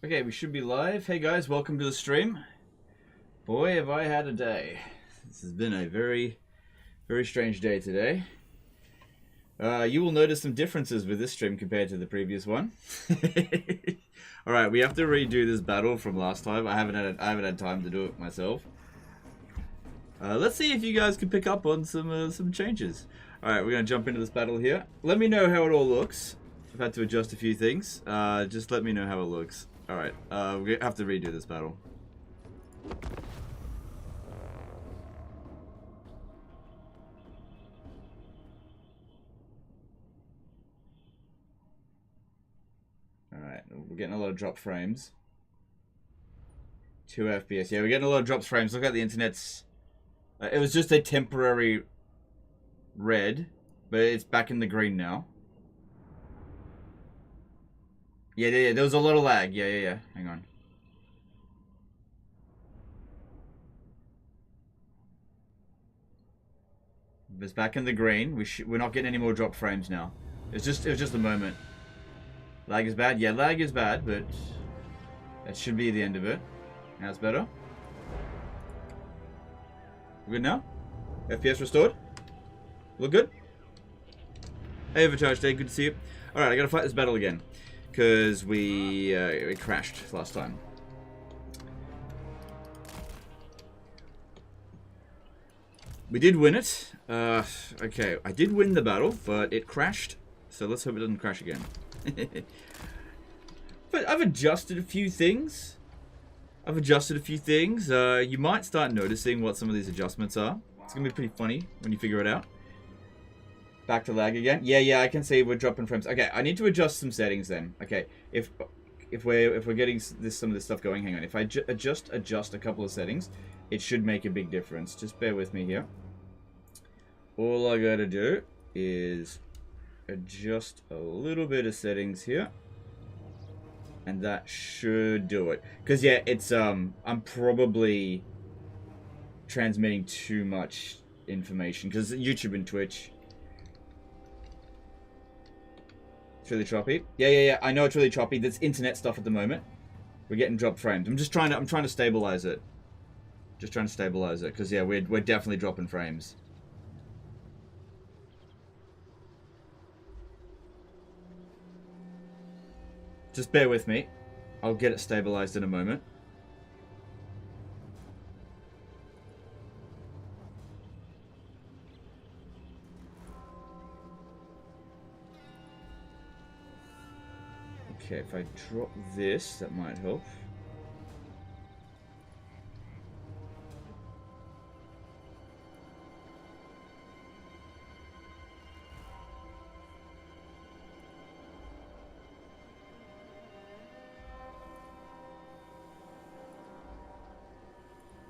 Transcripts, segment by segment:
Okay, we should be live. Hey guys, welcome to the stream. Boy, have I had a day. This has been a very, very strange day today. You will notice some differences with this stream compared to the previous one. Alright, we have to redo this battle from last time. I haven't had time to do it myself. Let's see if you guys can pick up on some changes. Alright, we're going to jump into this battle here. Let me know how it all looks. I've had to adjust a few things. Just let me know how it looks. Alright, we have to redo this battle. Alright, we're getting a lot of drop frames. 2 FPS. Yeah, we're getting a lot of drops frames. Look at the internet's... it was just a temporary red, but it's back in the green now. Yeah, there was a lot of lag. Yeah. Hang on. It's back in the green. We're not getting any more drop frames now. It was just a moment. Lag is bad. Yeah, lag is bad, but that should be the end of it. Now it's better. We're good now? FPS restored? Look good? Hey, Overcharged Day. Good to see you. Alright, I gotta fight this battle again. Because we crashed last time. We did win it. Okay, I did win the battle, but it crashed. So let's hope it doesn't crash again. But I've adjusted a few things. You might start noticing what some of these adjustments are. It's going to be pretty funny when you figure it out. Back to lag again. Yeah, I can see we're dropping frames. Okay, I need to adjust some settings then. Okay, if we're getting some of this stuff going, hang on. If I adjust a couple of settings, it should make a big difference. Just bear with me here. All I gotta do is adjust a little bit of settings here, and that should do it. Because yeah, it's I'm probably transmitting too much information because YouTube and Twitch. It's really choppy. Yeah. I know it's really choppy. That's internet stuff at the moment. We're getting drop frames. I'm trying to stabilize it. Just trying to stabilize it because yeah, we're definitely dropping frames. Just bear with me. I'll get it stabilized in a moment. Okay, if I drop this, that might help.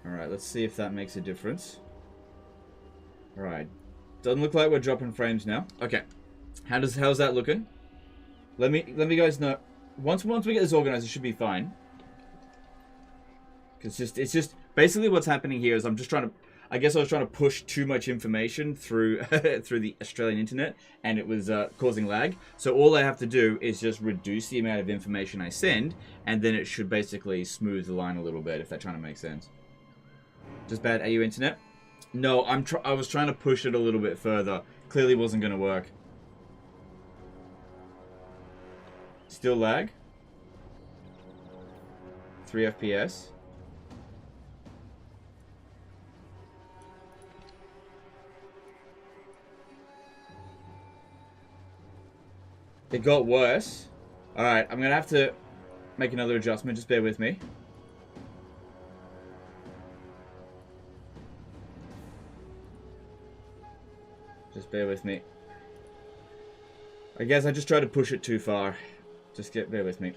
Alright, let's see if that makes a difference. Alright. Doesn't look like we're dropping frames now. Okay. How's that looking? Let me guys know. Once we get this organized, it should be fine. Cause it's just basically what's happening here is I'm just trying to, I guess I was trying to push too much information through through the Australian internet, and it was causing lag. So all I have to do is just reduce the amount of information I send, and then it should basically smooth the line a little bit, if that's trying to make sense. Just bad AU internet? No, I was trying to push it a little bit further. Clearly wasn't going to work. Still lag. 3 FPS. It got worse. Alright, I'm going to have to make another adjustment. Just bear with me. Just bear with me. I guess I just tried to push it too far. Just bear with me.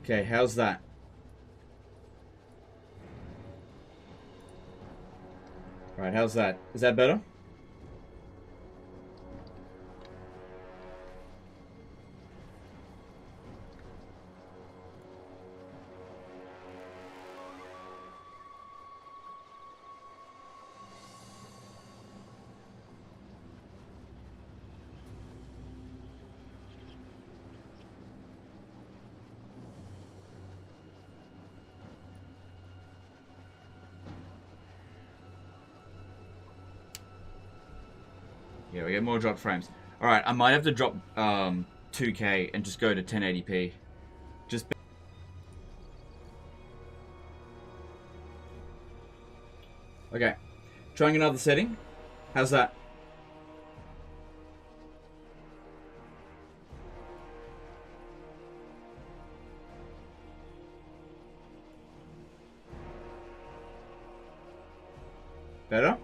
Okay, how's that? Alright, how's that? Is that better? Yeah, we get more dropped frames. Alright, I might have to drop 2K and just go to 1080p. Just... Okay. Trying another setting. How's that? Better?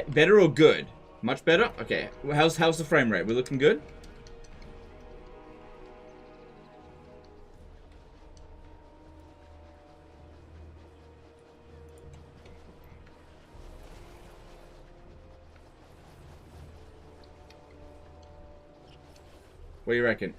Better or good? Much better? Okay. How's the frame rate? We're looking good? What do you reckon?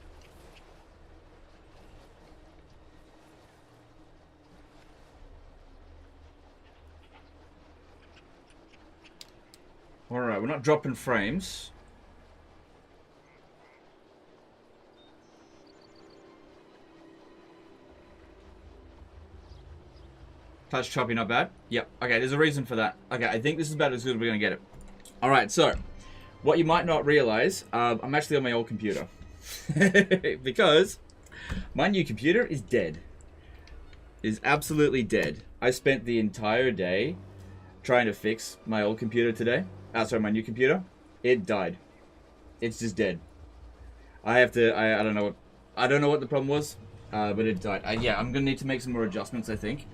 Alright, we're not dropping frames. Touch choppy, not bad. Yep. Okay, there's a reason for that. Okay, I think this is about as good as we're going to get it. Alright, so, what you might not realize, I'm actually on my old computer. Because my new computer is dead. Is absolutely dead. I spent the entire day trying to fix my old computer today. Sorry, my new computer. It died. It's just dead. I don't know what the problem was, but it died. Yeah, I'm gonna need to make some more adjustments, I think.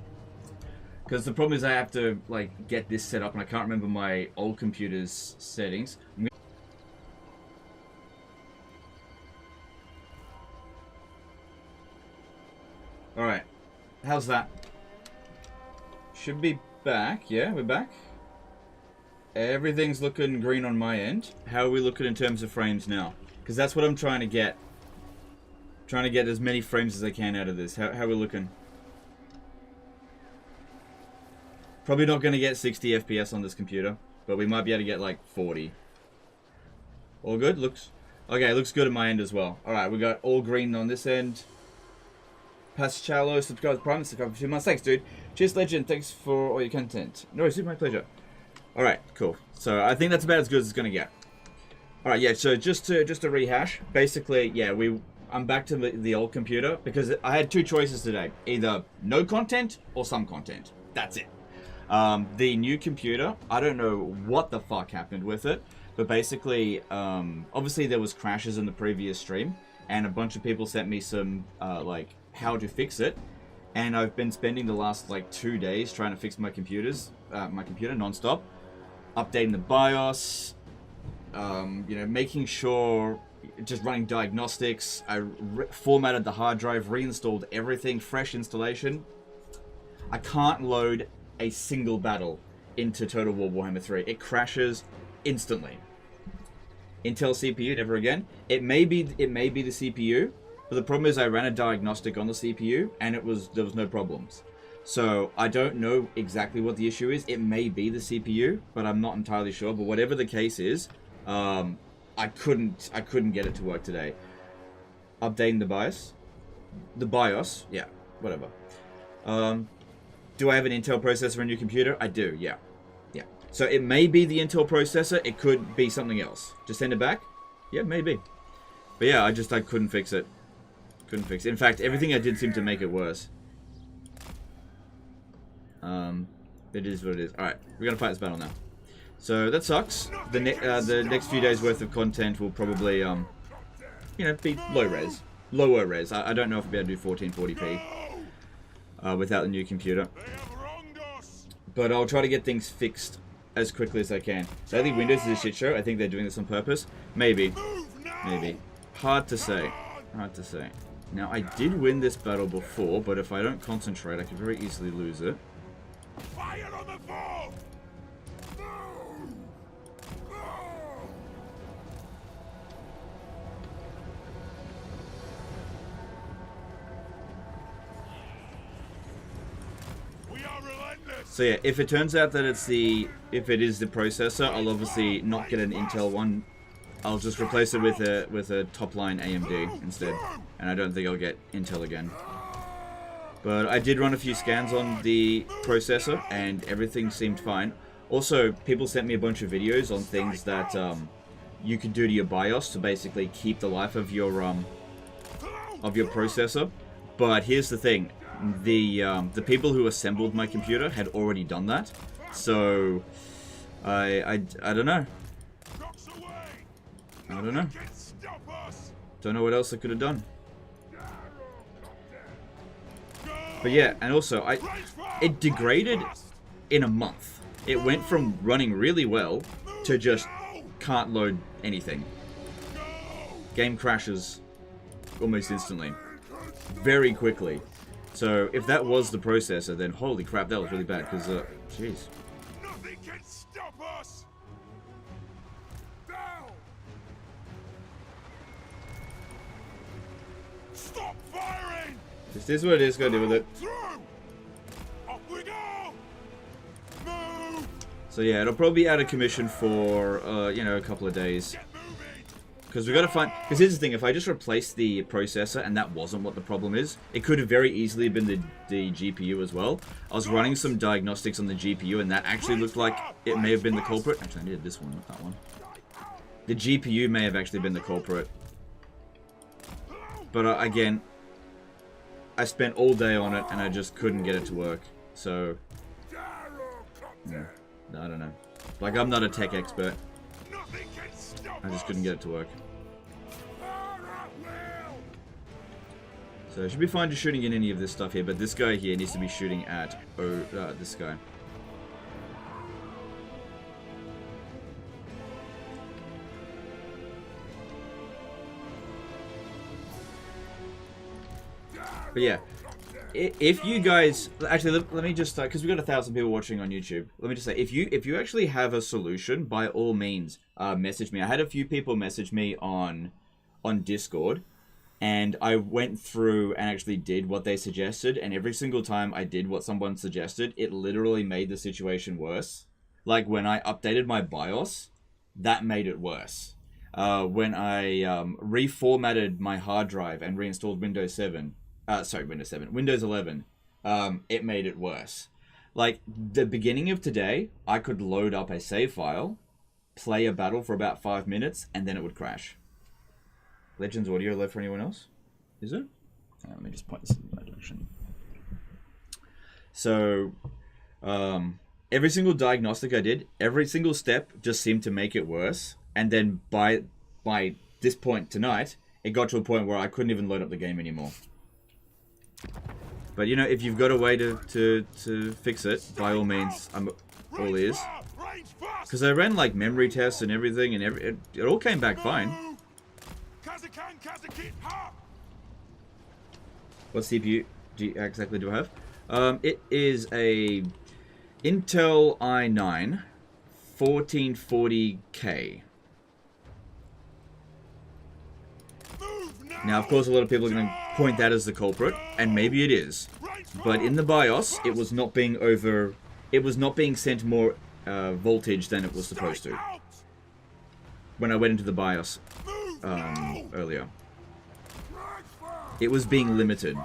Because the problem is I have to like get this set up, and I can't remember my old computer's settings. All right, how's that? Should be back. Yeah, we're back. Everything's looking green on my end. How are we looking in terms of frames now? Because that's what I'm trying to get. Trying to get as many frames as I can out of this. How are we looking? Probably not going to get 60 FPS on this computer, but we might be able to get like 40. All good? Looks... Okay, looks good at my end as well. Alright, we got all green on this end. Pascalo, subscribe to Prime, subscribe for 2 months. Thanks, dude. Cheers, Legend. Thanks for all your content. No, it's my pleasure. Alright, cool. So I think that's about as good as it's gonna get. Alright, yeah, so just to rehash, basically, yeah, I'm back to the old computer because I had 2 choices today. Either no content or some content. That's it. The new computer, I don't know what the fuck happened with it, but basically, obviously there was crashes in the previous stream, and a bunch of people sent me some, like, how to fix it, and I've been spending the last, like, 2 days trying to fix my computer non-stop. Updating the BIOS, you know, making sure, just running diagnostics. I formatted the hard drive, reinstalled everything, fresh installation. I can't load a single battle into Total War Warhammer 3. It crashes instantly. Intel CPU, never again. It may be the CPU, but the problem is I ran a diagnostic on the CPU and there was no problems. So I don't know exactly what the issue is. It may be the CPU, but I'm not entirely sure. But whatever the case is, I couldn't get it to work today. Updating the BIOS. The BIOS, yeah, whatever. Do I have an Intel processor in your computer? I do, yeah. Yeah. So it may be the Intel processor. It could be something else. Just send it back? Yeah, maybe. But yeah, I couldn't fix it. Couldn't fix it. In fact, everything I did seemed to make it worse. It is what it is. Alright, we're gonna fight this battle now. So that sucks. The next few days worth of content will probably, you know, be low-res. Lower res. I don't know if I'll be able to do 1440p without the new computer. But I'll try to get things fixed as quickly as I can. So I think Windows is a shit show. I think they're doing this on purpose. Maybe. Maybe. Hard to say. Hard to say. Now, I did win this battle before, but if I don't concentrate, I could very easily lose it. Fire on the ball! So yeah, if it turns out that if it is the processor, I'll obviously not get an Intel one. I'll just replace it with a top-line AMD instead, and I don't think I'll get Intel again. But I did run a few scans on the processor, and everything seemed fine. Also, people sent me a bunch of videos on things that you could do to your BIOS to basically keep the life of your processor. But here's the thing: the people who assembled my computer had already done that, so I don't know. I don't know. Don't know what else I could have done. But yeah, and also it degraded in a month. It went from running really well to just can't load anything. Game crashes almost instantly. Very quickly. So if that was the processor, then holy crap, that was really bad, because, jeez. Nothing can stop us. Down. Stop firing. This is what it is, gotta deal with it. Off we go. Move. So yeah, it'll probably be out of commission for, you know, a couple of days. Because we got to find... Because here's the thing, if I just replace the processor and that wasn't what the problem is, it could have very easily been the GPU as well. I was running some diagnostics on the GPU and that actually looked like it may have been the culprit. Actually, I needed this one, not that one. The GPU may have actually been the culprit. But again, I spent all day on it and I just couldn't get it to work. So, yeah, I don't know. Like, I'm not a tech expert. I just couldn't get it to work. So I should be fine just shooting in any of this stuff here, but this guy here needs to be shooting at this guy. But yeah, if you guys actually let me just because we got 1,000 people watching on YouTube. Let me just say, if you actually have a solution, by all means, message me. I had a few people message me on Discord, and I went through and actually did what they suggested. And every single time I did what someone suggested, it literally made the situation worse. Like when I updated my BIOS, that made it worse. When I reformatted my hard drive and reinstalled Windows 11, it made it worse. Like, the beginning of today, I could load up a save file, play a battle for about 5 minutes, and then it would crash. Legends audio left for anyone else? Is it? Let me just point this in that direction. So, every single diagnostic I did, every single step just seemed to make it worse. And then by this point tonight, it got to a point where I couldn't even load up the game anymore. But you know, if you've got a way to fix it, by all means, I'm all ears. Because I ran like memory tests and everything, and it all came back fine. What CPU exactly do I have? It is a Intel i9 1440K. Now, of course, a lot of people are going to point that as the culprit, and maybe it is. But in the BIOS, it was not being sent more voltage than it was supposed to. When I went into the BIOS earlier, it was being limited.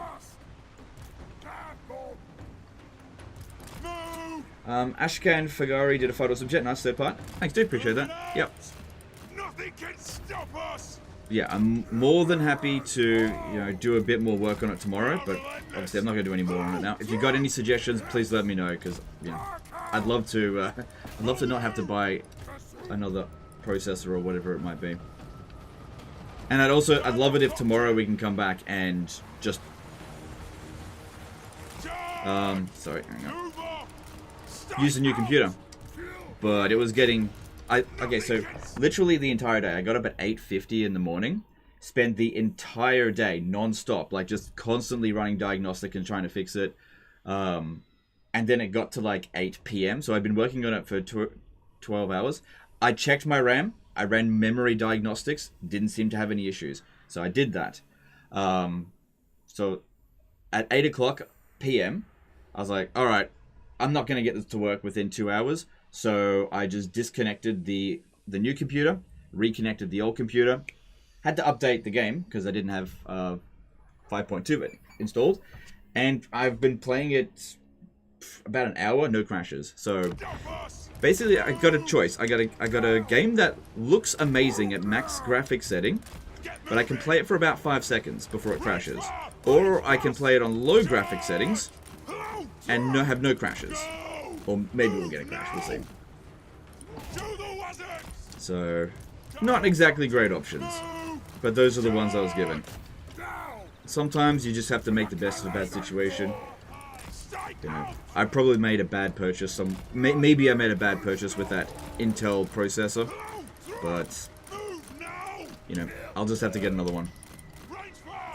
Ashkan Fagari did a photo subject. Nice third part. Thanks, dude. Appreciate that. Yep. Nothing can stop us. Yeah, I'm more than happy to, do a bit more work on it tomorrow, but obviously I'm not going to do any more on it now. If you've got any suggestions, please let me know, because, I'd love to not have to buy another processor or whatever it might be. And I'd love it if tomorrow we can come back and just, sorry, hang on. Use a new computer. But it was getting... Okay, so literally the entire day. I got up at 8:50 in the morning, spent the entire day non-stop, like just constantly running diagnostic and trying to fix it. And then it got to like 8 p.m. So I've been working on it for 12 hours. I checked my RAM. I ran memory diagnostics. Didn't seem to have any issues. So I did that. So at 8 o'clock p.m., I was like, all right, I'm not going to get this to work within 2 hours. So I just disconnected the new computer, reconnected the old computer, had to update the game because I didn't have 5.2 installed, and I've been playing it about an hour, no crashes. So Basically, I got a choice. I got a game that looks amazing at max graphics setting, but I can play it for about 5 seconds before it crashes. Or I can play it on low graphic settings and have no crashes. Or maybe we'll get a crash, we'll see. So, not exactly great options, but those are the ones I was given. Sometimes you just have to make the best of a bad situation. You know, I probably made a bad purchase. Maybe I made a bad purchase with that Intel processor, but you know, I'll just have to get another one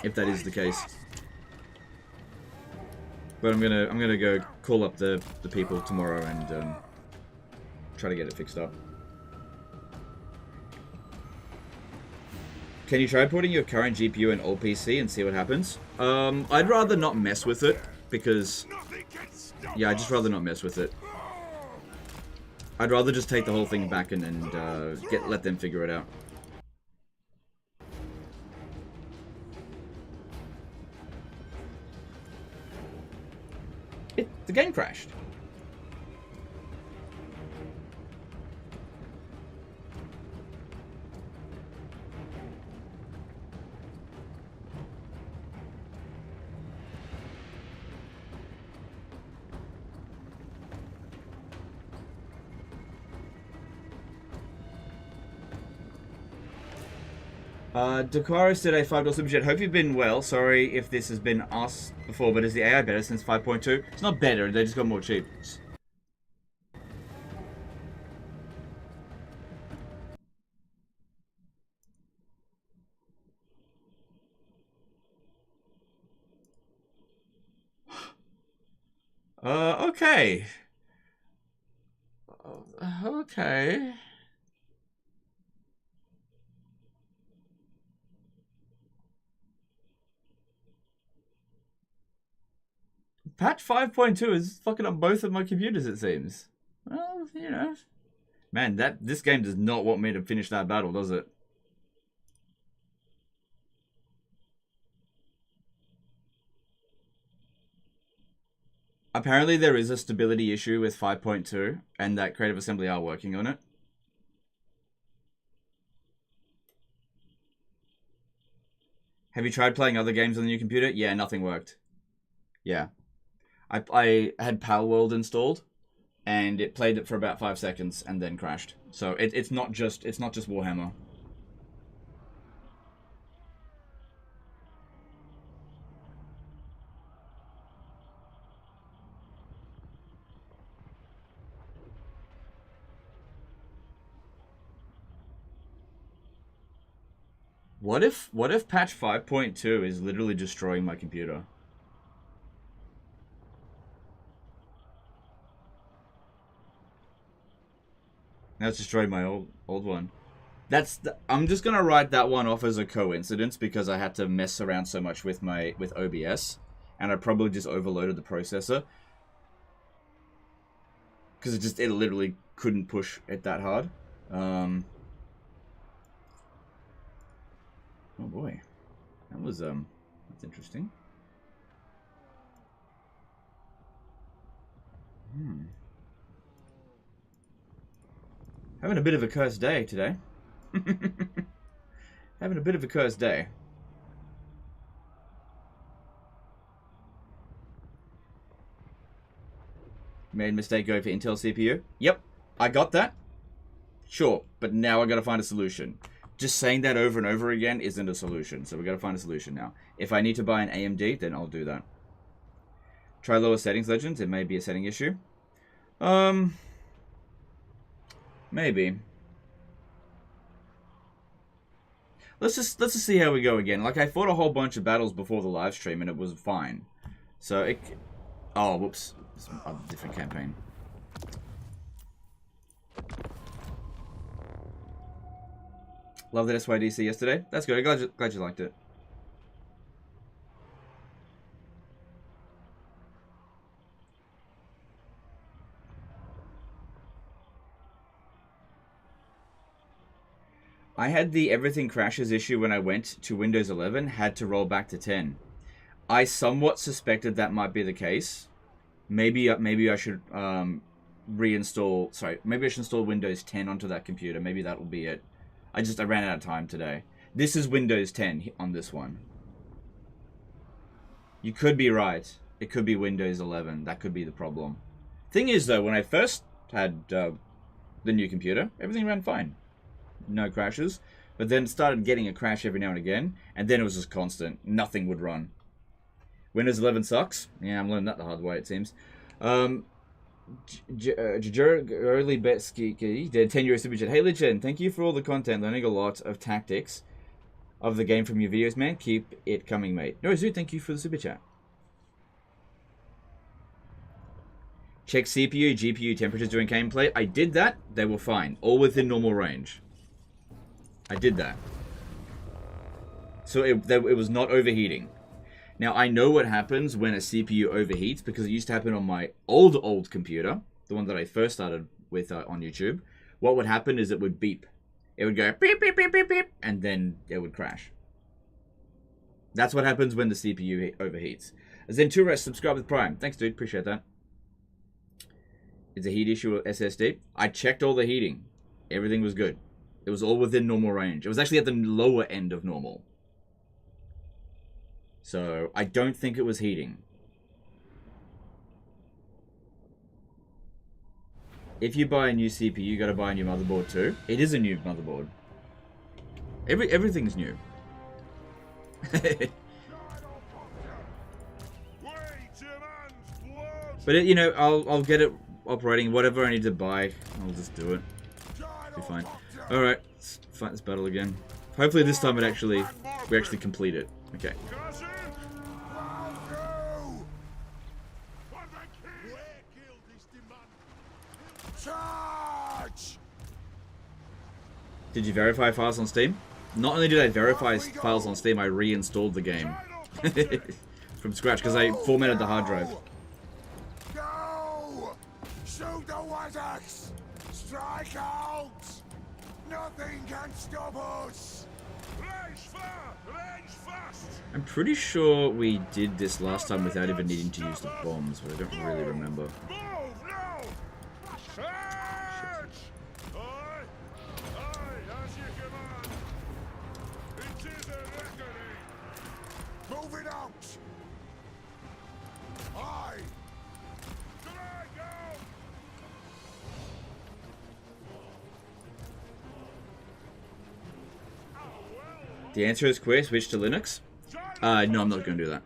if that is the case. But I'm gonna go call up the people tomorrow and try to get it fixed up. Can you try putting your current GPU in old PC and see what happens? I'd rather not mess with it because, yeah, I'd just rather not mess with it. I'd rather just take the whole thing back and let them figure it out. The game crashed. Dakara said a $5 super chat. Hope you've been well. Sorry if this has been asked before, but is the AI better since 5.2? It's not better, they just got more cheap. Okay. Okay. Patch 5.2 is fucking up both of my computers, it seems. Well, you know. Man, this game does not want me to finish that battle, does it? Apparently there is a stability issue with 5.2, and that Creative Assembly are working on it. Have you tried playing other games on the new computer? Yeah, nothing worked. Yeah. I had Palworld installed, and it played it for about 5 seconds and then crashed. So it's not just Warhammer. What if patch 5.2 is literally destroying my computer? Now it's destroyed my old one. I'm just gonna write that one off as a coincidence because I had to mess around so much with OBS, and I probably just overloaded the processor because it literally couldn't push it that hard. Oh boy, that's interesting. Having a bit of a cursed day today. Having a bit of a cursed day. Made a mistake going for Intel CPU. Yep, I got that. Sure, but now I gotta find a solution. Just saying that over and over again isn't a solution, so we gotta find a solution now. If I need to buy an AMD, then I'll do that. Try lower settings, Legends. It may be a setting issue. Maybe. Let's just see how we go again. Like, I fought a whole bunch of battles before the live stream and it was fine. So it... Oh, whoops. It's a different campaign. Love that SYDC yesterday. That's good. Glad you liked it. I had the everything crashes issue when I went to Windows 11, had to roll back to 10. I somewhat suspected that might be the case. Maybe I should reinstall... Sorry, maybe I should install Windows 10 onto that computer. Maybe that will be it. I ran out of time today. This is Windows 10 on this one. You could be right. It could be Windows 11. That could be the problem. Thing is, though, when I first had the new computer, everything ran fine. No crashes. But then it started getting a crash every now and again, and then it was just constant. Nothing would run. Windows 11 sucks. Yeah, I'm learning that the hard way, it seems. Early Betski did 10 euro super chat. Hey, Legend, thank you for all the content. Learning a lot of tactics of the game from your videos, man. Keep it coming, mate. No, Zoo, thank you for the super chat. Check CPU, GPU temperatures during gameplay. I did that. They were fine. All within normal range. I did that. So it was not overheating. Now, I know what happens when a CPU overheats because it used to happen on my old computer, the one that I first started with on YouTube. What would happen is it would beep. It would go beep, beep, beep, beep, beep, and then it would crash. That's what happens when the CPU overheats. Zen2Rest, subscribe with Prime. Thanks, dude. Appreciate that. It's a heat issue with SSD. I checked all the heating. Everything was good. It was all within normal range. It was actually at the lower end of normal. So, I don't think it was heating. If you buy a new CPU, you gotta buy a new motherboard too. It is a new motherboard. Everything's new. But you know, I'll get it operating. Whatever I need to buy, I'll just do it. Be fine. All right, let's fight this battle again. Hopefully this time we actually complete it. Okay. Did you verify files on Steam? Not only did I verify files on Steam, I reinstalled the game from scratch because I formatted the hard drive. Go! Shoot the Wazax! Strike out! Nothing can stop us! I'm pretty sure we did this last time without even needing to use the bombs, but I don't really remember. Move it out! Aye! The answer is queer, switch to Linux? No, I'm not going to do that.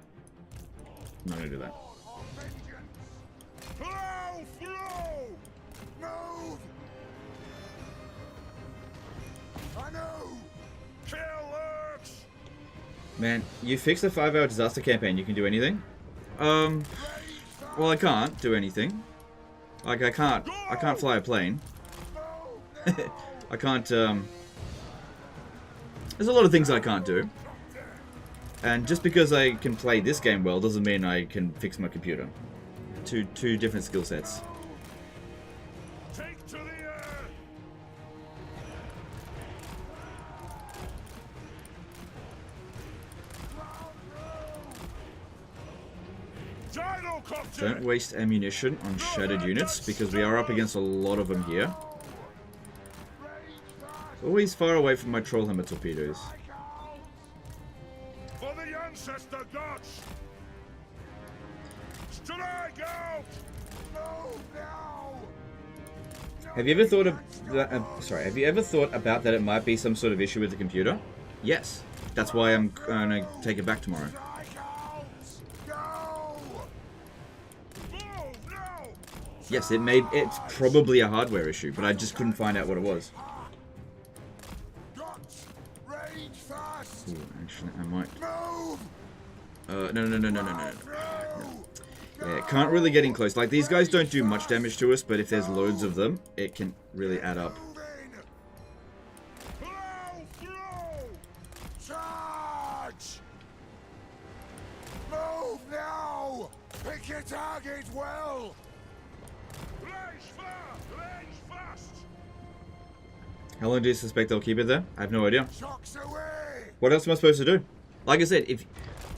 I'm not going to do that. Man, you fixed the 5-hour disaster campaign, you can do anything? Well, I can't do anything. Like, I can't fly a plane. I can't, there's a lot of things I can't do. And just because I can play this game well doesn't mean I can fix my computer. Two different skill sets. Don't waste ammunition on shattered units, because we are up against a lot of them here. Always far away from my trollhammer torpedoes. For the ancestor gods! Strike out! Move now! Have you ever thought of that? Have you ever thought about that it might be some sort of issue with the computer? Yes. That's why I'm gonna take it back tomorrow. Yes, it's probably a hardware issue, but I just couldn't find out what it was. Ooh, actually, I might. No. Yeah, can't really get in close. Like, these guys don't do much damage to us, but if there's loads of them, it can really add up. Move now! Pick your target well! How long do you suspect they'll keep it there? I have no idea. What else am I supposed to do? Like I said,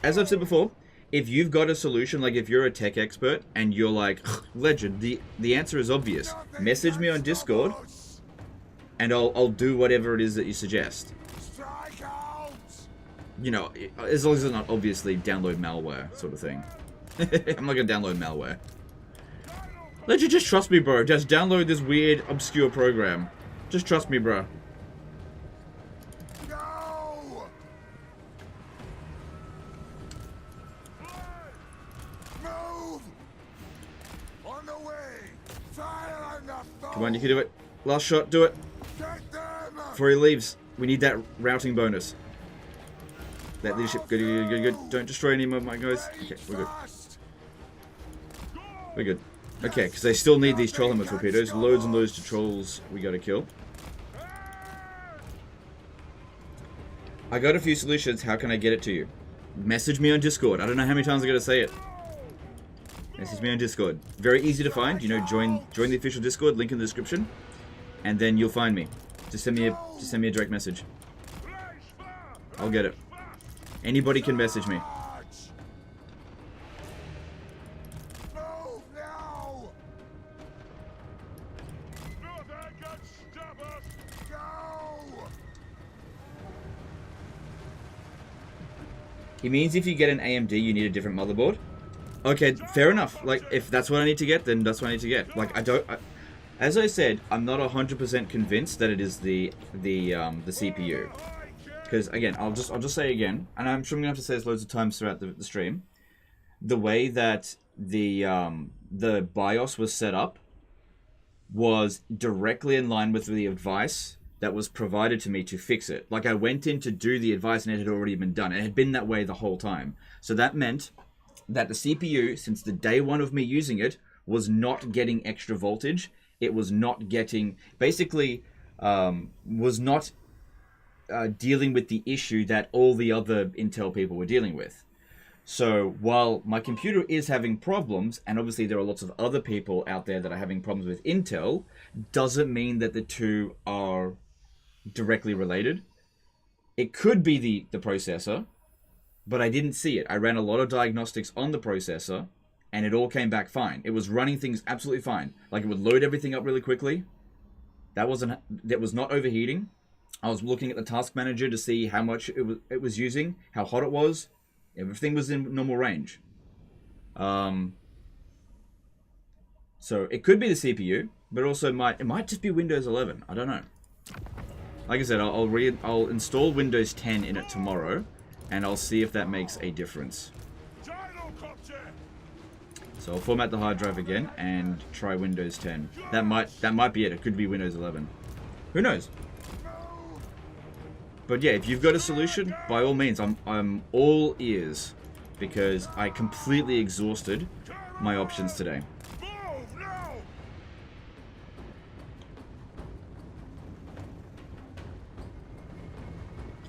as I've said before, if you've got a solution, like if you're a tech expert and you're like, Legend, the answer is obvious. Message me on Discord and I'll do whatever it is that you suggest. Strike out! You know, as long as it's not obviously download malware sort of thing. I'm not gonna download malware. Legend, just trust me, bro. Just download this weird, obscure program. Just trust me, bro. No! Move! On the way! Fire on the foe! Come on, you can do it. Last shot, do it. Get them! Before he leaves, we need that routing bonus. That leadership, good, good, good, good. Don't destroy any of my guys. Okay, we're good. We're good. Okay, because they still need these trollhammer torpedoes. Loads and loads of trolls we gotta kill. I got a few solutions. How can I get it to you? Message me on Discord. I don't know how many times I gotta say it. Message me on Discord. Very easy to find. You know, join the official Discord. Link in the description, and then you'll find me. Just send me a direct message. I'll get it. Anybody can message me. Move now! Go! He means if you get an AMD, you need a different motherboard. Okay, fair enough. Like, if that's what I need to get, then that's what I need to get. Like, as I said, I'm not 100% convinced that it is the CPU. Because again, I'll just say again, and I'm sure I'm gonna have to say this loads of times throughout the stream. The way that the BIOS was set up was directly in line with the advice that was provided to me to fix it. Like, I went in to do the advice and it had already been done. It had been that way the whole time. So that meant that the CPU, since the day one of me using it, was not getting extra voltage. It was not getting, basically, was not dealing with the issue that all the other Intel people were dealing with. So while my computer is having problems, and obviously there are lots of other people out there that are having problems with Intel, doesn't mean that the two are directly related. It could be the processor, but I didn't see it. I ran a lot of diagnostics on the processor, and it all came back fine. It was running things absolutely fine. Like, it would load everything up really quickly. That was not overheating. I was looking at the task manager to see how much it was using, how hot it was. Everything was in normal range. So it could be the CPU, but also it might just be Windows 11. I don't know. Like I said, I'll install Windows 10 in it tomorrow, and I'll see if that makes a difference. So I'll format the hard drive again and try Windows 10. That might be it. It could be Windows 11. Who knows? But yeah, if you've got a solution, by all means, I'm all ears, because I completely exhausted my options today.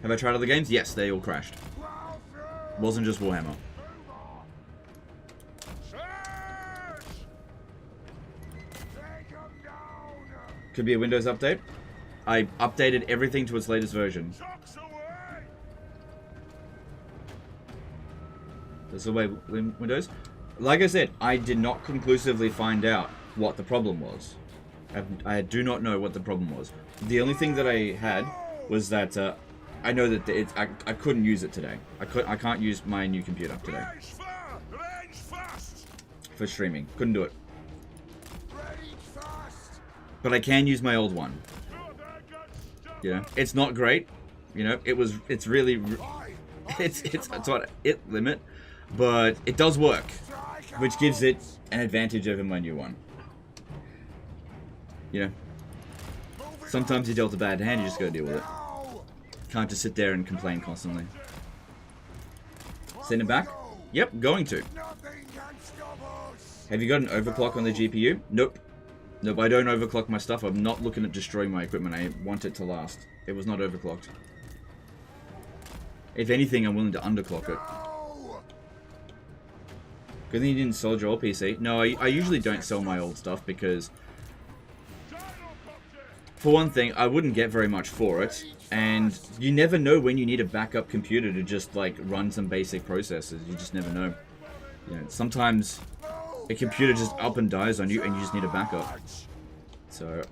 Have I tried other games? Yes, they all crashed. Wasn't just Warhammer. Could be a Windows update. I updated everything to its latest version. That's the way Windows. Like I said, I did not conclusively find out what the problem was. I do not know what the problem was. The only thing that I had was that I know that I couldn't use it today. I can't use my new computer today for streaming. Couldn't do it. But I can use my old one. You know, it's not great. You know, it's really, it's what it limit, but it does work, which gives it an advantage over my new one. You know, sometimes you're dealt a bad hand, you just gotta deal with it. Can't just sit there and complain constantly. Send it back? Yep, going to. Have you got an overclock on the GPU? Nope. Nope, I don't overclock my stuff. I'm not looking at destroying my equipment. I want it to last. It was not overclocked. If anything, I'm willing to underclock it. Good thing you didn't sell your old PC. No, I usually don't sell my old stuff because, for one thing, I wouldn't get very much for it. And you never know when you need a backup computer to just, like, run some basic processes. You just never know. You know, sometimes a computer just up and dies on you and you just need a backup. So,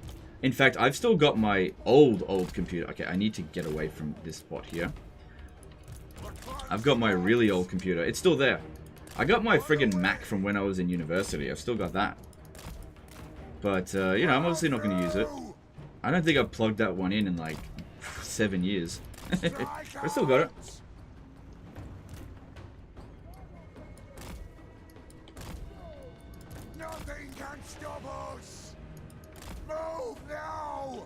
in fact, I've still got my old computer. Okay, I need to get away from this spot here. I've got my really old computer. It's still there. I got my friggin' Mac from when I was in university. I've still got that. But, you know, I'm obviously not going to use it. I don't think I've plugged that one in like 7 years. But I still got it. Nothing can stop us. Move now.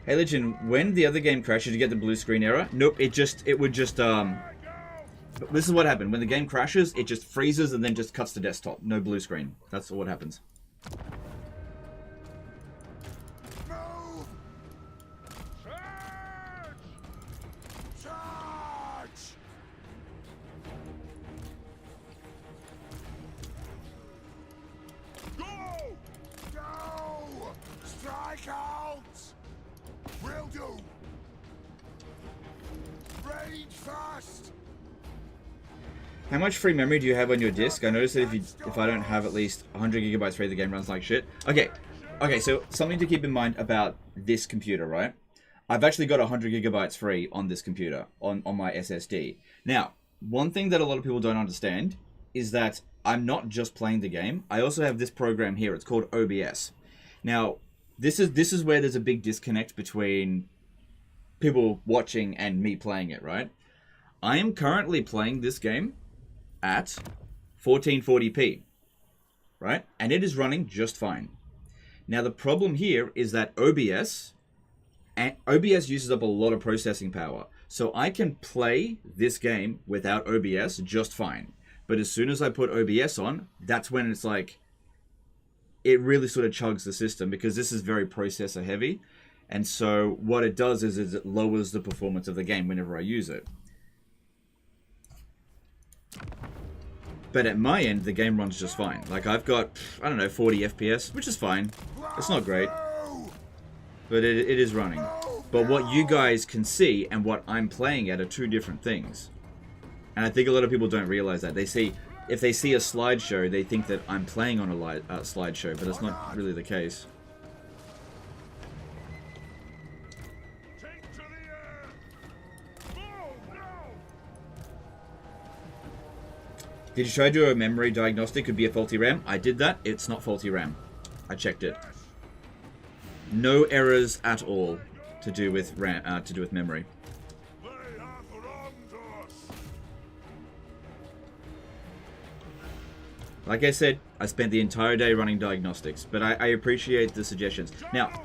Hey Legend, when the other game crashed, did you get the blue screen error? Nope, it would just, this is what happened. When the game crashes, it just freezes and then just cuts to desktop. No blue screen. That's what happens. Move. Charge. Charge. Go. Go. Strike out. Will do. Rage fast. How much free memory do you have on your disk? I noticed that if I don't have at least 100 gigabytes free, the game runs like shit. Okay, so something to keep in mind about this computer, right? I've actually got 100 gigabytes free on this computer, on my SSD. Now, one thing that a lot of people don't understand is that I'm not just playing the game. I also have this program here. It's called OBS. Now, this is where there's a big disconnect between people watching and me playing it, right? I am currently playing this game at 1440p, right? And it is running just fine. Now the problem here is that OBS uses up a lot of processing power. So I can play this game without OBS just fine. But as soon as I put OBS on, that's when it's like, it really sort of chugs the system because this is very processor heavy. And so what it does is it lowers the performance of the game whenever I use it. But at my end, the game runs just fine. Like, I've got, I don't know, 40 FPS, which is fine. It's not great. But it is running. But what you guys can see and what I'm playing at are two different things. And I think a lot of people don't realize that. If they see a slideshow, they think that I'm playing on a slideshow, but it's not really the case. Did you try to do a memory diagnostic? Could be a faulty RAM. I did that. It's not faulty RAM. I checked it. No errors at all to do with RAM, to do with memory. Like I said, I spent the entire day running diagnostics, but I appreciate the suggestions. Now,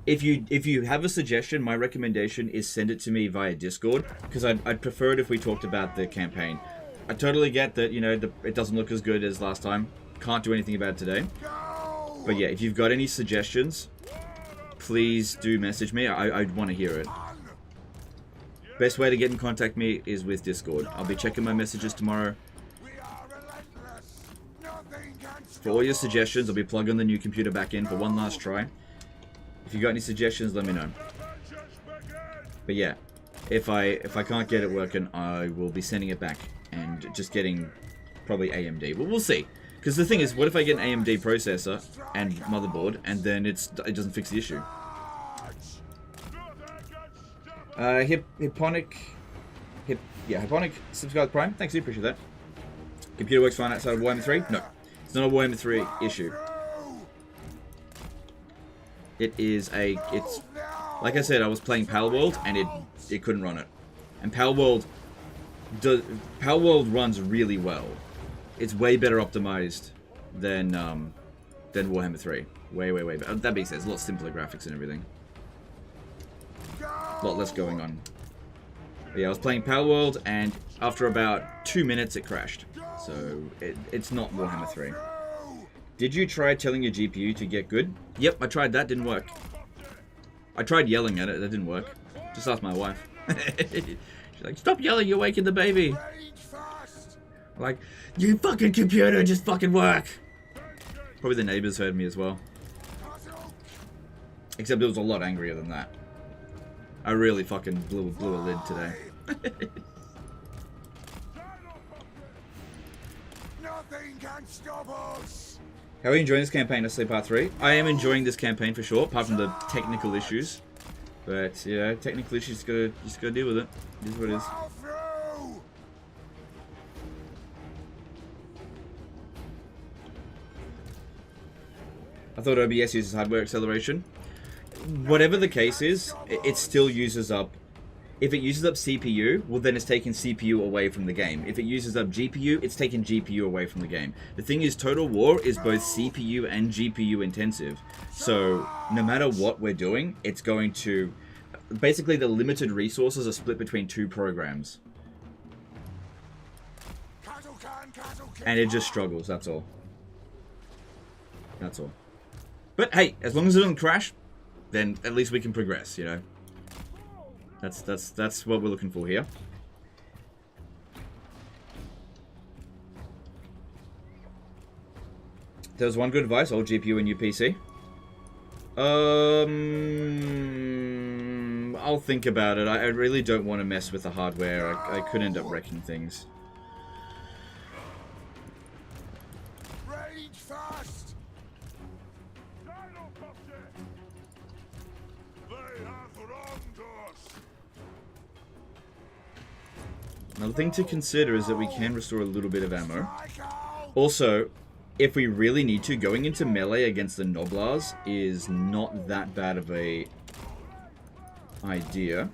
if you have a suggestion, my recommendation is send it to me via Discord, because I'd prefer it if we talked about the campaign. I totally get that, you know, it doesn't look as good as last time. Can't do anything about it today. But yeah, if you've got any suggestions, please do message me. I'd want to hear it. Best way to get in contact with me is with Discord. I'll be checking my messages tomorrow. For all your suggestions, I'll be plugging the new computer back in for one last try. If you got any suggestions, let me know. But yeah, if I can't get it working, I will be sending it back and just getting probably AMD. But we'll see. Because the thing is, what if I get an AMD processor and motherboard, and then it doesn't fix the issue? Hipponic subscribe Prime. Thanks, I appreciate that. Computer works fine outside of Warhammer 3? No. It's not a Warhammer 3 issue. It's like I said, I was playing Palworld and it couldn't run it. And Palworld runs really well. It's way better optimized than Warhammer 3. Way better. That being said, it's a lot simpler graphics and everything. A lot less going on. But yeah, I was playing Palworld and after about 2 minutes it crashed. So it's not Warhammer 3. Did you try telling your GPU to get good? Yep, I tried that, didn't work. I tried yelling at it, that didn't work. Just ask my wife. She's like, stop yelling, you're waking the baby. Like, you fucking computer, just fucking work. Probably the neighbors heard me as well. Except it was a lot angrier than that. I really fucking blew a lid today. Nothing can stop us. How are you enjoying this campaign, Nestle Part 3? I am enjoying this campaign for sure, apart from the technical issues. But, yeah, technical issues, just gotta deal with it. It is what it is. Plow through. I thought OBS uses hardware acceleration. Whatever the case is, it still uses up... If it uses up CPU, well then it's taking CPU away from the game. If it uses up GPU, it's taking GPU away from the game. The thing is, Total War is both CPU and GPU intensive. So, no matter what we're doing, it's going to... Basically, the limited resources are split between two programs. And it just struggles, that's all. That's all. But hey, as long as it doesn't crash, then at least we can progress, you know. That's what we're looking for here. There was one good advice, old GPU and new PC. I'll think about it. I really don't want to mess with the hardware. I could end up wrecking things. Rage fast. Another thing to consider is that we can restore a little bit of ammo. Also, if we really need to, going into melee against the Noblars is not that bad of a idea.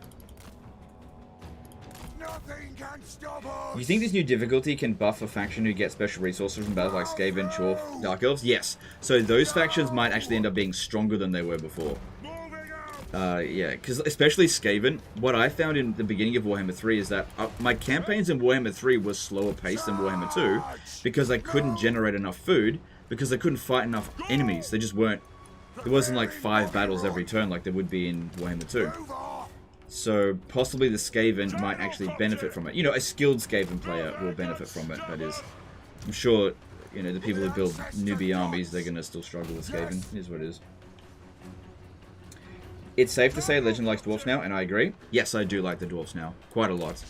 Nothing can stop us. You think this new difficulty can buff a faction who gets special resources from battles like Skaven, Chorf, Dark Elves? Yes. So those factions might actually end up being stronger than they were before. Yeah, because especially Skaven, what I found in the beginning of Warhammer 3 is that my campaigns in Warhammer 3 were slower paced than Warhammer 2 because I couldn't generate enough food, because I couldn't fight enough enemies. They just weren't... There wasn't like 5 battles every turn like there would be in Warhammer 2. So possibly the Skaven might actually benefit from it. You know, a skilled Skaven player will benefit from it, that is. I'm sure, you know, the people who build newbie armies, they're going to still struggle with Skaven. It is what it is. It's safe to say Legend likes dwarfs now, and I agree. Yes, I do like the dwarfs now. Quite a lot.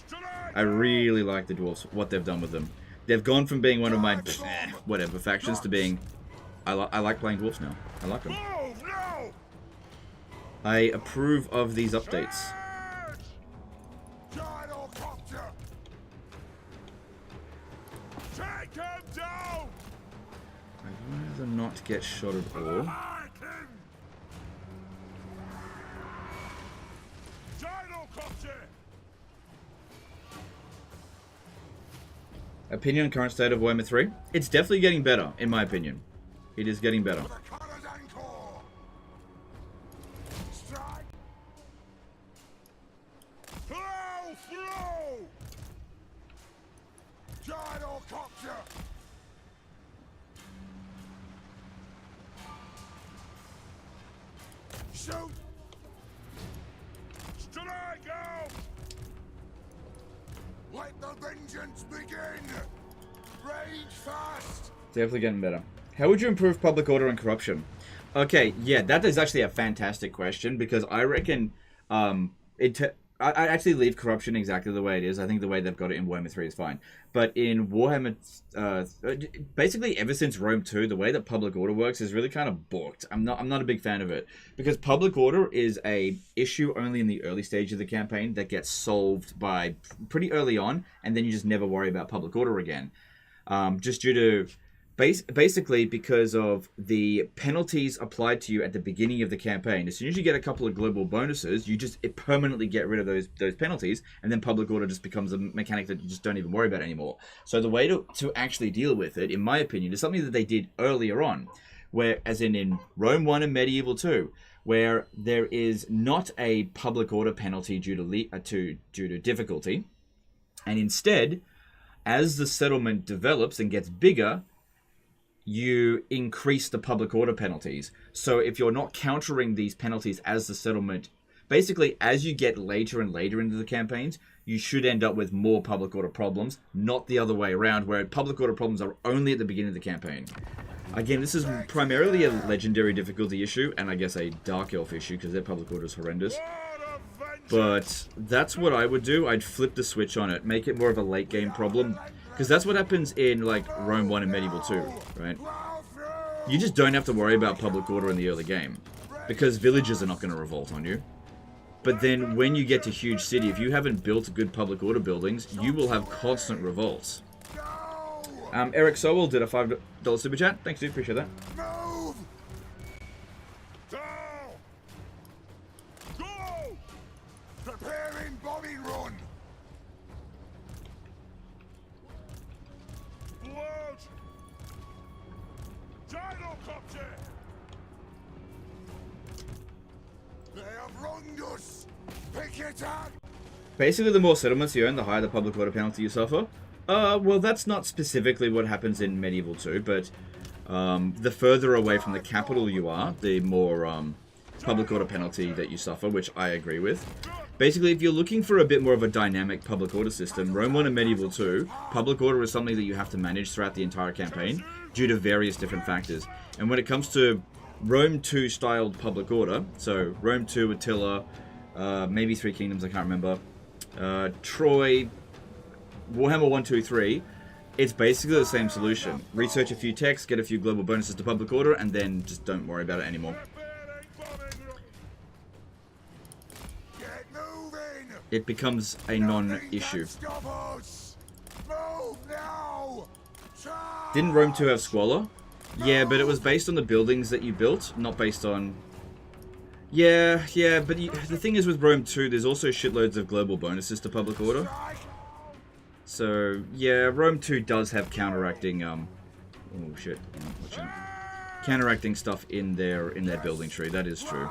I really like the dwarfs, what they've done with them. They've gone from being one of my whatever factions to being... I like playing dwarfs now. I like them. I approve of these updates. I'd rather not get shot at all. Opinion on current state of Warhammer 3? It's definitely getting better, in my opinion. It is getting better. Let the vengeance begin! Rage fast! Definitely getting better. How would you improve public order and corruption? Okay, yeah, that is actually a fantastic question, because I reckon I actually leave corruption exactly the way it is. I think the way they've got it in Warhammer 3 is fine. But in Warhammer, basically ever since Rome 2, the way that public order works is really kind of borked. I'm not a big fan of it, because public order is a issue only in the early stage of the campaign that gets solved by pretty early on, and then you just never worry about public order again. Just due to basically because of the penalties applied to you at the beginning of the campaign. As soon as you get a couple of global bonuses, you just permanently get rid of those penalties, and then public order just becomes a mechanic that you just don't even worry about anymore. So the way to actually deal with it, in my opinion, is something that they did earlier on, where, as in Rome 1 and Medieval 2, where there is not a public order penalty due to difficulty, and instead, as the settlement develops and gets bigger, you increase the public order penalties. So if you're not countering these penalties as the settlement, basically as you get later and later into the campaigns, you should end up with more public order problems, not the other way around, where public order problems are only at the beginning of the campaign. Again, this is primarily a legendary difficulty issue, and I guess a Dark Elf issue, because their public order is horrendous. But that's what I would do. I'd flip the switch on it, make it more of a late game problem. Because that's what happens in, like, Rome 1 and Medieval 2, right? You just don't have to worry about public order in the early game. Because villagers are not going to revolt on you. But then when you get to huge city, if you haven't built good public order buildings, you will have constant revolts. Eric Sowell did a $5 super chat. Thanks, dude. Appreciate that. Move! Down! Go! Preparing bombing run! Blood! Gyrocopter! They have wronged us! Pick it up! Basically, the more settlements you own, the higher the public order penalty you suffer. Well, that's not specifically what happens in Medieval 2, but the further away from the capital you are, the more public order penalty that you suffer, which I agree with. Basically, if you're looking for a bit more of a dynamic public order system, Rome 1 and Medieval 2, public order is something that you have to manage throughout the entire campaign due to various different factors. And when it comes to Rome 2 styled public order, so Rome 2, Attila, maybe Three Kingdoms, I can't remember, Troy, Warhammer 1, 2, 3, it's basically the same solution. Research a few texts, get a few global bonuses to public order, and then just don't worry about it anymore. It becomes a non-issue. Didn't Rome 2 have Squalor? Yeah, but it was based on the buildings that you built, not based on... Yeah, but the thing is with Rome 2, there's also shitloads of global bonuses to public order. So, yeah, Rome 2 does have counteracting, oh shit, counteracting stuff in their building tree, that is true.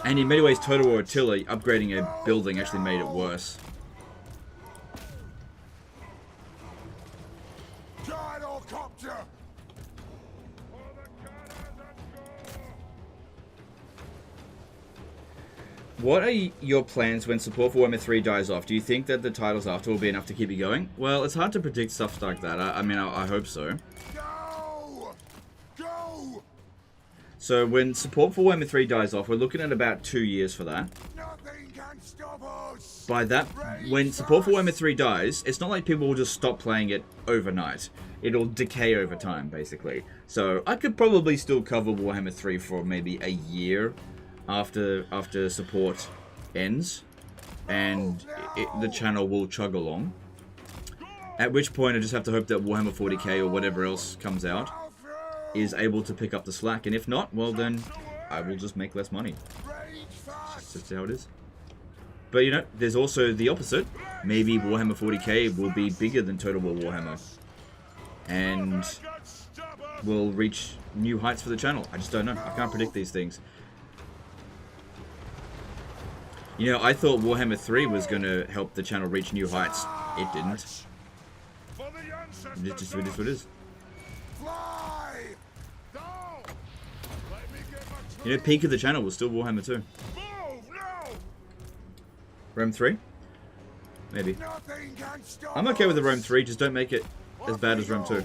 And in many ways, Total War Attila, upgrading a building actually made it worse. What are your plans when support for Warhammer 3 dies off? Do you think that the titles after will be enough to keep you going? Well, it's hard to predict stuff like that. I mean, I hope so. Go! So when support for Warhammer 3 dies off, we're looking at about 2 years for that. Nothing can stop us. By that, when support for Warhammer 3 dies, it's not like people will just stop playing it overnight. It'll decay over time, basically. So I could probably still cover Warhammer 3 for maybe a year after support ends, and the channel will chug along. At which point I just have to hope that Warhammer 40k or whatever else comes out is able to pick up the slack, and if not, well then I will just make less money. That's just how it is. But you know, there's also the opposite. Maybe Warhammer 40k will be bigger than Total War Warhammer and will reach new heights for the channel. I just don't know. I can't predict these things. You know, I thought Warhammer 3 was going to help the channel reach new heights. It didn't. It just is what it is. You know, peak of the channel was still Warhammer 2. Rome 3? Maybe. I'm okay with the Rome 3, just don't make it as bad as Rome 2.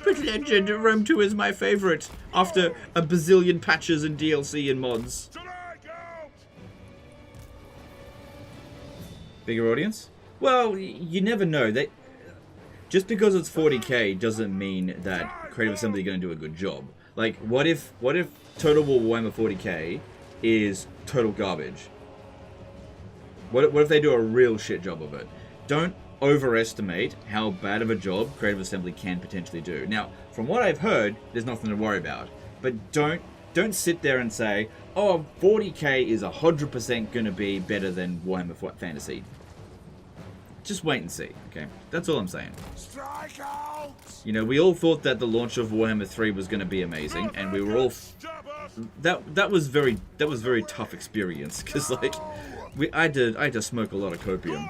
But legend, Rome 2 is my favourite, after a bazillion patches and DLC and mods. Bigger audience? Well, you never know. Just because it's 40k doesn't mean that Creative Assembly are going to do a good job. Like, what if Total War Warhammer 40k is total garbage? What if they do a real shit job of it? Don't overestimate how bad of a job Creative Assembly can potentially do. Now, from what I've heard, there's nothing to worry about. But don't sit there and say, oh, 40k is 100% going to be better than Warhammer Fantasy. Just wait and see, okay? That's all I'm saying. Strike out! You know, we all thought that the launch of Warhammer 3 was going to be amazing, and we were all... That was very tough experience, because, like, I had to smoke a lot of copium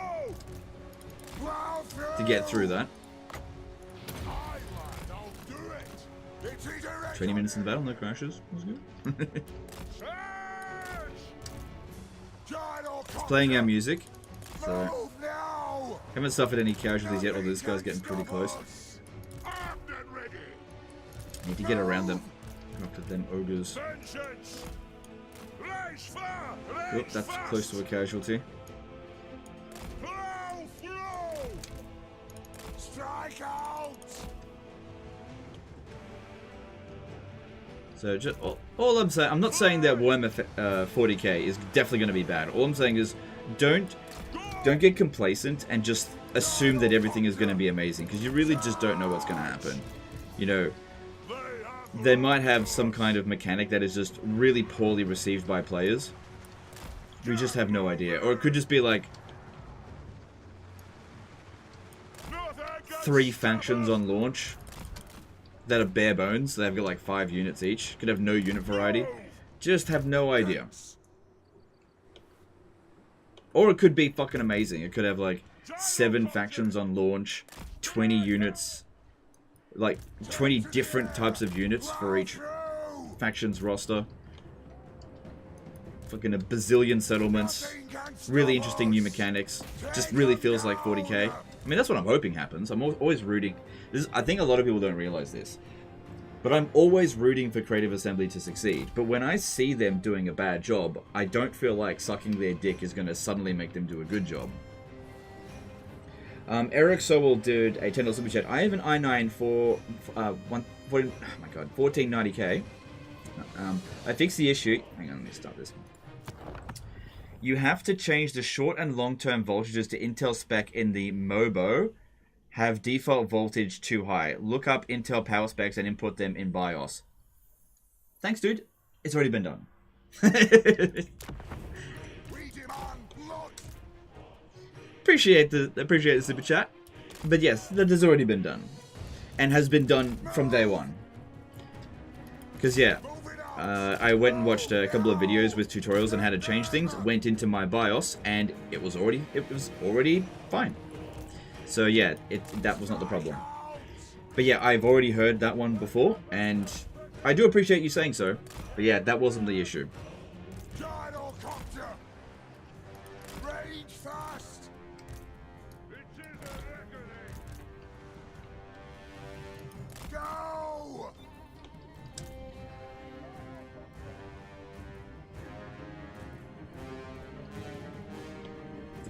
to get through that. 20 minutes in the battle, no crashes. That was good. It's playing our music, so haven't suffered any casualties yet, although this guy's getting pretty close. Need to get around them, after them ogres. Oop, that's close to a casualty. Strike out! So just all I'm saying, I'm not saying that Warhammer 40k is definitely going to be bad. All I'm saying is don't get complacent and just assume that everything is going to be amazing, because you really just don't know what's going to happen. You know, they might have some kind of mechanic that is just really poorly received by players. We just have no idea. Or it could just be like 3 factions on launch that are bare bones. They've got like 5 units each. Could have no unit variety. Just have no idea. Or it could be fucking amazing. It could have like 7 factions on launch, 20 units, like 20 different types of units for each faction's roster. Fucking a bazillion settlements. Really interesting new mechanics. Just really feels like 40k. I mean, that's what I'm hoping happens. I'm always rooting. I think a lot of people don't realize this. But I'm always rooting for Creative Assembly to succeed. But when I see them doing a bad job, I don't feel like sucking their dick is going to suddenly make them do a good job. Eric Sowell did a $10 super chat. I have an i9 for 1490k. I fixed the issue. Hang on, let me start this. You have to change the short and long-term voltages to Intel spec in the MOBO. Have default voltage too high. Look up Intel power specs and input them in BIOS. Thanks, dude. It's already been done. Appreciate the super chat. But yes, that has already been done. And has been done from day one. Because yeah, I went and watched a couple of videos with tutorials on how to change things, went into my BIOS, and it was already fine. So yeah, that was not the problem. But yeah, I've already heard that one before, and I do appreciate you saying so. But yeah, that wasn't the issue.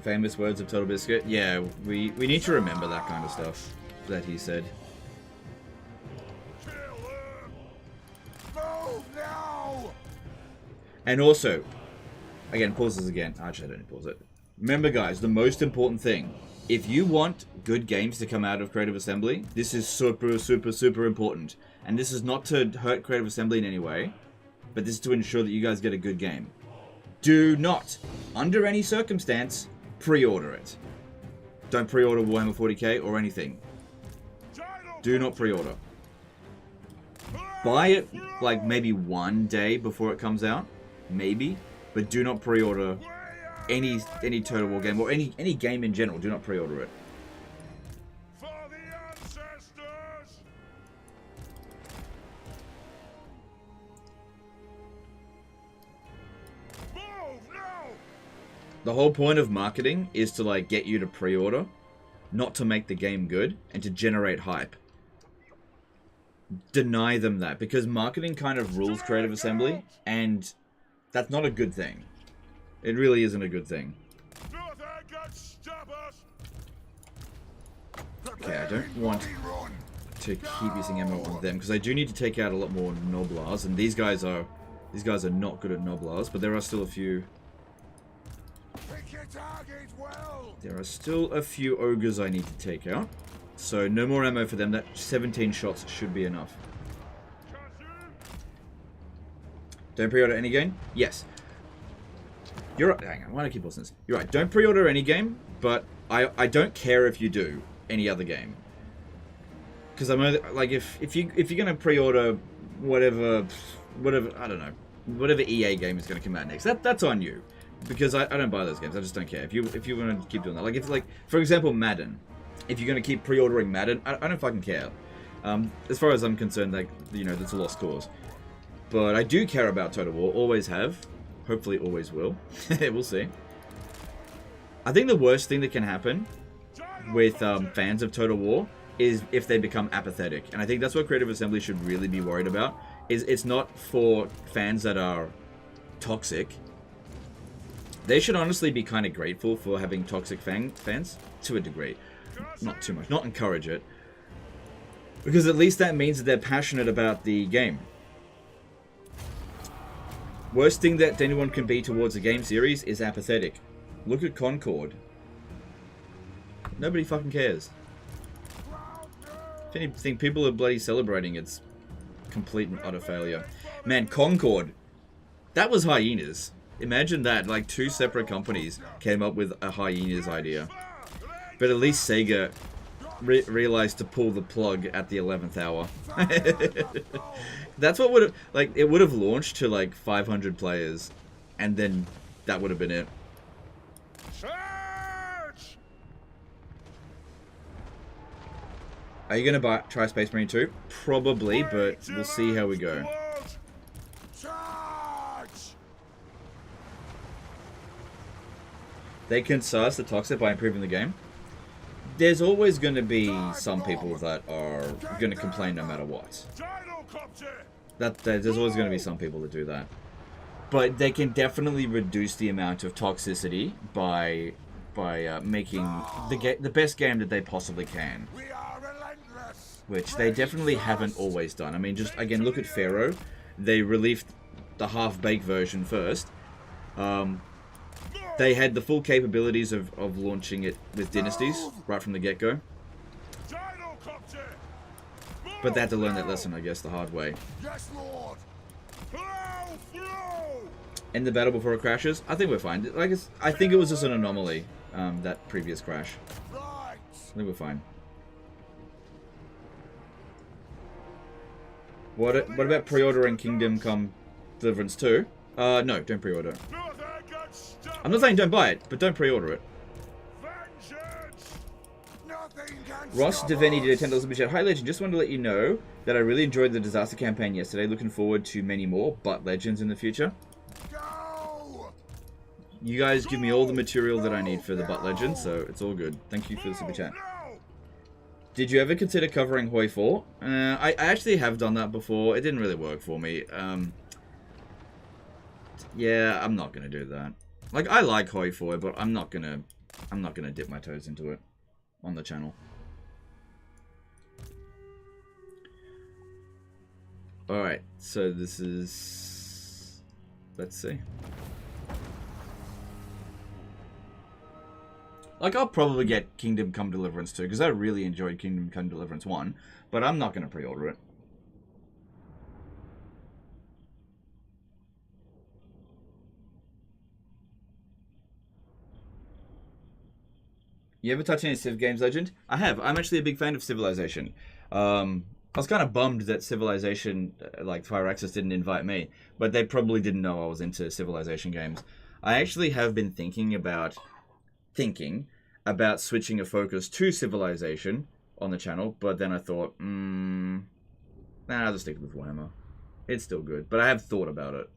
Famous words of Total Biscuit. Yeah, we need to remember that kind of stuff that he said. And also, again, pause this again. Actually, I don't need to pause it. Remember, guys, the most important thing. If you want good games to come out of Creative Assembly, this is super, super, super important. And this is not to hurt Creative Assembly in any way, but this is to ensure that you guys get a good game. Do not, under any circumstance, pre-order it. Don't pre-order Warhammer 40k or anything. Do not pre-order. Buy it like maybe one day before it comes out, maybe, but do not pre-order any Total War game or any game in general. Do not pre-order it. The whole point of marketing is to like get you to pre-order, not to make the game good and to generate hype. Deny them that, because marketing kind of rules Creative Assembly, and that's not a good thing. It really isn't a good thing. Okay, I don't want to keep using ammo on them because I do need to take out a lot more Noblars, and these guys are not good at Noblars, but there are still a few. There are still a few ogres I need to take out. So no more ammo for them. That 17 shots should be enough. Don't pre-order any game? Yes. You're right. Hang on, why do I keep listening? You're right. Don't pre-order any game, but I don't care if you do any other game. Because I'm like if you're gonna pre-order whatever I don't know, whatever EA game is gonna come out next, that's on you. Because I don't buy those games. I just don't care. If you want to keep doing that, like for example Madden, if you're gonna keep pre-ordering Madden, I don't fucking care. As far as I'm concerned, like that's a lost cause. But I do care about Total War. Always have. Hopefully, always will. We'll see. I think the worst thing that can happen with fans of Total War is if they become apathetic, and I think that's what Creative Assembly should really be worried about. It's not for fans that are toxic. They should honestly be kind of grateful for having toxic fans, to a degree. Not too much. Not encourage it. Because at least that means that they're passionate about the game. Worst thing that anyone can be towards a game series is apathetic. Look at Concord. Nobody fucking cares. If anything, people are bloody celebrating its complete and utter failure. Man, Concord. That was Hyenas. Imagine that, like 2 separate companies came up with a Hyenas idea. But at least Sega realized to pull the plug at the 11th hour. That's what would have, like, it would have launched to like 500 players, and then that would have been it. Are you gonna try Space Marine 2? Probably, but we'll see how we go. They can suss the toxic by improving the game. There's always going to be some people that are going to complain no matter what. There's always going to be some people that do that. But they can definitely reduce the amount of toxicity by making the best game that they possibly can. Which they definitely haven't always done. I mean, just again, look at Pharaoh. They released the half-baked version first. They had the full capabilities of launching it with Dynasties right from the get-go. But they had to learn that lesson, I guess, the hard way. In the battle before it crashes, I think we're fine. Like I think it was just an anomaly, that previous crash. I think we're fine. What about pre-ordering Kingdom Come Deliverance 2? No, don't pre-order. I'm not saying don't buy it, but don't pre-order it. Ross Deveni did a $10 Superchat. Hi Legend, just wanted to let you know that I really enjoyed the disaster campaign yesterday. Looking forward to many more Butt Legends in the future. You guys give me all the material that I need for the Butt Legends, so it's all good. Thank you for the Superchat. Did you ever consider covering Hoi 4? I actually have done that before. It didn't really work for me. Yeah, I'm not gonna do that. Like, I like Hoi 4, but I'm not gonna dip my toes into it on the channel. Alright, so this is... Let's see. Like, I'll probably get Kingdom Come Deliverance 2, because I really enjoyed Kingdom Come Deliverance 1, but I'm not going to pre-order it. You ever touch any Civ games, Legend? I have. I'm actually a big fan of Civilization. I was kind of bummed that Civilization, like Firaxis, didn't invite me, but they probably didn't know I was into Civilization games. I actually have been thinking about switching a focus to Civilization on the channel, but then I thought, nah, I'll just stick with Warhammer. It's still good, but I have thought about it.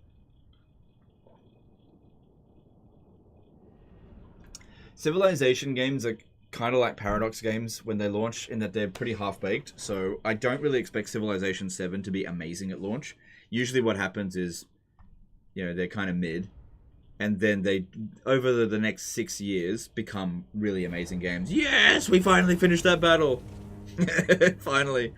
Civilization games are kind of like Paradox games when they launch, in that they're pretty half-baked, so I don't really expect Civilization 7 to be amazing at launch. Usually what happens is, you know, they're kind of mid, and then they, over the next 6 years, become really amazing games. Yes! We finally finished that battle! Finally.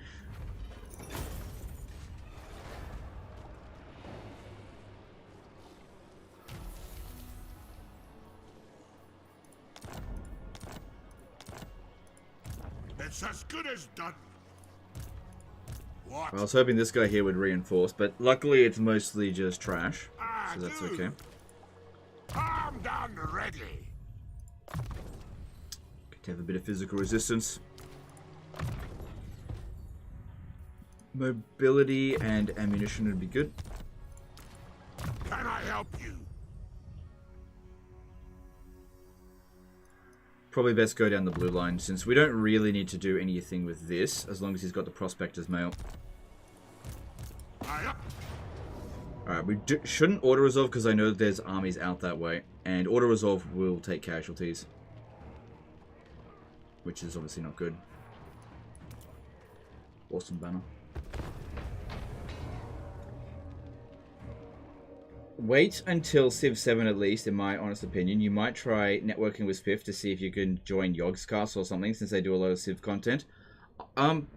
It's as good as done. What? I was hoping this guy here would reinforce, but luckily it's mostly just trash, so that's okay. Armed and ready. Could have a bit of physical resistance. Mobility and ammunition would be good. Can I help you? Probably best go down the blue line, since we don't really need to do anything with this, as long as he's got the Prospector's Mail. Alright, we shouldn't auto-resolve because I know that there's armies out that way, and auto-resolve will take casualties. Which is obviously not good. Awesome banner. Wait until Civ 7 at least, in my honest opinion. You might try networking with Spiff to see if you can join Yogscast or something, since they do a lot of Civ content. I'm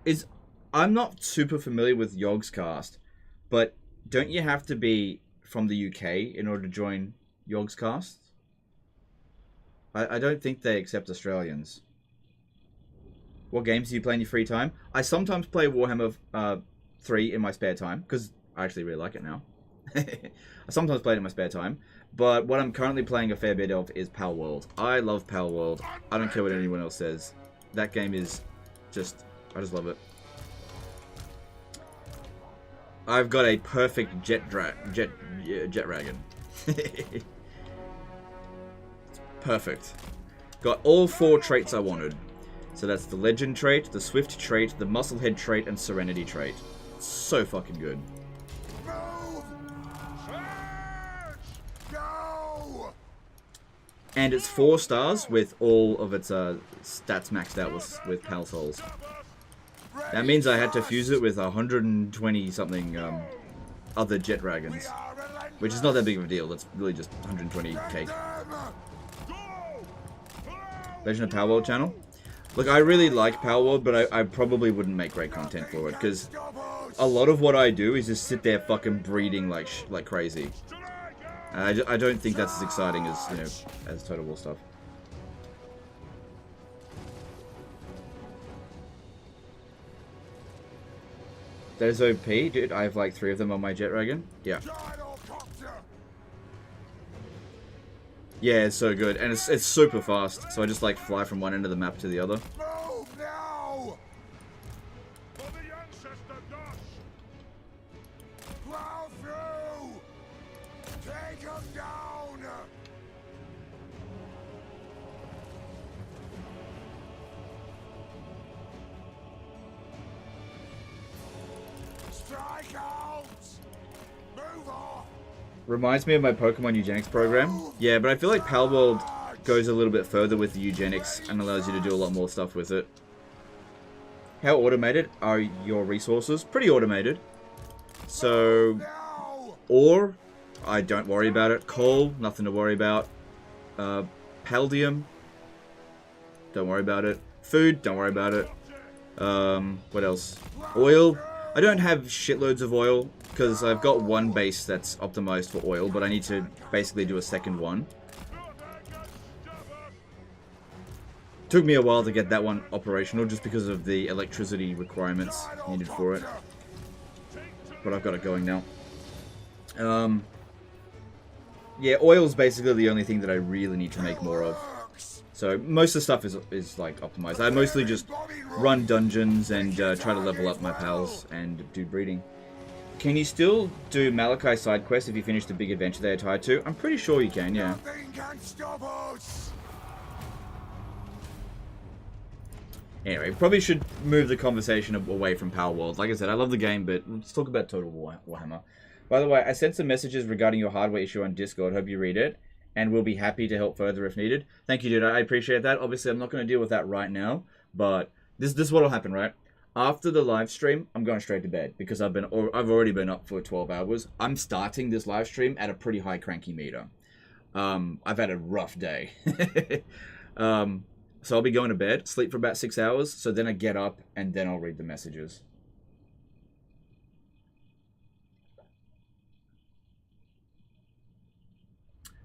not super familiar with Yogscast, but don't you have to be from the UK in order to join Yogscast? I don't think they accept Australians. What games do you play in your free time? I sometimes play Warhammer 3 in my spare time, because I actually really like it now. I sometimes play it in my spare time, but what I'm currently playing a fair bit of is Palworld. I love Palworld. I don't care what anyone else says. That game is just... I just love it. I've got a perfect jet dragon. Perfect. Got all 4 traits I wanted. So that's the legend trait, the swift trait, the musclehead trait, and serenity trait. So fucking good. And it's 4 stars with all of its stats maxed out with Pal Souls. That means I had to fuse it with 120 something other jet dragons, which is not that big of a deal. That's really just 120 cake. Legend of Palworld channel. Look, I really like Palworld, but I probably wouldn't make great content for it, because a lot of what I do is just sit there fucking breeding like crazy. And I don't think that's as exciting as, you know, as Total War stuff. That is OP, dude. I have like 3 of them on my jet dragon. Yeah. Yeah, it's so good, and it's super fast. So I just like fly from one end of the map to the other. Move now! For the ancestor dust! Plow through! Take him down! Strike out! Move off! Reminds me of my Pokemon eugenics program. Yeah, but I feel like Palworld goes a little bit further with the eugenics and allows you to do a lot more stuff with it. How automated are your resources? Pretty automated. So, ore, I don't worry about it. Coal, nothing to worry about. Paldium, don't worry about it. Food, don't worry about it. What else? Oil, I don't have shitloads of oil, because I've got one base that's optimized for oil, but I need to basically do a second one. Took me a while to get that one operational, just because of the electricity requirements needed for it. But I've got it going now. Yeah, oil's basically the only thing that I really need to make more of. So most of the stuff is like optimized. I mostly just run dungeons and try to level up my pals and do breeding. Can you still do Malachi side quests if you finish the big adventure they are tied to? I'm pretty sure you can, yeah. Nothing can stop us. Anyway, probably should move the conversation away from Palworld. Like I said, I love the game, but let's talk about Total Warhammer. By the way, I sent some messages regarding your hardware issue on Discord. Hope you read it, and we'll be happy to help further if needed. Thank you, dude. I appreciate that. Obviously, I'm not going to deal with that right now, but this is what will happen, right? After the live stream, I'm going straight to bed because I've already been up for 12 hours. I'm starting this live stream at a pretty high cranky meter. I've had a rough day. So I'll be going to bed, sleep for about 6 hours, so then I get up and then I'll read the messages.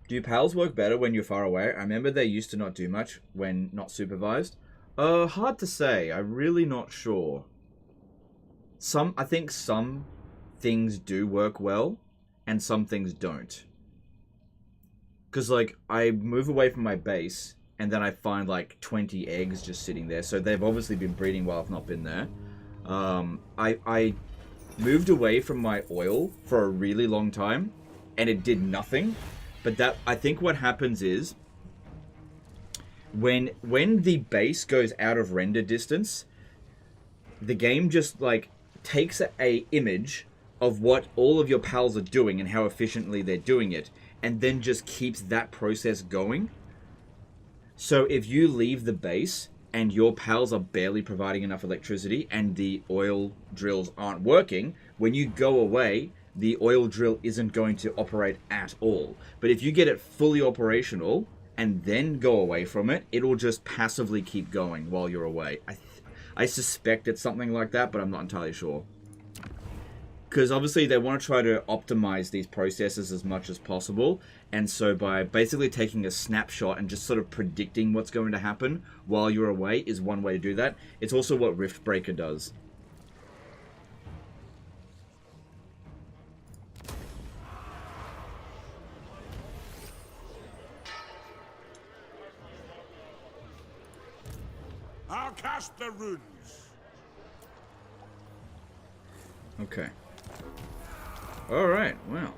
Do pals work better when you're far away? I remember they used to not do much when not supervised. Hard to say. I'm really not sure. I think some things do work well, and some things don't. Because, like, I move away from my base, and then I find, like, 20 eggs just sitting there. So they've obviously been breeding while I've not been there. I moved away from my oil for a really long time, and it did nothing. But I think what happens is, when the base goes out of render distance, the game just like takes a image of what all of your pals are doing and how efficiently they're doing it, and then just keeps that process going. So if you leave the base and your pals are barely providing enough electricity and the oil drills aren't working, when you go away, the oil drill isn't going to operate at all. But if you get it fully operational and then go away from it, it'll just passively keep going while you're away. I suspect it's something like that, but I'm not entirely sure. Because obviously they want to try to optimize these processes as much as possible. And so by basically taking a snapshot and just sort of predicting what's going to happen while you're away is one way to do that. It's also what Riftbreaker does. I'll cast the runes. Okay. Alright, well.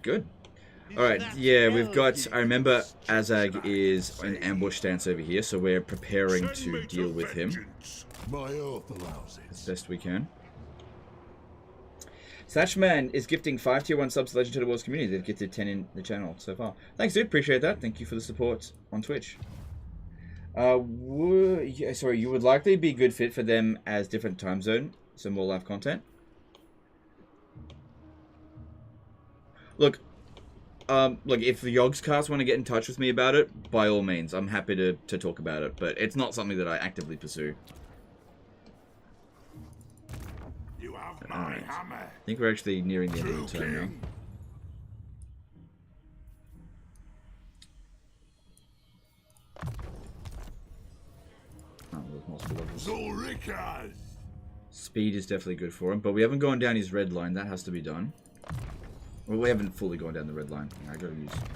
Good. Alright, yeah, we've got... I remember Asag is in ambush stance over here, so we're preparing to deal with him as best we can. Satchman is gifting 5 tier 1 subs to Legend of the Wars community. They've gifted 10 in the channel so far. Thanks, dude. Appreciate that. Thank you for the support on Twitch. Sorry, you would likely be a good fit for them as different time zone, so more live content. Look, if the Yogscast want to get in touch with me about it, by all means, I'm happy to talk about it, but it's not something that I actively pursue. You have my hammer. I think we're actually nearing the end of the turn now. Oh, there's multiple levels. Speed is definitely good for him, but we haven't gone down his red line. That has to be done. Well, we haven't fully gone down the red line. I gotta use that.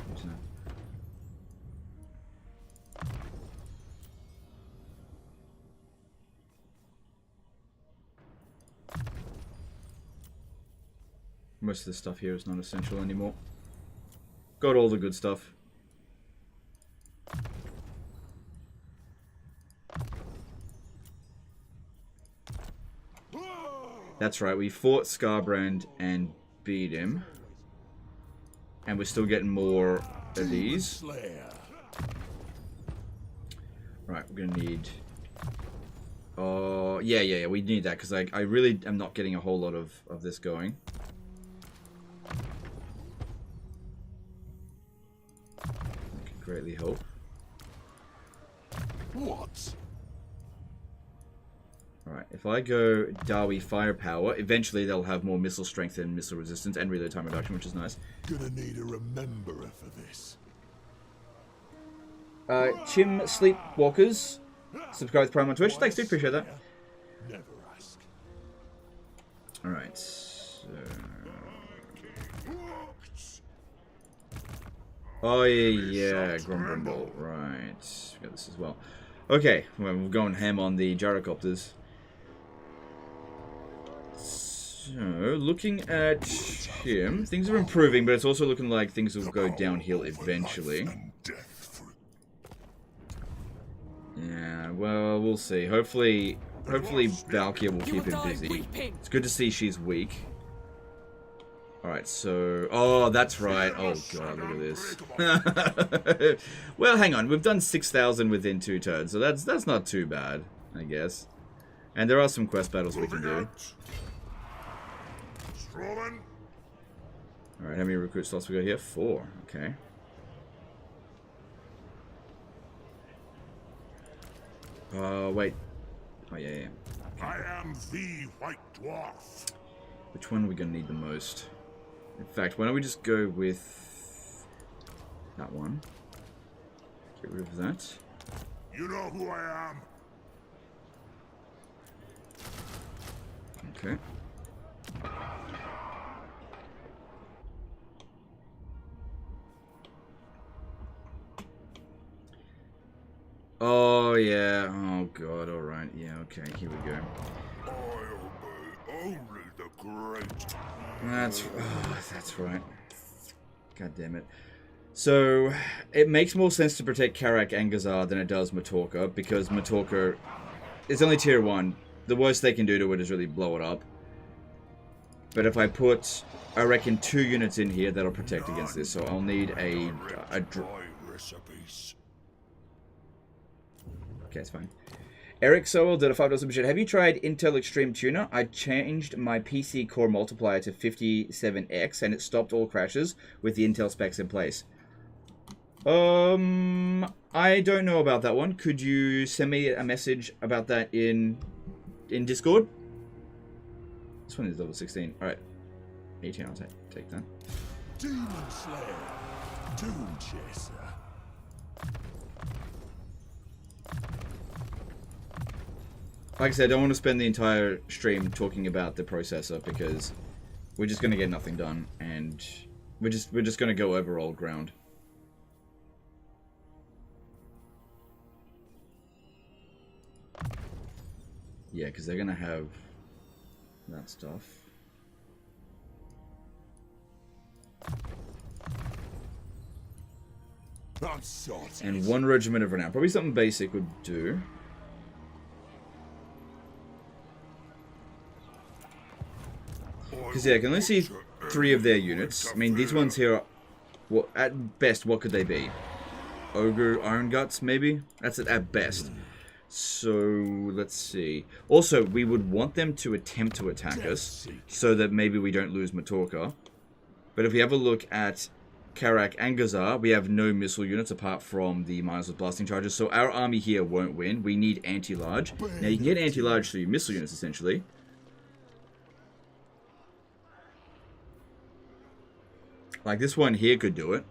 Most of the stuff here is not essential anymore. Got all the good stuff. That's right, we fought Scarbrand and beat him. And we're still getting more of these. Right, we're gonna need... Oh, yeah, we need that, because I really am not getting a whole lot of this going. That could greatly help. What? Alright, if I go Dawi firepower, eventually they'll have more missile strength and missile resistance and reload time reduction, which is nice. Gonna need a rememberer for this. Chim Sleepwalkers, subscribe to Prime on Twitch. Thanks, dude. Appreciate that. Never ask. Alright, so... Oh, yeah, Grumble. Right. We got this as well. Okay, well, we're going ham on the gyrocopters. So, looking at him, things are improving, but it's also looking like things will go downhill eventually. Yeah, well, we'll see. Hopefully Valkyria will keep him busy. It's good to see she's weak. Alright, so... Oh, that's right. Oh, God, look at this. Well, hang on. We've done 6,000 within 2 turns, so that's not too bad, I guess. And there are some quest battles we can do. Alright, how many recruit slots we got here? 4. Okay. Wait. Oh, yeah. Okay. I am the White Dwarf. Which one are we going to need the most? In fact, why don't we just go with that one? Get rid of that. You know who I am. Okay. Oh, yeah. Oh, God. All right. Yeah, okay. Here we go. I obey only the great. That's right. God damn it. So, it makes more sense to protect Karak and Gazar than it does Matorka, because Matorka is only tier 1. The worst they can do to it is really blow it up. But if I put, I reckon, 2 units in here, that'll protect against this. So I'll need a okay, it's fine. Eric Sowell did a $5 super chat. Have you tried Intel Extreme Tuner? I changed my PC core multiplier to 57x and it stopped all crashes with the Intel specs in place. I don't know about that one. Could you send me a message about that in Discord? This one is level 16. Alright. 18, I'll take that. Demon Slayer, Doom Chaser. Like I said, I don't want to spend the entire stream talking about the processor because we're just going to get nothing done and we're just going to go over old ground. Yeah, because they're going to have that stuff. I'm sorted. And 1 regiment of renown. Probably something basic would do. Because yeah, I can only see 3 of their units. I mean, these ones here are, well, at best, what could they be? Ogre Iron Guts, maybe? That's it at best. So, let's see. Also, we would want them to attempt to attack us, so that maybe we don't lose Matorka. But if we have a look at Karak and Gazar, we have no missile units apart from the miners with blasting charges, so our army here won't win. We need anti-large. Now, you can get anti-large through your missile units, essentially. Like, this one here could do it.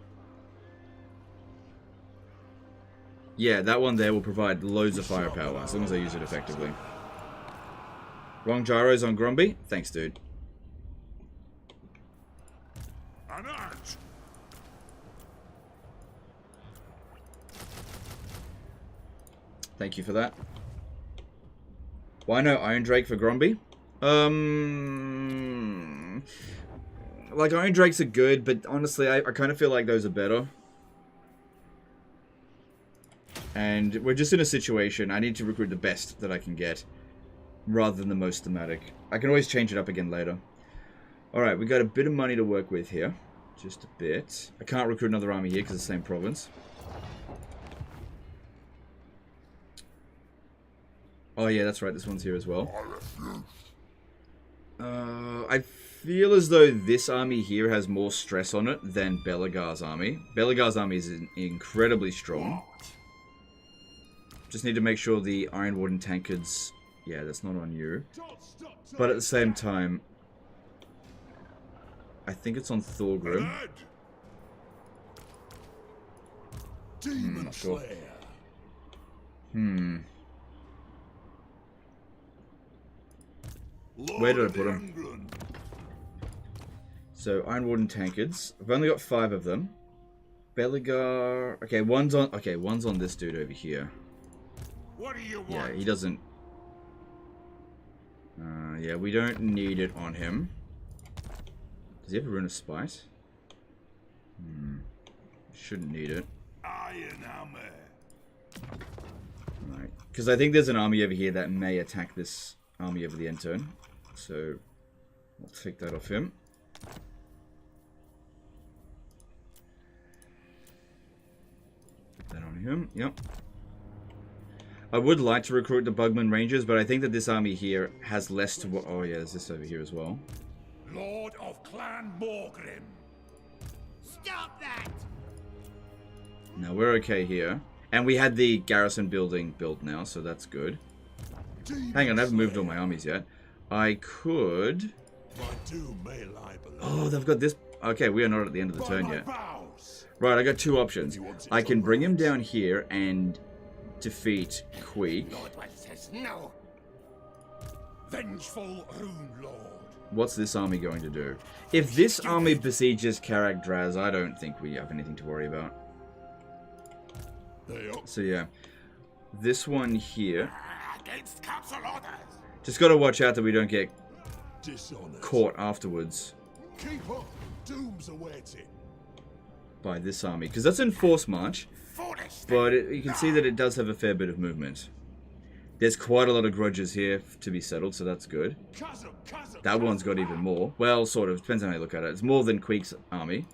Yeah, that one there will provide loads of firepower, as long as I use it effectively. Wrong gyros on Gromby? Thanks, dude. Thank you for that. Why no Iron Drake for Gromby? Like, Iron Drakes are good, but honestly, I kind of feel like those are better. And we're just in a situation, I need to recruit the best that I can get, rather than the most thematic. I can always change it up again later. Alright, we got a bit of money to work with here. Just a bit. I can't recruit another army here because it's the same province. Oh yeah, that's right, this one's here as well. I feel as though this army here has more stress on it than Belegar's army. Belegar's army is incredibly strong. Just need to make sure the Iron Warden tankards... Yeah, that's not on you. But at the same time... I think it's on Thorgrim. Not sure. Where did I put them? So, Iron Warden tankards. I've only got 5 of them. Belegar... Okay, one's on this dude over here. What do you want? Yeah, he doesn't... yeah, we don't need it on him. Does he have a Rune of Spite? Shouldn't need it. Ironhammer. Right. Because I think there's an army over here that may attack this army over the end turn. So, I'll take that off him. Put that on him. Yep. I would like to recruit the Bugman Rangers, but I think that this army here has less to... Oh yeah, there's this over here as well. Lord of Clan Morgrim. Stop that! No, we're okay here. And we had the garrison building built now, so that's good. Hang on, I haven't moved all my armies yet. I could... Oh, they've got this... Okay, we are not at the end of the turn yet. Right, I got 2 options. I can bring him down here and defeat Quak. No. Vengeful Rune Lord. What's this army going to do? If this army besieges Karak Draz, I don't think we have anything to worry about. So yeah, this one here. Against council orders. Just got to watch out that we don't get caught afterwards. Keep up. Doom's awaiting. By this army, because that's in force march. But you can see that it does have a fair bit of movement. There's quite a lot of grudges here to be settled, so that's good. That one's got even more. Well, sort of. Depends on how you look at it. It's more than Quake's army.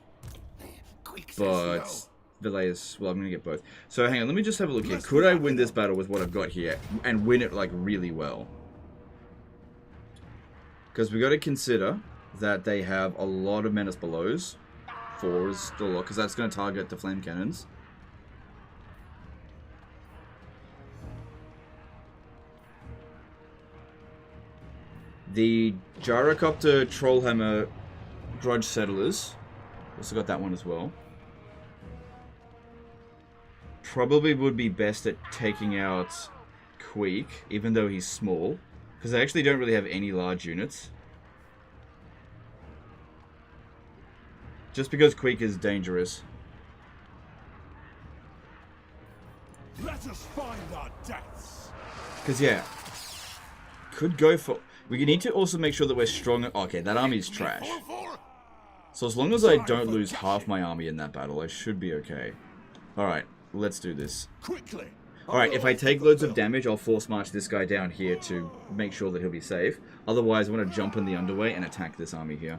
But Velays. Well, I'm going to get both. So hang on, let me just have a look here. Could I win this battle with what I've got here? And win it, like, really well? Because we got to consider that they have a lot of Menace Belows. 4 is still a lot, because that's going to target the flame cannons. The Gyrocopter Trollhammer Grudge Settlers. Also got that one as well. Probably would be best at taking out Quak, even though he's small. Because they actually don't really have any large units. Just because Quak is dangerous. Let us find our deaths. Because, yeah. Could go for... We need to also make sure that we're strong... Okay, that army is trash. So as long as I don't lose half my army in that battle, I should be okay. Alright, let's do this. Quickly. Alright, if I take loads of damage, I'll force march this guy down here to make sure that he'll be safe. Otherwise, I want to jump in the underway and attack this army here.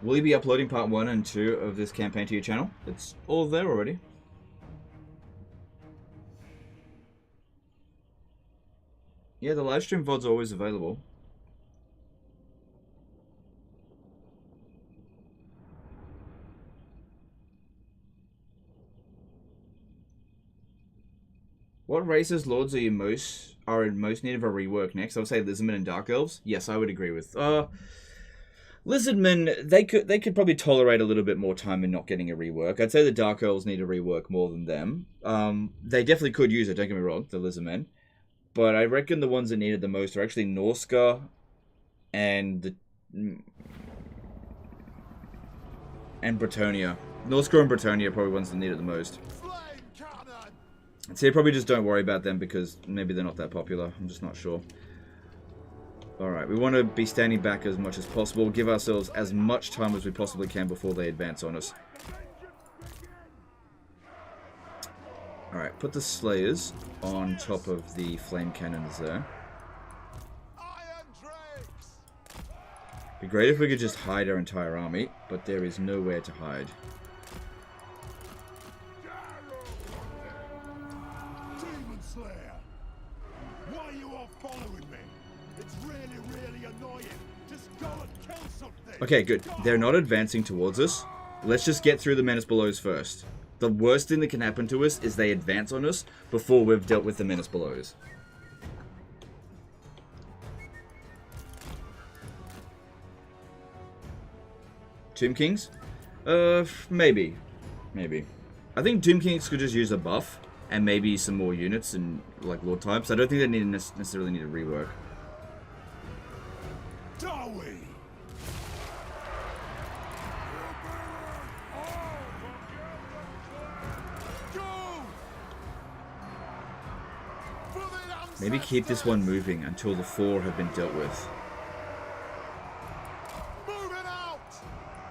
Will you be uploading part 1 and 2 of this campaign to your channel? It's all there already. Yeah, the livestream VOD's always available. What races, lords are in most need of a rework next? I would say Lizardmen and Dark Elves. Yes, I would agree with. Lizardmen, they could probably tolerate a little bit more time in not getting a rework. I'd say the Dark Elves need a rework more than them. They definitely could use it, don't get me wrong, the Lizardmen. But I reckon the ones that need it the most are actually Norska and Bretonia. Norska and Bretonia are probably ones that need it the most. So you probably just don't worry about them because maybe they're not that popular. I'm just not sure. Alright, we want to be standing back as much as possible. Give ourselves as much time as we possibly can before they advance on us. Alright, put the Slayers on top of the flame cannons there. Be great if we could just hide our entire army, but there is nowhere to hide. Demon Slayer! Why are you all following me? It's really annoying. Just go and kill something. Okay, good. They're not advancing towards us. Let's just get through the Menace Belows first. The worst thing that can happen to us is they advance on us before we've dealt with the Menace Belows. Tomb Kings? Maybe. Maybe. I think Tomb Kings could just use a buff and maybe some more units and like Lord types. I don't think they necessarily need a rework. Maybe keep this one moving until the 4 have been dealt with. Moving out!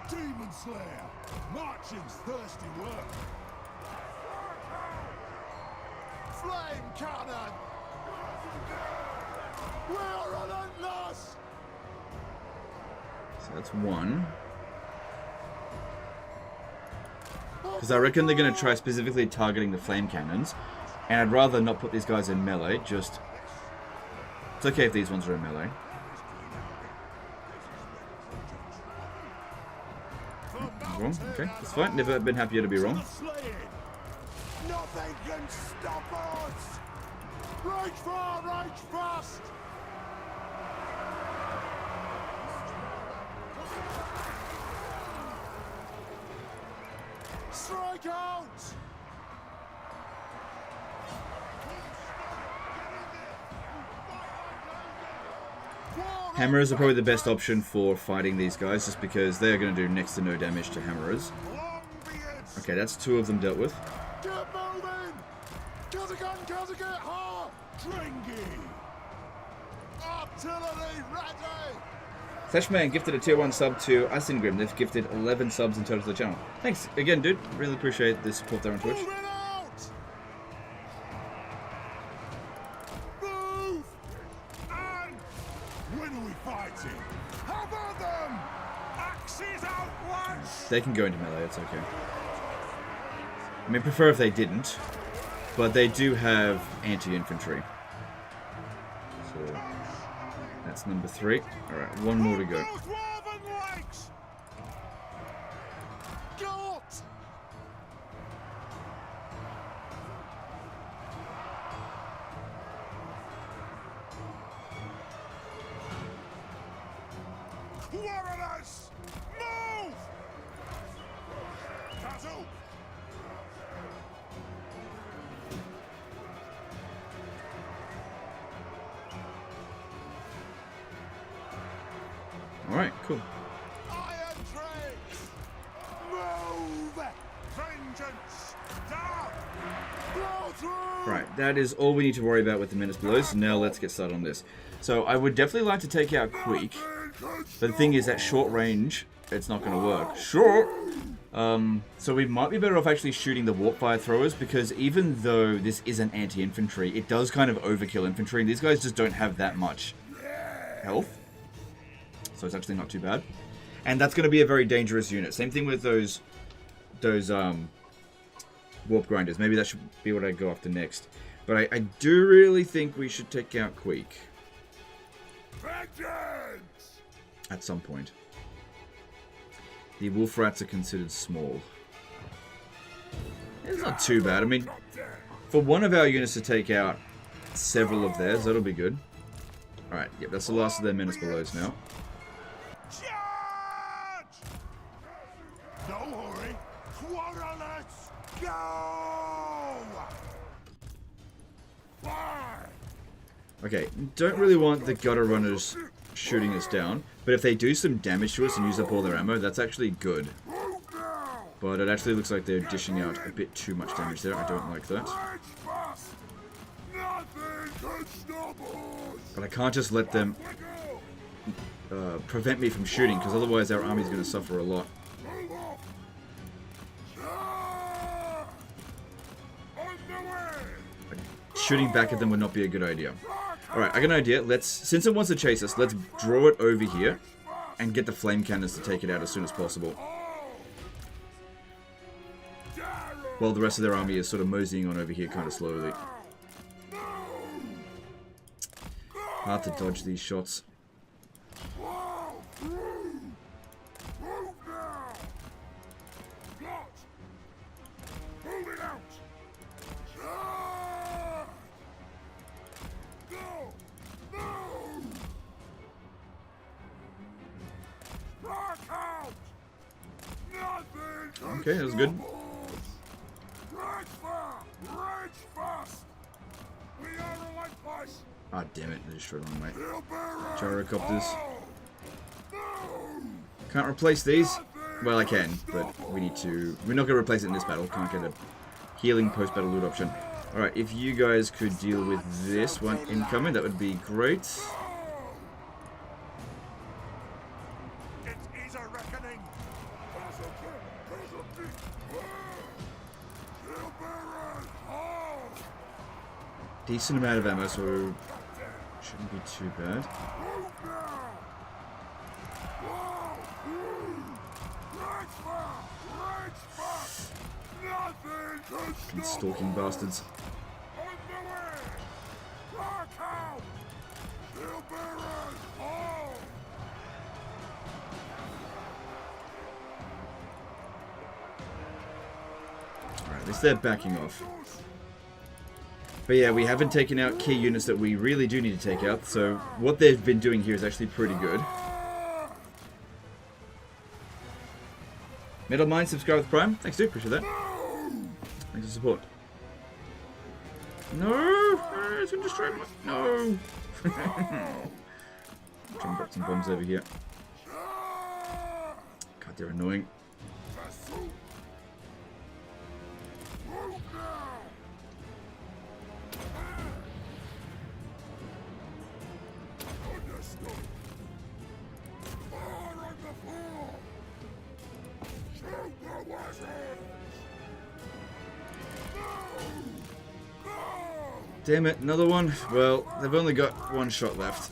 Demon Slayer! Marching's thirsty work! Flame cannon! We're relentless! So that's 1. Because I reckon they're going to try specifically targeting the flame cannons. And I'd rather not put these guys in melee, just... It's okay if these ones are in melee. Wrong? Okay, that's fine. Never been happier to be wrong. Nothing can stop us! Rage far, rage fast! Strike out! Hammerers are probably the best option for fighting these guys, just because they're going to do next to no damage to Hammerers. Okay, that's 2 of them dealt with. Get moving! Get hard! Dringy! Artillery ready! Flashman gifted a tier 1 sub to Asingrim. They've gifted 11 subs in total to the channel. Thanks again, dude. Really appreciate the support there on Twitch. Move and win we fighting? Cover them! Axes out once! They can go into melee, it's okay. I mean, prefer if they didn't, but they do have anti-infantry. So, that's number 3. Alright, one more to go. Warriors! Move! Tattoo! Alright, cool. Iron trades! Move! Vengeance! Down! Blow through! Right, that is all we need to worry about with the Menace Below, so now let's get started on this. So I would definitely like to take out Quak, but the thing is that short range, it's not going to work. Sure! So we might be better off actually shooting the warp fire throwers, because even though this isn't anti-infantry, it does kind of overkill infantry, and these guys just don't have that much health. So it's actually not too bad. And that's going to be a very dangerous unit. Same thing with those warp grinders. Maybe that should be what I go after next. But I do really think we should take out Quak. Vengeance! At some point. The wolf rats are considered small. It's not too bad. I mean, for one of our units to take out several of theirs, that'll be good. Alright, yep, that's the last of their Menace Belows now. Charge! No hurry. Quarter, let's go! Fire! Okay, don't really want the gutter runners shooting us down, but if they do some damage to us and use up all their ammo, that's actually good. But it actually looks like they're dishing out a bit too much damage there. I don't like that. But I can't just let them prevent me from shooting, because otherwise our army's going to suffer a lot. Shooting back at them would not be a good idea. Alright, I got an idea. Since it wants to chase us, let's draw it over here and get the flame cannons to take it out as soon as possible. While the rest of their army is sort of moseying on over here kind of slowly. Hard to dodge these shots. Okay, that was good. Ah, damn it, they destroyed one of my gyrocopters. Can't replace these. Well, I can, but we need to... We're not going to replace it in this battle. Can't get a healing post-battle loot option. Alright, if you guys could deal with this one incoming, that would be great. Decent amount of ammo, so shouldn't be too bad. Fucking stalking bastards. Alright, at least they're backing off. But yeah, we haven't taken out key units that we really do need to take out, so what they've been doing here is actually pretty good. Metal Mind, subscribe with Prime. Thanks, dude. Appreciate that. Thanks for support. No! It's gonna destroy my... No! I'm trying to drop some bombs over here. God, they're annoying. Damn it, another one? Well, they've only got one shot left.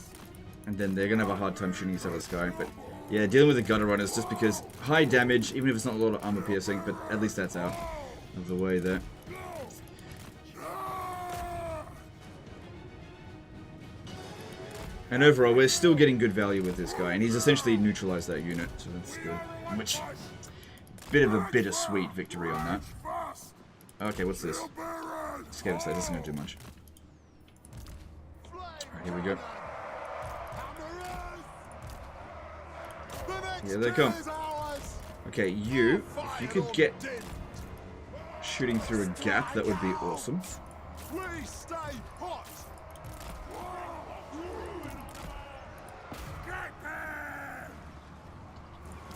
And then they're going to have a hard time shooting each other's guy. But yeah, dealing with the gutter runners just because high damage, even if it's not a lot of armor piercing, but at least that's out of the way there. And overall, we're still getting good value with this guy, and he's essentially neutralized that unit, so that's good. Which, bit of a bittersweet victory on that. Okay, what's this? Scavenger State, this isn't going to do much. Alright, here we go. Here they come. Okay, you, if you could get shooting through a gap, that would be awesome.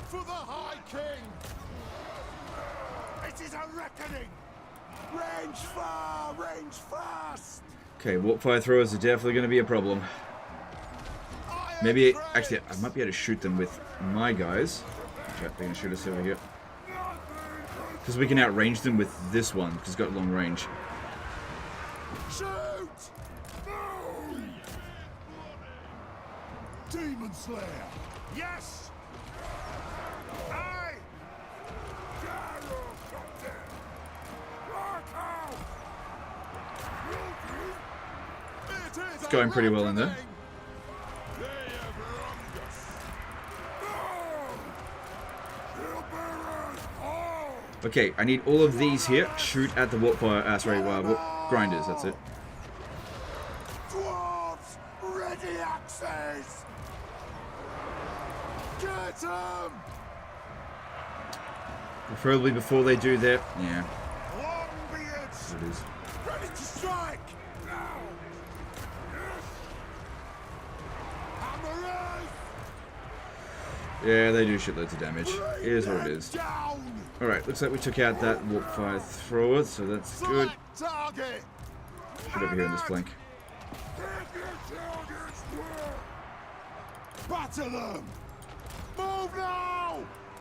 For the High King! It is a reckoning! Range far, range fast! Okay, warp fire throwers are definitely going to be a problem. Maybe, actually, I might be able to shoot them with my guys. Okay, they're going to shoot us over here. Because we can outrange them with this one, because it's got long range. Shoot! Demon Slayer! Yes! Aye! It's going pretty well in there. Okay, I need all of these here. Shoot at the warp fire. Sorry, warp grinders. That's it. Dwarves, ready axes! Get them! Preferably before they do their... Yeah. Longbeards, It is. ready to strike! Hammerers! Yeah, they do shitloads of damage. It is what it is. Down! Alright, looks like we took out that warp fire thrower, so that's good. Select target! Shoot over here on this flank. Batter them! Move now!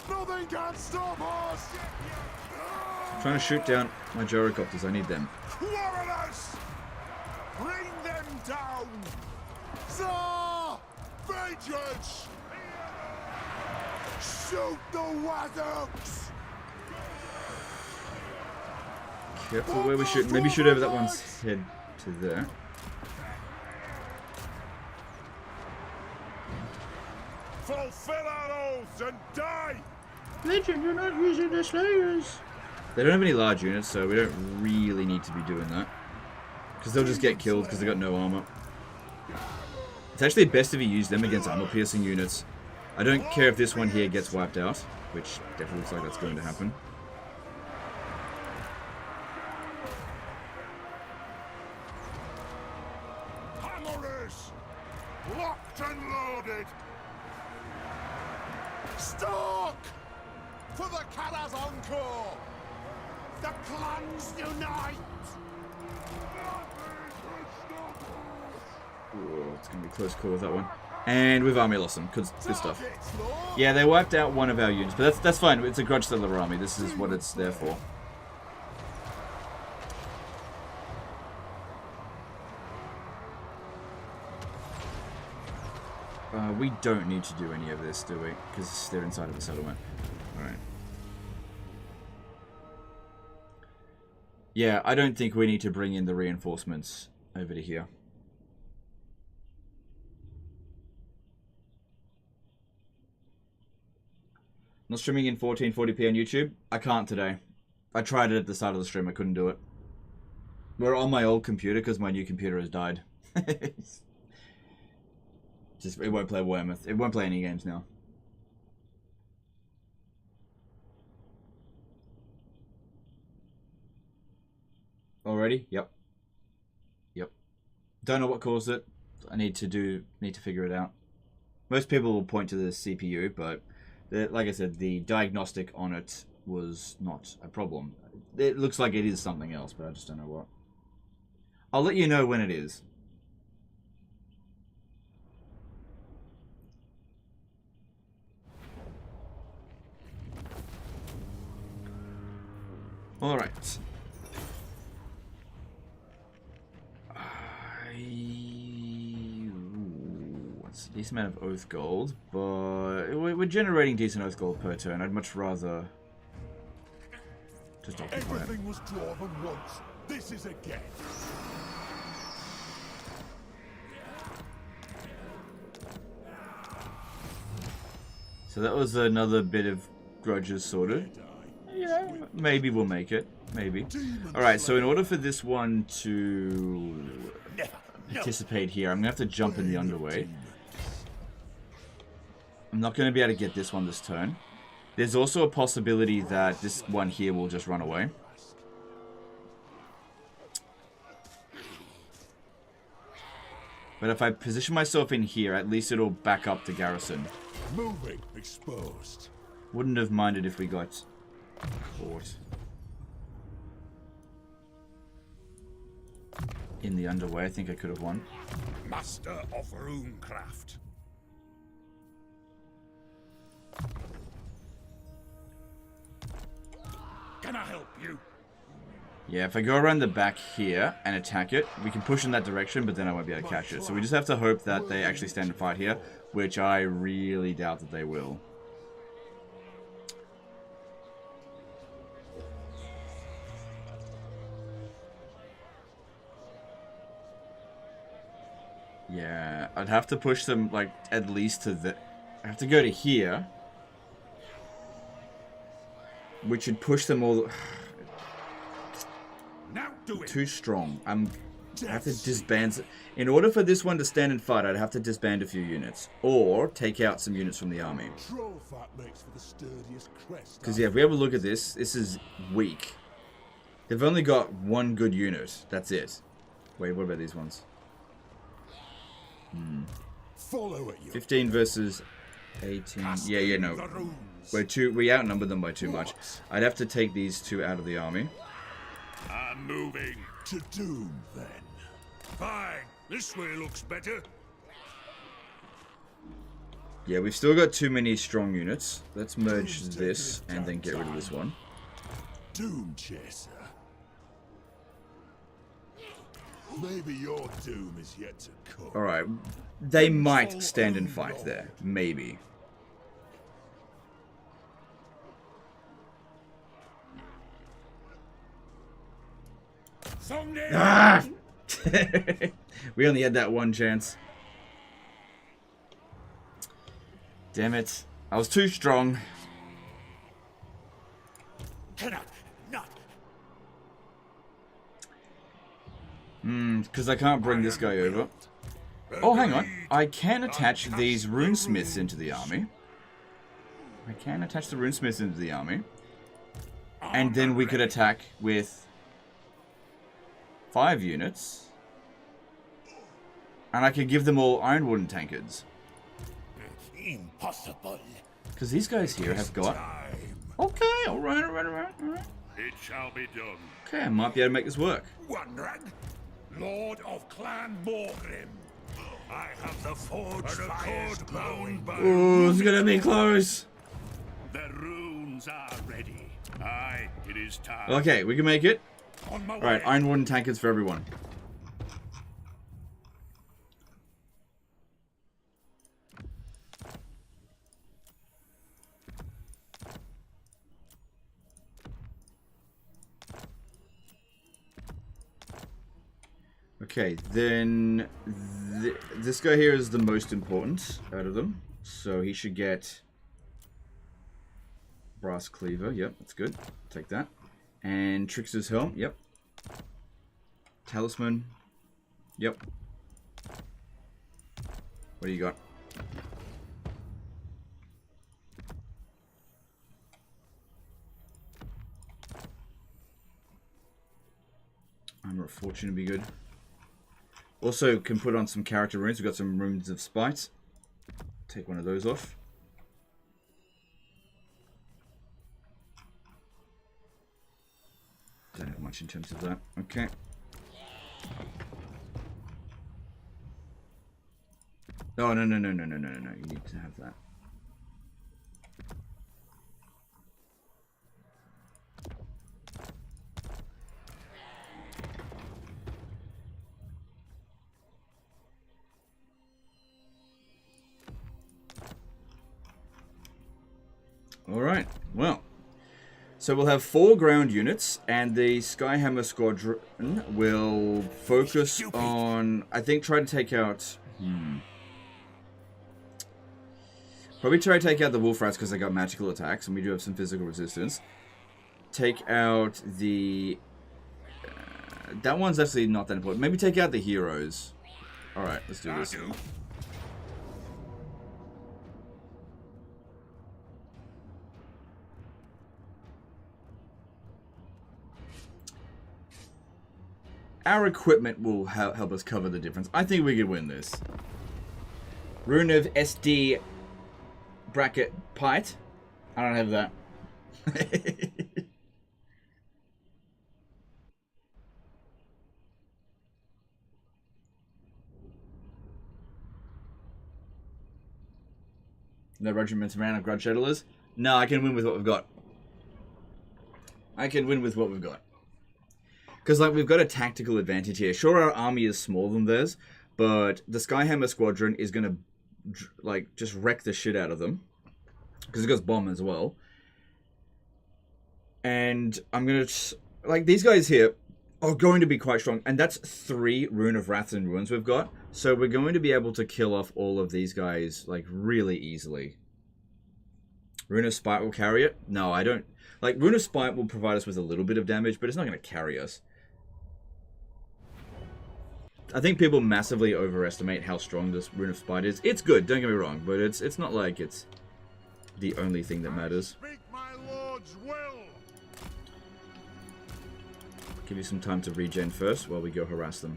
Nothing can stop us! I'm trying to shoot down my gyrocopters. I need them. Quarrelers! Bring them down! Tsar! Vengeance! Shoot the waggocks! Careful where we shoot. Maybe shoot over that one's head to there. Fulfill our oaths and die! Legend, you're not using the Slayers. They don't have any large units, so we don't really need to be doing that. Because they'll just get killed because they've got no armor. It's actually best if you use them against armor-piercing units. I don't care if this one here gets wiped out, which definitely looks like that's going to happen. Hammerers! Locked and loaded! Stalk! For the Kala's encore! The clans unite! Ooh, it's going to be a close call with that one. And we've army lost them. Good stuff. Yeah, they wiped out one of our units, but that's fine. It's a grudge settler army. This is what it's there for. We don't need to do any of this, do we? Because they're inside of the settlement. Alright. Yeah, I don't think we need to bring in the reinforcements over to here. Not streaming in 1440p on YouTube? I can't today. I tried it at the start of the stream, I couldn't do it. We're on my old computer because my new computer has died. Just, it won't play Warhammer. It won't play any games now. Already? Yep. Yep. Don't know what caused it. I need to figure it out. Most people will point to the CPU, but like I said, the diagnostic on it was not a problem. It looks like it is something else, but I just don't know what. I'll let you know when it is. All right. It's a decent amount of oath gold, but we're generating decent oath gold per turn. I'd much rather just occupy it. Everything was drawn once. This is again. So that was another bit of grudges sorted. Yeah, maybe we'll make it. Maybe. Alright, so in order for this one to participate here, I'm going to have to jump in the underway. I'm not going to be able to get this one this turn. There's also a possibility that this one here will just run away. But if I position myself in here, at least it'll back up the garrison. Moving, exposed. Wouldn't have minded if we got caught in the underway. I think I could have won. Master of runecraft. Can I help you? Yeah, if I go around the back here and attack it, we can push in that direction, but then I won't be able to catch it. So we just have to hope that they actually stand and fight here, which I really doubt that they will. Yeah, I'd have to push them, like, at least to the... I have to go to here, which would push them all... Now do it. Too strong. I have to disband... In order for this one to stand and fight, I'd have to disband a few units. Or take out some units from the army. Troll fat makes for the sturdiest crest. Because, yeah, if we have a look at this, this is weak. They've only got one good unit. That's it. Wait, what about these ones? Follow it, you 15 versus 18. Yeah, no. We outnumber them by too much. I'd have to take these two out of the army. I'm moving to doom then. Fine. This way looks better. Yeah, we've still got too many strong units. Let's merge this and then get rid of this one. Doom chaser. Maybe your doom is yet to come. Alright. They might stand and fight there. Maybe. Ah! We only had that one chance. Damn it. I was too strong. Cannot not. Because I can't bring this guy over. Oh, hang on. I can attach these runesmiths into the army. I can attach the runesmiths into the army. And then we could attack with 5 units. And I could give them all iron wooden tankards. Impossible. Because these guys here have got... Okay, alright. It shall be done. Okay, I might be able to make this work. Wondering, Lord of Clan Morgrim. I have the forged fires glowing. Oh, it's gonna be close. The runes are ready. Aye, it is time. Okay, we can make it. On my Alright, way. iron wooden tankards for everyone. Okay, then this guy here is the most important out of them. So he should get brass cleaver. Yep, that's good. Take that. And Trickster's helm. Yep. Talisman. Yep. What do you got? Armor of Fortune would be good. Also can put on some character runes. We've got some runes of spite. Take one of those off. Don't have much in terms of that. Okay. Oh, no. You need to have that. Alright, well. So we'll have 4 ground units, and the Skyhammer Squadron will focus on, I think, try to take out... Probably try to take out the Wolf Rats because they got magical attacks, and we do have some physical resistance. Take out the... that one's actually not that important. Maybe take out the heroes. Alright, let's do this. Our equipment will help us cover the difference. I think we could win this. Rune of SD bracket Pite. I don't have that. No regiments around on grudge settlers. No, I can win with what we've got. I can win with what we've got. Because, like, we've got a tactical advantage here. Sure, our army is smaller than theirs, but the Skyhammer Squadron is going to, like, just wreck the shit out of them. Because it goes bomb as well. And I'm going to, like, these guys here are going to be quite strong. And that's 3 Rune of Wraths and Ruins we've got. So we're going to be able to kill off all of these guys, like, really easily. Rune of Spite will carry it? No, I don't. Like, Rune of Spite will provide us with a little bit of damage, but it's not going to carry us. I think people massively overestimate how strong this Rune of Spite is. It's good, don't get me wrong, but it's not like it's the only thing that matters. Speak my lord's will. Give you some time to regen first while we go harass them.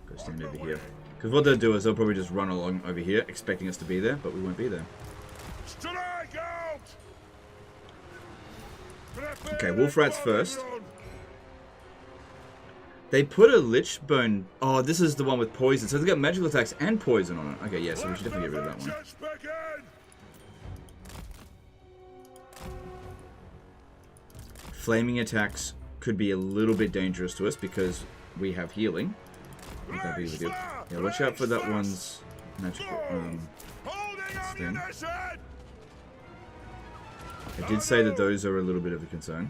Go stand over here. Because what they'll do is they'll probably just run along over here, expecting us to be there, but we won't be there. Okay, Wolf Rats first. They put a Lichbone... Oh, this is the one with poison. So they've got magical attacks and poison on it. Okay, yeah, so we should definitely get rid of that one. Flaming attacks could be a little bit dangerous to us because we have healing. I think that'd be really good. Yeah, watch out for that one's magical thing. I did say that those are a little bit of a concern.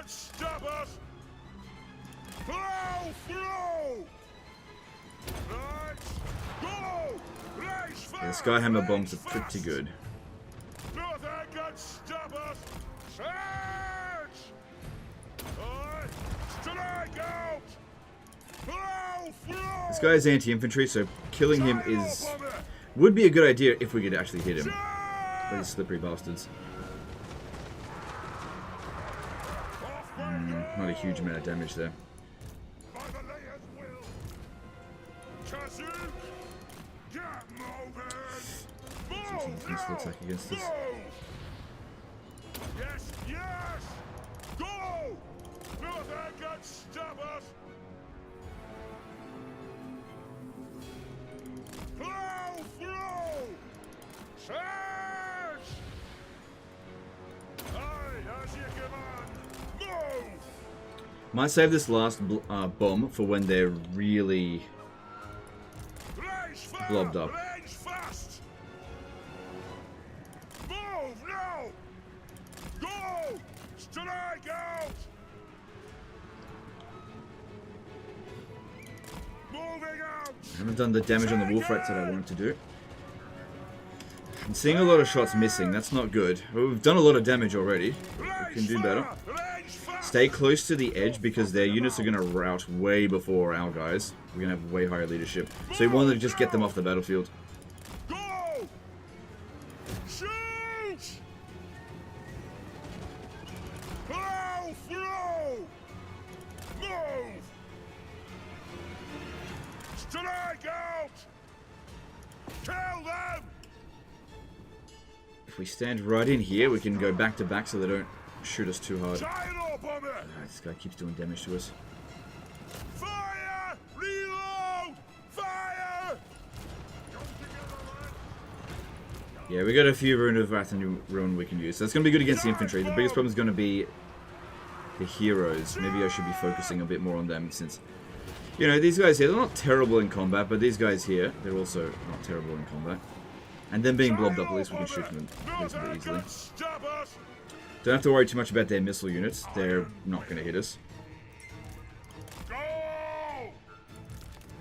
Stop us! Flow, flow! Let's go! Yeah, the Skyhammer bombs are pretty good. Nothing can stop us! Search! Strike out! Flow, flow! This guy is anti-infantry, so killing him would be a good idea if we could actually hit him. These slippery bastards. Not a huge amount of damage there. Missile attack against us. Yes, yes! Go! Nothing can stop us! Flow, flow! Search! Aye, as you command! Move! Might save this last bomb for when they're really blobbed up. Move now! Go! Strike out! Moving out! I haven't done the damage on the Wolf Rats that I wanted to do. I'm seeing a lot of shots missing. That's not good. We've done a lot of damage already. We can do better. Stay close to the edge because their units are going to rout way before our guys. We're going to have way higher leadership. So we wanted to just get them off the battlefield. Go! Shoot! Flow, flow! Move! Strike out! Kill them! If we stand right in here, we can go back to back so they don't shoot us too hard. This guy keeps doing damage to us. Fire! Reload! Fire! Yeah, we got a few Rune of Wrath and Ruin we can use. So that's going to be good against the infantry. The biggest problem is going to be the heroes. Maybe I should be focusing a bit more on them since, you know, these guys here, they're not terrible in combat, but these guys here, they're also not terrible in combat. And them being blobbed up, at least we can shoot them reasonably easily. Don't have to worry too much about their missile units. They're not going to hit us. Go!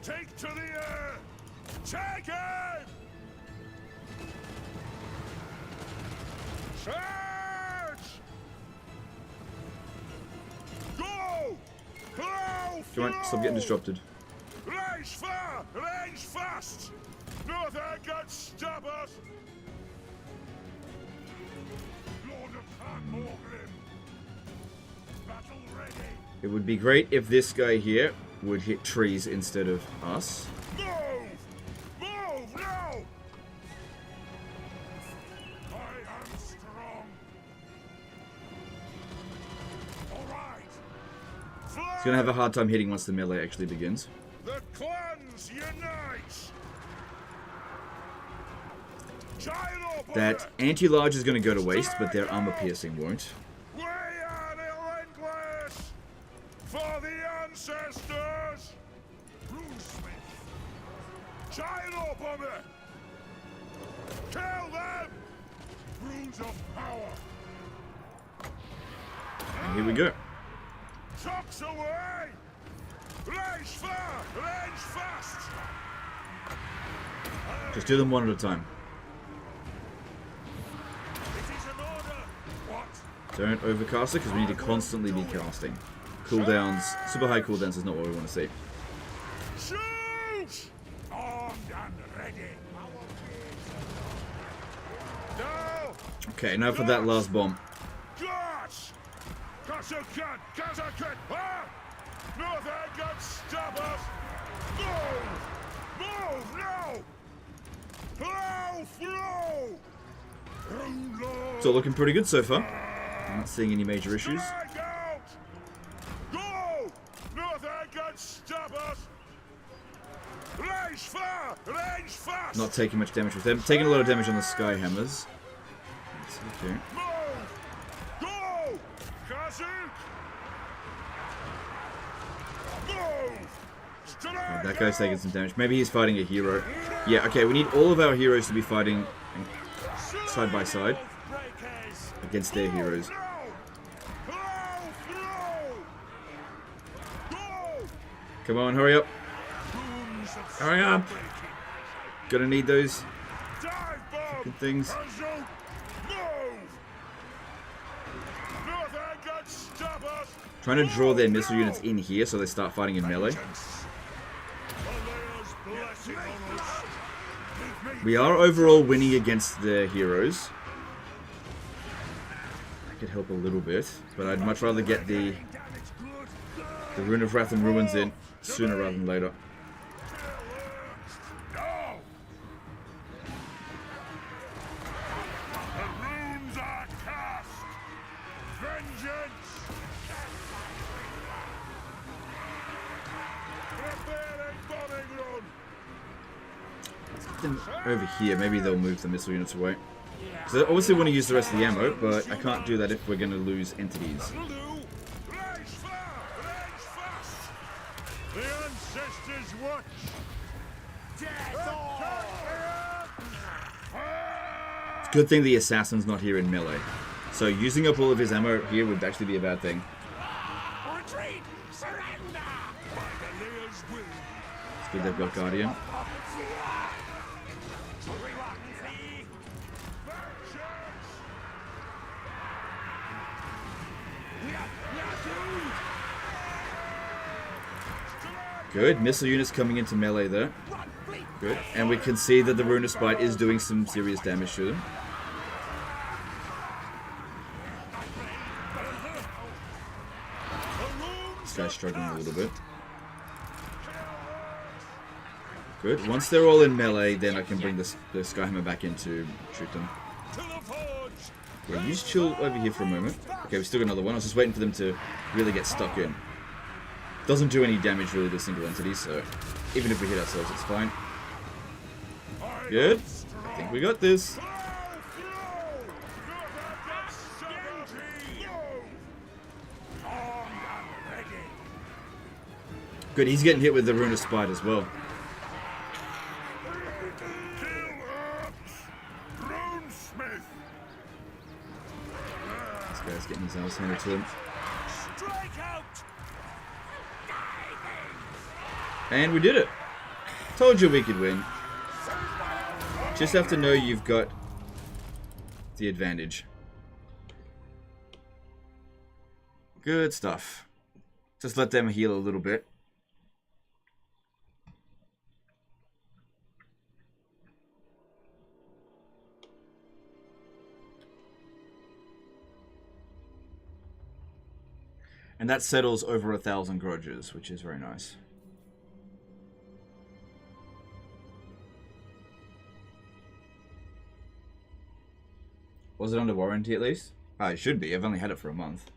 Take to the air! Take it! Charge! Go! Go! Come on, stop getting disrupted. Range far! Range fast! Nothing can stop us! Lord of Palworld! Battle ready! It would be great if this guy here would hit trees instead of us. Move! Move now! I am strong. All right. He's going to have a hard time hitting once the melee actually begins. The clans unite. That anti-large is going to go to waste, but their armor piercing won't. We are relentless for the ancestors. Gyro bomber. Kill them. Runes of power. And here we go. Tucks away. Range far. Range fast. Just do them one at a time. Don't overcast it because we need to constantly be casting. Cooldowns, super high cooldowns is not what we want to see. Shoot! Armed and ready. No! Okay, now for that last bomb. Gosh! Cause you can! Cause I can! Ah! Nothing can stop us! Move! Move now! Flow! Flow! It's all looking pretty good so far. I'm not seeing any major issues. Go! Nothing can stop us! Range far! Range fast! Not taking much damage with them. Taking a lot of damage on the sky hammers. That's okay. Move! Go! Kazu! Move! Yeah, that guy's taking some damage. Maybe he's fighting a hero. Yeah, okay, we need all of our heroes to be fighting side by side against their heroes. Come on, hurry up. Hurry up. Gonna need those fucking things. Trying to draw their missile units in here so they start fighting in melee. We are overall winning against the heroes. That could help a little bit, but I'd much rather get the Rune of Wrath and Ruins in sooner rather than later. Them over here, maybe they'll move the missile units away. So I obviously want to use the rest of the ammo, but I can't do that if we're going to lose entities. The ancestors watch. It's a good thing the assassin's not here in melee. So using up all of his ammo here would actually be a bad thing. Retreat! Surrender! It's good they've got Guardian. Good. Missile units coming into melee there. Good. And we can see that the Rune of Spite is doing some serious damage to them. This guy's struggling a little bit. Good. Once they're all in melee, then I can bring the Skyhammer back in to shoot them. Yeah, you just chill over here for a moment. Okay, we still got another one. I was just waiting for them to really get stuck in. Doesn't do any damage really to single entities, so even if we hit ourselves, it's fine. Good. I think we got this. Good, he's getting hit with the Rune of Spite as well. This guy's getting his ass handed to him. And we did it. Told you we could win. Just have to know you've got the advantage. Good stuff. Just let them heal a little bit. And that settles over 1,000 grudges, which is very nice. Was it under warranty at least? Ah, it should be. I've only had it for a month.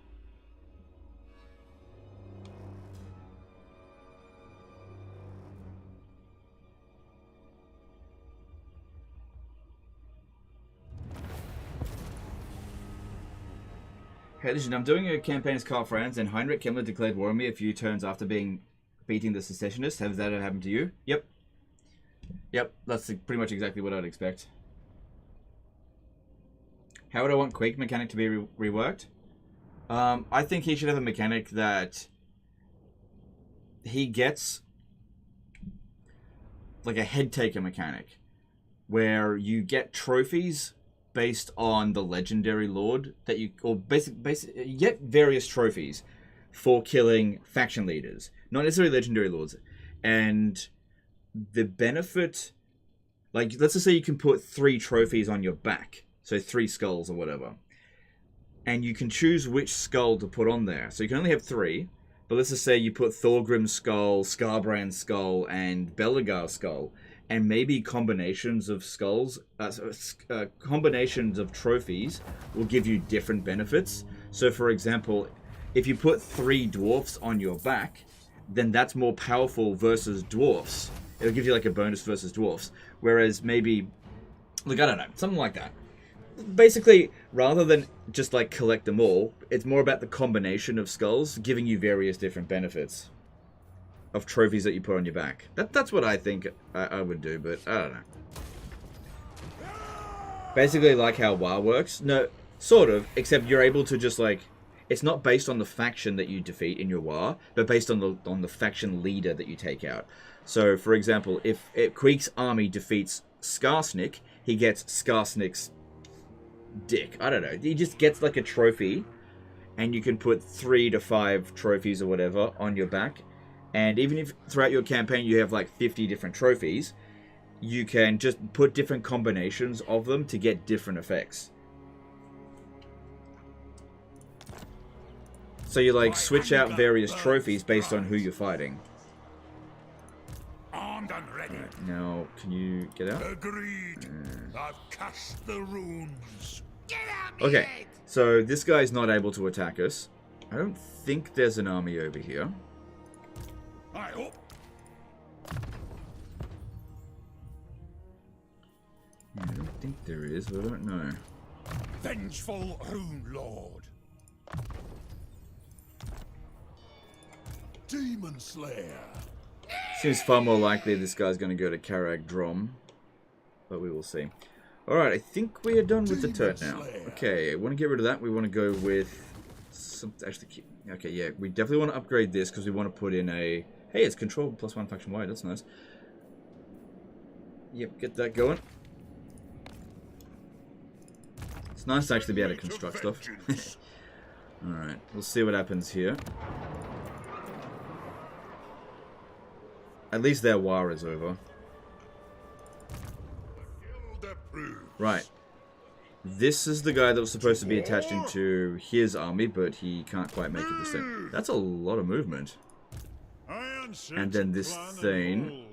Hey, listen, I'm doing a campaign as Carl Franz, and Heinrich Himmler declared war on me a few turns after beating the secessionists. Has that happened to you? Yep. Yep, that's pretty much exactly what I'd expect. How would I want Quake mechanic to be reworked? I think he should have a mechanic that he gets like a head taker mechanic, where you get trophies based on the legendary lord that you, or you get various trophies for killing faction leaders, not necessarily legendary lords, and the benefit, like let's just say you can put 3 trophies on your back, so 3 skulls or whatever, and you can choose which skull to put on there. So you can only have 3, but let's just say you put Thorgrim's skull, Skarbrand's skull, and Belegar's skull, and maybe combinations of skulls, combinations of trophies will give you different benefits. So for example, if you put 3 dwarfs on your back, then that's more powerful versus dwarfs. It'll give you like a bonus versus dwarfs. Whereas maybe, look, I don't know, something like that. Basically, rather than just like collect them all, it's more about the combination of skulls giving you various different benefits of trophies that you put on your back. That's what I think I would do, but I don't know. Basically like how WoW works. No, sort of, except you're able to just like, it's not based on the faction that you defeat in your WoW, but based on the faction leader that you take out. So, for example, if Quake's army defeats Skarsnik, he gets Skarsnik's dick. I don't know. He just gets like a trophy, and you can put 3 to 5 trophies or whatever on your back. And even if throughout your campaign you have like 50 different trophies, you can just put different combinations of them to get different effects. So you like switch out various trophies based on who you're fighting. Armed and ready. Right, now, can you get out? Agreed. I've cast the runes. Get out, okay, so this guy's not able to attack us. I don't think there's an army over here. I hope. I don't think there is, but I don't know. Vengeful Rune Lord. Demon Slayer. Seems far more likely this guy's going to go to Karag Drom, but we will see. Alright, I think we are done with the turret now. Okay, I want to get rid of that. We want to go with some, actually, okay, yeah, we definitely want to upgrade this because we want to put in a, hey, it's control +1 faction wide, that's nice. Yep, get that going. It's nice to actually be able to construct stuff. Alright, we'll see what happens here. At least their war is over. Right. This is the guy that was supposed to be attached into his army, but he can't quite make it this time. That's a lot of movement. And then this thing.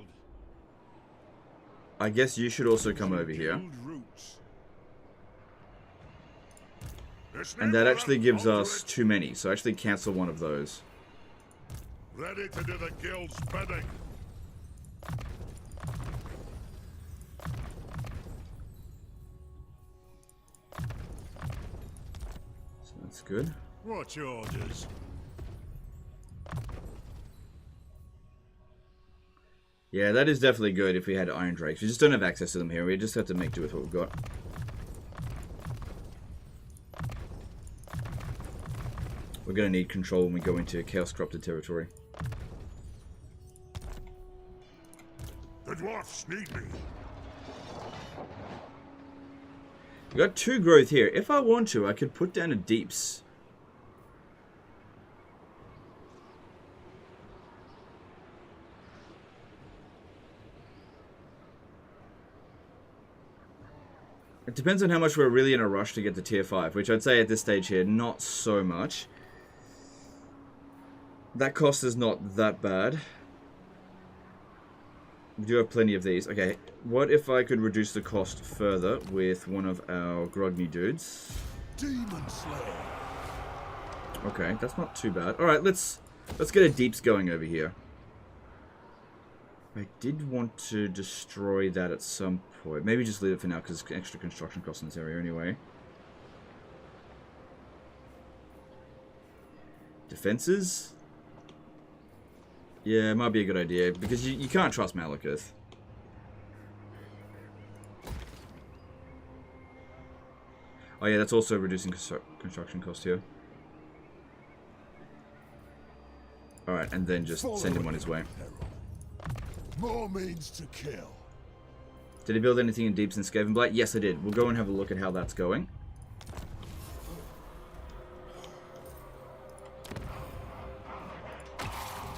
I guess you should also come over here. And that actually gives us too many, so actually cancel one of those. Ready to do the guild's bidding. So that's good. What's your orders? Yeah, that is definitely good if we had Iron Drakes. We just don't have access to them here. We just have to make do with what we've got. We're going to need control when we go into Chaos Corrupted territory. The dwarfs need me. We got 2 growth here. If I want to, I could put down a deeps. It depends on how much we're really in a rush to get to tier 5, which I'd say at this stage here, not so much. That cost is not that bad. We do have plenty of these. Okay, what if I could reduce the cost further with one of our Grogny dudes? Demon Slayer. Okay, that's not too bad. Alright, let's get a deeps going over here. I did want to destroy that at some point. Maybe just leave it for now because it's extra construction costs in this area anyway. Defenses? Yeah, it might be a good idea because you can't trust Malekith. Oh yeah, that's also reducing construction cost here. Alright, and then just send him on his way. More means to kill. Did he build anything in Deeps and Skaven Blight? Yes, I did. We'll go and have a look at how that's going.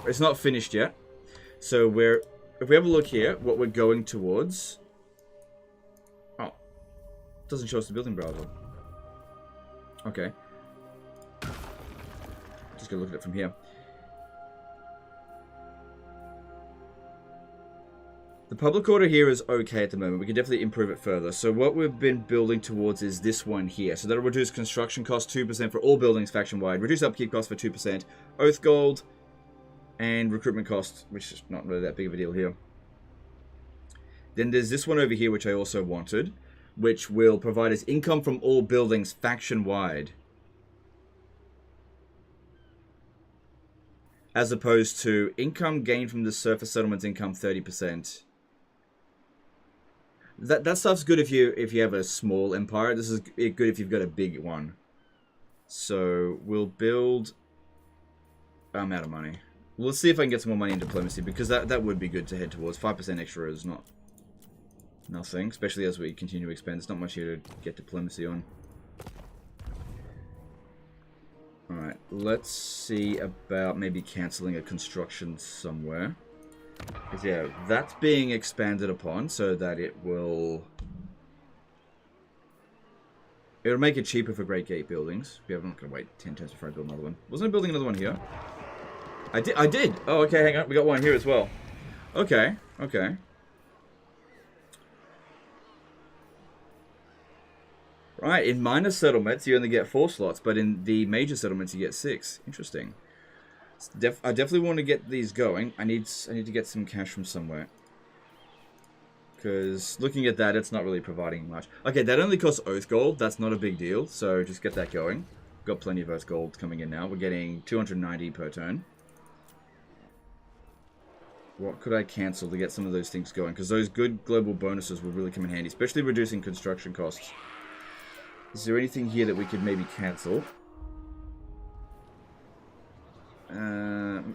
It's not finished yet. So if we have a look here, what we're going towards... Oh. It doesn't show us the building browser. Okay. Just gonna look at it from here. The public order here is okay at the moment. We can definitely improve it further. So what we've been building towards is this one here. So that'll reduce construction cost 2% for all buildings faction-wide. Reduce upkeep cost for 2%. Oath gold and recruitment cost, which is not really that big of a deal here. Then there's this one over here, which I also wanted, which will provide us income from all buildings faction-wide. As opposed to income gained from the surface settlements income 30%. That stuff's good if you have a small empire. This is good if you've got a big one. So we'll build. I'm out of money. Let's see if I can get some more money in diplomacy because that would be good to head towards. 5% extra is not nothing, especially as we continue to expand. There's not much here to get diplomacy on. All right, let's see about maybe cancelling a construction somewhere. Because, yeah, that's being expanded upon so that it'll make it cheaper for Great Gate buildings. Yeah, I'm not going to wait 10 turns before I build another one. Wasn't I building another one here? I did! Oh, okay, hang on. We got one here as well. Okay, okay. Right, in minor settlements you only get 4 slots, but in the major settlements you get 6. Interesting. I definitely want to get these going. I need to get some cash from somewhere. Because looking at that, it's not really providing much. Okay, that only costs Oath Gold. That's not a big deal, so just get that going. Got plenty of Oath Gold coming in now. We're getting 290 per turn. What could I cancel to get some of those things going? Because those good global bonuses would really come in handy, especially reducing construction costs. Is there anything here that we could maybe cancel?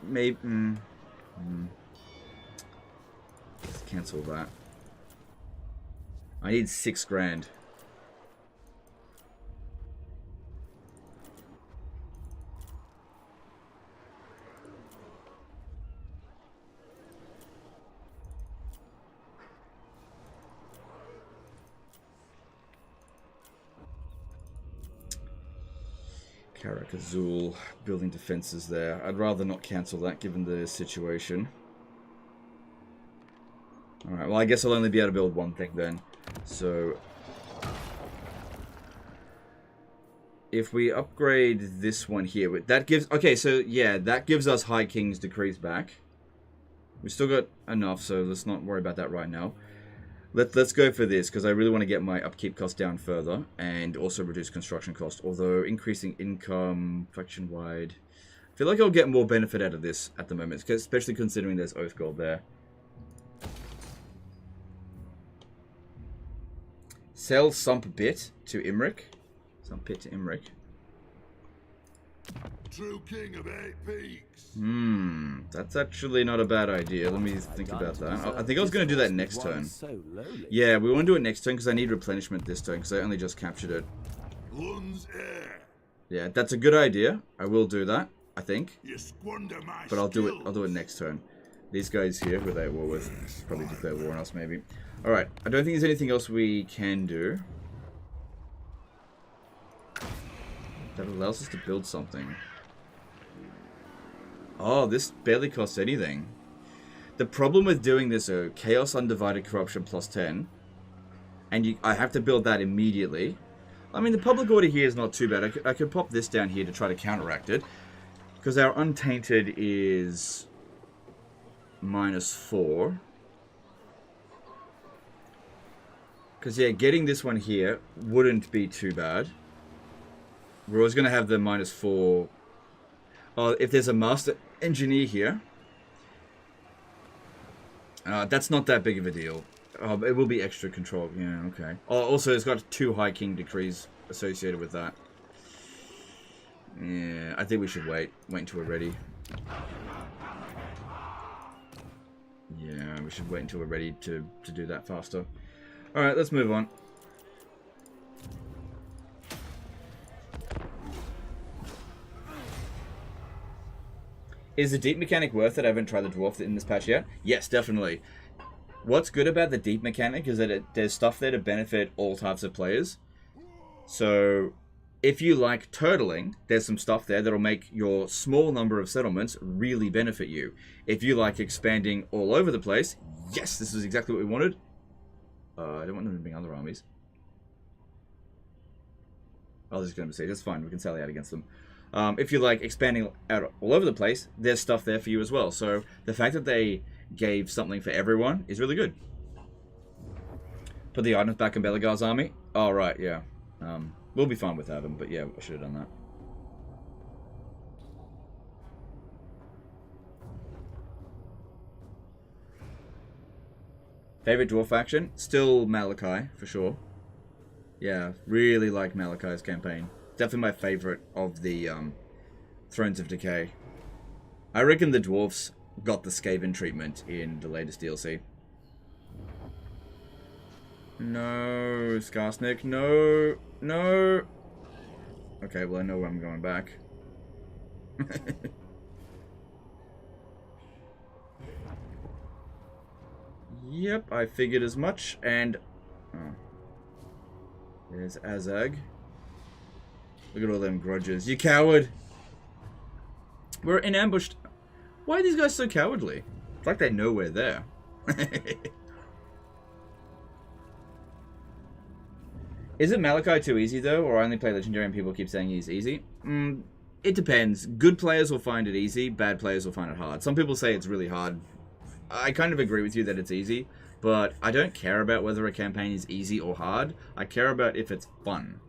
Maybe. Let's cancel that. I need 6 grand. Karak-Azul, building defenses there. I'd rather not cancel that given the situation. Alright, well I guess I'll only be able to build one thing then. So if we upgrade this one here, that gives... Okay, so yeah, that gives us High King's Decrees back. We still got enough, so let's not worry about that right now. Let's go for this, because I really want to get my upkeep cost down further, and also reduce construction cost, although increasing income faction-wide. I feel like I'll get more benefit out of this at the moment, especially considering there's Oath Gold there. Sell Sump Bit to Imric. Sump Bit to Imric. True king of 8 peaks. That's actually not a bad idea. Let me think about that. I think I was going to do that next turn. Yeah, we want to do it next turn because I need replenishment this turn because I only just captured it. Lun's air. Yeah, that's a good idea. I will do that, I think. You squander my But I'll do it next turn. These guys here, who they war with, probably declare war on us maybe. Alright, I don't think there's anything else we can do that allows us to build something. Oh, this barely costs anything. The problem with doing this, Chaos Undivided Corruption plus 10, and I have to build that immediately. I mean, the public order here is not too bad. I could pop this down here to try to counteract it, because our Untainted is -4. Because, yeah, getting this one here wouldn't be too bad. We're always going to have the -4. Oh, if there's a Master Engineer here, that's not that big of a deal. It will be extra control. Yeah, okay. Oh, also, it's got 2 High King decrees associated with that. Yeah, I think we should wait. Wait until we're ready. Yeah, we should wait until we're ready to do that faster. Alright, let's move on. Is the deep mechanic worth it? I haven't tried the dwarf in this patch yet. Yes, definitely. What's good about the deep mechanic is that there's stuff there to benefit all types of players. So, if you like turtling, there's some stuff there that'll make your small number of settlements really benefit you. If you like expanding all over the place, yes, this is exactly what we wanted. I don't want them to bring other armies. I was just going to say, that's fine, we can sally out against them. If you like expanding out all over the place, there's stuff there for you as well. So the fact that they gave something for everyone is really good. Put the items back in Belegar's army. Oh, right, yeah. We'll be fine without them, but yeah, I should have done that. Favorite dwarf faction? Still Malachi, for sure. Yeah, really like Malachi's campaign. Definitely my favorite of the Thrones of Decay. I reckon the dwarfs got the Skaven treatment in the latest DLC. No, Skarsnik, no, no. Okay, well I know where I'm going back. Yep, I figured as much, and... Oh. There's Asag. Look at all them grudges. You coward! We're in ambushed. Why are these guys so cowardly? It's like they know we're there. Isn't Malachi too easy, though? Or I only play Legendary and people keep saying he's easy? It depends. Good players will find it easy. Bad players will find it hard. Some people say it's really hard. I kind of agree with you that it's easy. But I don't care about whether a campaign is easy or hard. I care about if it's fun.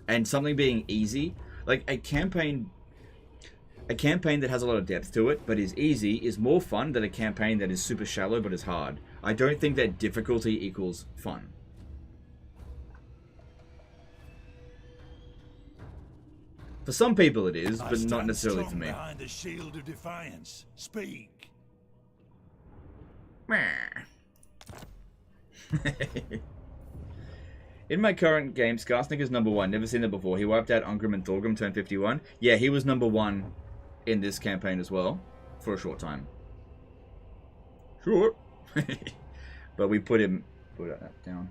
And something being easy, like a campaign that has a lot of depth to it, but is easy, is more fun than a campaign that is super shallow but is hard. I don't think that difficulty equals fun. For some people it is, but not necessarily for me. Behind the shield of defiance. Speak. In my current game, Skarsnik is #1. Never seen that before. He wiped out Ungrim and Thorgrim, turn 51. Yeah, he was #1 in this campaign as well, for a short time. Sure. But we put that down.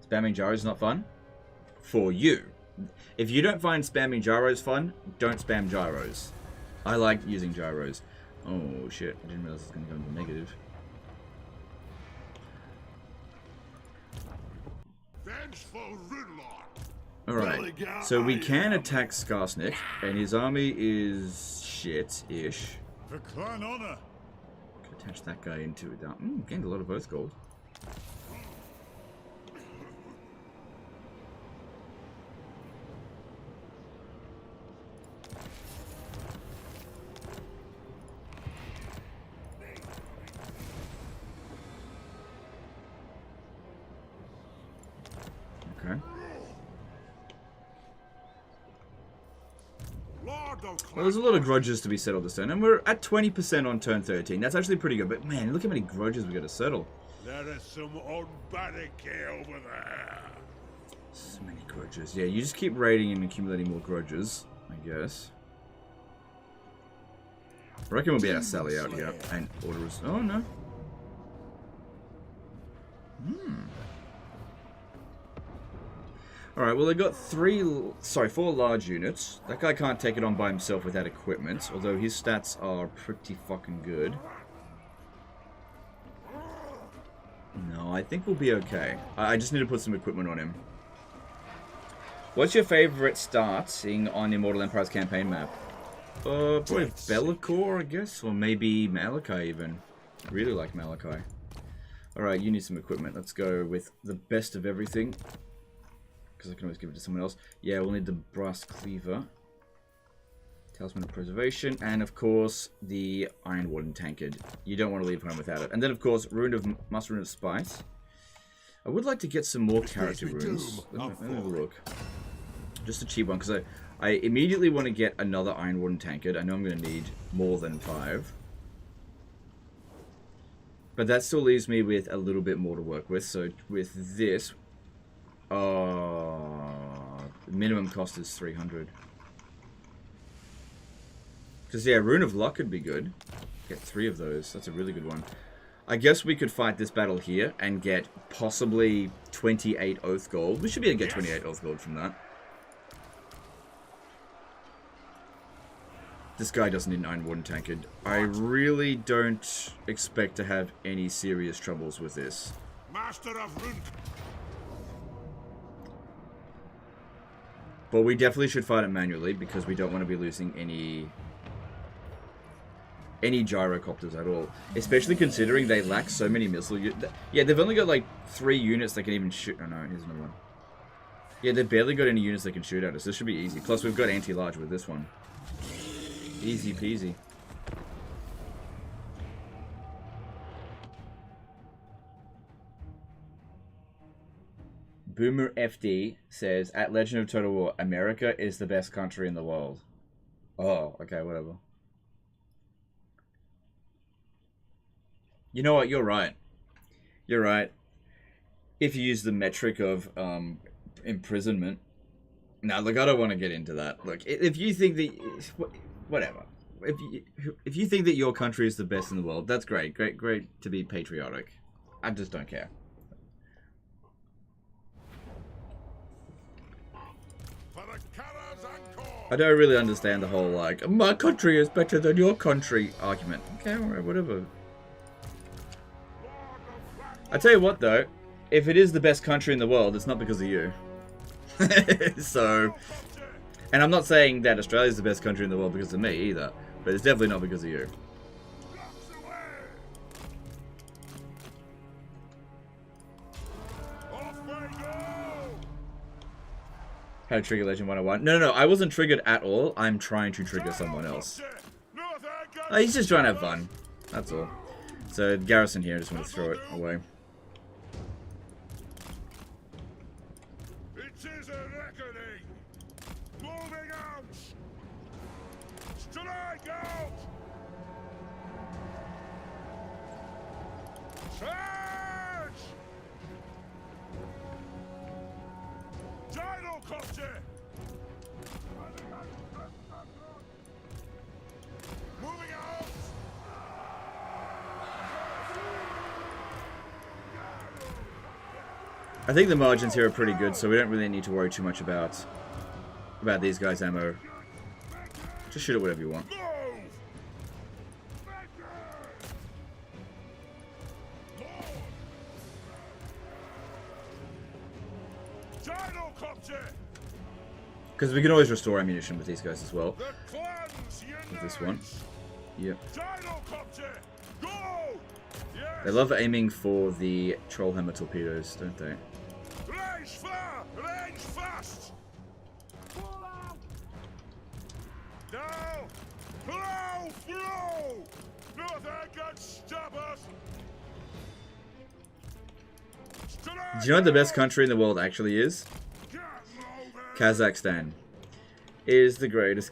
Spamming gyros is not fun? For you. If you don't find spamming gyros fun, don't spam gyros. I like using gyros. Oh shit, I didn't realize it was going to go into negative. Alright, so we can attack Skarsnik, and his army is shit-ish. For clan honor. Could attach that guy into it. Gained a lot of Oath gold. Well, there's a lot of grudges to be settled this turn, and we're at 20% on turn 13. That's actually pretty good, but man, look how many grudges we got to settle. There is some unbarricade over there. So many grudges. Yeah, you just keep raiding and accumulating more grudges, I guess. I reckon we'll be able to sally out here and order us. Oh no. Alright, well they got 4 large units. That guy can't take it on by himself without equipment, although his stats are pretty fucking good. No, I think we'll be okay. I just need to put some equipment on him. What's your favorite starting on Immortal Empire's campaign map? Probably Belegar, I guess, or maybe Malachi even. I really like Malachi. Alright, you need some equipment. Let's go with the best of everything. Because I can always give it to someone else. Yeah, we'll need the brass cleaver. Talisman of preservation. And of course, the Iron Warden tankard. You don't want to leave home without it. And then of course, Rune of Spite. I would like to get some more character runes. Let me have a look. Just a cheap one, because I immediately want to get another Iron Warden tankard. I know I'm going to need more than 5. But that still leaves me with a little bit more to work with. So with this, the minimum cost is 300. Because yeah, Rune of Luck could be good. Get 3 of those. That's a really good one. I guess we could fight this battle here and get possibly 28 Oath Gold. We should be able to get 28 Oath Gold from that. This guy doesn't need an Iron Warden tankard. I really don't expect to have any serious troubles with this. Master of Rune. But we definitely should fight it manually because we don't want to be losing any gyrocopters at all. Especially considering they lack so many missile units. Yeah, they've only got like 3 units that can even shoot. Oh no, here's another one. Yeah, they've barely got any units that can shoot at us. This should be easy. Plus we've got anti-large with this one. Easy peasy. Boomer FD says, at Legend of Total War, America is the best country in the world. Oh, okay, whatever. You know what? You're right. You're right. If you use the metric of imprisonment. Now, look, I don't want to get into that. Look, if you think that... Whatever. If you think that your country is the best in the world, that's great. Great to be patriotic. I just don't care. I don't really understand the whole, like, my country is better than your country argument. Okay, alright, whatever. I tell you what, though. If it is the best country in the world, it's not because of you. So... And I'm not saying that Australia is the best country in the world because of me, either. But it's definitely not because of you. How to trigger Legend 101. No, I wasn't triggered at all. I'm trying to trigger someone else. He's just trying to have fun. That's all. So, Garrison here, I just want to throw it away. It is a reckoning. Moving out. Strike out. Charge. Gyrocopter. Moving out. I think the margins here are pretty good, so we don't really need to worry too much about these guys' ammo. Just shoot it whatever you want. Because we can always restore ammunition with these guys as well. With this one. Yep. They love aiming for the Trollhammer torpedoes, don't they? Range far! Range fast! Now! Flow! Nothing can stop us! Do you know what the best country in the world actually is? Kazakhstan is the greatest.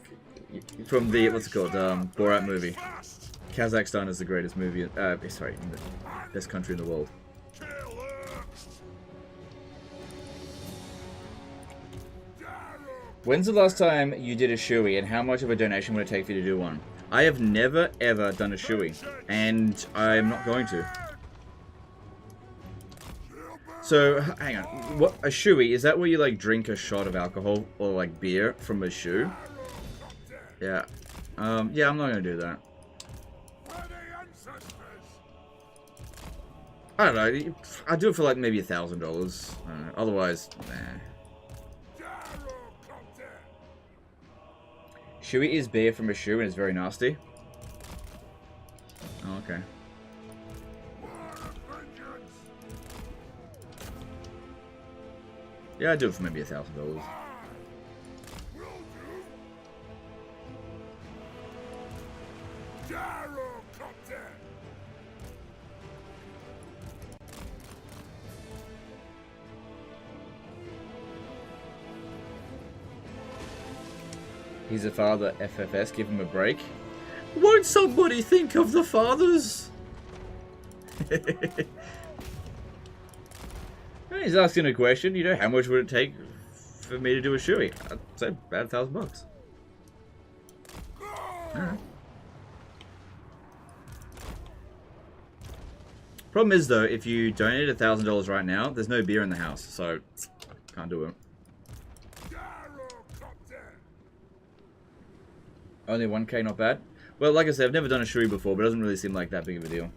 from the, what's it called, Borat movie. Kazakhstan is the greatest movie, sorry, the best country in the world. When's the last time you did a shoey, and how much of a donation would it take for you to do one? I have never, ever done a shoey, and I'm not going to. So, hang on. What, a shoey, is that where you, like, drink a shot of alcohol or, like, beer from a shoe? Yeah. Yeah, I'm not gonna do that. I don't know. I'd do it for, like, maybe $1,000. Otherwise, nah. Shoey is beer from a shoe and it's very nasty. Oh, okay. Yeah, I'd do it for maybe $1,000. He's a father, FFS, give him a break. Won't somebody think of the fathers? He's asking a question, you know, how much would it take for me to do a shoey? I'd say about $1,000. Alright. Problem is though, if you donate $1,000 right now, there's no beer in the house, so can't do it. Only 1K, not bad. Well, like I said, I've never done a shoey before, but it doesn't really seem like that big of a deal.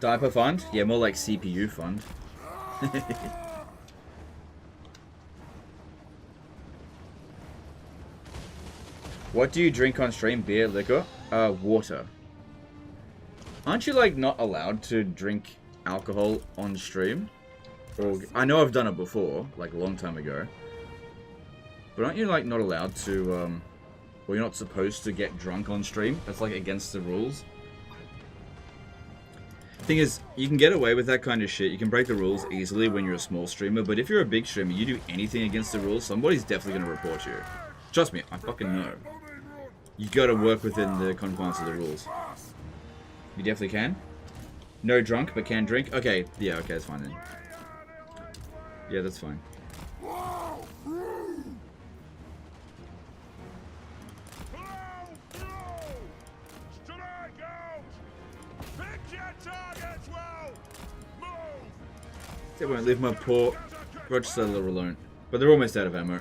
Diaper fund? Yeah, more like CPU fund. What do you drink on stream? Beer, liquor? Water. Aren't you, like, not allowed to drink alcohol on stream? Or, I know I've done it before, like, a long time ago. But aren't you, like, not allowed to, or you're not supposed to get drunk on stream? That's, like, against the rules. Thing is, you can get away with that kind of shit. You can break the rules easily when you're a small streamer, but if you're a big streamer, you do anything against the rules, somebody's definitely going to report you. Trust me, I fucking know. You gotta work within the confines of the rules. You definitely can. No drunk, but can drink. Okay, yeah, okay, that's fine then. Yeah, that's fine. They won't leave my poor grudge settler alone. But they're almost out of ammo.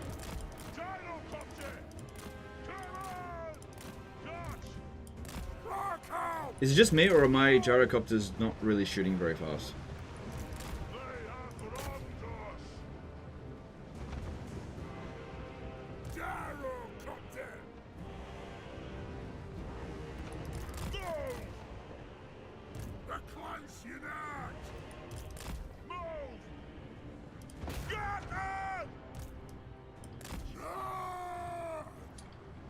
Is it just me, or are my gyrocopters not really shooting very fast?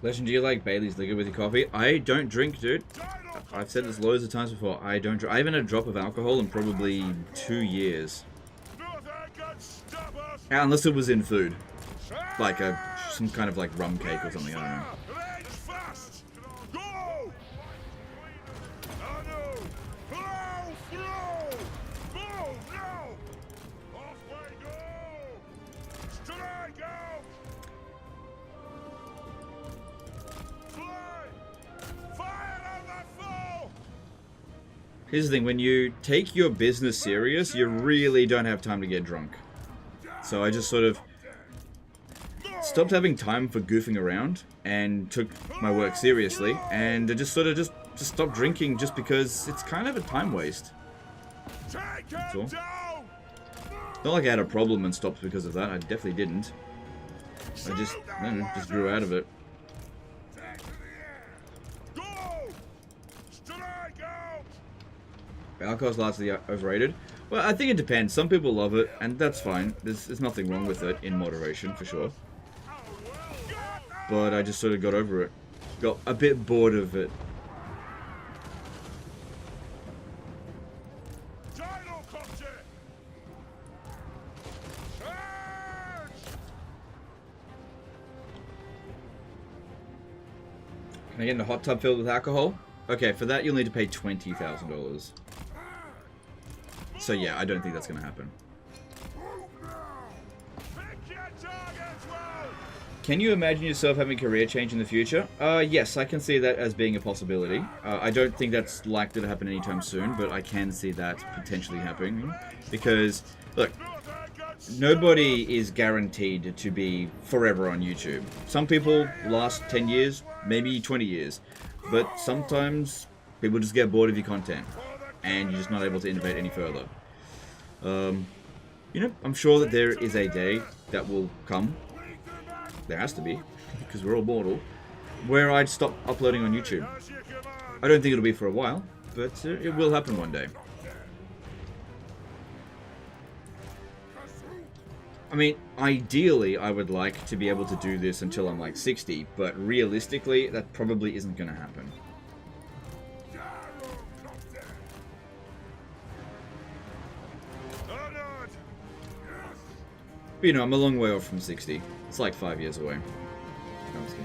Legend, do you like Bailey's liquor with your coffee? I don't drink, dude. I've said this loads of times before. I don't drink. I haven't had a drop of alcohol in probably 2 years. Unless it was in food. Like some kind of like rum cake or something, I don't know. Here's the thing, when you take your business serious, you really don't have time to get drunk. So I just sort of stopped having time for goofing around and took my work seriously, and I just sort of just stopped drinking just because it's kind of a time waste. That's all. Not like I had a problem and stopped because of that, I definitely didn't. I don't know, just grew out of it. Alcohol's largely overrated. Well, I think it depends. Some people love it, and that's fine. There's nothing wrong with it in moderation, for sure. But I just sort of got over it. Got a bit bored of it. Can I get in a hot tub filled with alcohol? Okay, for that you'll need to pay $20,000. So yeah, I don't think that's going to happen. Can you imagine yourself having a career change in the future? Yes, I can see that as being a possibility. I don't think that's likely to happen anytime soon, but I can see that potentially happening. Because, look, nobody is guaranteed to be forever on YouTube. Some people last 10 years, maybe 20 years. But sometimes people just get bored of your content, and you're just not able to innovate any further. You know, I'm sure that there is a day that will come. There has to be, because we're all mortal, where I'd stop uploading on YouTube. I don't think it'll be for a while, but it will happen one day. I mean, ideally, I would like to be able to do this until I'm like 60, but realistically, that probably isn't going to happen. But, you know, I'm a long way off from 60. It's like 5 years away. No, I'm just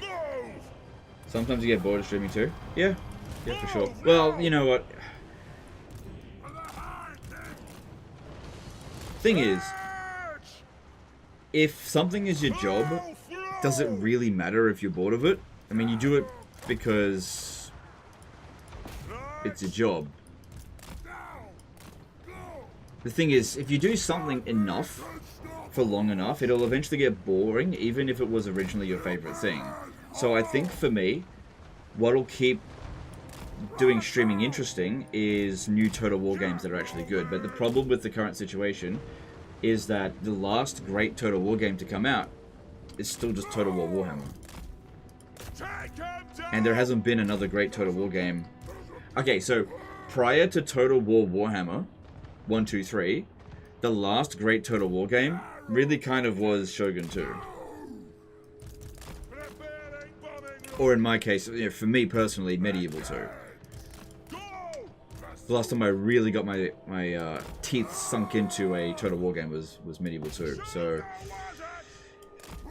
kidding. Sometimes you get bored of streaming too. Yeah, for sure. Well, you know what? Thing is, if something is your job, does it really matter if you're bored of it? I mean, you do it because it's your job. The thing is, if you do something enough for long enough, it'll eventually get boring, even if it was originally your favorite thing. So I think for me, what'll keep doing streaming interesting is new Total War games that are actually good. But the problem with the current situation is that the last great Total War game to come out is still just Total War Warhammer. And there hasn't been another great Total War game. Okay, so prior to Total War Warhammer 1, 2, 3, the last great Total War game really kind of was Shogun 2. Or in my case, you know, for me personally, Medieval 2. The last time I really got my teeth sunk into a Total War game was Medieval 2. So,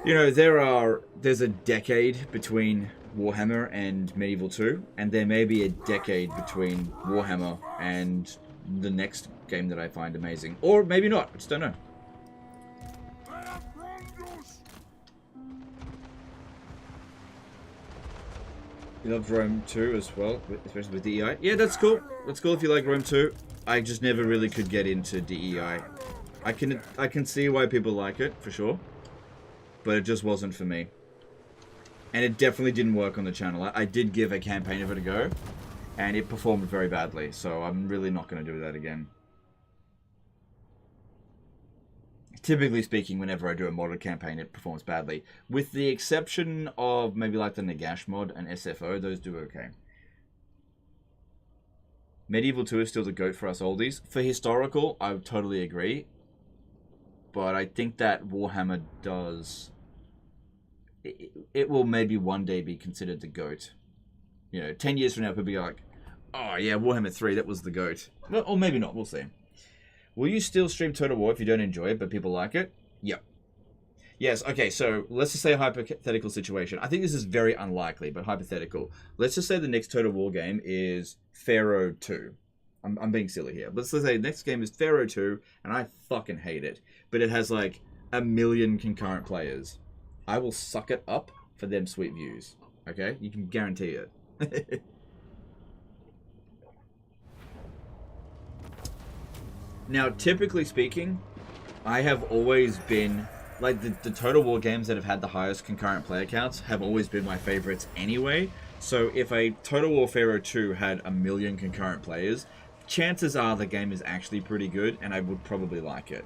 you know, there's a decade between Warhammer and Medieval 2, and there may be a decade between Warhammer and the next game that I find amazing. Or maybe not, I just don't know. You loved Rome 2 as well, especially with DEI. Yeah, that's cool. That's cool if you like Rome 2. I just never really could get into DEI. I can see why people like it, for sure. But it just wasn't for me. And it definitely didn't work on the channel. I did give a campaign of it a go, and it performed very badly, so I'm really not going to do that again. Typically speaking, whenever I do a modded campaign, it performs badly. With the exception of maybe like the Nagash mod and SFO, those do okay. Medieval 2 is still the GOAT for us oldies. For historical, I would totally agree. But I think that Warhammer does... It will maybe one day be considered the GOAT. You know, 10 years from now, people will be like, oh yeah, Warhammer 3, that was the GOAT. Well, or maybe not, we'll see. Will you still stream Total War if you don't enjoy it, but people like it? Yep. Yes, okay, so let's just say a hypothetical situation. I think this is very unlikely, but hypothetical. Let's just say the next Total War game is Pharaoh 2. I'm being silly here. But let's say the next game is Pharaoh 2, and I fucking hate it. But it has like 1 million concurrent players. I will suck it up for them sweet views. Okay? You can guarantee it. Now, typically speaking, I have always been... Like, the Total War games that have had the highest concurrent player counts have always been my favorites anyway. So if a Total War Pharaoh 2 had 1 million concurrent players, chances are the game is actually pretty good, and I would probably like it.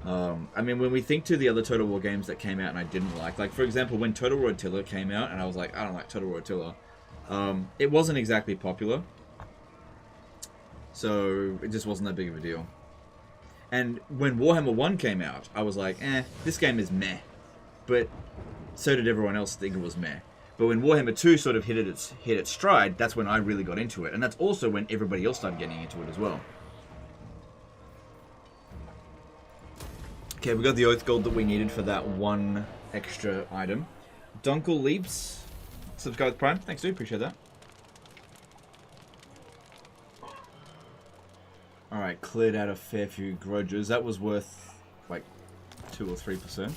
I mean, when we think to the other Total War games that came out and I didn't like, for example, when Total War Attila came out, and I was like, I don't like Total War Attila, it wasn't exactly popular. So it just wasn't that big of a deal. And when Warhammer 1 came out, I was like, this game is meh. But so did everyone else think it was meh. But when Warhammer 2 sort of hit its stride, that's when I really got into it. And that's also when everybody else started getting into it as well. Okay, we got the Oath Gold that we needed for that one extra item. Dunkel Leaps, subscribe with Prime. Thanks, dude. Appreciate that. Alright, cleared out a fair few grudges. That was worth, like, 2 or 3%.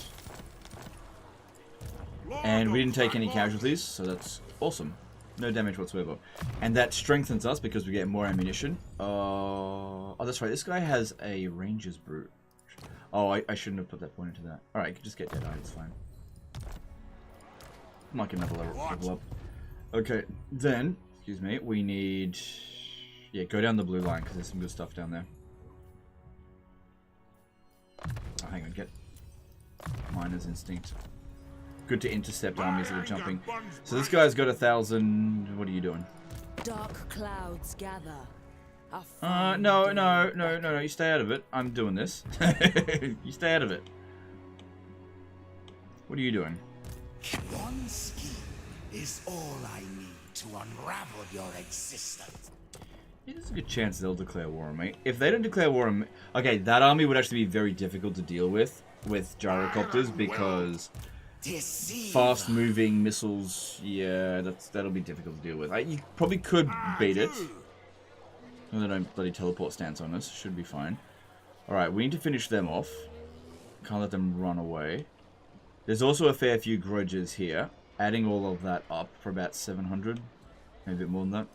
And we didn't take any casualties, so that's awesome. No damage whatsoever. And that strengthens us because we get more ammunition. Oh, that's right. This guy has a Ranger's Brute. Oh, I shouldn't have put that point into that. Alright, you can just get Dead Eye. It's fine. Might get another level up. Okay, then, excuse me, we need... Yeah, go down the blue line because there's some good stuff down there. Oh, hang on, get Miner's Instinct. Good to intercept armies that are jumping. So this guy's got 1,000. What are you doing? Dark clouds gather. No. You stay out of it. I'm doing this. You stay out of it. What are you doing? One scheme is all I need to unravel your existence. Yeah, there's a good chance they'll declare war on me. If they don't declare war on me... Okay, that army would actually be very difficult to deal with gyrocopters because... Fast-moving missiles, yeah, that'll be difficult to deal with. You probably could beat it. No, they don't bloody teleport stance on us. Should be fine. Alright, we need to finish them off. Can't let them run away. There's also a fair few grudges here. Adding all of that up for about 700. Maybe a bit more than that.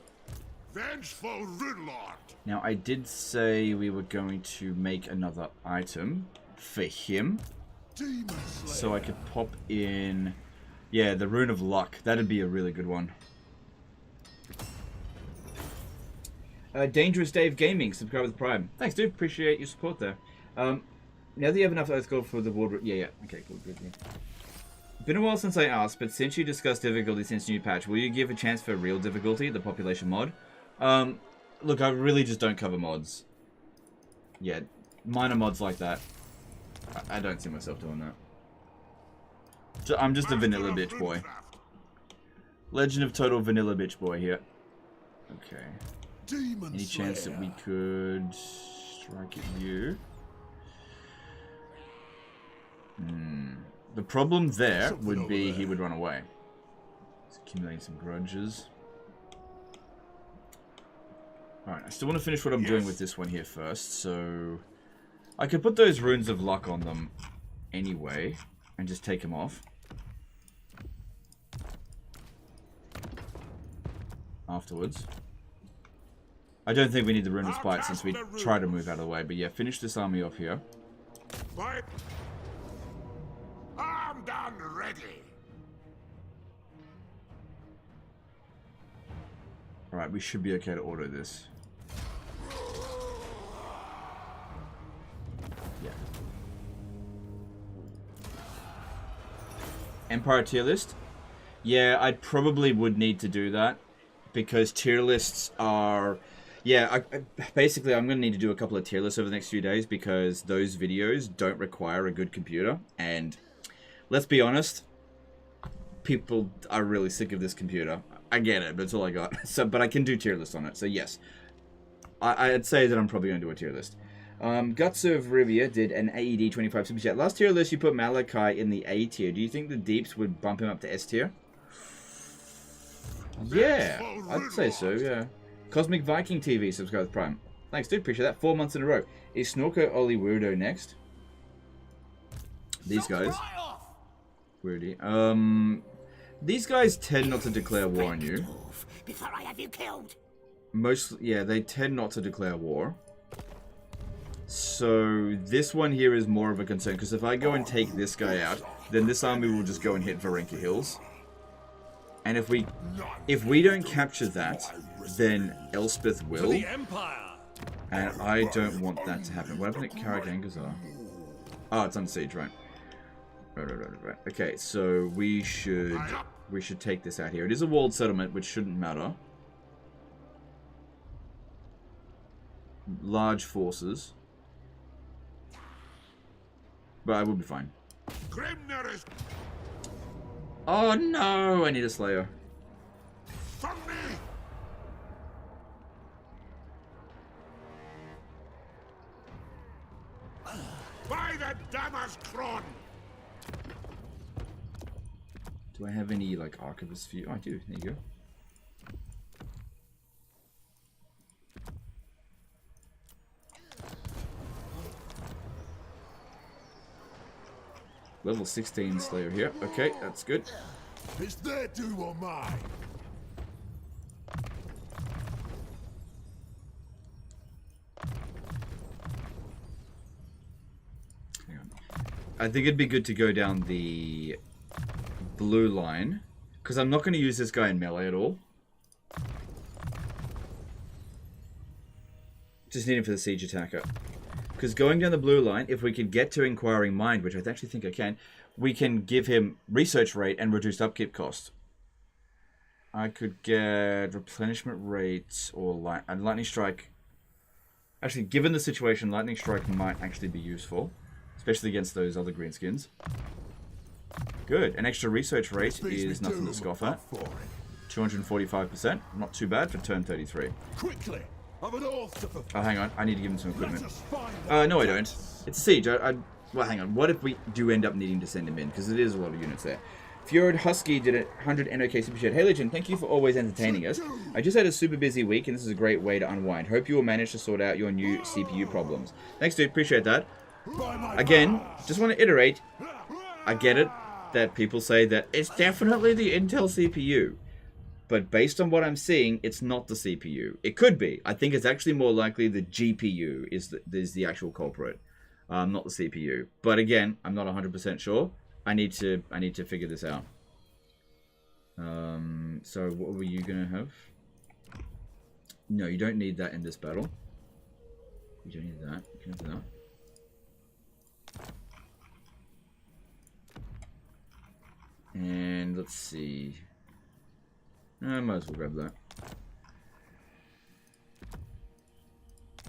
Vengeful Ridlord. Now, I did say we were going to make another item for him. So I could pop in... Yeah, the Rune of Luck. That'd be a really good one. Dangerous Dave Gaming, subscribe with Prime. Thanks, dude. Appreciate your support there. Now that you have enough Oath Gold for the ward... Yeah. Okay, cool. Good. Been a while since I asked, but since you discussed difficulty since new patch, will you give a chance for real difficulty, the population mod? Look, I really just don't cover mods. Yeah, minor mods like that. I don't see myself doing that. So I'm just a vanilla bitch boy. Legend of Total Vanilla Bitch Boy here. Okay. Any chance that we could strike at you? The problem there would be he would run away. He's accumulating some grudges. Alright, I still want to finish what I'm doing with this one here first, so... I could put those Runes of Luck on them anyway, and just take them off. Afterwards. I don't think we need the Rune of Spite since we try to move out of the way, but yeah, finish this army off here. Fight. I'm done ready. Alright, we should be okay to auto this. Yeah. Empire tier list? Yeah, I probably would need to do that. Because tier lists are... Yeah, basically I'm going to need to do a couple of tier lists over the next few days because those videos don't require a good computer. And let's be honest, people are really sick of this computer. I get it, but it's all I got. But I can do tier lists on it, so yes. I'd say that I'm probably going to do a tier list. Guts of Rivia did an AED 25 super chat. Last tier list you put Malachi in the A tier. Do you think the deeps would bump him up to S tier? Yeah, I'd say so, yeah. Cosmic Viking TV, subscribe with Prime. Thanks, dude, appreciate that. 4 months in a row. Is Snorko Oli Weirdo next? These guys. Weirdy. These guys tend not to declare war on you. Before I have you killed. Yeah, they tend not to declare war. So this one here is more of a concern, because if I go and take this guy out, then this army will just go and hit Varenka Hills. And if we don't capture that, then Elspeth will. And I don't want that to happen. What happened at Karagangazar? Oh, it's under siege, right. Right. Okay, so we should take this out here. It is a walled settlement, which shouldn't matter. Large forces. But I will be fine. Oh no! I need a Slayer. By the Dammer's Cron! Do I have any, like, archivist view? Oh, I do. There you go. Level 16 Slayer here. Okay, that's good. It's their do or mine. Hang on. I think it'd be good to go down the blue line, because I'm not going to use this guy in melee at all. Just need him for the siege attacker. Because going down the blue line, if we can get to Inquiring Mind, which I actually think I can, we can give him research rate and reduced upkeep cost. I could get replenishment rate or lightning strike. Actually, given the situation, lightning strike might actually be useful, especially against those other greenskins. Good. An extra research rate is nothing to scoff at. 245%. Not too bad for turn 33. Quickly. Oh, hang on. I need to give him some equipment. No, I don't. It's a siege. Well, hang on. What if we do end up needing to send him in? Because it is a lot of units there. Fjord Husky did a 100 NOK super chat. Hey, Legend, thank you for always entertaining us. I just had a super busy week, and this is a great way to unwind. Hope you will manage to sort out your new CPU problems. Thanks, dude. Appreciate that. Again, just want to iterate. I get it that people say that it's definitely the Intel CPU. But based on what I'm seeing, it's not the CPU. It could be. I think it's actually more likely the GPU is the actual culprit, not the CPU. But again, I'm not 100% sure. I need to figure this out. So what were you gonna have? No, you don't need that in this battle. You don't need that. You can have that. And let's see. I might as well grab that.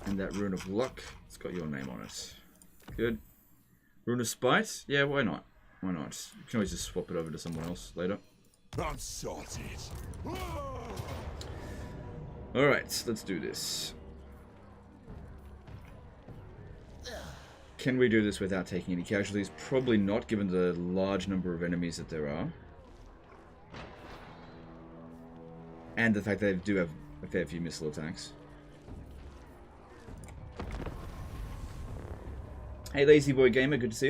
And that Rune of Luck, it's got your name on it. Good. Rune of Spite? Yeah, why not? Why not? You can always just swap it over to someone else later. I'm sorted. Alright, let's do this. Can we do this without taking any casualties? Probably not, given the large number of enemies that there are. And the fact that they do have a fair few missile attacks. Hey, Lazy Boy Gamer, good to see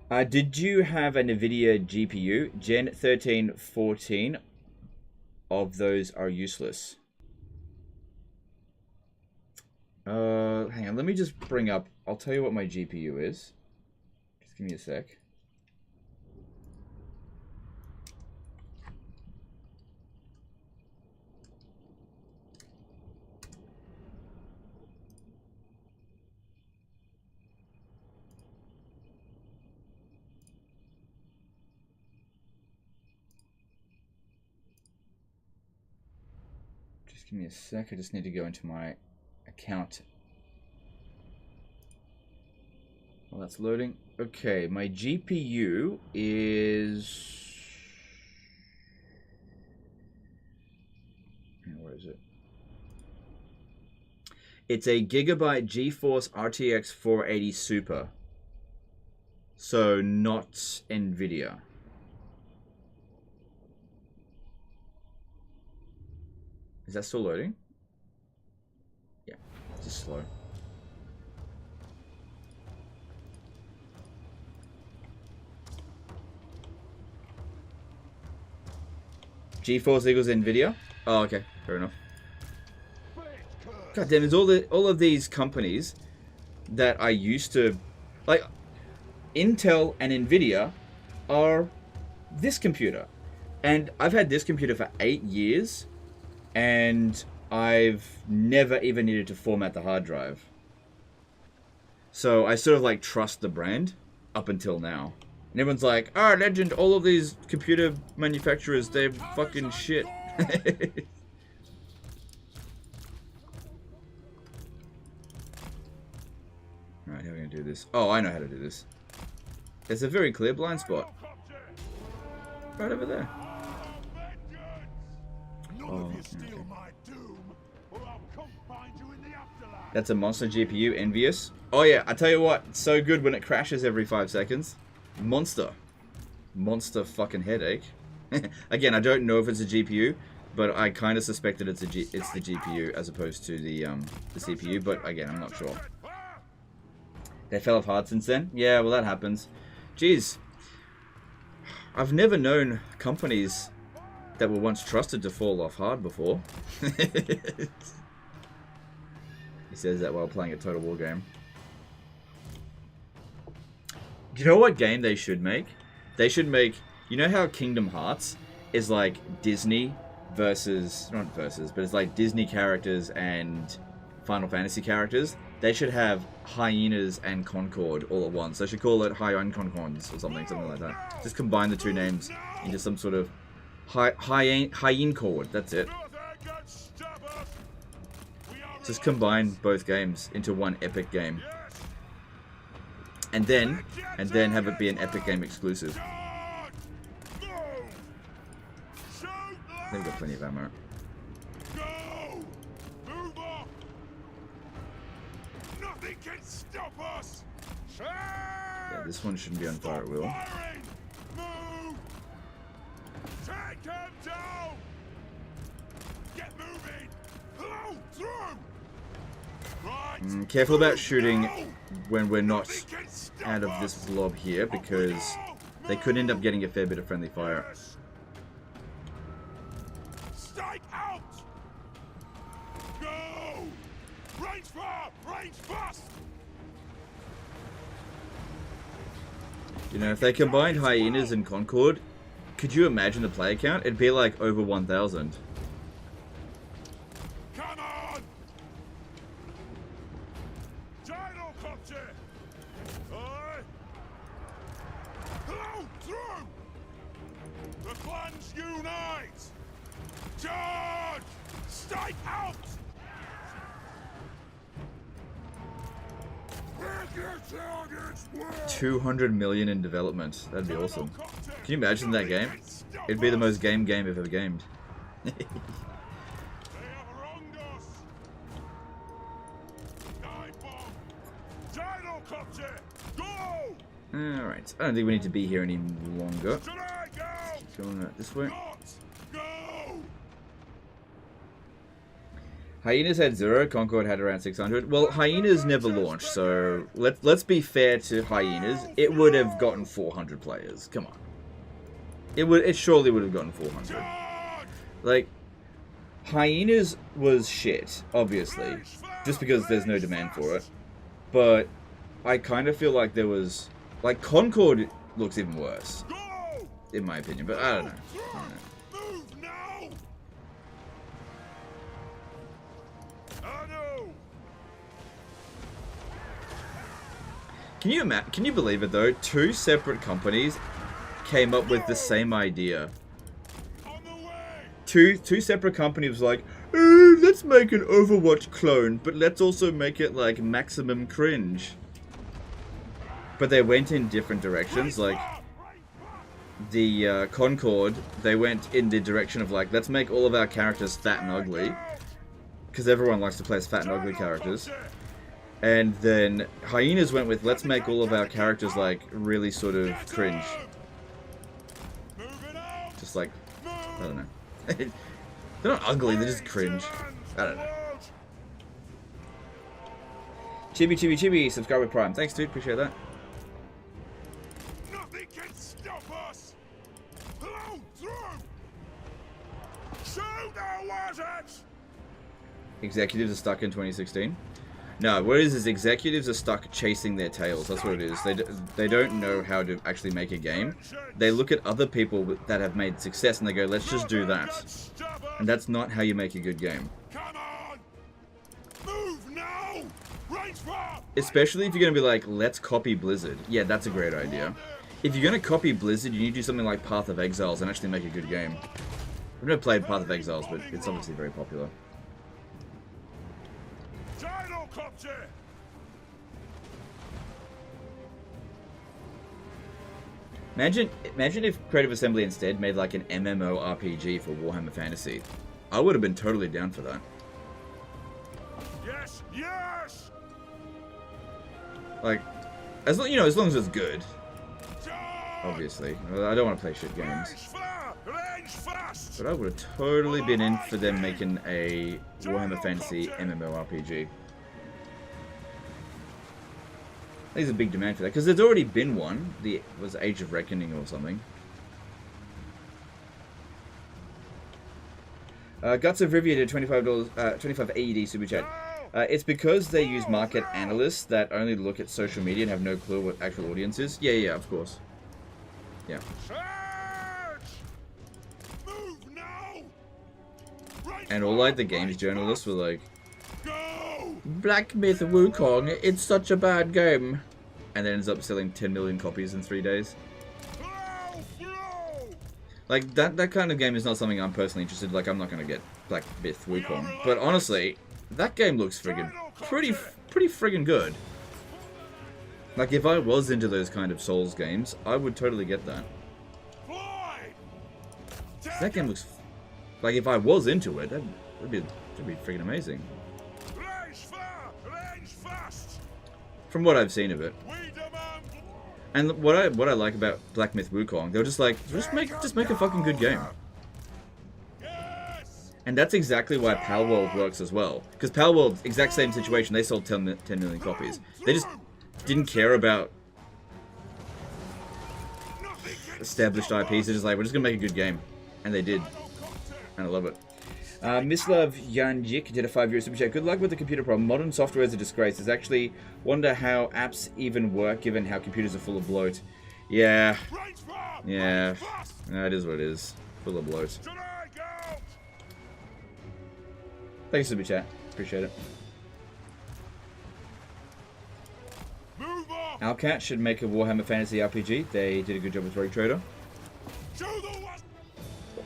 you. Did you have a NVIDIA GPU? Gen 13, 14 of those are useless. Hang on, let me just bring up... I'll tell you what my GPU is. Just give me a sec. Give me a sec, I just need to go into my account. Well, that's loading. Okay, my GPU is... Where is it? It's a Gigabyte GeForce RTX 480 Super. So, not NVIDIA. Is that still loading? Yeah, it's just slow. GeForce equals NVIDIA? Oh, okay, fair enough. God damn, there's all of these companies that I used to... Like, Intel and NVIDIA are this computer. And I've had this computer for 8 years... And I've never even needed to format the hard drive. So I sort of like trust the brand up until now. And everyone's like, oh, Legend, all of these computer manufacturers, they're fucking shit. Alright, how are we going to do this? Oh, I know how to do this. There's a very clear blind spot. Right over there. Oh, okay. That's a monster GPU, envious. Oh yeah, I tell you what, it's so good when it crashes every 5 seconds. Monster. monster fucking headache. Again, I don't know if it's a GPU, but I kind of suspect that it's the GPU as opposed to the CPU. But again, I'm not sure. They fell off hard since then. Yeah, well that happens. Jeez, I've never known companies that were once trusted to fall off hard before. He says that while playing a Total War game. Do you know what game they should make? They should make... You know how Kingdom Hearts is like Disney versus... Not versus, but it's like Disney characters and Final Fantasy characters? They should have Hyenas and Concord all at once. They should call it Hyein Concons or something like that. Just combine the two names into some sort of Hyein Cord. That's it. Just combine both games into one epic game. And then have it be an Epic Game exclusive. They've got plenty of ammo. Nothing can stop us. Yeah, this one shouldn't be on fire at will. Move. Take him down. Get moving. Hello, through. Right. Careful about shooting when we're not out of this blob here, because they could end up getting a fair bit of friendly fire. Strike out. Go. Range far. Range fast. You know, if they combined Hyenas and Concord, could you imagine the player count? It'd be like over 1,000. Come on. Gyrocopter. Hello, through. The clans unite. Charge. Strike out. 200 million in development. That'd be awesome. Can you imagine that game? It'd be the most game I've ever gamed. Alright, I don't think we need to be here any longer. Going this way. Hyenas had 0, Concord had around 600. Well, Hyenas never launched, so let's be fair to Hyenas. It would have gotten 400 players. Come on. It surely would have gotten 400. Like, Hyenas was shit, obviously, just because there's no demand for it. But I kind of feel like there was... Like, Concord looks even worse, in my opinion, but I don't know. Can you believe it though? 2 separate companies came up with the same idea. Two separate companies was like, oh, let's make an Overwatch clone, but let's also make it like maximum cringe. But they went in different directions. Like the Concord, they went in the direction of like, let's make all of our characters fat and ugly, because everyone likes to play as fat and ugly characters. And then Hyenas went with, let's make all of our characters, like, really sort of cringe. Just like, I don't know. They're not ugly, they're just cringe. I don't know. Chibi, subscribe with Prime. Thanks, dude, appreciate that. Nothing can stop us. Hello, through. Shoot our wizards. Executives are stuck in 2016. No, what it is executives are stuck chasing their tails. That's what it is. They don't know how to actually make a game. They look at other people that have made success and they go, let's just do that. And that's not how you make a good game. Come on. Move now. Range far. Especially if you're going to be like, let's copy Blizzard. Yeah, that's a great idea. If you're going to copy Blizzard, you need to do something like Path of Exiles and actually make a good game. I've never played Path of Exiles, but it's obviously very popular. Imagine if Creative Assembly instead made like an MMORPG for Warhammer Fantasy. I would have been totally down for that. Yes, yes. Like, as long as it's good. obviously. I don't want to play shit games. But I would have totally been in for them making a Warhammer Fantasy MMORPG. There's a big demand for that, because there's already been one. Was Age of Reckoning or something. Guts of Rivia did $25, 25 AED super chat. It's because they use market analysts that only look at social media and have no clue what actual audience is. Yeah, of course. Yeah. And all like the games journalists were like, Black Myth Wukong, it's such a bad game. And then ends up selling 10 million copies in 3 days. Like, that kind of game is not something I'm personally interested in. Like, I'm not going to get Black Myth Wukong. But honestly, that game looks friggin' pretty friggin' good. Like, if I was into those kind of Souls games, I would totally get that. That game looks... Like, if I was into it, that'd be friggin' amazing. From what I've seen of it. And what I like about Black Myth Wukong, they were just like, just make a fucking good game. And that's exactly why Palworld works as well. Because Palworld, exact same situation, they sold 10 million copies. They just didn't care about established IPs. They're just like, we're just gonna make a good game. And they did. And I love it. Mislav Janjik did a 5-year super chat. Good luck with the computer problem. Modern software is a disgrace. It's actually wonder how apps even work given how computers are full of bloat. Yeah. Yeah. It is what it is. Full of bloat. Thanks, super chat. Appreciate it. Alcat should make a Warhammer Fantasy RPG. They did a good job with Rogue Trader.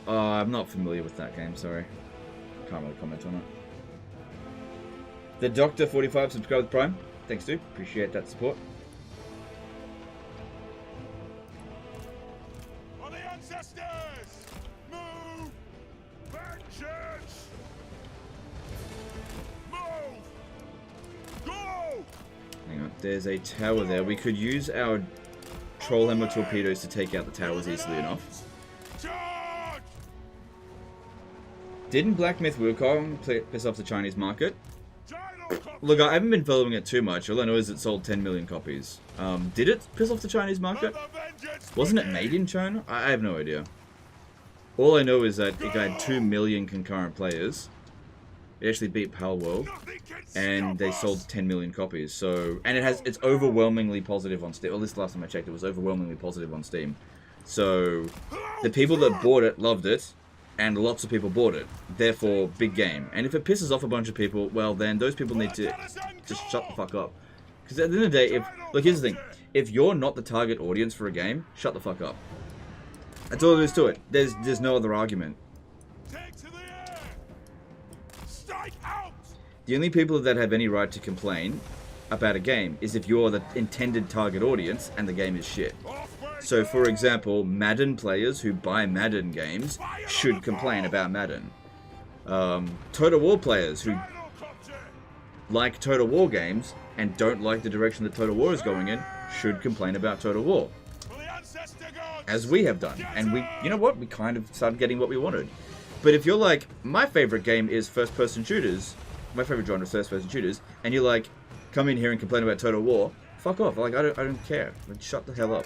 I'm not familiar with that game, sorry. Can't really comment on it. The Doctor 45 subscribed with Prime. Thanks, dude. Appreciate that support. On the ancestors! Move! Vengeance! Move! Go! Hang on. There's a tower there. We could use our Trollhammer torpedoes to take out the towers easily enough. Didn't Black Myth Wukong piss off the Chinese market? Look, I haven't been following it too much. All I know is it sold 10 million copies. Did it piss off the Chinese market? Wasn't it made in China? I have no idea. All I know is that it had 2 million concurrent players. It actually beat Palworld, and they sold 10 million copies. So, and it's overwhelmingly positive on Steam. Well, this last time I checked, it was overwhelmingly positive on Steam. So, the people that bought it loved it. And lots of people bought it. Therefore, big game. And if it pisses off a bunch of people, well, then those people need to just shut the fuck up. Because at the end of the day, look, here's the thing. If you're not the target audience for a game, shut the fuck up. That's all there is to it. There's no other argument. The only people that have any right to complain about a game is if you're the intended target audience and the game is shit. So, for example, Madden players who buy Madden games should complain about Madden. Total War players who like Total War games and don't like the direction that Total War is going in should complain about Total War. As we have done. And you know what? We kind of started getting what we wanted. But if you're like, my favorite game is first-person shooters, my favorite genre is first-person shooters, and you're like, come in here and complain about Total War, fuck off. Like, I don't care. Like, shut the hell up.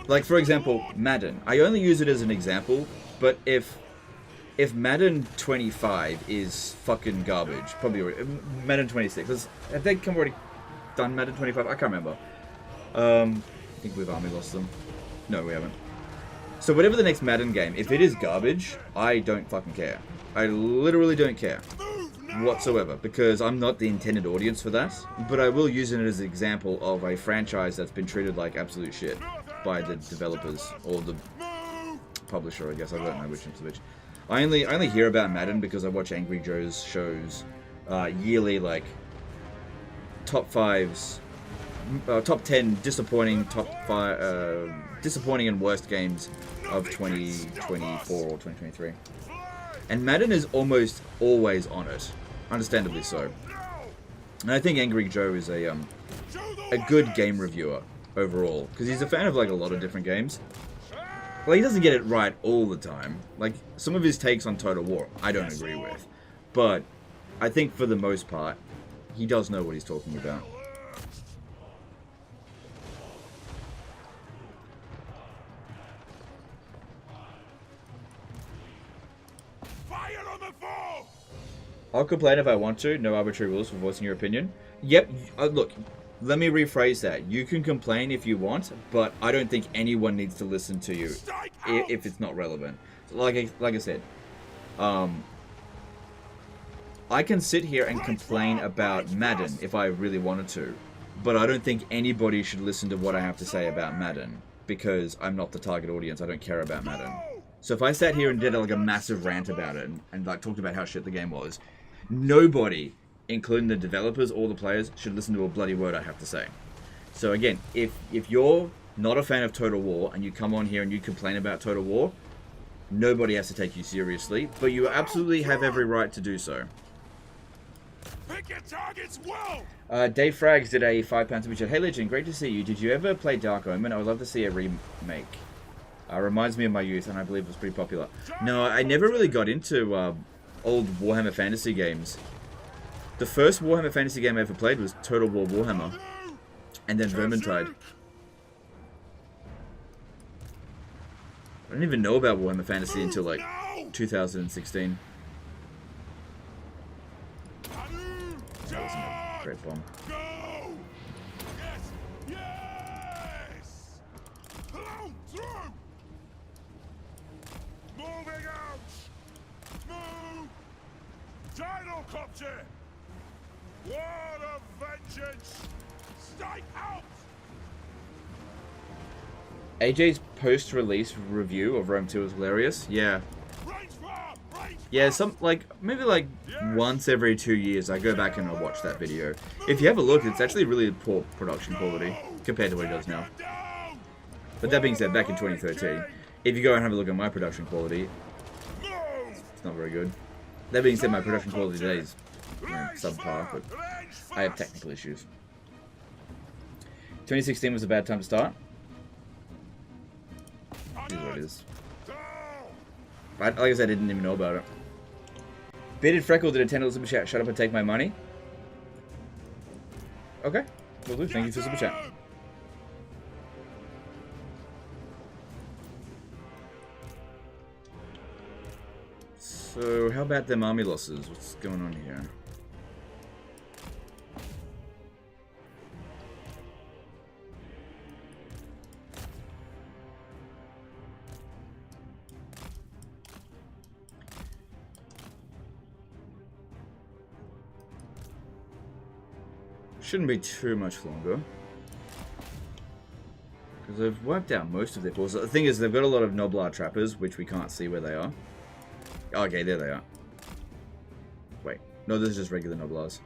Like, for example, Madden. I only use it as an example, but if Madden 25 is fucking garbage, probably already, Madden 26, have they already done Madden 25? I can't remember. I think we've army lost them. No, we haven't. So whatever the next Madden game, if it is garbage, I don't fucking care. I literally don't care whatsoever, because I'm not the intended audience for that, but I will use it as an example of a franchise that's been treated like absolute shit by the developers, or the publisher, I guess. I don't know which one's which. I only hear about Madden because I watch Angry Joe's shows yearly, like top 10 disappointing disappointing and worst games of 2024 or 2023. And Madden is almost always on it. Understandably so. And I think Angry Joe is a good game reviewer overall. Because he's a fan of like a lot of different games. Well, he doesn't get it right all the time. Like, some of his takes on Total War, I don't agree with. But I think for the most part, he does know what he's talking about. I'll complain if I want to. No arbitrary rules for voicing your opinion. Yep. Look, let me rephrase that. You can complain if you want, but I don't think anyone needs to listen to you if it's not relevant. Like I said, I can sit here and complain about Madden if I really wanted to, but I don't think anybody should listen to what I have to say about Madden because I'm not the target audience. I don't care about Madden. So if I sat here and did like a massive rant about it and like talked about how shit the game was, nobody, including the developers or the players, should listen to a bloody word I have to say. So again, if you're not a fan of Total War and you come on here and you complain about Total War, nobody has to take you seriously, but you absolutely have every right to do so. Pick your targets well. Dave Frags did a £5 Superchat. Hey Legend, great to see you. Did you ever play Dark Omen? I would love to see a remake. Reminds me of my youth, and I believe it was pretty popular. No, I never really got into old Warhammer Fantasy games. The first Warhammer Fantasy game I ever played was Total War Warhammer, and then Vermintide. I didn't even know about Warhammer Fantasy until like 2016. That wasn't a great bomb. Copter! Word of vengeance! Strike out! AJ's post-release review of Rome 2 was hilarious. Yeah. Yeah, maybe like once every 2 years I go back and I watch that video. If you have a look, it's actually really poor production quality compared to what he does now. But that being said, back in 2013, if you go and have a look at my production quality, it's not very good. That being said, my production quality today is subpar, but I have technical issues. 2016 was a bad time to start. It is what it is. Like I said, I didn't even know about it. Bearded Freckle did a $10 super chat. Shut up and take my money. Okay, will do. Thank you for super chat. So, how about them army losses? What's going on here? Shouldn't be too much longer. Because they've wiped out most of their forces. The thing is, they've got a lot of Noblar trappers, which we can't see where they are. Okay, there they are. Wait. No, this is just regular Noblars.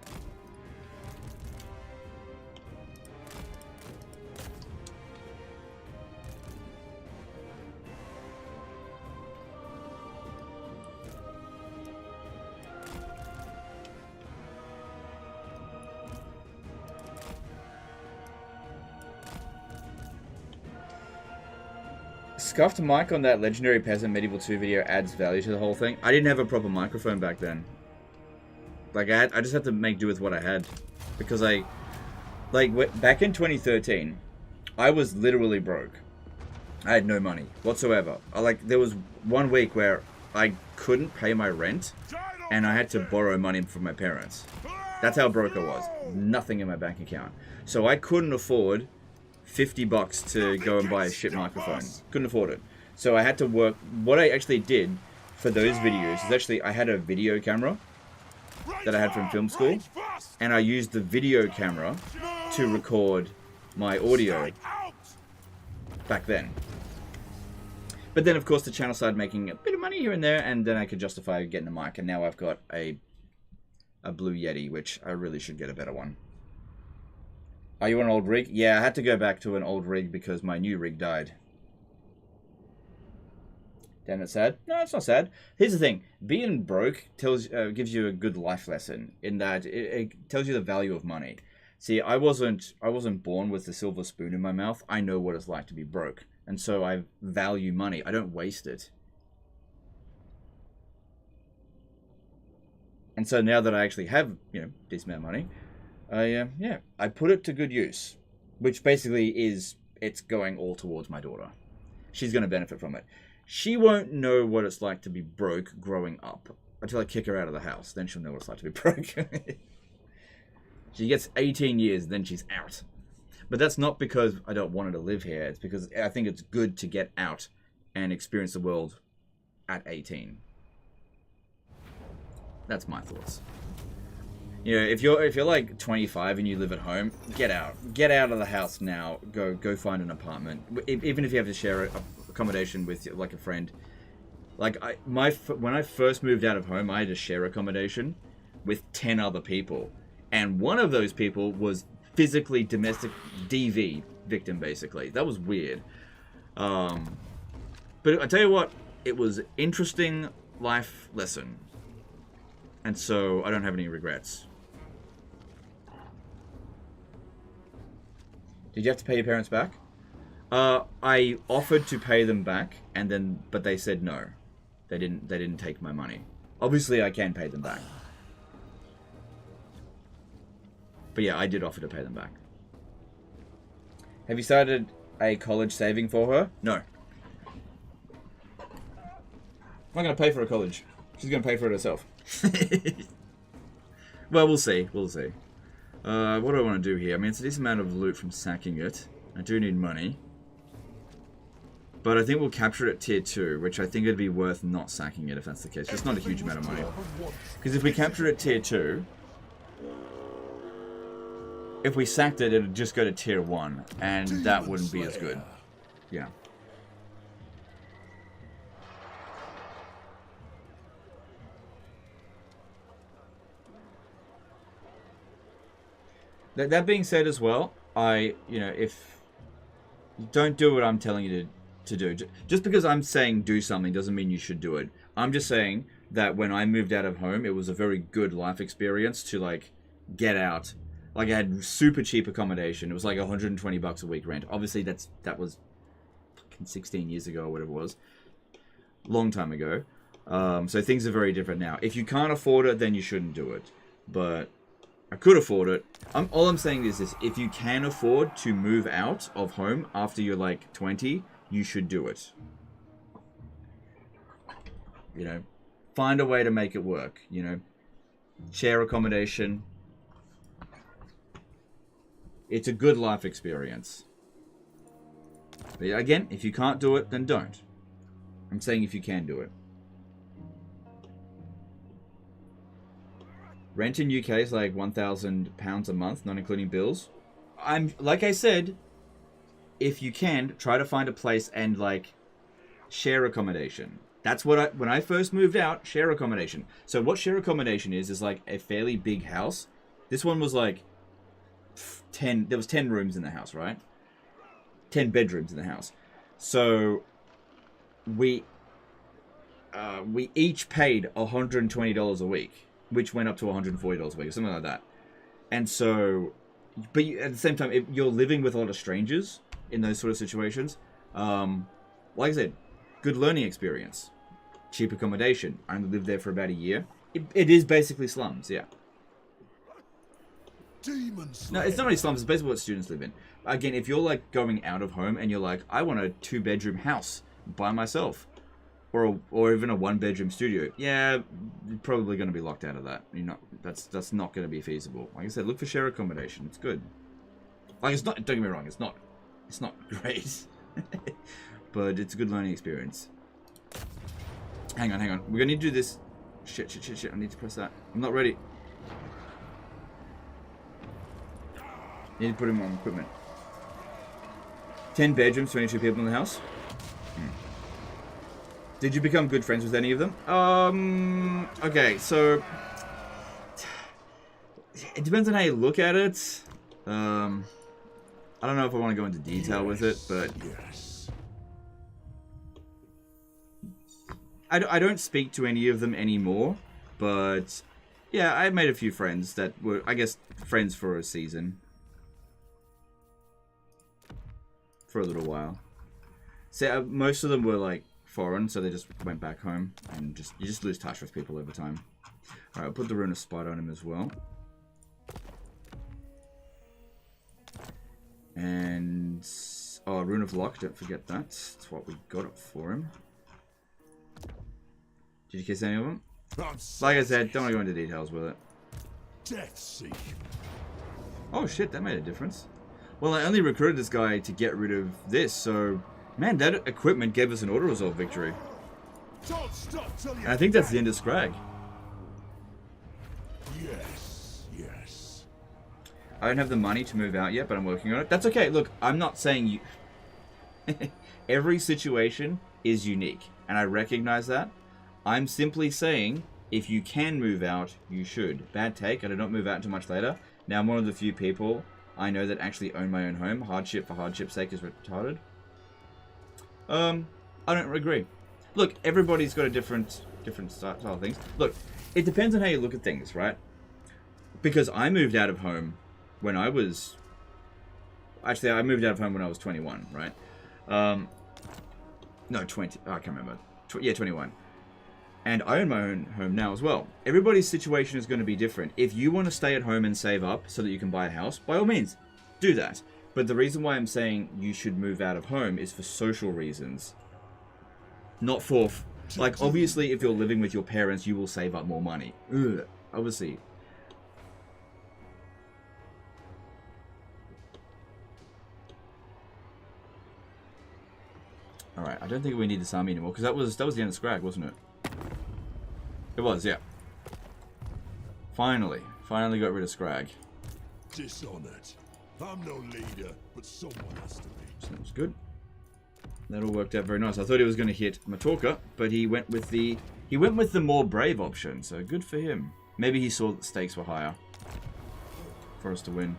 Scuffed mic on that Legendary Peasant Medieval 2 video adds value to the whole thing. I didn't have a proper microphone back then. Like, I just had to make do with what I had. Because back in 2013, I was literally broke. I had no money whatsoever. There was 1 week where I couldn't pay my rent, and I had to borrow money from my parents. That's how broke I was. Nothing in my bank account. So I couldn't afford $50 to go and buy a shit microphone. Couldn't afford it. So I had to work. What I actually did for those videos is actually I had a video camera that I had from film school, and I used the video camera to record my audio back then. But then, of course, the channel started making a bit of money here and there, and then I could justify getting a mic, and now I've got a Blue Yeti, which I really should get a better one. Are you on an old rig? Yeah, I had to go back to an old rig because my new rig died. Damn it, sad. No, it's not sad. Here's the thing. Being broke gives you a good life lesson in that it tells you the value of money. See, I wasn't born with the silver spoon in my mouth. I know what it's like to be broke. And so I value money. I don't waste it. And so now that I actually have, decent amount of money, I put it to good use. Which basically is, it's going all towards my daughter. She's going to benefit from it. She won't know what it's like to be broke growing up until I kick her out of the house. Then she'll know what it's like to be broke. She gets 18 years, then she's out. But that's not because I don't want her to live here. It's because I think it's good to get out and experience the world at 18. That's my thoughts. If you're like 25 and you live at home, get out. Get out of the house now. Go find an apartment. Even if you have to share accommodation with like a friend. Like when I first moved out of home, I had to share accommodation with 10 other people, and one of those people was physically domestic DV victim. Basically, that was weird. But I tell you what, it was interesting life lesson, and so I don't have any regrets. Did you have to pay your parents back? I offered to pay them back, but they said no. They didn't take my money. Obviously, I can pay them back. But yeah, I did offer to pay them back. Have you started a college saving for her? No. I'm not going to pay for a college. She's going to pay for it herself. Well, we'll see. We'll see. What do I want to do here? I mean, it's a decent amount of loot from sacking it. I do need money. But I think we'll capture it at tier 2, which I think it'd be worth not sacking it if that's the case. It's not a huge amount of money. Because if we capture it at tier 2, if we sacked it, it'd just go to tier 1, and that wouldn't be as good. Yeah. That being said as well, if don't do what I'm telling you to do. Just because I'm saying do something doesn't mean you should do it. I'm just saying that when I moved out of home, it was a very good life experience to like get out. Like I had super cheap accommodation. It was like $120 a week rent. Obviously that was 16 years ago or whatever it was. Long time ago. So things are very different now. If you can't afford it, then you shouldn't do it. But I could afford it. All I'm saying is this. If you can afford to move out of home after you're like 20, you should do it. Find a way to make it work. Share accommodation. It's a good life experience. But again, if you can't do it, then don't. I'm saying if you can do it. Rent in UK is like £1,000 a month, not including bills. Like I said, if you can, try to find a place and like share accommodation. That's what when I first moved out, share accommodation. So what share accommodation is like a fairly big house. This one was like 10. There was 10 rooms in the house, right? 10 bedrooms in the house. So we each paid $120 a week, which went up to $140 a week or something like that. And so, but at the same time, if you're living with a lot of strangers in those sort of situations, like I said, good learning experience, cheap accommodation. I only lived there for about a year. It is basically slums, yeah. No, it's not really slums. It's basically what students live in. Again, if you're like going out of home and you're like, I want a 2-bedroom house by myself, or even a 1-bedroom studio, yeah, you're probably going to be locked out of that. That's not going to be feasible. Like I said, look for share accommodation. It's good. Like it's not. Don't get me wrong. It's not great, but it's a good learning experience. Hang on. We're gonna need to do this. Shit. I need to press that. I'm not ready. Need to put him on equipment. 10 bedrooms, 22 people in the house. Did you become good friends with any of them? Okay, so it depends on how you look at it. I don't know if I want to go into detail with it, but I don't speak to any of them anymore, but yeah, I made a few friends that were, I guess, friends for a season. For a little while. So most of them were like foreign, so they just went back home, and you just lose touch with people over time. Alright, I'll put the Rune of Spite on him as well. And oh, Rune of Lock, don't forget that. That's what we got it for him. Did you kiss any of them? Like I said, don't want to go into details with it. Deathseek. Oh shit, that made a difference. Well, I only recruited this guy to get rid of this, so man, that equipment gave us an auto-resolve victory. And I think that's the end of Scrag. Yes, yes. I don't have the money to move out yet, but I'm working on it. That's okay. Look, I'm not saying you... Every situation is unique, and I recognize that. I'm simply saying, if you can move out, you should. Bad take, I did not move out until much later. Now I'm one of the few people I know that actually own my own home. Hardship for hardship's sake is retarded. I don't agree. Look, everybody's got a different style of things. Look, it depends on how you look at things, right? Because I moved out of home when I was... Actually, I moved out of home when I was 21, right? No, 20. Oh, I can't remember. Yeah, 21. And I own my own home now as well. Everybody's situation is going to be different. If you want to stay at home and save up so that you can buy a house, by all means, do that. But the reason why I'm saying you should move out of home is for social reasons. Not for... Like, obviously, if you're living with your parents, you will save up more money. Ugh, obviously. Alright, I don't think we need this army anymore, because that was the end of Scrag, wasn't it? It was, yeah. Finally got rid of Scrag. Dishonored. I'm no leader, but someone has to be. So that was good. That all worked out very nice. I thought he was going to hit Matorka, but he went with the more brave option. So good for him. Maybe he saw that the stakes were higher for us to win.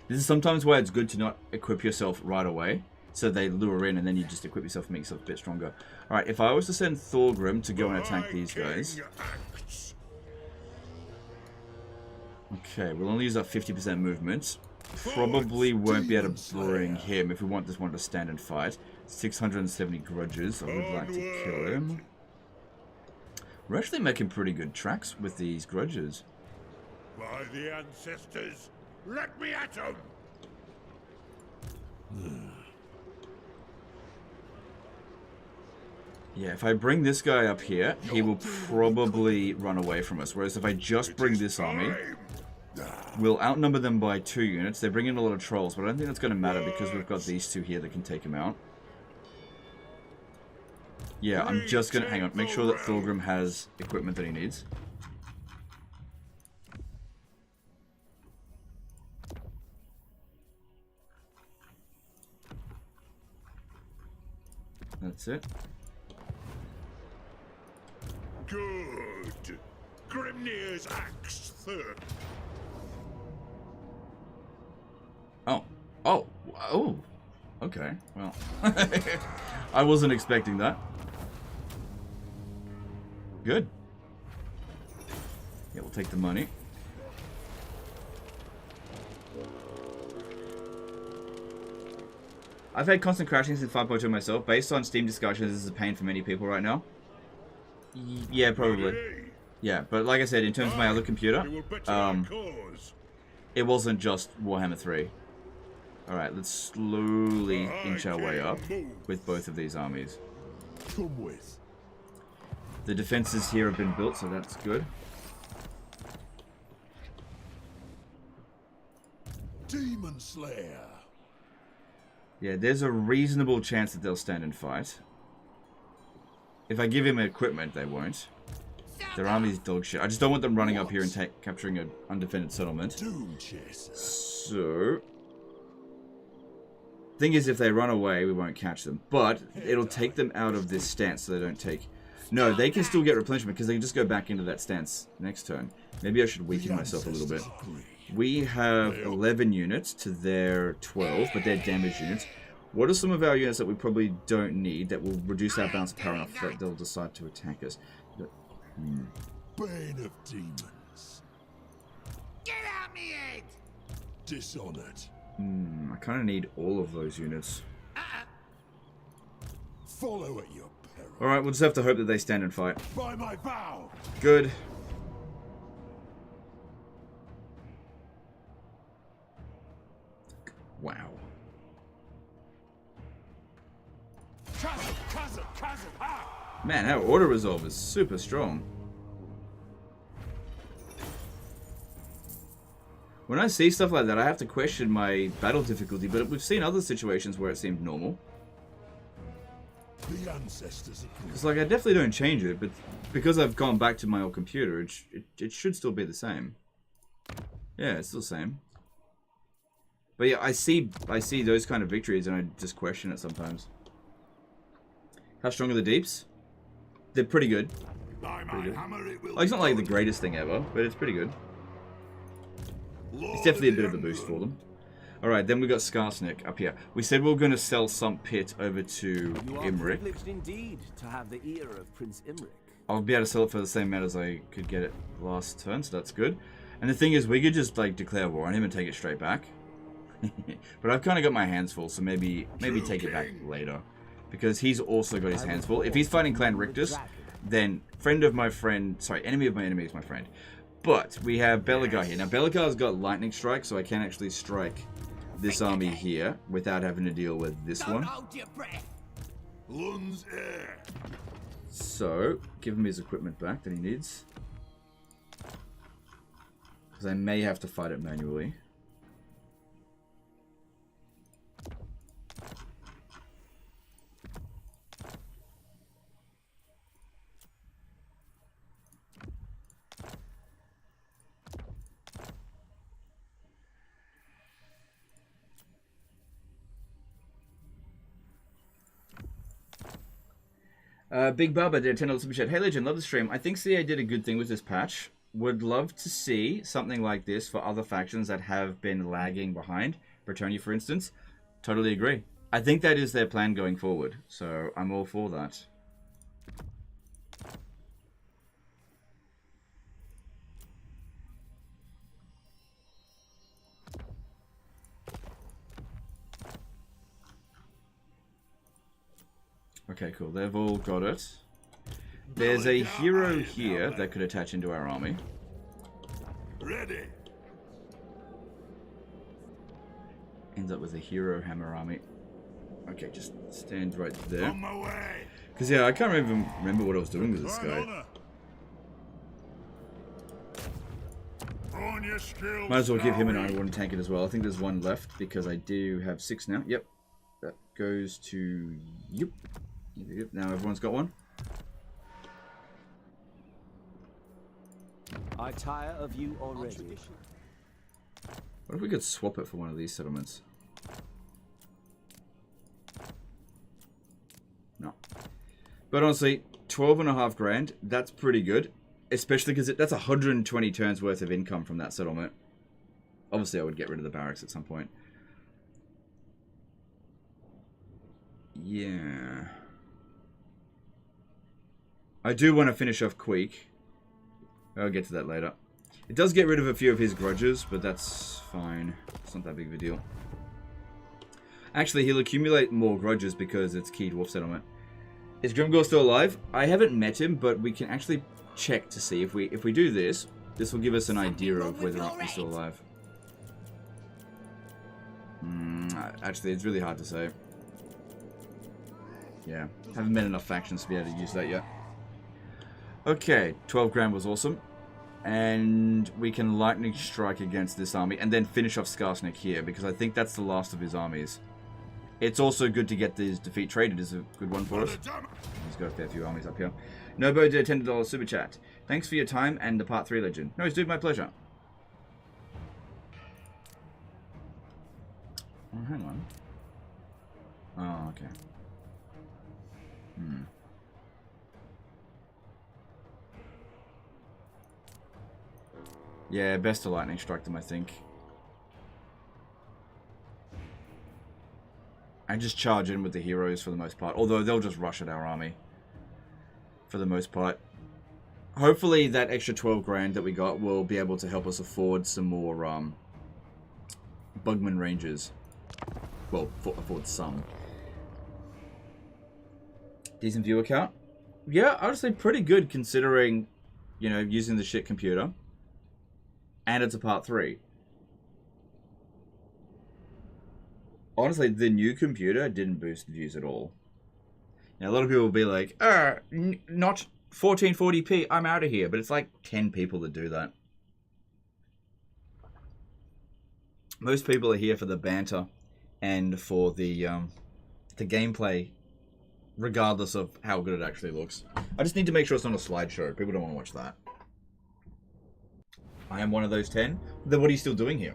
This is sometimes why it's good to not equip yourself right away, so they lure in, and then you just equip yourself and make yourself a bit stronger. All right, if I was to send Thorgrim to go and attack these guys. Okay, we'll only use our 50% movement. Probably won't be able to bring him if we want this one to stand and fight. 670 grudges. I would like to kill him. We're actually making pretty good tracks with these grudges. By the ancestors, let me at them! Yeah, if I bring this guy up here, he will probably run away from us. Whereas if I just bring this army, we'll outnumber them by 2 units. They bring in a lot of trolls, but I don't think that's going to matter because we've got these two here that can take him out. Yeah, I'm just going to... Hang on, make sure that Thorgrim has equipment that he needs. That's it. Good. Grimnir's axe third. Oh. Okay, well. I wasn't expecting that. Good. Yeah, we'll take the money. I've had constant crashing since 5.2 myself. Based on Steam discussions, this is a pain for many people right now. Yeah, probably. Yeah, but like I said, in terms of my other computer, it wasn't just Warhammer 3. Alright, let's slowly inch our way up with both of these armies. Come with. The defenses here have been built, so that's good. Demon Slayer. Yeah, there's a reasonable chance that they'll stand and fight. If I give him equipment, they won't. Their army's dog shit. I just don't want them running up here and capturing an undefended settlement. So... Thing is, if they run away, we won't catch them. But it'll take them out of this stance so they don't take... No, they can still get replenishment because they can just go back into that stance next turn. Maybe I should weaken myself a little bit. We have 11 units to their 12, but they're damage units. What are some of our units that we probably don't need that will reduce our balance of power enough that they'll decide to attack us? Bane of demons. Get out me head! Dishonored. I kind of need all of those units. Follow at your peril. Alright, we'll just have to hope that they stand and fight. By my vow. Good. Wow. Chasm, ha! Man, our order resolve is super strong. When I see stuff like that, I have to question my battle difficulty, but we've seen other situations where it seemed normal. The ancestors. It's like, I definitely don't change it, but because I've gone back to my old computer, it should still be the same. Yeah, it's still the same. But yeah, I see those kind of victories and I just question it sometimes. How strong are the deeps? They're pretty good. Pretty good. Like, it's not like the greatest thing ever, but it's pretty good. It's definitely a bit of a boost for them. Alright, then we got Skarsnik up here. We said we were going to sell some pit over to Imric. Privileged indeed to have the ear of Prince Imric. I'll be able to sell it for the same amount as I could get it last turn, so that's good. And the thing is, we could just like declare war on him and take it straight back. But I've kind of got my hands full, so maybe take it back later. Because he's also got his hands full. If he's fighting Clan Rictus, then enemy of my enemy is my friend. But we have Belegar here. Now, Belegar's got lightning strike, so I can actually strike this army here without having to deal with this one. Hold your breath. Lun's air. So, give him his equipment back that he needs. Because I may have to fight it manually. Big Bubba did a $10 super chat. Hey Legend, love the stream. I think CA did a good thing with this patch. Would love to see something like this for other factions that have been lagging behind. Bretonia, for instance. Totally agree. I think that is their plan going forward. So I'm all for that. Okay, cool. They've all got it. There's a hero here that could attach into our army. Ready. Ends up with a hero hammer army. Okay, just stand right there. On my way. Because, yeah, I can't even remember what I was doing with this guy. On your skills, Might as well give him an iron one tank it as well. I think there's one left because I do have 6 now. Yep. That goes to... Yep. Now everyone's got one. I tire of you already. What if we could swap it for one of these settlements? No. But honestly, 12.5 grand, that's pretty good. Especially because that's 120 turns worth of income from that settlement. Obviously, I would get rid of the barracks at some point. Yeah. I do want to finish off Quak. I'll get to that later. It does get rid of a few of his grudges, but that's fine. It's not that big of a deal. Actually, he'll accumulate more grudges because it's Key Dwarf Settlement. Is Grimgor still alive? I haven't met him, but we can actually check to see if we do this. This will give us an idea of whether or not he's still alive. Actually, it's really hard to say. Yeah, haven't met enough factions to be able to use that yet. Okay, 12 grand was awesome. And we can lightning strike against this army and then finish off Skarsnik here because I think that's the last of his armies. It's also good to get these defeat traded is a good one for us. He's got a fair few armies up here. Nobo did a $10 super chat. Thanks for your time and the part 3 legend. No, it's dude, my pleasure. Oh, hang on. Oh, okay. Yeah, best to lightning strike them, I think. and just charge in with the heroes for the most part. Although they'll just rush at our army for the most part. Hopefully that extra 12 grand that we got will be able to help us afford some more Bugman Rangers. Well, afford some. Decent viewer count? Yeah, I would say pretty good considering, you know, using the shit computer. And it's a part 3. Honestly, the new computer didn't boost views at all. Now, a lot of people will be like, not 1440p, I'm out of here. But it's like 10 people that do that. Most people are here for the banter and for the gameplay, regardless of how good it actually looks. I just need to make sure it's not a slideshow. People don't want to watch that. I am one of those 10. Then what are you still doing here?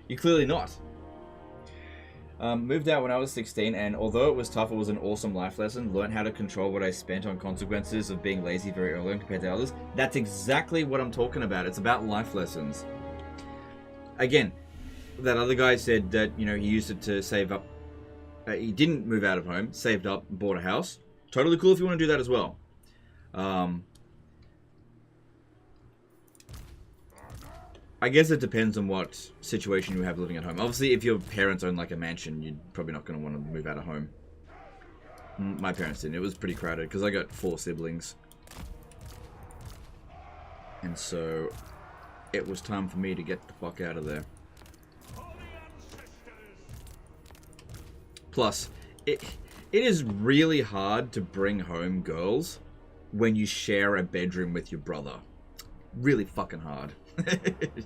You're clearly not. Moved out when I was 16, and although it was tough, it was an awesome life lesson. Learned how to control what I spent on consequences of being lazy very early on compared to others. That's exactly what I'm talking about. It's about life lessons. Again, that other guy said that, you know, he used it to save up. He didn't move out of home, saved up, bought a house. Totally cool if you want to do that as well. I guess it depends on what situation you have living at home. Obviously, if your parents own like a mansion, you're probably not going to want to move out of home. My parents didn't. It was pretty crowded because I got 4 siblings. And so it was time for me to get the fuck out of there. Plus, it is really hard to bring home girls when you share a bedroom with your brother. Really fucking hard. And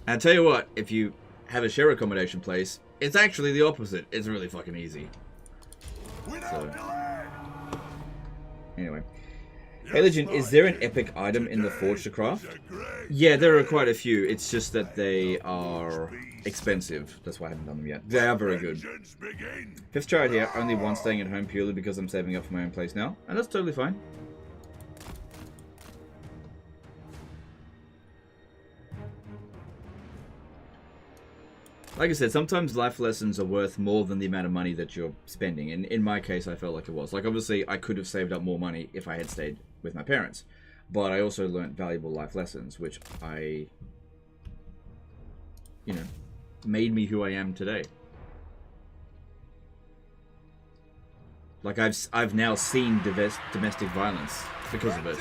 I tell you what, if you have a share accommodation place, it's actually the opposite. It's really fucking easy. So, anyway. Hey Legend, is there an epic item in the Forge to craft? Yeah, there are quite a few. It's just that they are expensive. That's why I haven't done them yet. They are very good. 5th try here, only one staying at home purely because I'm saving up for my own place now. And that's totally fine. Like I said, sometimes life lessons are worth more than the amount of money that you're spending. And in my case, I felt like it was. Like, obviously, I could have saved up more money if I had stayed with my parents. But I also learned valuable life lessons, which you know, made me who I am today. Like, I've now seen domestic violence because of it.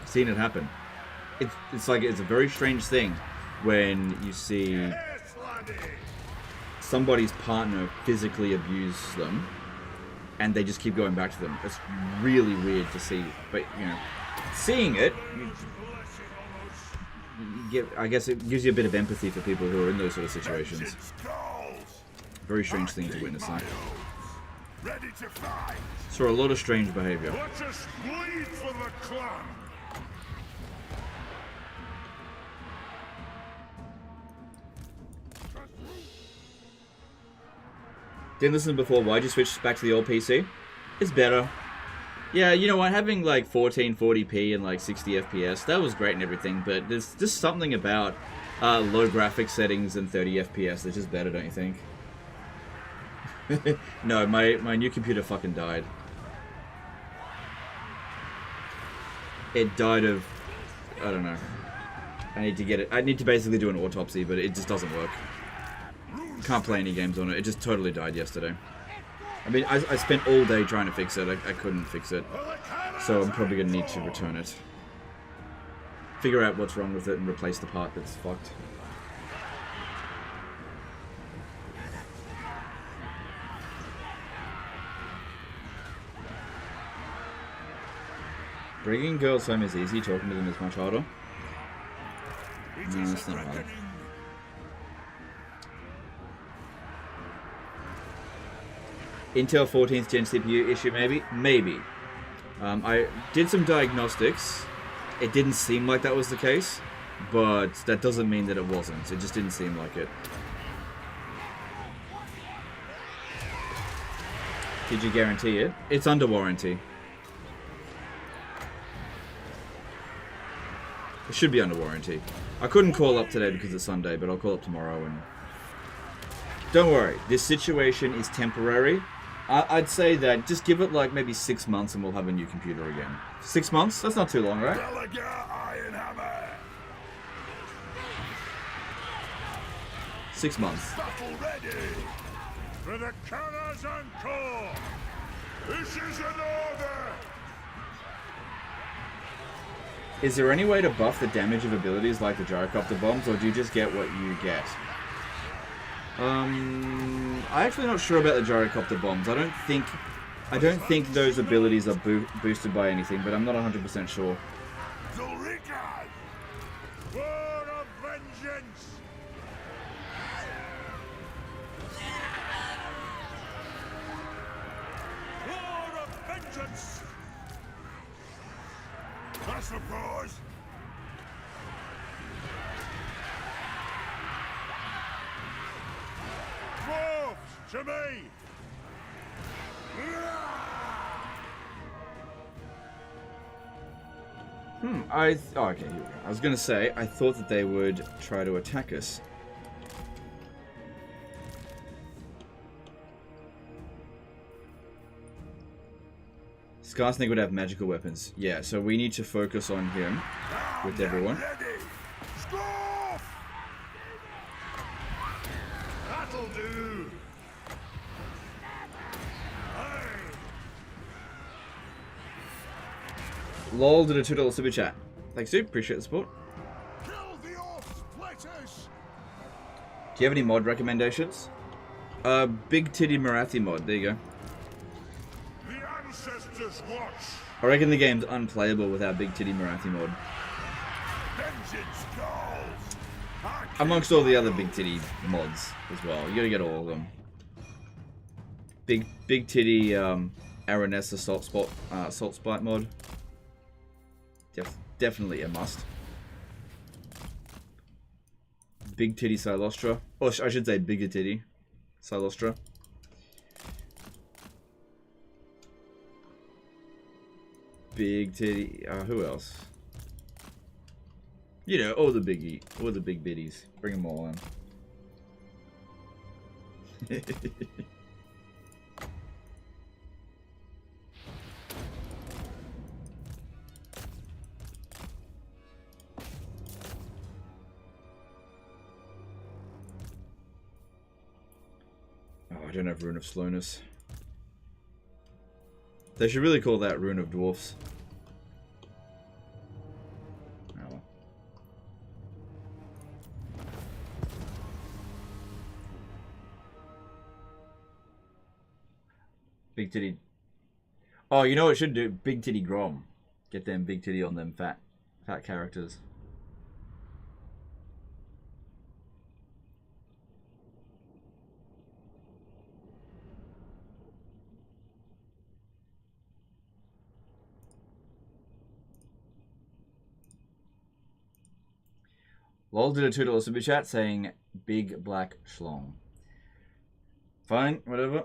Seen it happen. It's like, it's a very strange thing when you see somebody's partner physically abuse them and they just keep going back to them. It's really weird to see, but you know, seeing it, I guess it gives you a bit of empathy for people who are in those sort of situations. Very strange thing to witness that. Saw a lot of strange behavior. Let's just bleed for the clan. Didn't listen before. Why'd you switch back to the old PC? It's better. Yeah, you know what? Having like 1440p and like 60 FPS, that was great and everything, but there's just something about low graphics settings and 30 FPS that's just better, don't you think? No, my new computer fucking died. It died of, I don't know. I need to get it. I need to basically do an autopsy, but it just doesn't work. Can't play any games on it. It just totally died yesterday. I mean, I spent all day trying to fix it. I couldn't fix it. So I'm probably going to need to return it. Figure out what's wrong with it and replace the part that's fucked. Bringing girls home is easy. Talking to them is much harder. No, that's not hard. Intel 14th gen CPU issue, maybe? Maybe. I did some diagnostics. It didn't seem like that was the case, but that doesn't mean that it wasn't. It just didn't seem like it. Did you guarantee it? It's under warranty. It should be under warranty. I couldn't call up today because it's Sunday, but I'll call up tomorrow and Don't worry, this situation is temporary. I'd say that just give it like maybe 6 months and we'll have a new computer again. 6 months? That's not too long, right? Belegar Ironhammer. 6 months. Battle ready. For the cannons and core. This is an order. Is there any way to buff the damage of abilities like the gyrocopter bombs, or do you just get what you get? I'm actually not sure about the gyrocopter bombs. I don't think those abilities are boosted by anything, but I'm not 100% sure. Zulrika. War of vengeance. War of vengeance. I suppose. Dwarves, to me! Oh, okay, here we go. I was gonna say, I thought that they would try to attack us. Skarsnik would have magical weapons. Yeah, so we need to focus on him with everyone. Ready! Score! That'll do! Hey! LOL did a $2 super chat. Thanks, dude. Appreciate the support. Kill the off-splitters! Do you have any mod recommendations? Big Titty Marathi mod. There you go. The ancestors watch! I reckon the game's unplayable without Big Titty Marathi mod. Vengeance calls! Amongst all the other Big Titty mods as well. You gotta get all of them. Big Titty Aranessa Salt Spite mod. Definitely a must. Big Titty Silostra. Or I should say Bigger Titty Silostra. Big Titty. Who else? You know, all the big biddies. Bring them all in. I don't have Rune of Slowness. They should really call that Rune of Dwarfs. Oh well. Big Titty. Oh, you know what it should do? Big Titty Grom. Get them Big Titty on them fat characters. Lol did a $2 super chat saying big black schlong. Fine, whatever.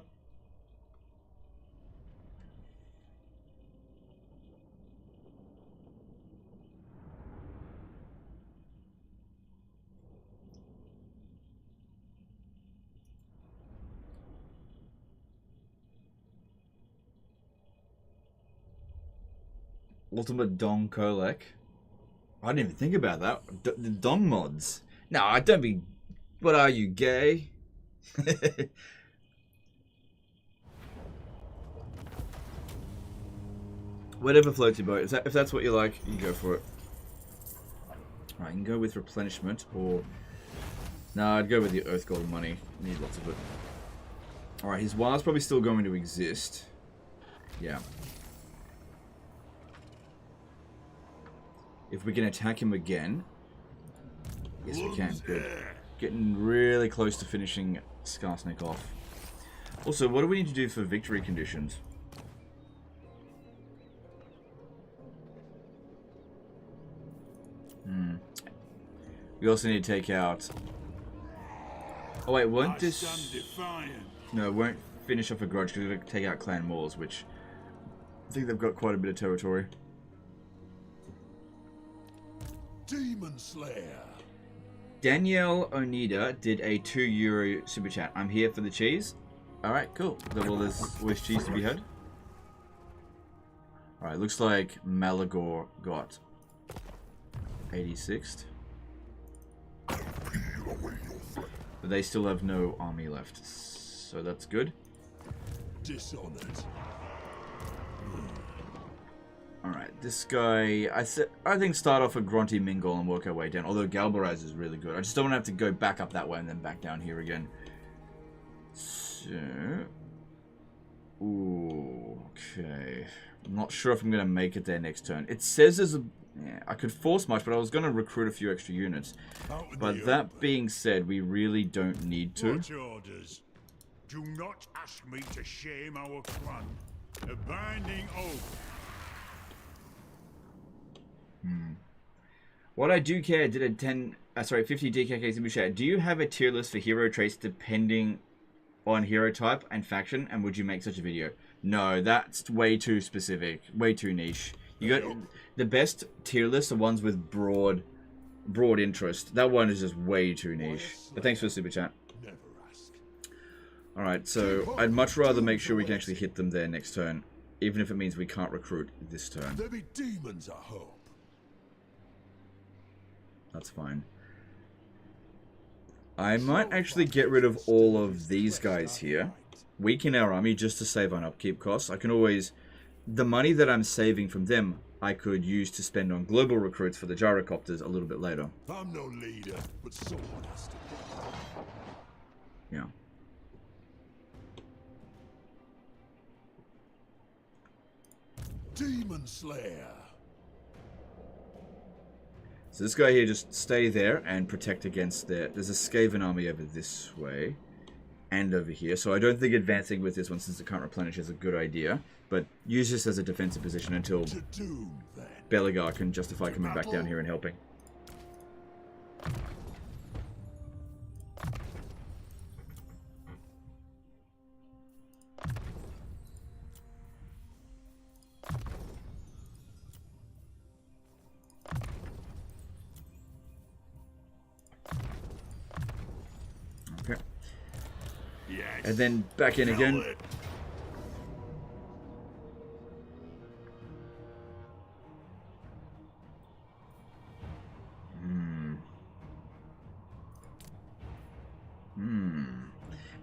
Ultimate Dong Kolek. I didn't even think about that. The Dong mods. No, don't be... What are you, gay? Whatever floats your boat. If that's what you like, you go for it. Alright, you can go with replenishment or... No, I'd go with the Earth Gold money. Need lots of it. Alright, his wild's probably still going to exist. Yeah. If we can attack him again. Yes, we can. Good. Getting really close to finishing Skarsnik off. Also, what do we need to do for victory conditions? We also need to take out... Oh wait, won't this... No, it won't finish off a grudge because we're going to take out Clan Moors, which... I think they've got quite a bit of territory. Demon Slayer. Danielle Onida did a €2 super chat. I'm here for the cheese. Alright, cool. Well, there's always cheese to be had. Alright, looks like Belegar got 86th. But they still have no army left. So that's good. Dishonored. Alright, this guy, I think start off with Grunty Mingle and work our way down. Although Galbarize is really good. I just don't want to have to go back up that way and then back down here again. So... Ooh, okay. I'm not sure if I'm going to make it there next turn. It says there's a... Yeah, I could force much, but I was going to recruit a few extra units. But that being said, we really don't need to. What orders? Do not ask me to shame our clan. A binding oath. What I do care did a 50 DKK super chat. Do you have a tier list for hero traits depending on hero type and faction? And would you make such a video? No, that's way too specific, way too niche. You got the best tier lists are ones with broad interest. That one is just way too niche. But thanks for the super chat. All right, so I'd much rather make sure we can actually hit them there next turn, even if it means we can't recruit this turn. There be demons, I hope. That's fine. I might actually get rid of all of these guys here. Weaken our army just to save on upkeep costs. I can always... The money that I'm saving from them, I could use to spend on global recruits for the gyrocopters a little bit later. I'm no leader, but so honest. Yeah. Demon Slayer. So this guy here, just stay there and protect against there's a Skaven army over this way and over here. So I don't think advancing with this one, since it can't replenish, is a good idea. But use this as a defensive position until Belegar can justify coming back down here and helping. Okay. And then back in again.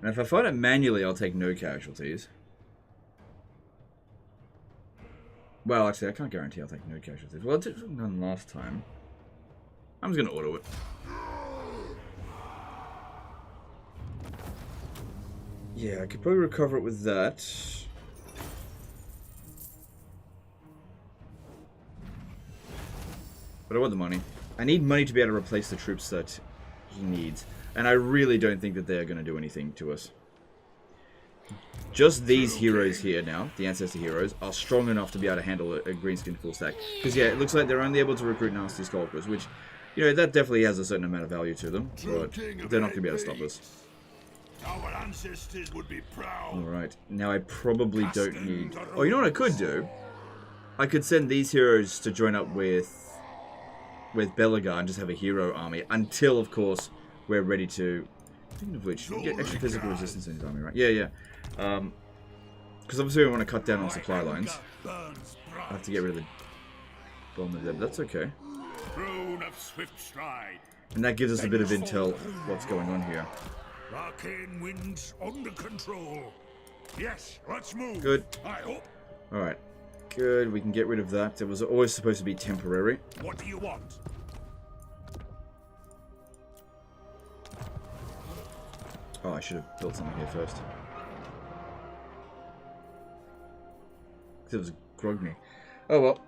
And if I fight it manually, I'll take no casualties. Well, actually, I can't guarantee I'll take no casualties. Well, I did none last time. I'm just going to auto it. Yeah, I could probably recover it with that. But I want the money. I need money to be able to replace the troops that he needs. And I really don't think that they're going to do anything to us. Just these heroes here now, the Ancestor heroes, are strong enough to be able to handle a greenskin full stack. Because, yeah, it looks like they're only able to recruit nasty skulkers, which, you know, that definitely has a certain amount of value to them. But they're not going to be able to stop us. Our ancestors would be proud. Alright, now I probably don't need... Oh, you know what I could do? I could send these heroes to join up with Belegar and just have a hero army until, of course, we're ready to... Speaking of which, you get extra physical resistance in his army, right? Yeah, yeah. Because obviously we want to cut down on supply lines. I have to get rid of the bomber there, but that's okay. And that gives us a bit of intel what's going on here. Arcane winds under control. Yes, let's move. Good. I hope. Alright. Good, we can get rid of that. It was always supposed to be temporary. What do you want? Oh, I should have built something here first. It was Grogny. Oh well.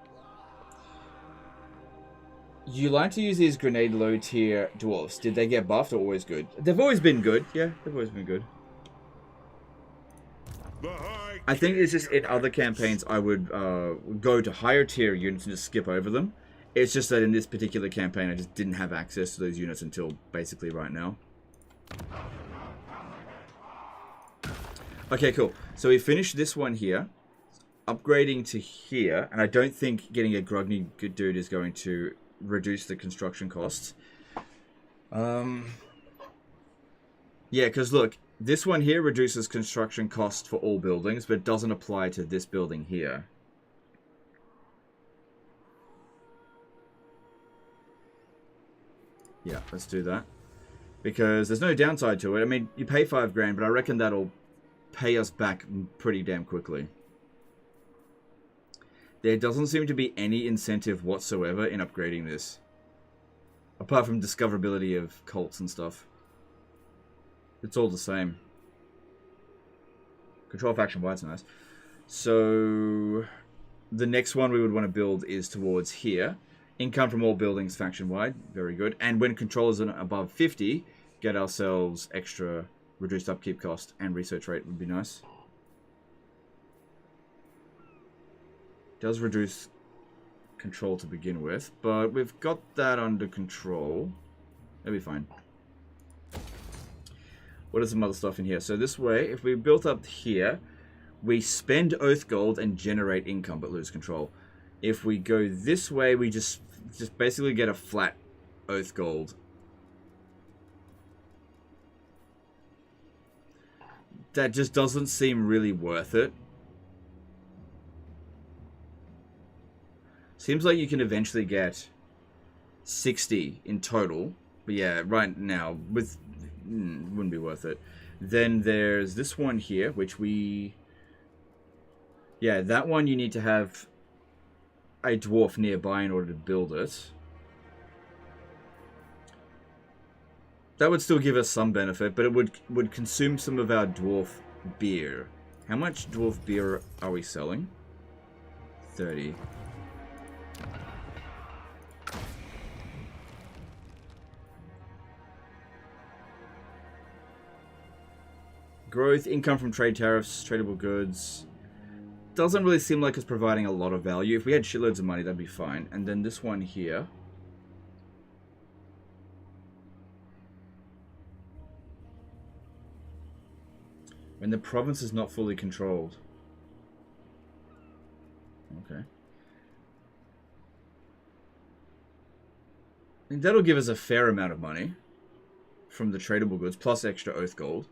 You like to use these grenade low tier dwarves. Did they get buffed or always good? They've always been good. Yeah, they've always been good. I think it's just in other campaigns I would go to higher tier units and just skip over them. It's just that in this particular campaign I just didn't have access to those units until basically right now. Okay, cool. So we finished this one here. Upgrading to here, and I don't think getting a Grogny dude is going to reduce the construction costs. Yeah, because look, this one here reduces construction cost for all buildings, but doesn't apply to this building here. Yeah, let's do that. Because there's no downside to it. I mean, you pay 5 grand, but I reckon that'll pay us back pretty damn quickly. There doesn't seem to be any incentive whatsoever in upgrading this. Apart from discoverability of cults and stuff. It's all the same. Control faction white's nice. So the next one we would want to build is towards here. Income from all buildings faction-wide. Very good. And when control is above 50, get ourselves extra reduced upkeep cost and research rate would be nice. Does reduce control to begin with, but we've got that under control. That'll be fine. What is some other stuff in here? So this way, if we built up here, we spend Oath Gold and generate income but lose control. If we go this way, we just basically get a flat Oath Gold. That just doesn't seem really worth it. Seems like you can eventually get 60 in total. But yeah, right now, wouldn't be worth it. Then there's this one here, which we... Yeah, that one you need to have a dwarf nearby in order to build it. That would still give us some benefit, but it would consume some of our dwarf beer. How much dwarf beer are we selling? 30. Growth, income from trade tariffs, tradable goods. Doesn't really seem like it's providing a lot of value. If we had shitloads of money, that'd be fine. And then this one here. When the province is not fully controlled. Okay. I think that'll give us a fair amount of money from the tradable goods, plus extra Oath Gold.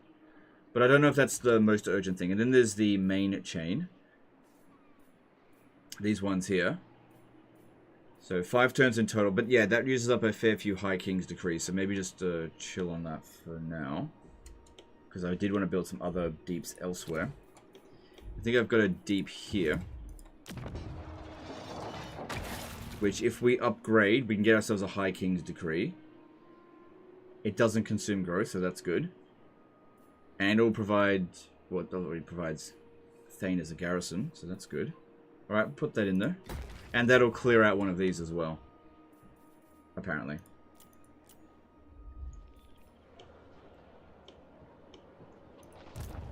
But I don't know if that's the most urgent thing. And then there's the main chain. These ones here. So 5 turns in total. But yeah, that uses up a fair few High King's decrees. So maybe just chill on that for now. Because I did want to build some other deeps elsewhere. I think I've got a deep here. Which if we upgrade, we can get ourselves a High King's decree. It doesn't consume growth, so that's good. And it will provide... Well, it already provides Thane as a garrison, so that's good. Alright, put that in there. And that'll clear out one of these as well. Apparently.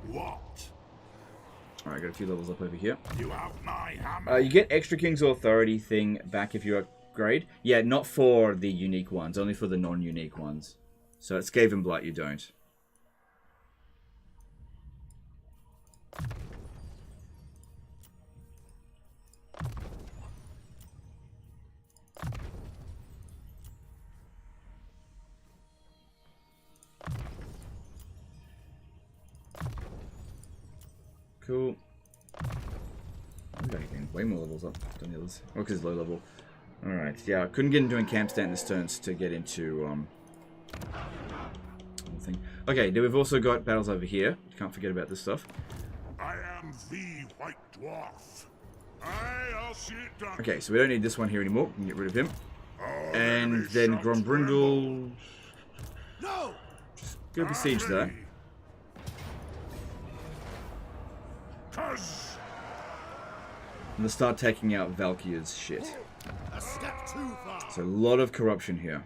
What? Alright, got a few levels up over here. You have my hammer. You get extra King's Authority thing back if you upgrade. Yeah, not for the unique ones, only for the non-unique ones. So at Skaven Blight you don't. Cool. I'm getting way more levels up than the others. Oh, because it's low level. Alright, yeah, I couldn't get into a camp stand this turn to get into, thing. Okay, then we've also got battles over here. Can't forget about this stuff. I am the White Dwarf. I'll see it done. Okay, so we don't need this one here anymore. We can get rid of him. Oh, And then Grombrindle. No! Just go besiege that. And they'll start taking out Valkyria's shit. A step too far. So a lot of corruption here.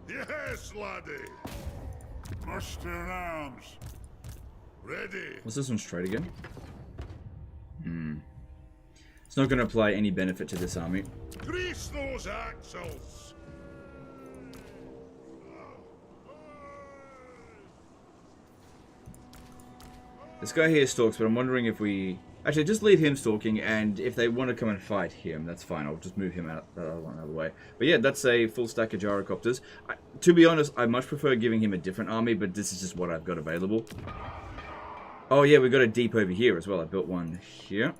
Yes, laddie. Muster arms. Ready. What's this one's trade again? It's not going to apply any benefit to this army. Grease those axles. This guy here stalks, but I'm wondering if we... Actually, just leave him stalking, and if they want to come and fight him, that's fine. I'll just move him out of the way. But yeah, that's a full stack of gyrocopters. To be honest, I much prefer giving him a different army, but this is just what I've got available. Oh yeah, we've got a deep over here as well. I built one here.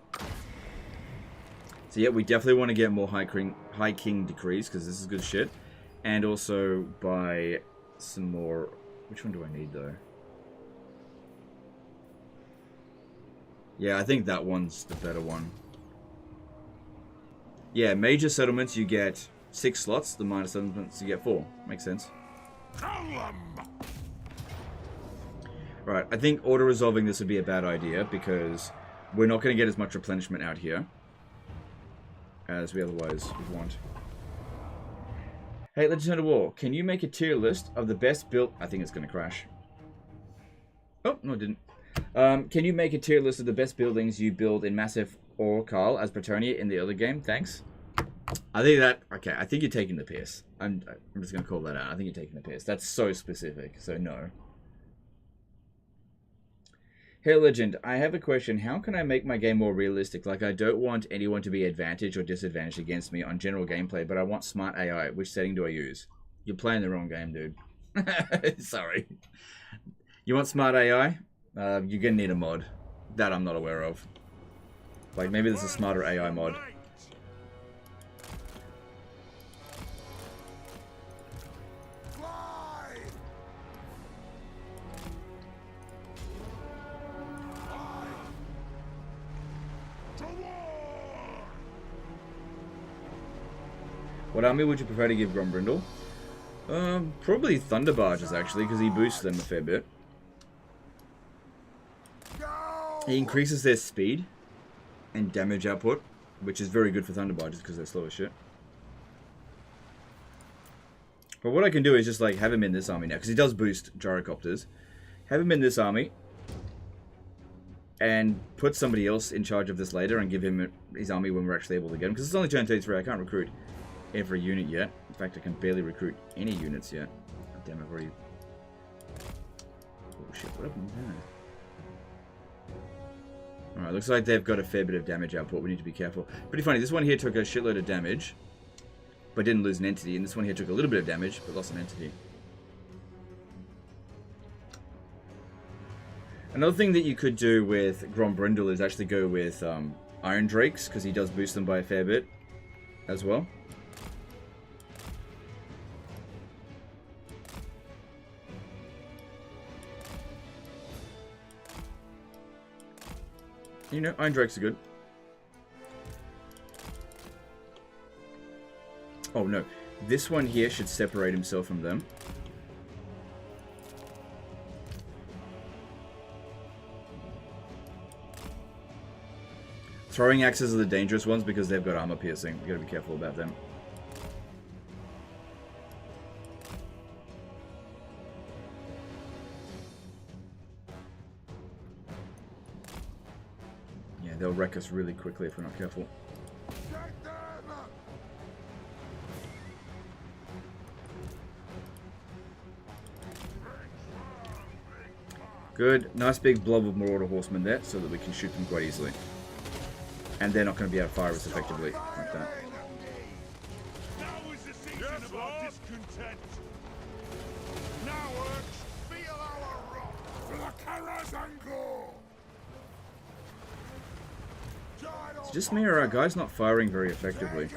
So yeah, we definitely want to get more High King decrees, because this is good shit. And also buy some more... Which one do I need, though? Yeah, I think that one's the better one. Yeah, major settlements you get 6 slots, the minor settlements you get 4. Makes sense. Right, I think auto-resolving this would be a bad idea, because we're not going to get as much replenishment out here as we otherwise would want. Hey, Legend of War, can you make a tier list of the best built... I think it's going to crash. Oh, no it didn't. Can you make a tier list of the best buildings you build in Massive or Carl as Bretonia in the other game? Thanks. I think that... Okay, I think you're taking the piss. I'm just going to call that out. I think you're taking the piss. That's so specific, so no. Hey Legend, I have a question. How can I make my game more realistic? Like, I don't want anyone to be advantaged or disadvantaged against me on general gameplay, but I want smart AI. Which setting do I use? You're playing the wrong game, dude. Sorry. You want smart AI? You're gonna need a mod. That I'm not aware of. Like, maybe there's a smarter AI mod. What army would you prefer to give Grombrindle? Probably Thunder Barges, actually, because he boosts them a fair bit. He increases their speed and damage output, which is very good for Thunder Barges because they're slow as shit. But what I can do is just, like, have him in this army now, because he does boost gyrocopters. Have him in this army, and put somebody else in charge of this later, and give him his army when we're actually able to get him, because it's only turn 33, I can't recruit every unit yet. In fact, I can barely recruit any units yet. Oh, damn, I've already... Oh shit, what happened there? Alright, looks like they've got a fair bit of damage output. We need to be careful. Pretty funny, this one here took a shitload of damage, but didn't lose an entity, and this one here took a little bit of damage, but lost an entity. Another thing that you could do with Grombrindle is actually go with Iron Drakes, because he does boost them by a fair bit as well. You know, Iron Drakes are good. Oh no, this one here should separate himself from them. Throwing axes are the dangerous ones because they've got armor piercing. You gotta be careful about them. Yeah, they'll wreck us really quickly if we're not careful. Good. Nice big blob of Marauder Horsemen there so that we can shoot them quite easily. And they're not going to be able to fire us effectively like that. Now is the season of our discontent. Now, Urge, feel our wrath for the Karazango. It's just me or our guys not firing very effectively.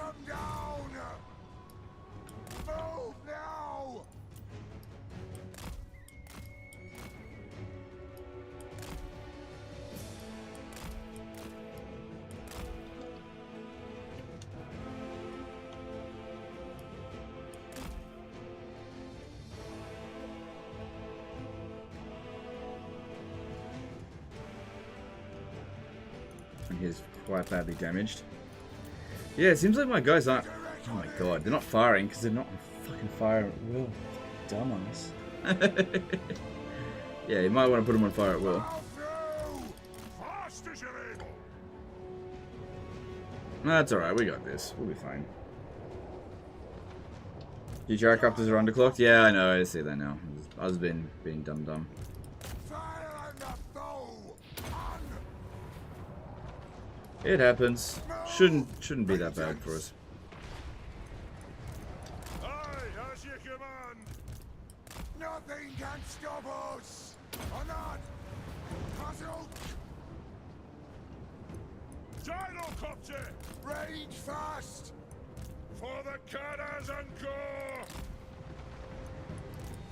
He's quite badly damaged. Yeah, it seems like my guys aren't... Oh my god, they're not firing because they're not fucking fire at will. Dumbass. Yeah, you might want to put them on fire at will. That's alright, we got this. We'll be fine. Your gyrocopters are underclocked? Yeah, I know, I see that now. I was being dumb. It happens. Shouldn't be that bad for us. Aye, as you command. Nothing can stop us. On. Puzzle. Gyrocopter, Rage fast. for the cannons and gore.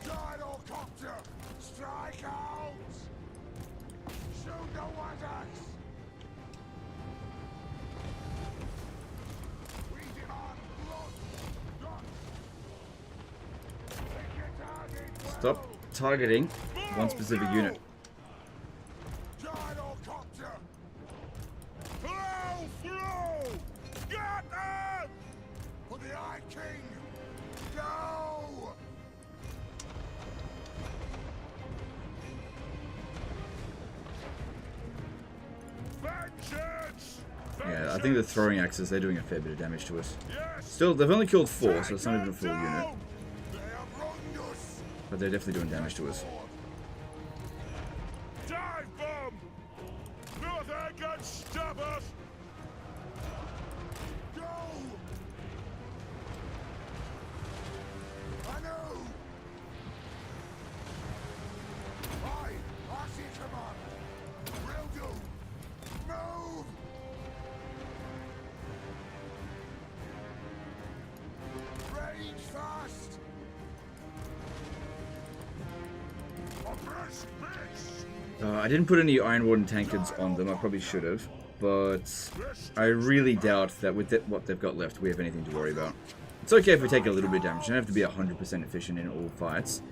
Gyrocopter. Strike out. Shoot the wizards. We demand blood. Guts. Take your target well. Stop targeting one specific unit. Gyrocopter. Blow through. Get them. For the Eye King. Go. Vengeance. Yeah, I think the throwing axes, they're doing a fair bit of damage to us. Yes. Still, they've only killed 4, so it's not even a full unit. They have wronged us. But they're definitely doing damage to us. Dive bomb. Nothing can stop us. Go. I know. Aye, I see command. Will do. Move. Rage fast. Oppress beast. I didn't put any Iron Warden tankards on them. I probably should have. But I really doubt that with what they've got left, we have anything to worry about. It's okay if we take a little bit of damage. You don't have to be 100% efficient in all fights.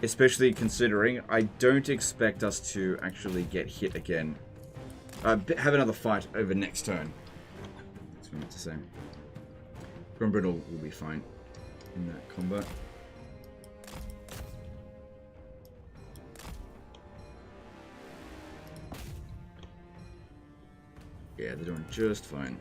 Especially considering I don't expect us to actually get hit again. Have another fight over next turn. That's what I meant to say. Grumbridle will be fine in that combat. Yeah, they're doing just fine.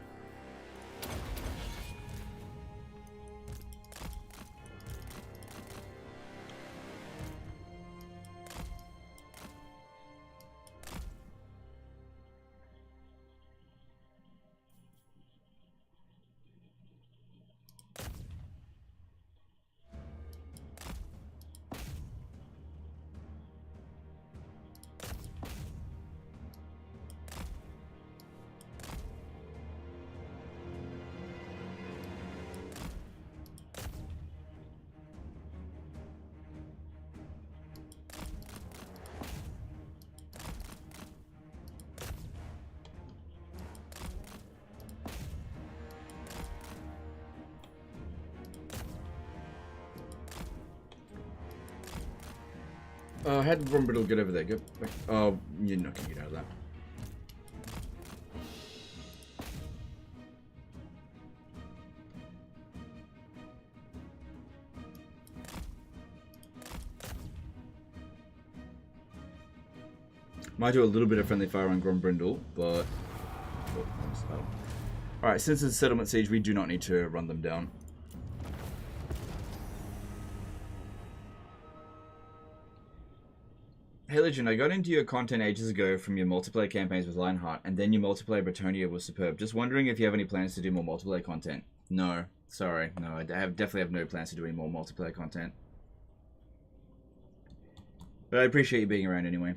How did Grumbridle get over there? Go back. Oh, you're not gonna get out of that. Might do a little bit of friendly fire on Grombrindle, but... Alright, since it's a settlement siege, we do not need to run them down. Hey Legend, I got into your content ages ago from your multiplayer campaigns with Lionheart, and then your multiplayer Bretonia was superb. Just wondering if you have any plans to do more multiplayer content. No, sorry, no, I definitely have no plans to do any more multiplayer content. But I appreciate you being around anyway.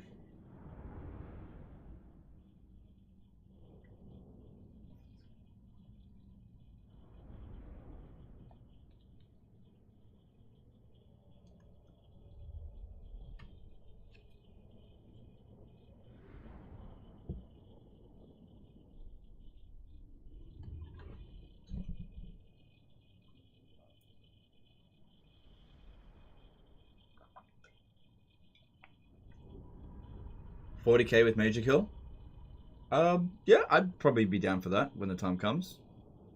$40k with Major Kill? Yeah, I'd probably be down for that when the time comes.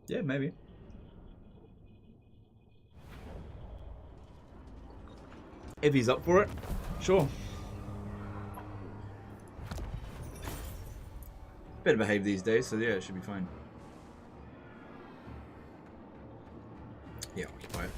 Yeah, maybe. If he's up for it, sure. Better behave these days, so yeah, it should be fine. Yeah, occupy it.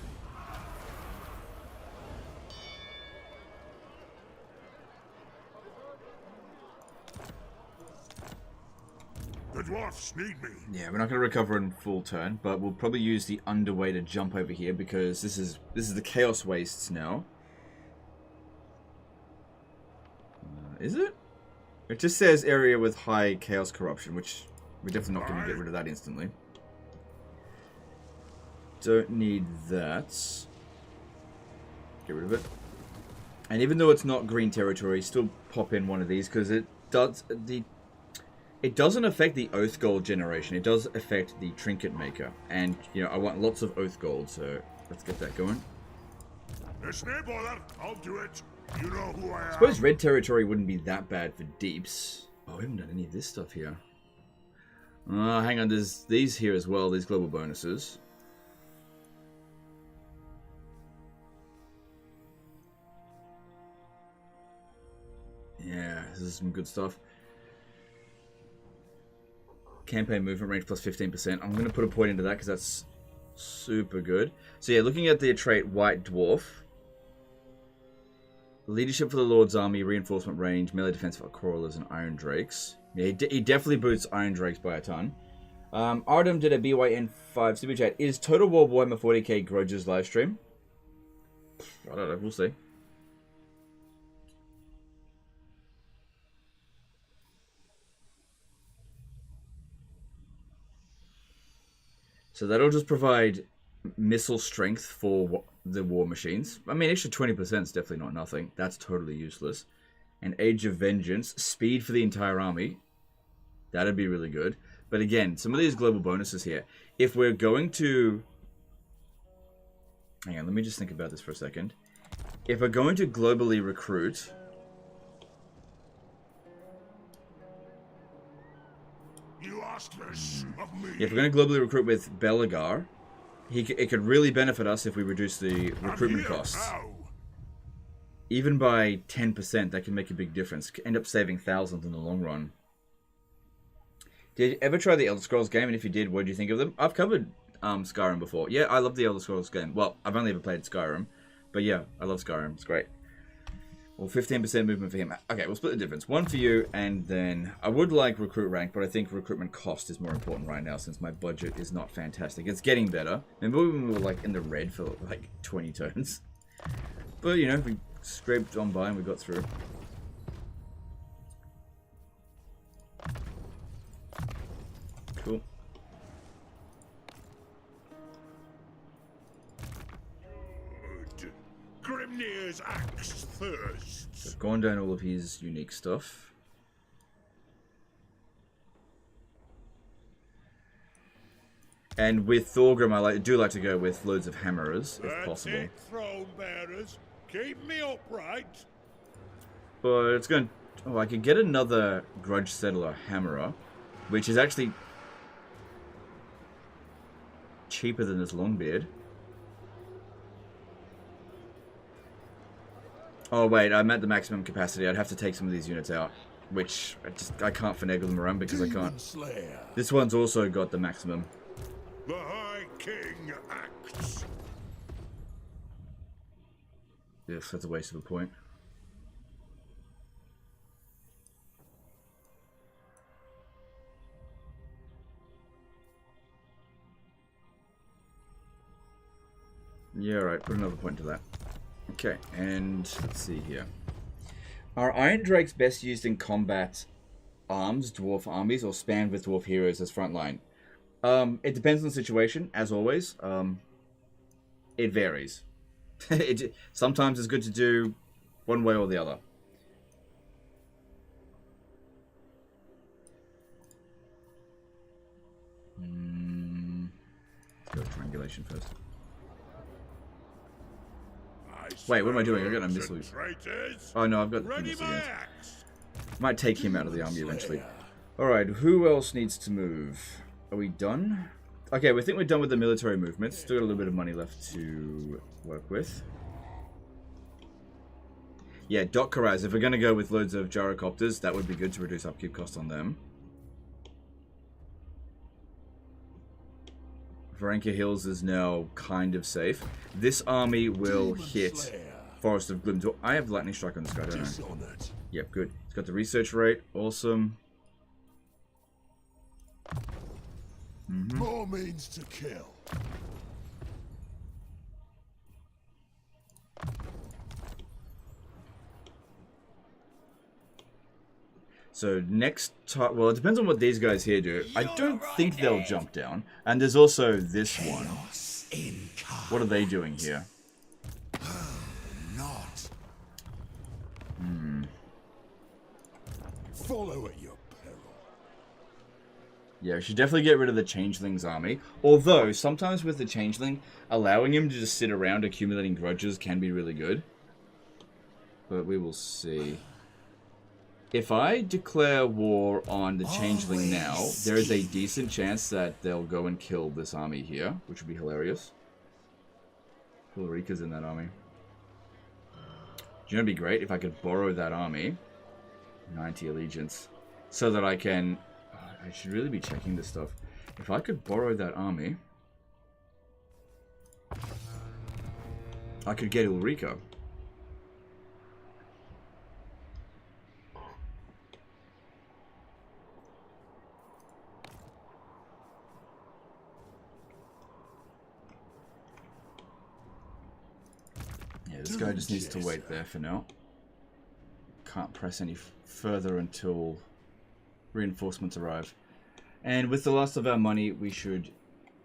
The dwarfs need me. Yeah, we're not going to recover in full turn, but we'll probably use the underway to jump over here because this is the Chaos Wastes now. Is it? It just says area with high Chaos Corruption, which we're definitely not going to get rid of that instantly. Don't need that. Get rid of it. And even though it's not green territory, still pop in one of these because it doesn't affect the Oath Gold generation. It does affect the Trinket Maker. And, you know, I want lots of Oath Gold, so let's get that going. It's no bother. I'll do it. You know who I am. I suppose red territory wouldn't be that bad for deeps. Oh, we haven't done any of this stuff here. Hang on, there's these here as well, these global bonuses. Yeah, this is some good stuff. Campaign movement range plus 15%. I'm going to put a point into that because that's super good. So yeah, looking at the trait White Dwarf. Leadership for the Lord's Army, reinforcement range, melee defense for Crawlers and Iron Drakes. Yeah, he definitely boosts Iron Drakes by a ton. Ardem did a BYN5 super chat. Is Total War Warhammer 40k Grudges livestream? I don't know, we'll see. So that'll just provide missile strength for the war machines. I mean, extra 20% is definitely not nothing. That's totally useless. And Age of Vengeance, speed for the entire army. That'd be really good. But again, some of these global bonuses here. If we're going to... Hang on, let me just think about this for a second. If we're going to globally recruit... You asked this of me. If we're going to globally recruit with Belegar, it could really benefit us if we reduce the recruitment costs. How? Even by 10%, that can make a big difference. Could end up saving thousands in the long run. Did you ever try the Elder Scrolls game? And if you did, what did you think of them? I've covered Skyrim before. Yeah, I love the Elder Scrolls game. Well, I've only ever played Skyrim. But yeah, I love Skyrim. It's great. Well, 15% movement for him. Okay, we'll split the difference. One for you, and then I would like recruit rank, but I think recruitment cost is more important right now since my budget is not fantastic. It's getting better. Remember when we were like in the red for like 20 turns? But, you know, we scraped on by and we got through. Cool. Good. Grimnir's axe thirsts. So I've gone down all of his unique stuff. And with Thorgrim, I do like to go with loads of hammerers, if possible. That's it, throne bearers. Keep me upright. But it's going... Oh, I could get another Grudge Settler Hammerer, which is actually cheaper than this Longbeard. Oh, wait, I'm at the maximum capacity. I'd have to take some of these units out, which I can't finagle them around because I can't. Slayer. This one's also got the maximum. The High King acts. Yes, that's a waste of a point. Yeah, alright, put another point to that. Okay, and let's see here. Are Iron Drakes best used in combat arms, dwarf armies, or spanned with dwarf heroes as frontline? It depends on the situation, as always. It varies. Sometimes it's good to do one way or the other. Let's go with triangulation first. Wait, what am I doing? I got no missiles. Oh no, I've got the Ready missiles. my axe. Might take him out of the army eventually. Alright, who else needs to move? Are we done? Okay, we think we're done with the military movements. Still got a little bit of money left to work with. Yeah, Dot Karaz. If we're going to go with loads of gyrocopters, that would be good to reduce upkeep cost on them. Varanka Hills is now kind of safe. This army will hit Forest of Gloom. I have Lightning Strike on this guy, don't I? Yep, good. It's got the research rate. Awesome. More means to kill. So next time, well, it depends on what these guys here do. I don't think they'll jump down. And there's also this one. What are they doing here? Not. Follow at your peril. Yeah, we should definitely get rid of the Changeling's army. Although, sometimes with the Changeling, allowing him to just sit around accumulating grudges can be really good. But we will see. If I declare war on the Changeling now, there is a decent chance that they'll go and kill this army here, which would be hilarious. Ulrika's in that army. Do you know, it'd be great if I could borrow that army, 90 allegiance, so that I can... I should really be checking this stuff. If I could borrow that army, I could get Ulrika. Yeah, this guy just needs to wait there for now. Can't press any further until reinforcements arrive. And with the last of our money, we should...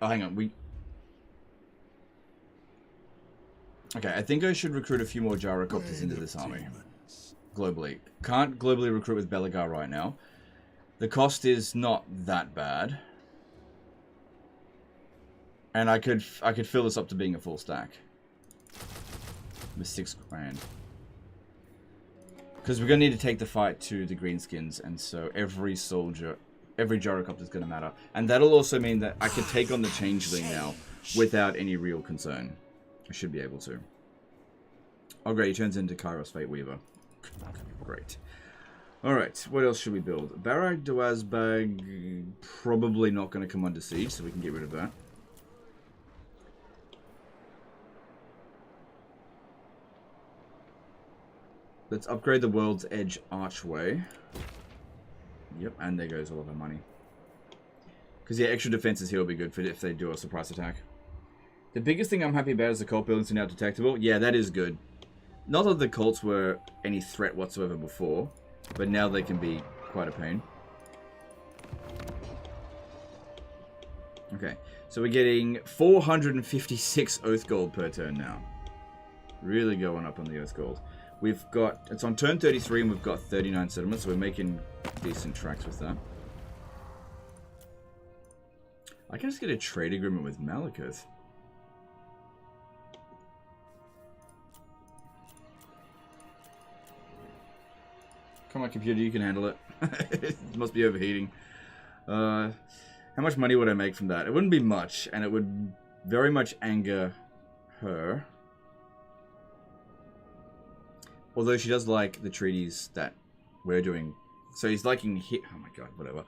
Oh, hang on. Okay, I think I should recruit a few more gyrocopters into this army. Globally. Can't globally recruit with Belegar right now. The cost is not that bad. And I could fill this up to being a full stack. With 6 grand. Because we're going to need to take the fight to the greenskins, and so every soldier, every gyrocopter is going to matter. And that'll also mean that I can take on the Changeling now without any real concern. I should be able to. Oh great, he turns into Kairos Fate Weaver. Great. Alright, what else should we build? Barak Dwazbag, probably not going to come under siege, so we can get rid of that. Let's upgrade the World's Edge Archway. Yep, and there goes all of our money. Because yeah, extra defenses here will be good for if they do a surprise attack. The biggest thing I'm happy about is the cult buildings are now detectable. Yeah, that is good. Not that the cults were any threat whatsoever before, but now they can be quite a pain. Okay, so we're getting 456 Oath Gold per turn now. Really going up on the Oath Gold. We've got, it's on turn 33 and we've got 39 settlements, so we're making decent tracks with that. I can just get a trade agreement with Malekith. Come on, computer, you can handle it. It must be overheating. How much money would I make from that? It wouldn't be much, and it would very much anger her. Although she does like the treaties that we're doing. So he's liking hit. Oh my god, whatever.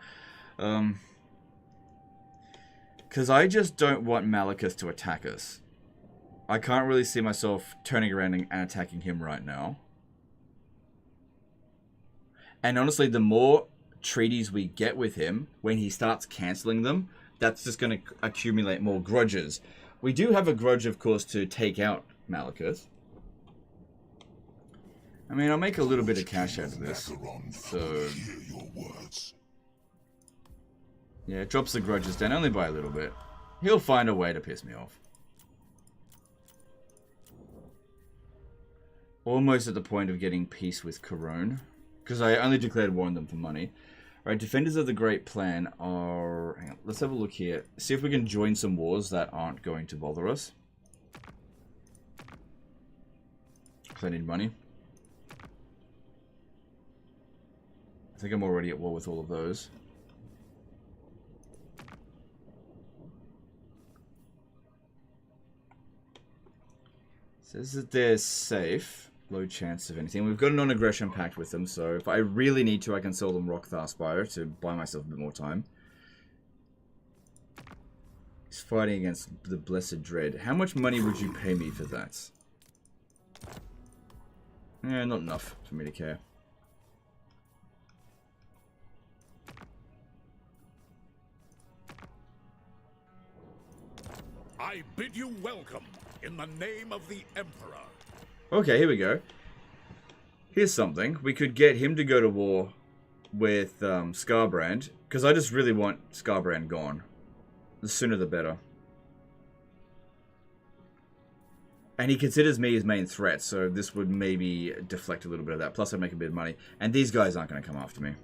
Because I just don't want Malekith to attack us. I can't really see myself turning around and attacking him right now. And honestly, the more treaties we get with him, when he starts cancelling them, that's just going to accumulate more grudges. We do have a grudge, of course, to take out Malekith. I mean, I'll make a little bit of cash out of this. So, yeah, it drops the grudges down only by a little bit. He'll find a way to piss me off. Almost at the point of getting peace with Corone. Because I only declared war on them for money. Alright, Defenders of the Great Plan are... Hang on, let's have a look here. See if we can join some wars that aren't going to bother us. Because I need money. I think I'm already at war with all of those. Says that they're safe. Low chance of anything. We've got a non-aggression pact with them, so if I really need to, I can sell them Rockthar Spire to buy myself a bit more time. He's fighting against the Blessed Dread. How much money would you pay me for that? Yeah, not enough for me to care. I bid you welcome in the name of the Emperor. Okay, here we go. Here's something. We could get him to go to war with Scarbrand, because I just really want Scarbrand gone. The sooner the better. And he considers me his main threat, so this would maybe deflect a little bit of that. Plus, I'd make a bit of money. And these guys aren't going to come after me.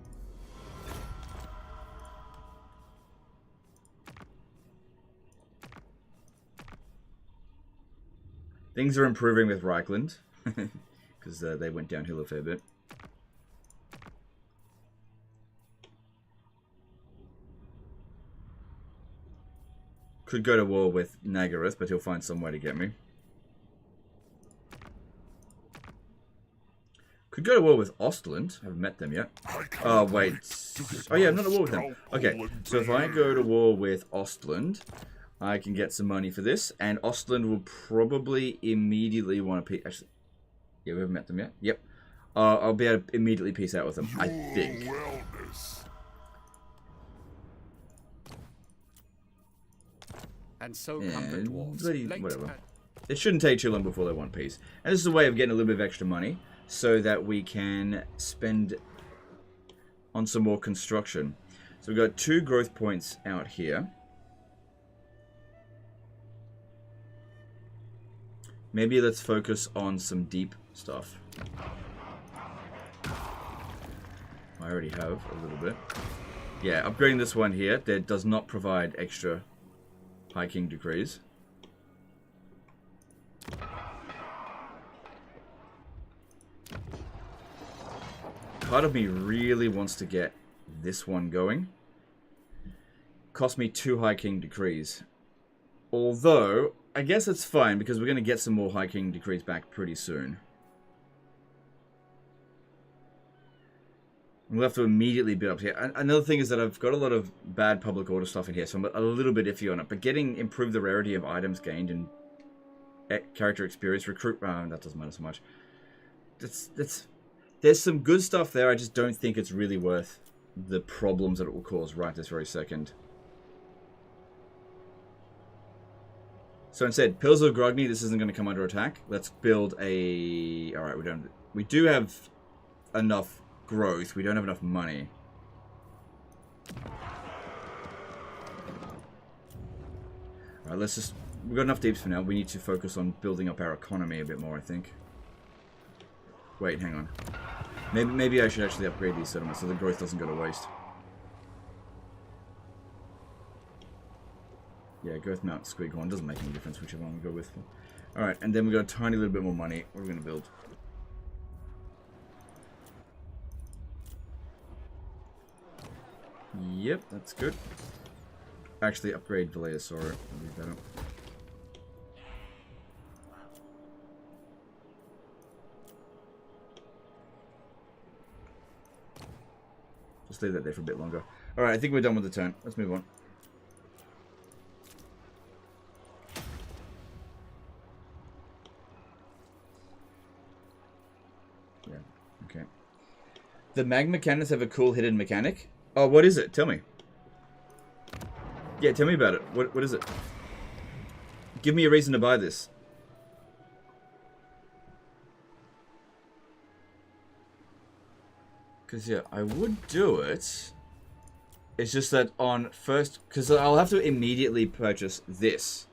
Things are improving with Reichland, because they went downhill a fair bit. Could go to war with Nagaroth, but he'll find some way to get me. Could go to war with Ostland. I haven't met them yet. Oh, wait. Oh, yeah, I'm not at war with them. Okay, so if I go to war with Ostland, I can get some money for this. And Ostland will probably immediately want to... Actually, yeah, we haven't met them yet. Yep. I'll be able to immediately peace out with them, I think. And so come the dwarves. Whatever. It shouldn't take too long before they want peace. And this is a way of getting a little bit of extra money, so that we can spend on some more construction. So we've got 2 growth points out here. Maybe let's focus on some deep stuff. I already have a little bit. Yeah, upgrading this one here that does not provide extra High King decrees. Part of me really wants to get this one going. Cost me 2 High King decrees. Although, I guess it's fine because we're going to get some more High King decrees back pretty soon. We'll have to immediately build up here. Another thing is that I've got a lot of bad public order stuff in here, so I'm a little bit iffy on it. But getting improved the rarity of items gained and character experience, recruit... that doesn't matter so much. There's some good stuff there, I just don't think it's really worth the problems that it will cause right this very second. So instead, Pillars of Grogny, this isn't going to come under attack. Let's build a... Alright, we do have enough growth, we don't have enough money. Alright, let's just... We've got enough deeps for now, we need to focus on building up our economy a bit more, I think. Wait, hang on. Maybe I should actually upgrade these settlements so the growth doesn't go to waste. Yeah, growth mount Squighorn doesn't make any difference whichever one we go with. Alright, and then we got a tiny little bit more money. What are we going to build? Yep, that's good. Actually, upgrade Valeasaur. That'll be better. Just leave that there for a bit longer. Alright, I think we're done with the turn. Let's move on. Yeah, okay. The magma cannons have a cool hidden mechanic. Oh, what is it? Tell me. Yeah, tell me about it. What is it? Give me a reason to buy this. Because, yeah, I would do it. It's just that on first... Because I'll have to immediately purchase this.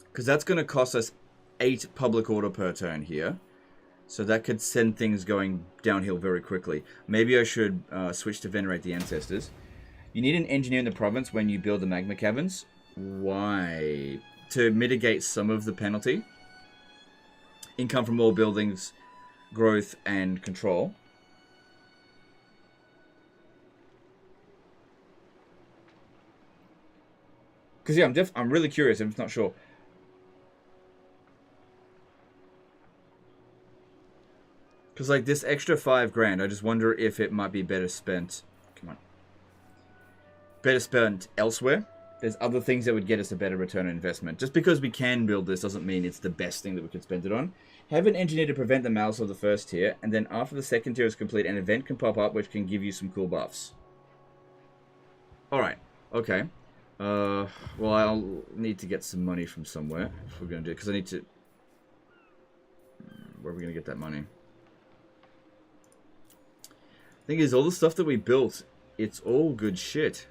Because that's going to cost us 8 public order per turn here. So that could send things going downhill very quickly. Maybe I should switch to Venerate the Ancestors. You need an engineer in the province when you build the magma caverns. Why? To mitigate some of the penalty. Income from all buildings... growth and control. Because yeah, I'm really curious. I'm just not sure. Because like this extra $5,000, I just wonder if it might be better spent. Come on. Better spent elsewhere. There's other things that would get us a better return on investment. Just because we can build this doesn't mean it's the best thing that we could spend it on. Have an engineer to prevent the malice of the first tier, and then after the second tier is complete, an event can pop up which can give you some cool buffs. Alright, okay. Well, I'll need to get some money from somewhere if we're going to do it, because I need to... Where are we going to get that money? Thing is, all the stuff that we built, it's all good shit.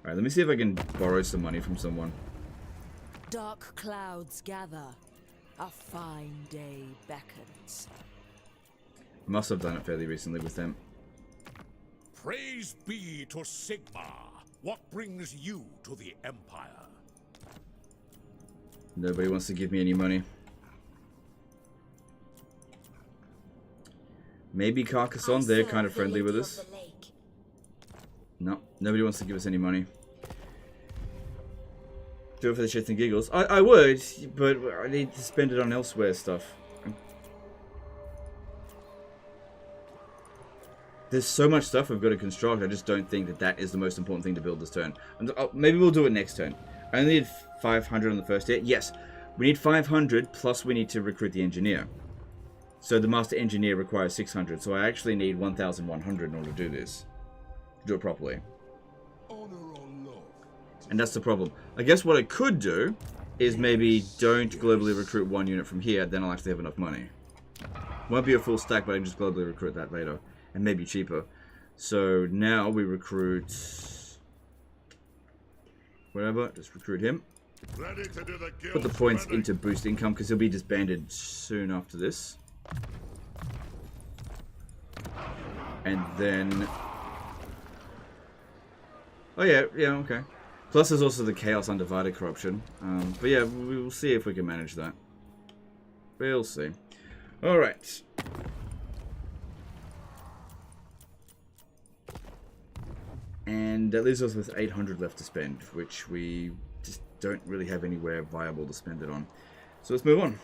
Alright, let me see if I can borrow some money from someone. Dark clouds gather. A fine day beckons. Must have done it fairly recently with them. Praise be to Sigma. What brings you to the Empire? Nobody wants to give me any money. Maybe Carcassonne, they're kind of friendly with us. No, nobody wants to give us any money. Do it for the shits and giggles. I would, but I need to spend it on elsewhere stuff. There's so much stuff we've got to construct, I just don't think that that is the most important thing to build this turn. Maybe we'll do it next turn. I only need 500 on the first hit. Yes, we need 500, plus we need to recruit the engineer. So the master engineer requires 600, so I actually need 1,100 in order to do this. To do it properly. And that's the problem. I guess what I could do is maybe don't globally recruit one unit from here, then I'll actually have enough money. Won't be a full stack, but I can just globally recruit that later. And maybe cheaper. So now we recruit... whatever, just recruit him. Ready to do the Put the points into boost income, because he'll be disbanded soon after this. And then... oh yeah, okay. Plus there's also the Chaos Undivided Corruption. But yeah, we will see if we can manage that. We'll see. Alright. And that leaves us with 800 left to spend, which we just don't really have anywhere viable to spend it on. So let's move on.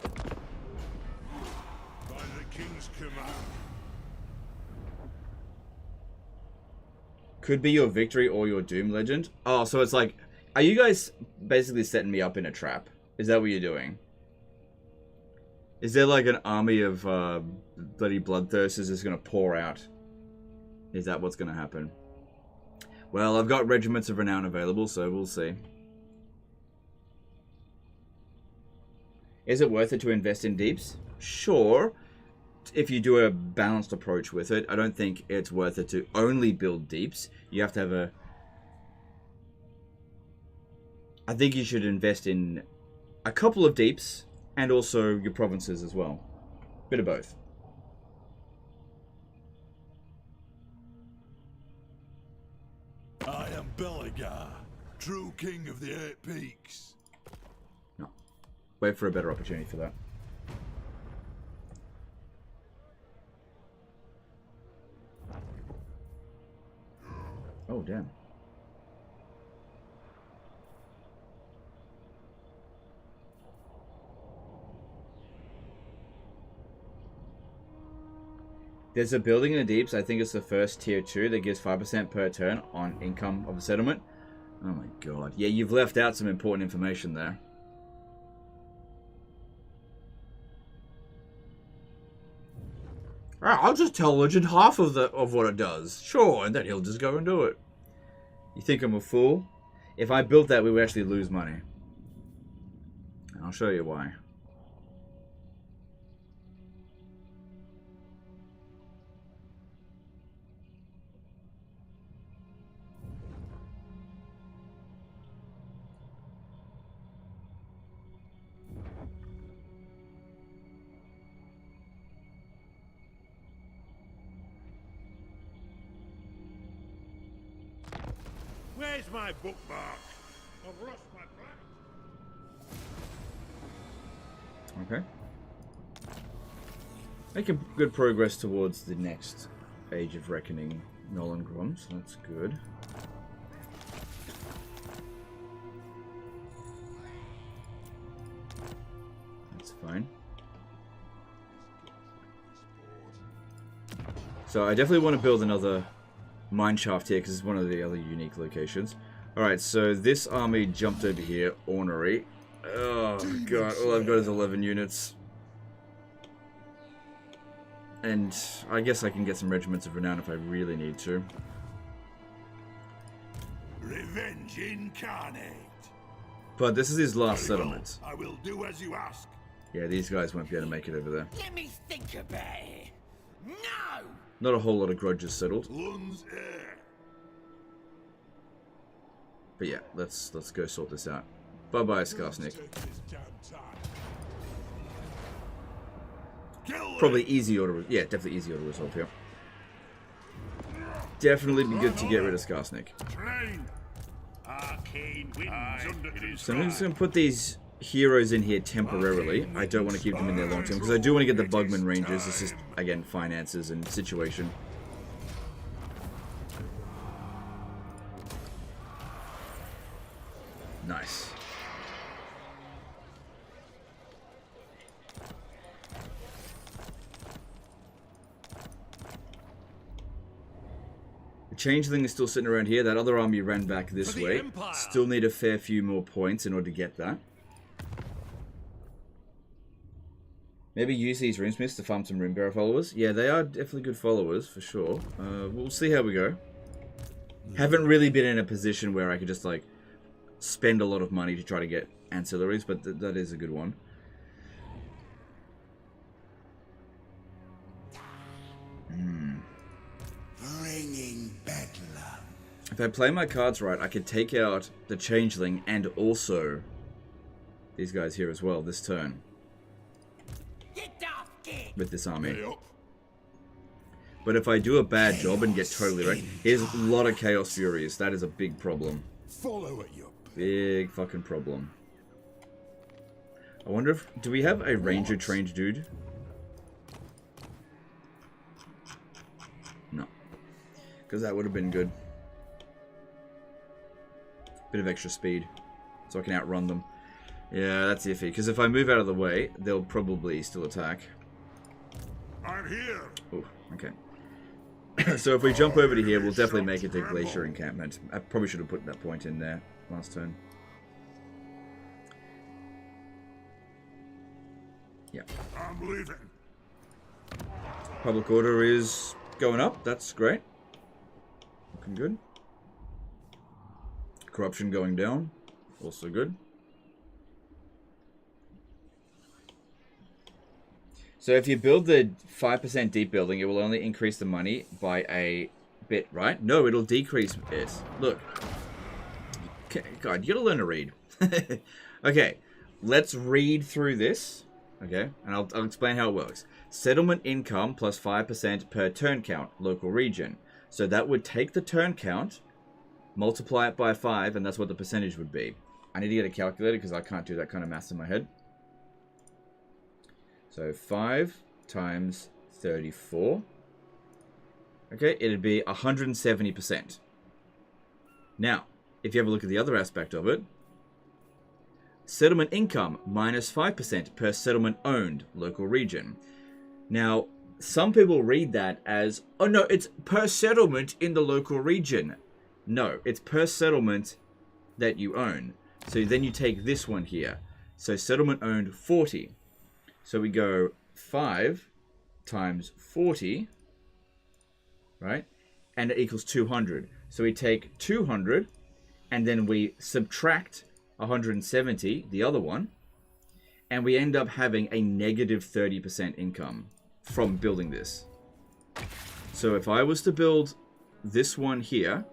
By the King's command. Could be your victory or your doom legend. Oh, so it's like, are you guys basically setting me up in a trap? Is that what you're doing? Is there like an army of bloody bloodthirsters that's going to pour out? Is that what's going to happen? Well, I've got regiments of renown available, so we'll see. Is it worth it to invest in deeps? Sure. If you do a balanced approach with it, I don't think it's worth it to only build deeps. You have to have a... I think you should invest in a couple of deeps and also your provinces as well. Bit of both. I am Belegar, true king of the 8 peaks. No. Wait for a better opportunity for that. Oh, damn. There's a building in the deeps, I think it's the first tier 2, that gives 5% per turn on income of the settlement. Oh my god. Yeah, you've left out some important information there. I'll just tell Legend half of what it does. Sure, and then he'll just go and do it. You think I'm a fool? If I built that, we would actually lose money. And I'll show you why. Where's my bookmark? I've lost my plan. Okay. Making good progress towards the next Age of Reckoning Nolan Grom, so that's good. That's fine. So I definitely want to build another mineshaft here because it's one of the other unique locations. Alright, so this army jumped over here, ornery. Oh god, all I've got is 11 units. And I guess I can get some regiments of renown if I really need to. Revenge incarnate. But this is his last Very well. settlement. I will do as you ask. Yeah, these guys won't be able to make it over there. Let me think about it. No! Not a whole lot of grudges settled. Lun's heir. But yeah, let's go sort this out. Bye-bye, Skarsnik. Take this damn time. Kill them. Probably easy order. Yeah, definitely easy order resolve here. Definitely be good to get rid of Skarsnik. Train. Arcane winds under control. So I'm just going to put these heroes in here temporarily. I don't want to keep them in there long term because I do want to get the Bugman Rangers. It's just, again, finances and situation. Nice. The Changeling is still sitting around here. That other army ran back this For the way. Empire. Still need a fair few more points in order to get that. Maybe use these runesmiths to farm some Runebearer followers. Yeah, they are definitely good followers, for sure. We'll see how we go. Haven't really been in a position where I could just, like, spend a lot of money to try to get ancillaries, but that is a good one. Bringing bedlam. If I play my cards right, I could take out the Changeling and also these guys here as well this turn Get off, get! with this army. Hey up. But if I do a bad job and get totally wrecked, here's a lot of Chaos Furies. That is a big problem. Follow it up. Big fucking problem. I wonder if... Do we have a ranger trained dude? No. Because that would have been good. Bit of extra speed. So I can outrun them. Yeah, that's iffy. Because if I move out of the way, they'll probably still attack. I'm here. Oh, okay. So if we jump over to here, we'll definitely make it to Glacier Encampment. I probably should have put that point in there last turn. Yeah. I'm leaving. Public order is going up. That's great. Looking good. Corruption going down. Also good. So if you build the 5% deep building, it will only increase the money by a bit, right? No, it'll decrease it. Look. Okay, God, you gotta learn to read. Okay, let's read through this. Okay, and I'll explain how it works. Settlement income plus 5% per turn count, local region. So that would take the turn count, multiply it by 5, and that's what the percentage would be. I need to get a calculator because I can't do that kind of math in my head. So 5 times 34. Okay, it'd be 170%. Now, if you have a look at the other aspect of it, settlement income minus 5% per settlement owned local region. Now, some people read that as, oh no, it's per settlement in the local region. No, it's per settlement that you own. So then you take this one here. So settlement owned 40. So we go 5 times 40, right? And it equals 200. So we take 200 and then we subtract 170, the other one, and we end up having a negative 30% income from building this. So if I was to build this one here,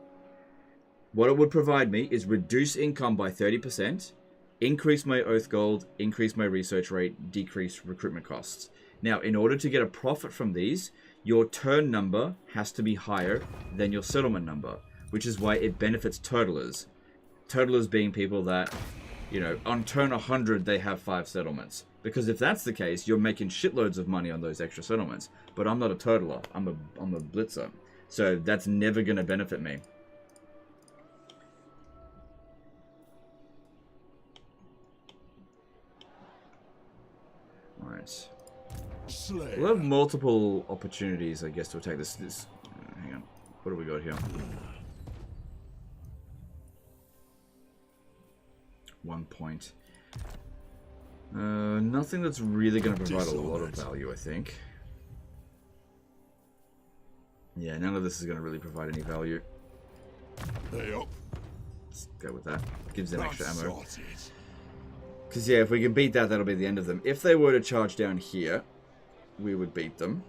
what it would provide me is reduce income by 30%, increase my oath gold, increase my research rate, decrease recruitment costs. Now, in order to get a profit from these, your turn number has to be higher than your settlement number, which is why it benefits turtlers. Turtlers being people that, you know, on turn 100, they have 5 settlements. Because if that's the case, you're making shitloads of money on those extra settlements. But I'm not a turtler. I'm a blitzer. So that's never going to benefit me. Alright. We'll have multiple opportunities, I guess, to attack this. Hang on. What do we got here? 1 point. Nothing that's really going to provide a lot of value, I think. Yeah, none of this is going to really provide any value. Hey up. Let's go with that. Gives them extra ammo. Sorted. Because, yeah, if we can beat that, that'll be the end of them. If they were to charge down here, we would beat them.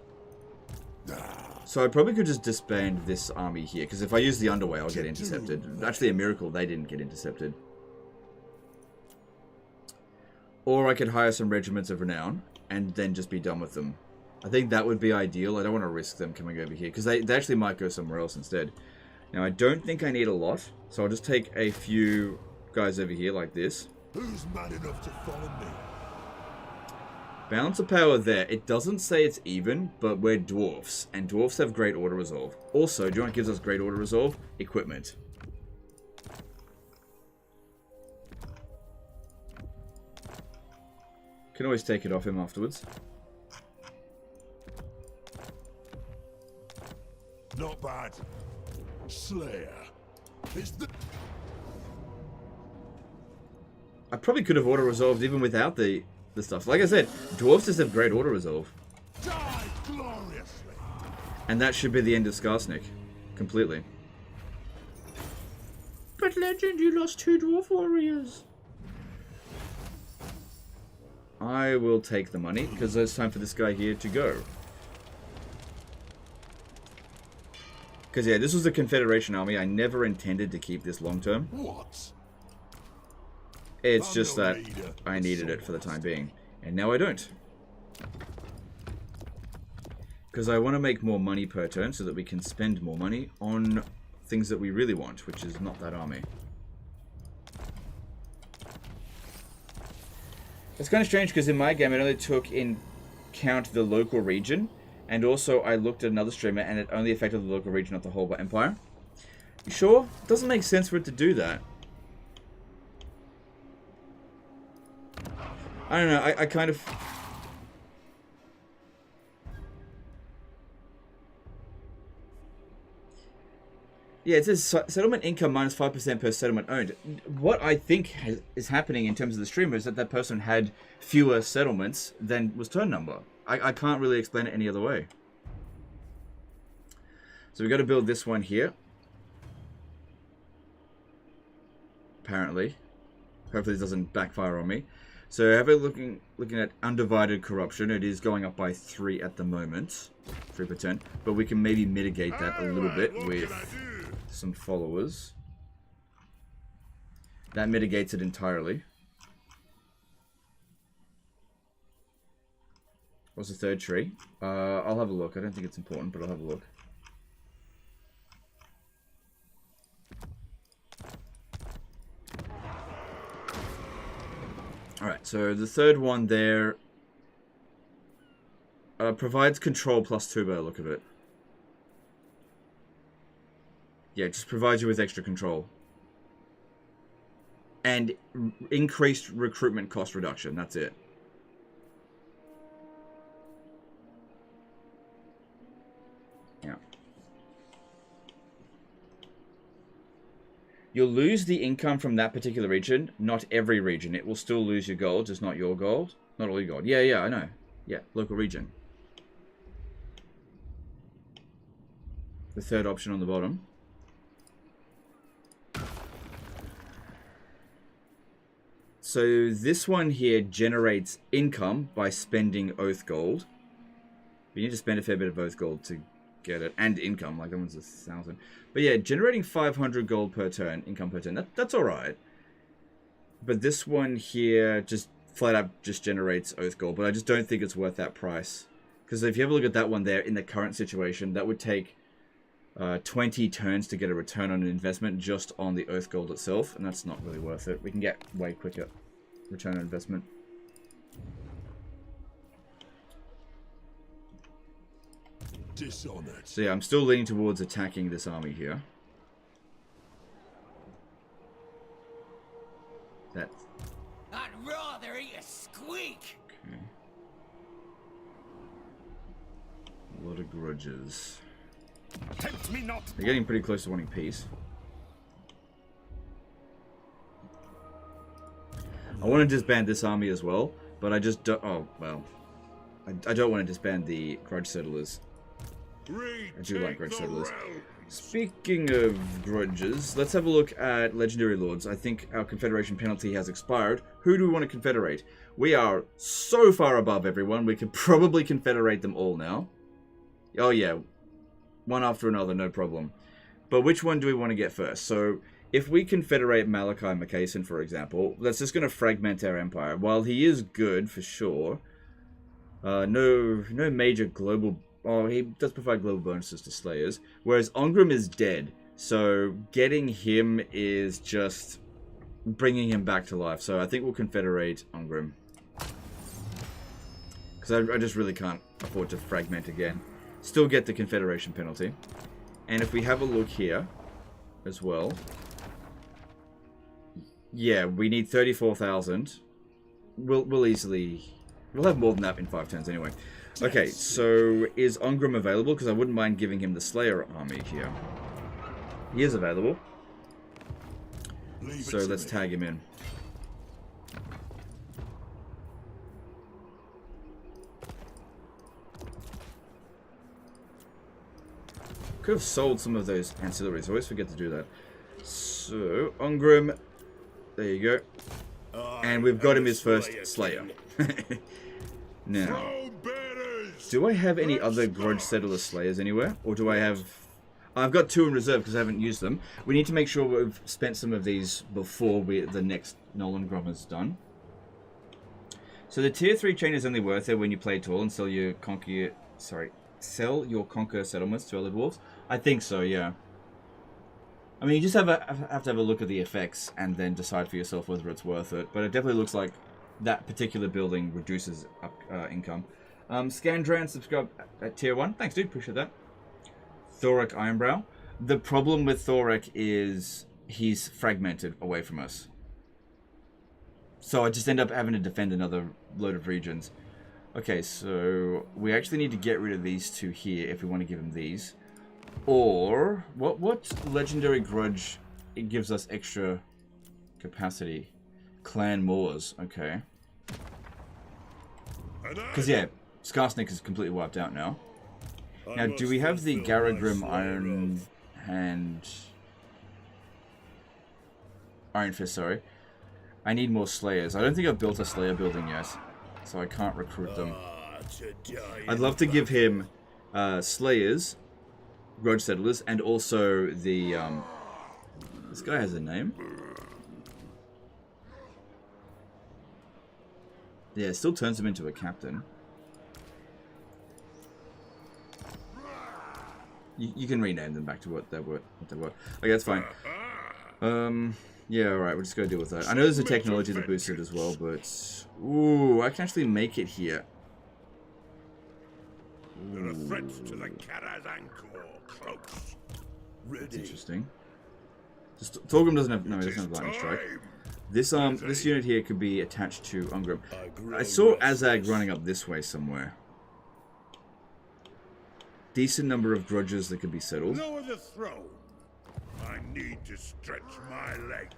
So I probably could just disband this army here, because if I use the underway, I'll get intercepted. Actually, a miracle they didn't get intercepted. Or I could hire some regiments of renown, and then just be done with them. I think that would be ideal. I don't want to risk them coming over here, because they actually might go somewhere else instead. Now, I don't think I need a lot, so I'll just take a few guys over here like this. Who's mad enough to follow me? Balance of power there. It doesn't say it's even, but we're dwarfs, and dwarfs have great order resolve. Also, do you know what gives us great order resolve? Equipment. Can always take it off him afterwards. Not bad. Slayer. Is the... I probably could have auto resolved even without the stuff. Like I said, dwarfs just have great auto resolve. Die gloriously. And that should be the end of Skarsnik. Completely. But legend, you lost 2 dwarf warriors. I will take the money, because it's time for this guy here to go. Because, yeah, this was a Confederation army. I never intended to keep this long term. What? It's just that I needed it for the time being. And now I don't. Because I want to make more money per turn so that we can spend more money on things that we really want, which is not that army. It's kind of strange because in my game it only took in count the local region. And also I looked at another streamer and it only affected the local region, not the whole empire. You sure? It doesn't make sense for it to do that. I don't know, I kind of... Yeah, it says settlement income minus 5% per settlement owned. What I think is happening in terms of the streamer is that that person had fewer settlements than was turn number. I can't really explain it any other way. So we've got to build this one here. Apparently. Hopefully this doesn't backfire on me. So have a looking at undivided corruption. It is going up by 3 at the moment. 3%. But we can maybe mitigate that a little bit with some followers. That mitigates it entirely. What's the third tree? I'll have a look. I don't think it's important, but I'll have a look. Alright, so the third one there provides control plus 2 by the look of it. Yeah, it just provides you with extra control. And increased recruitment cost reduction, that's it. Yeah. You'll lose the income from that particular region, not every region. It will still lose your gold, just not your gold. Not all your gold. Yeah, I know. Yeah, local region. The third option on the bottom. So this one here generates income by spending Oath Gold. You need to spend a fair bit of Oath Gold to get it. And income, like that one's 1,000. But yeah, generating 500 gold per turn, income per turn, that's alright. But this one here just flat out just generates Oath Gold. But I just don't think it's worth that price. Because if you have a look at that one there, in the current situation, that would take 20 turns to get a return on an investment just on the Oath Gold itself. And that's not really worth it. We can get way quicker return on investment. Dishonored. So yeah, I'm still leaning towards attacking this army here. That. I'd rather eat a squeak. Okay. A lot of grudges. Tempt me not. They're getting pretty close to wanting peace. I want to disband this army as well, but I just don't. Oh well, I don't want to disband the grudge settlers. I do like grudge settlers. Speaking of grudges, let's have a look at Legendary Lords. I think our Confederation penalty has expired. Who do we want to confederate? We are so far above everyone, we could probably confederate them all now. Oh yeah, one after another, no problem. But which one do we want to get first? So, if we confederate Malachi Macason, for example, that's just going to fragment our empire. While he is good, for sure, no major global... Oh, he does provide global bonuses to Slayers. Whereas Ongrim is dead. So getting him is just bringing him back to life. So I think we'll confederate Ongrim. Because I just really can't afford to fragment again. Still get the confederation penalty. And if we have a look here as well. Yeah, we need 34,000. We'll easily... We'll have more than that in 5 turns anyway. Okay, so is Ongrim available? Because I wouldn't mind giving him the Slayer army here. He is available. So let's tag him in. Could have sold some of those ancillaries. I always forget to do that. So, Ongrim. There you go. And we've got him his first Slayer. Now, do I have any other Grudge Settler Slayers anywhere? Or do I have... I've got 2 in reserve because I haven't used them. We need to make sure we've spent some of these before the next Nolan Grom is done. So the tier 3 chain is only worth it when you play tall and sell your Conquer settlements to other dwarves. I think so, yeah. I mean, you just have to have a look at the effects and then decide for yourself whether it's worth it. But it definitely looks like that particular building reduces income. Scandran, subscribe at tier 1. Thanks, dude. Appreciate that. Thorek Ironbrow. The problem with Thorek is he's fragmented away from us. So I just end up having to defend another load of regions. Okay, so we actually need to get rid of these 2 here if we want to give him these. Or, what legendary grudge it gives us extra capacity? Clan Moors, okay. Because, yeah, Skarsnik is completely wiped out now. Now, do we have the Garagrim Iron Fist, sorry. I need more Slayers. I don't think I've built a Slayer building yet, so I can't recruit them. I'd love to give him Slayers, Grudge Settlers, and also the... this guy has a name? Yeah, it still turns him into a captain. You can rename them back to what they were. Okay, that's fine. Yeah, alright, we're just gonna deal with that. I know there's a technology that boosts it as well, but... Ooh, I can actually make it here. There are threats to the Karazanko close. That's interesting. Just, Thorgrim doesn't have... No, he doesn't have lightning strike. This unit here could be attached to Ongrim. I saw Asag running up this way somewhere. Decent number of grudges that could be settled. Lower the throne. I need to stretch my legs.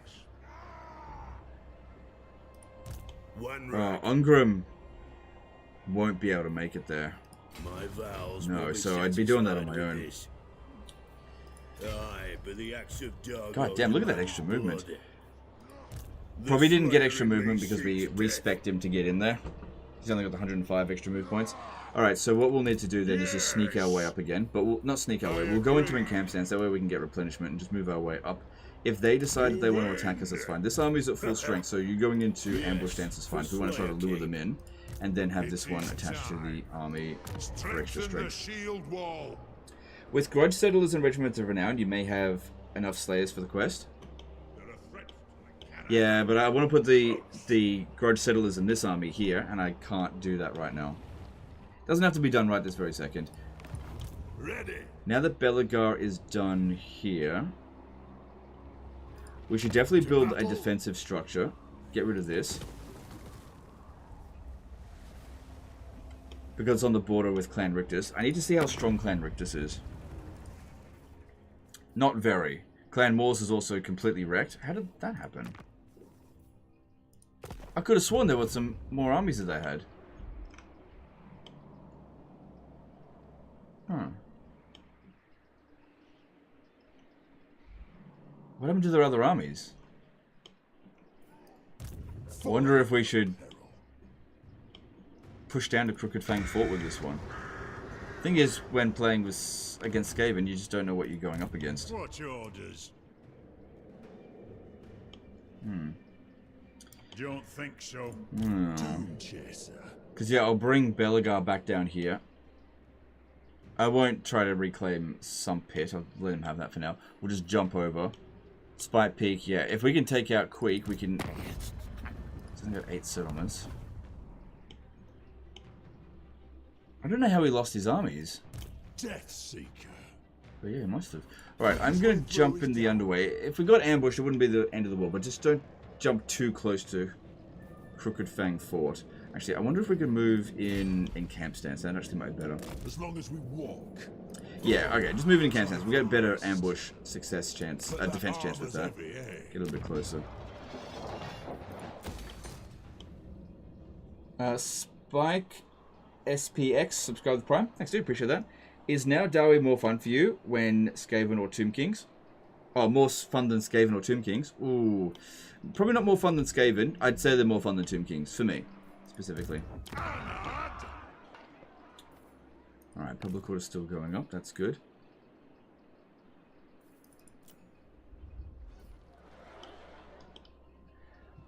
Ongrim won't be able to make it there. My vows no, so I'd be doing that on my own. God damn, look at that extra movement. Probably didn't get extra movement because we respec'd him to get in there. He's only got the 105 extra move points. Alright, so what we'll need to do then is just sneak our way up again. But we'll not sneak our way. We'll go into encamp stance. That way we can get replenishment and just move our way up. If they decide that they want to attack us, that's fine. This army's at full strength, so you going into ambush stance is fine. If we want to try to lure them in, and then have this one attached to the army for extra strength. With Grudge Settlers and Regiments of Renown, you may have enough Slayers for the quest. Yeah, but I want to put the Grudge Settlers in this army here, and I can't do that right now. Doesn't have to be done right this very second. Ready. Now that Belegar is done here, we should definitely build a defensive structure. Get rid of this. Because it's on the border with Clan Rictus. I need to see how strong Clan Rictus is. Not very. Clan Moors is also completely wrecked. How did that happen? I could have sworn there were some more armies that they had. Huh. What happened to their other armies? I wonder if we should push down to Crooked Fang Fort with this one. Thing is, when playing with against Skaven, you just don't know what you're going up against. What's orders? Don't think so. Doom chaser. Because, yeah, I'll bring Belegar back down here. I won't try to reclaim some pit. I'll let him have that for now. We'll just jump over. Spite Peak, yeah. If we can take out Quak, we can... It's only got 8 settlements. I don't know how he lost his armies. Death Seeker. But yeah, he must have. Alright, I'm going to jump in the underway. If we got ambushed, it wouldn't be the end of the world. But just don't jump too close to Crooked Fang Fort. Actually, I wonder if we can move in camp stance. That actually might be better. As long as we walk. Yeah, okay, just move in camp stance. We get a better ambush success chance, defense chance with that. Get a little bit closer. Spike SPX, subscribe with Prime. Thanks, dude. Appreciate that. Is now Dowie more fun for you when Skaven or Tomb Kings? Oh, more fun than Skaven or Tomb Kings? Ooh. Probably not more fun than Skaven. I'd say they're more fun than Tomb Kings, for me, specifically. Alright, Public Court is still going up. That's good.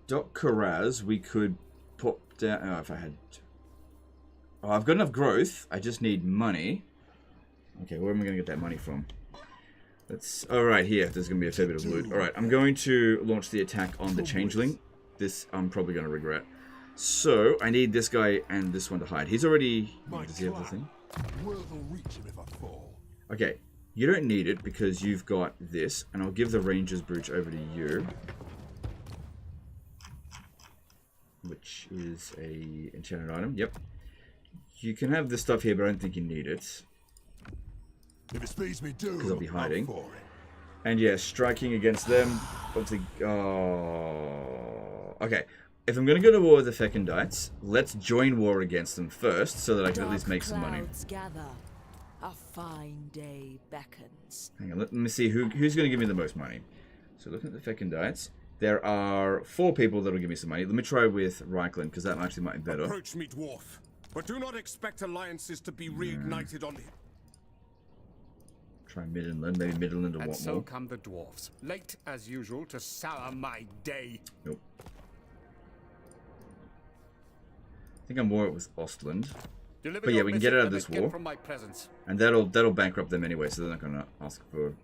Doc Karaz, we could put down... Oh, if I had... Oh, I've got enough growth. I just need money. Okay, where am I going to get that money from? Let's... Oh, right here. There's going to be a fair bit of loot. Alright, I'm going to launch the attack on the Changeling. This I'm probably going to regret. So, I need this guy and this one to hide. He's already... Does he have the thing? Word will reach him if I fall. Okay, you don't need it because you've got this. And I'll give the Ranger's Brooch over to you. Which is a enchanted item. Yep. You can have this stuff here, but I don't think you need it. If it speeds me due, because I'll be hiding. for it. And yeah, striking against them. Obviously, okay. If I'm going to go to war with the Fecondites, let's join war against them first, so that I can at least make some money. Gather. A fine day beckons. Hang on, let me see who's going to give me the most money. So looking at the Fecondites, there are 4 people that will give me some money. Let me try with Reichland, because that actually might be better. Approach me, dwarf, but do not expect alliances to be reignited on him. Try Midland, maybe Midland will And want so more. come the dwarfs, late as usual to sour my day. Nope. I think I'm more with Ostland. Deliver But yeah, your we can get message out of and this escape war. from my presence. And that'll bankrupt them anyway, so they're not going to ask for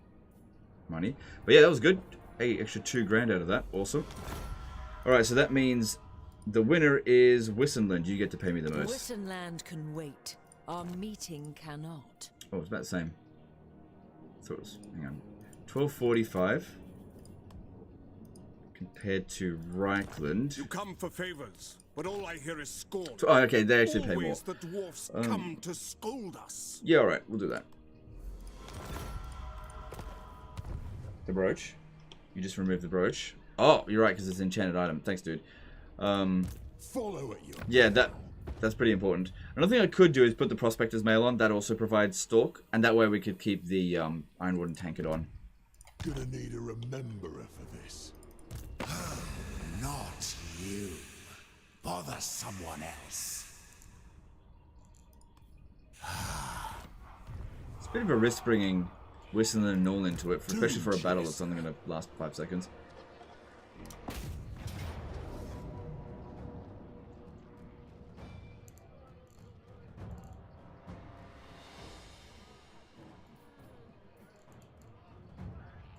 money. But yeah, that was good. Hey, extra 2 grand out of that. Awesome. Alright, so that means the winner is Wissenland. You get to pay me the most. Wissenland can wait. Our meeting cannot. Oh, it's about the same. I thought it was, hang on. 1245 compared to Reichland. You come for favors, but all I hear is scorn. Oh, okay, they actually pay more. Always the dwarfs come to scold us. Yeah, alright, we'll do that. The brooch. You just remove the brooch. Oh, you're right, because it's an enchanted item. Thanks, dude. Follow it, you. Yeah, that's pretty important. Another thing I could do is put the Prospector's Mail on. That also provides Stalk, and that way we could keep the Ironwood and Tankard on. Gonna need a rememberer for this. Not you. Bother someone else. It's a bit of a risk bringing Whistling and Null into it, especially for a battle that's only going to last 5 seconds.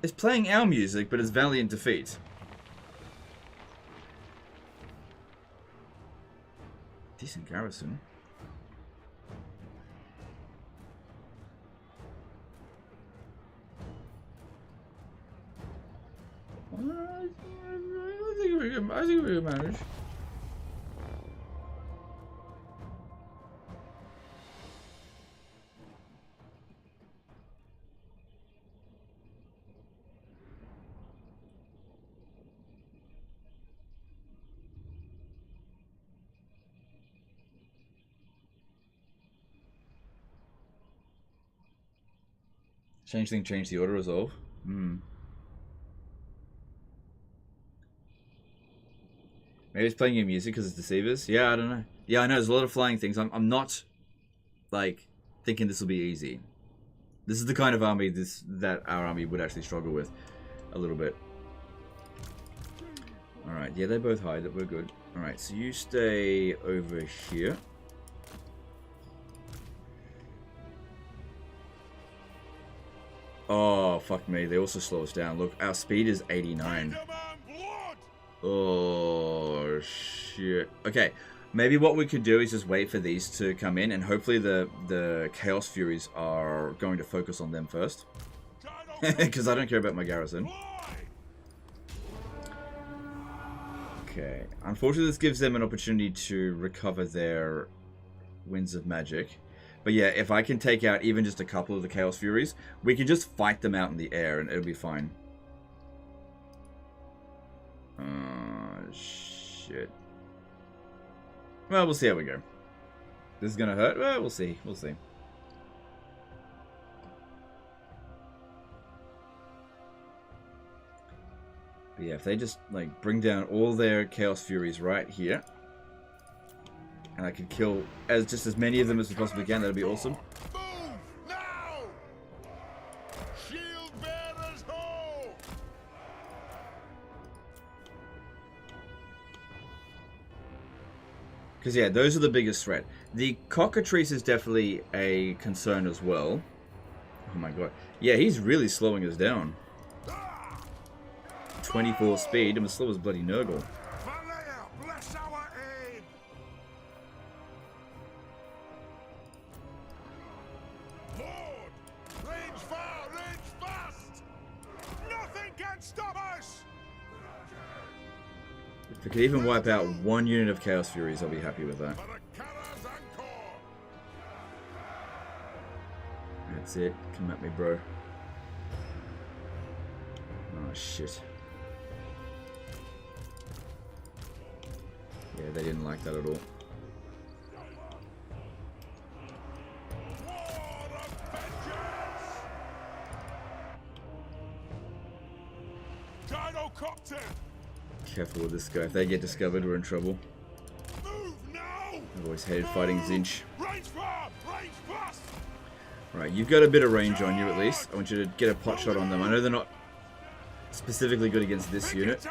It's playing our music, but it's Valiant Defeat. Decent garrison. I think we can manage. Change the order resolve. Hmm. Maybe it's playing your music because it's deceivers. Yeah, I don't know. Yeah, I know there's a lot of flying things. I'm not like thinking this will be easy. This is the kind of army that our army would actually struggle with a little bit. All right, yeah, they both hide. That we're good. All right, so you stay over here. Oh, fuck me. They also slow us down. Look, our speed is 89. Oh, shit. Okay, maybe what we could do is just wait for these to come in, and hopefully the Chaos Furies are going to focus on them first. Because I don't care about my garrison. Okay. Unfortunately, this gives them an opportunity to recover their Winds of Magic. But yeah, if I can take out even just a couple of the Chaos Furies, we can just fight them out in the air and it'll be fine. Shit. Well, we'll see how we go. This is gonna hurt? Well, we'll see. We'll see. But yeah, if they just, like, bring down all their Chaos Furies right here, and I can kill just as many of them as we possibly can, that'd be awesome. Move now! Shield bearers ho! Because yeah, those are the biggest threat. The cockatrice is definitely a concern as well. Oh my god. Yeah, he's really slowing us down. 24 speed, I'm as slow as bloody Nurgle. Valea, bless our aid! Lord! Range far, range fast! Nothing can stop us! If we could even wipe out one unit of Chaos Furies, I'll be happy with that. That's it. Come at me, bro. Oh, shit. Yeah, they didn't like that at all. Careful with this guy. If they get discovered, we're in trouble. I've always hated fighting Zinch. Right, you've got a bit of range on you at least. I want you to get a pot shot on them. I know they're not specifically good against this unit,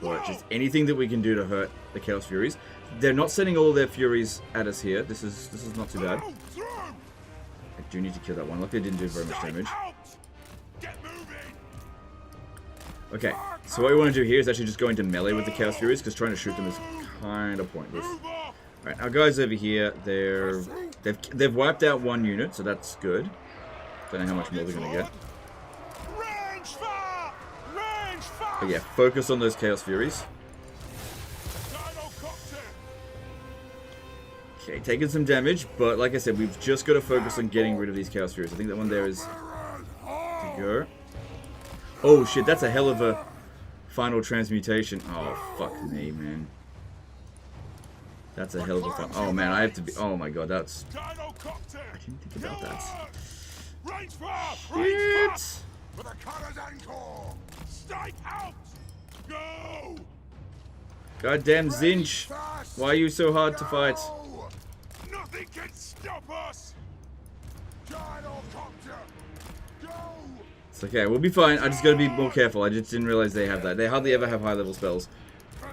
but just anything that we can do to hurt the Chaos Furies. They're not sending all their Furies at us here. This is not too bad. I do need to kill that one. Luckily, it didn't do very much damage. Okay, so what we want to do here is actually just go into melee with the Chaos Furies, because trying to shoot them is kind of pointless. Alright, our guys over here, they've wiped out one unit, so that's good. Don't know how much more they're going to get. But yeah, focus on those Chaos Furies. Okay, taking some damage, but like I said, we've just got to focus on getting rid of these Chaos Furies. I think that one there is to go. Oh shit, that's a hell of a final transmutation. Oh, fuck me, man. That's a hell of a fun. Oh man, I have to be. Oh my god, that's. I didn't think about that. Shit! Goddamn Zinch! Why are you so hard to fight? Nothing can stop us. It's okay, we'll be fine. I just gotta be more careful. I just didn't realize they have that. They hardly ever have high level spells.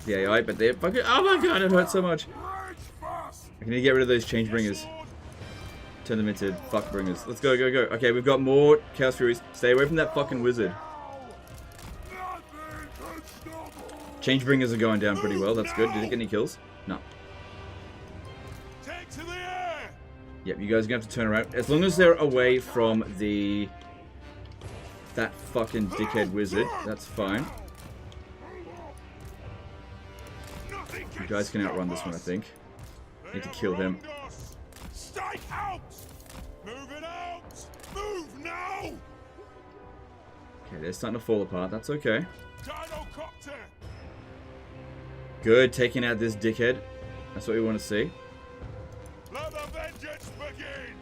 The AI, but they're fucking. Oh my god, it hurts so much. I need to get rid of those change bringers. Turn them into fuck bringers. Let's go, go, go. Okay, we've got more Chaos Furies. Stay away from that fucking wizard. Change bringers are going down pretty well. That's good. Did it get any kills? No. Yep, you guys are gonna have to turn around. As long as they're away from that fucking dickhead wizard, that's fine. You guys can outrun this one, I think. Need to kill him. Stay out! Move it out! Move now! Okay, they're starting to fall apart. That's okay. Good, taking out this dickhead. That's what we want to see. Let the vengeance begin!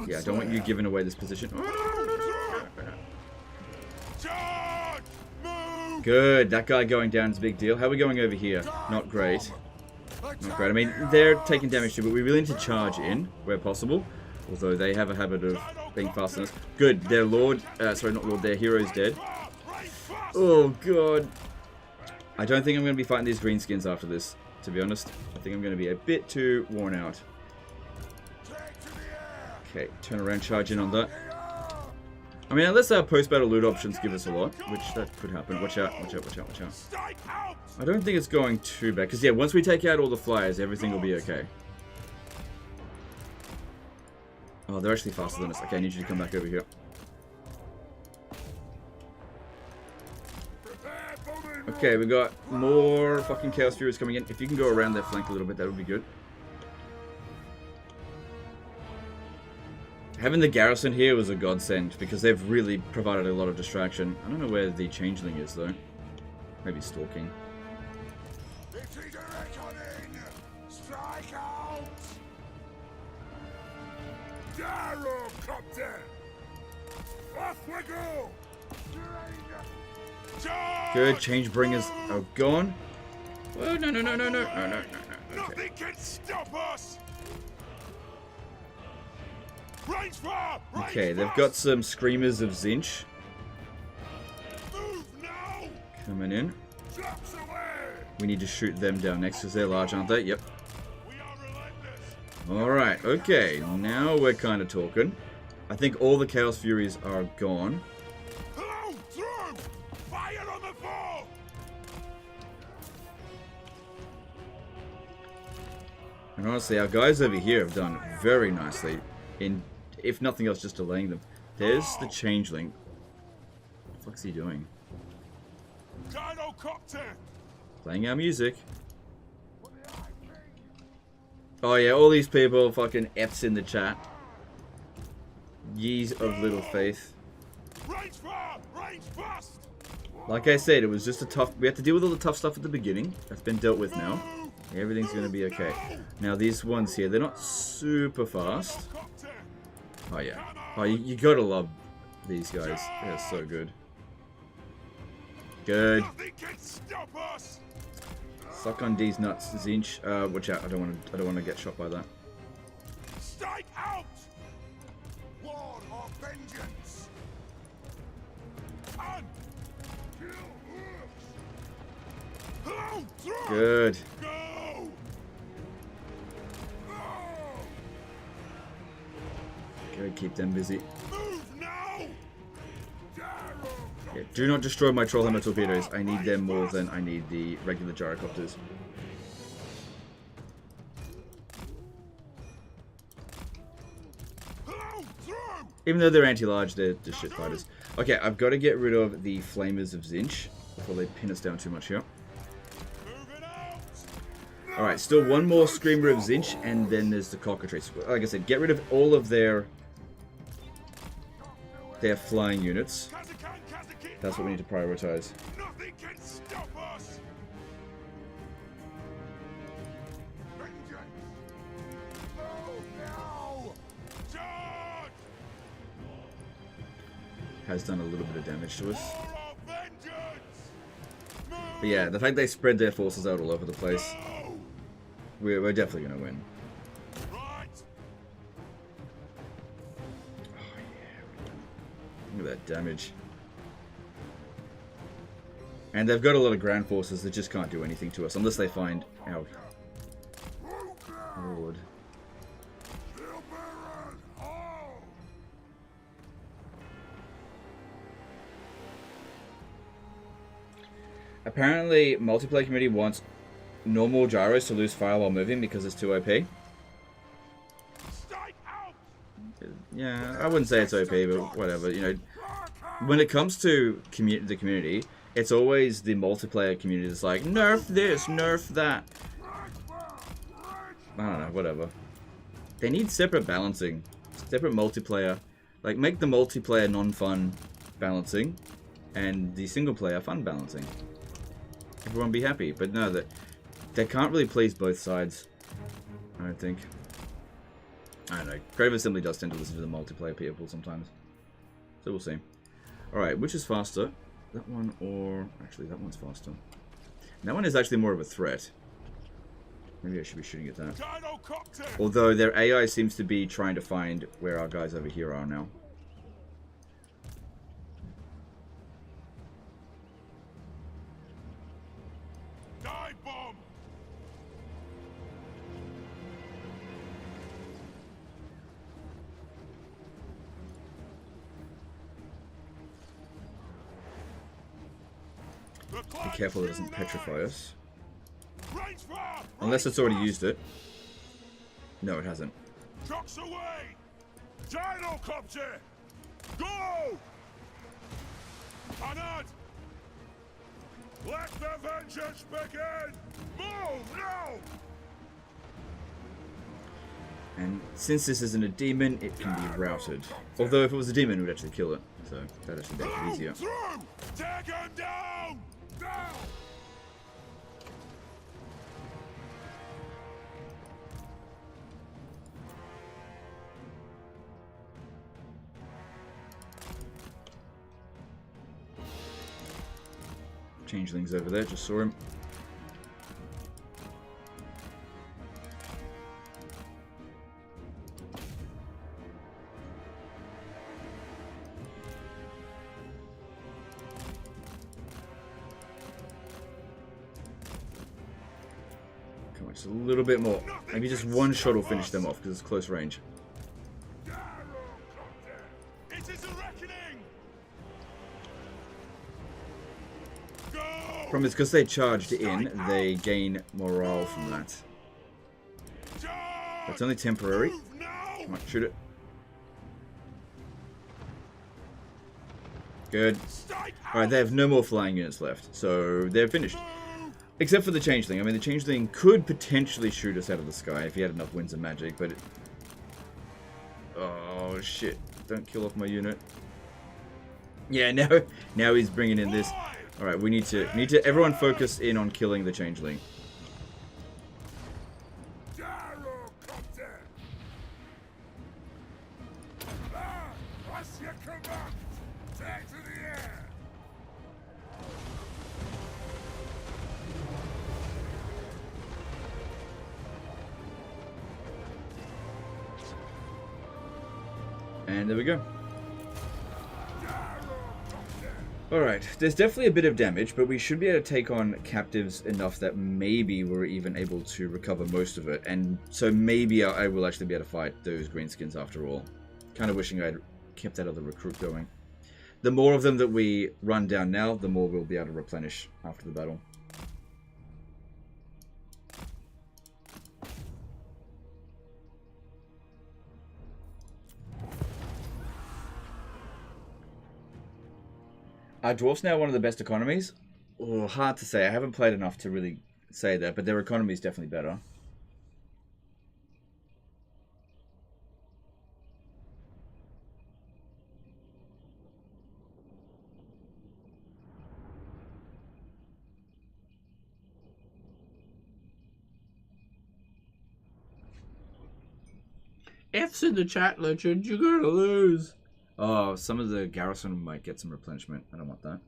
Yeah, I don't want you giving away this position. Charge! Move Good. That guy going down is a big deal. How are we going over here? Not great. Not great. I mean, they're taking damage too, but we really need to charge in where possible. Although they have a habit of being faster than us. Good. Their lord... sorry, not lord. Their hero's dead. Oh, God. I don't think I'm going to be fighting these greenskins after this, to be honest. I think I'm going to be a bit too worn out. Okay, turn around, charge in on that. I mean, unless our post-battle loot options give us a lot, which that could happen. Watch out, watch out, watch out, watch out. I don't think it's going too bad, because yeah, once we take out all the flyers, everything will be okay. Oh, they're actually faster than us. Okay, I need you to come back over here. Okay, we got more fucking Chaos Furies coming in. If you can go around their flank a little bit, that would be good. Having the garrison here was a godsend, because they've really provided a lot of distraction. I don't know where the changeling is, though. Maybe stalking. Strike out! Gyrocopter! Off we go! Good, change bringers are gone. Oh, no, no, no, no, no, no, no, no, no. Okay. Nothing can stop us! Range fire! Okay, they've got some Screamers of Zinch Move now! coming in. Drops away! We need to shoot them down next because they're large, aren't they? Yep. We are relentless! Alright, okay. Now we're kind of talking. I think all the Chaos Furies are gone. Hello! Through! Fire on the ball! And honestly, our guys over here have done very nicely in, if nothing else, just delaying them. There's the changeling. What the fuck's he doing? Gyrocopter! Playing our music. Oh yeah, all these people fucking F's in the chat. Yees of little faith. Range fire! Range bust! Like I said, it was just a tough... We had to deal with all the tough stuff at the beginning. That's been dealt with now. Everything's going to be okay. Now, these ones here, they're not super fast. Oh, yeah. Oh, you gotta love these guys. They're so good. Good. Nothing can stop us! Suck on these nuts, Zinch. Watch out. I don't want to get shot by that. Strike out! War or vengeance! On! Kill hooks! Hello! Through! Good. Go! Good. Keep them busy. Move now! Yeah, do not destroy my Trollhammer torpedoes. I need them more than I need the regular gyrocopters. Even though they're anti-large, they're just shit fighters. Okay, I've got to get rid of the Flamers of Zinch before they pin us down too much here. Alright, still one more Screamer of Zinch, and then there's the Cockatrice. Like I said, get rid of all of their flying units. That's what we need to prioritize. Nothing can stop us! Vengeance! Move now! Charge! Has done a little bit of damage to us. War or vengeance! Move But yeah, the fact they spread their forces out all over the place, now! we're definitely going to win. Right! Oh yeah, look at that damage. And they've got a lot of ground forces that just can't do anything to us unless they find our lord. Apparently, multiplayer community wants normal gyros to lose fire while moving because it's too OP. Yeah, I wouldn't say it's OP, but whatever. You know, when it comes to the community, it's always the multiplayer community that's like, nerf this, nerf that. I don't know, whatever. They need separate balancing. Separate multiplayer. Like, make the multiplayer non-fun balancing and the single-player fun balancing. Everyone be happy. But no, they can't really please both sides, I don't think. I don't know. Creative Assembly does tend to listen to the multiplayer people sometimes. So we'll see. Alright, which is faster? That one, or actually that one's faster. And that one is actually more of a threat. Maybe I should be shooting at that. Although their AI seems to be trying to find where our guys over here are now. Dive bomb! Be careful it doesn't petrify us. Range fire! Unless it's already used it. No, it hasn't. Trucks away! Gyrocopter! Go! Anad! Let the vengeance begin! Move now! And since this isn't a demon, it can be routed. Although if it was a demon, it would actually kill it. So that actually makes it easier. Through! Take him down! Down! Changelings over there, just saw him. Come on, just a little bit more. Maybe just one shot will finish them off because it's close range. It is a reckoning! Problem is, because they charged in, they gain morale from that. That's only temporary. Come on, shoot it. Good. Alright, they have no more flying units left, so they're finished. Except for the Changeling. I mean, the Changeling could potentially shoot us out of the sky if he had enough winds of magic, but it... Oh, shit. Don't kill off my unit. Yeah, now he's bringing in this. Alright, we need to everyone focus in on killing the Changeling. And there we go. Alright, there's definitely a bit of damage, but we should be able to take on captives enough that maybe we're even able to recover most of it. And so maybe I will actually be able to fight those greenskins after all. Kind of wishing I'd kept that other recruit going. The more of them that we run down now, the more we'll be able to replenish after the battle. Are dwarfs now one of the best economies? Oh, hard to say. I haven't played enough to really say that, but their economy is definitely better. F's in the chat, Legend. You're gonna lose. Oh, some of the garrison might get some replenishment. I don't want that.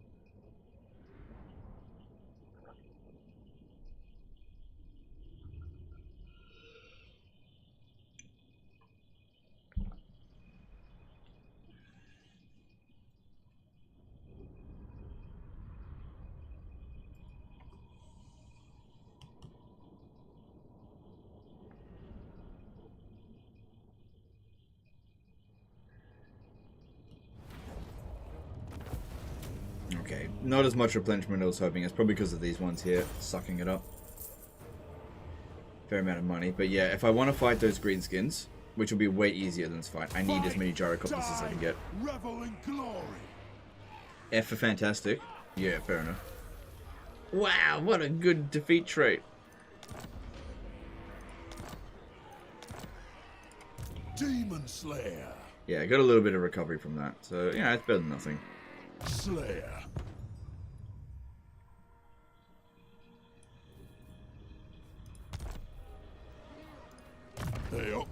Okay, not as much replenishment I was hoping. It's probably because of these ones here sucking it up. Fair amount of money. But yeah, if I want to fight those greenskins, which will be way easier than this fight, I need as many gyrocopters as I can get. Revel in glory. F for fantastic. Yeah, fair enough. Wow, what a good defeat trait. Demon Slayer. Yeah, I got a little bit of recovery from that. So, yeah, it's better than nothing. Slayer. Hey up.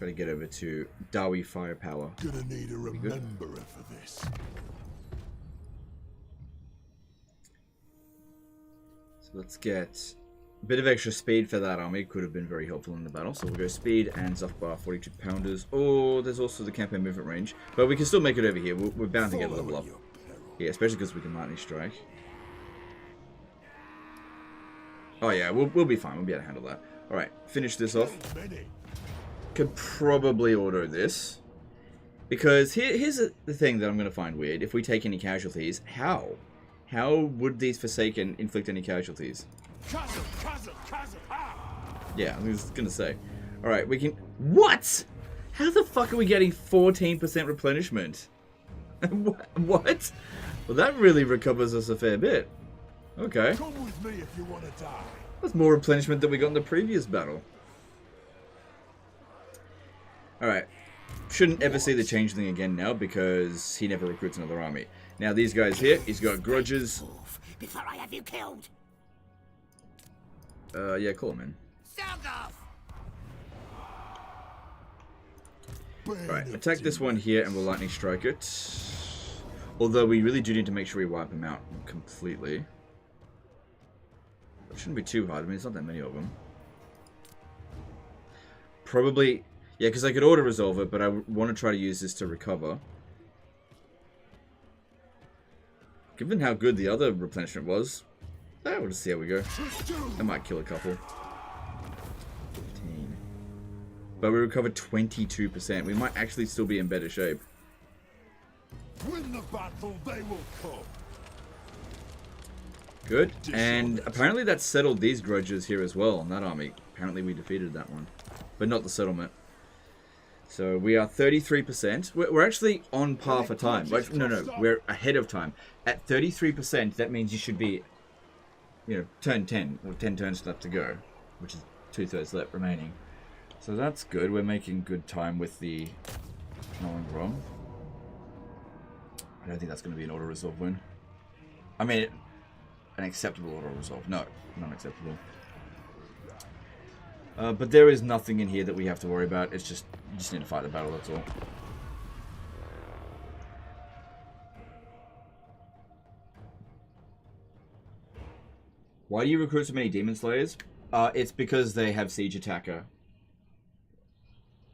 Try to get over to Dawi Firepower. Gonna need a rememberer for this. So let's get a bit of extra speed for that army. Could have been very helpful in the battle. So we'll go speed and Zuffbar 42 pounders. Oh, there's also the campaign movement range. But we can still make it over here. We're bound to get a level up. Yeah, especially because we can lightning strike. Oh yeah, we'll be fine. We'll be able to handle that. Alright, finish this off. Could probably auto this. Because here's the thing that I'm going to find weird. If we take any casualties, how? How would these Forsaken inflict any casualties? Yeah, I was going to say. Alright, we can... What? How the fuck are we getting 14% replenishment? What? Well, that really recovers us a fair bit. Okay. Come with me if you want to die. That's more replenishment than we got in the previous battle. Alright. Shouldn't ever see the Changeling again now because he never recruits another army. Now these guys here, he's got grudges. Before I have you killed. Yeah, call him in. Sound off. Alright, attack this one here and we'll lightning strike it. Although we really do need to make sure we wipe him out completely. It shouldn't be too hard. I mean, it's not that many of them. Probably... Yeah, because I could auto-resolve it, but I want to try to use this to recover. Given how good the other replenishment was, we'll just see how we go. I might kill a couple. 15. But we recovered 22%. We might actually still be in better shape. Win the battle, they will come. Good. And apparently that settled these grudges here as well on that army. Apparently we defeated that one. But not the settlement. So we are 33%. We're actually on par for time. Like, no, we're ahead of time. At 33%, that means you should be, you know, turn 10, or 10 turns left to go, which is 2/3 left remaining. So that's good. We're making good time with the knowing wrong. I don't think that's going to be an auto-resolve win. I mean, an acceptable auto-resolve. No, not acceptable. But there is nothing in here that we have to worry about. It's just, you just need to fight the battle, that's all. Why do you recruit so many Demon Slayers? It's because they have Siege Attacker.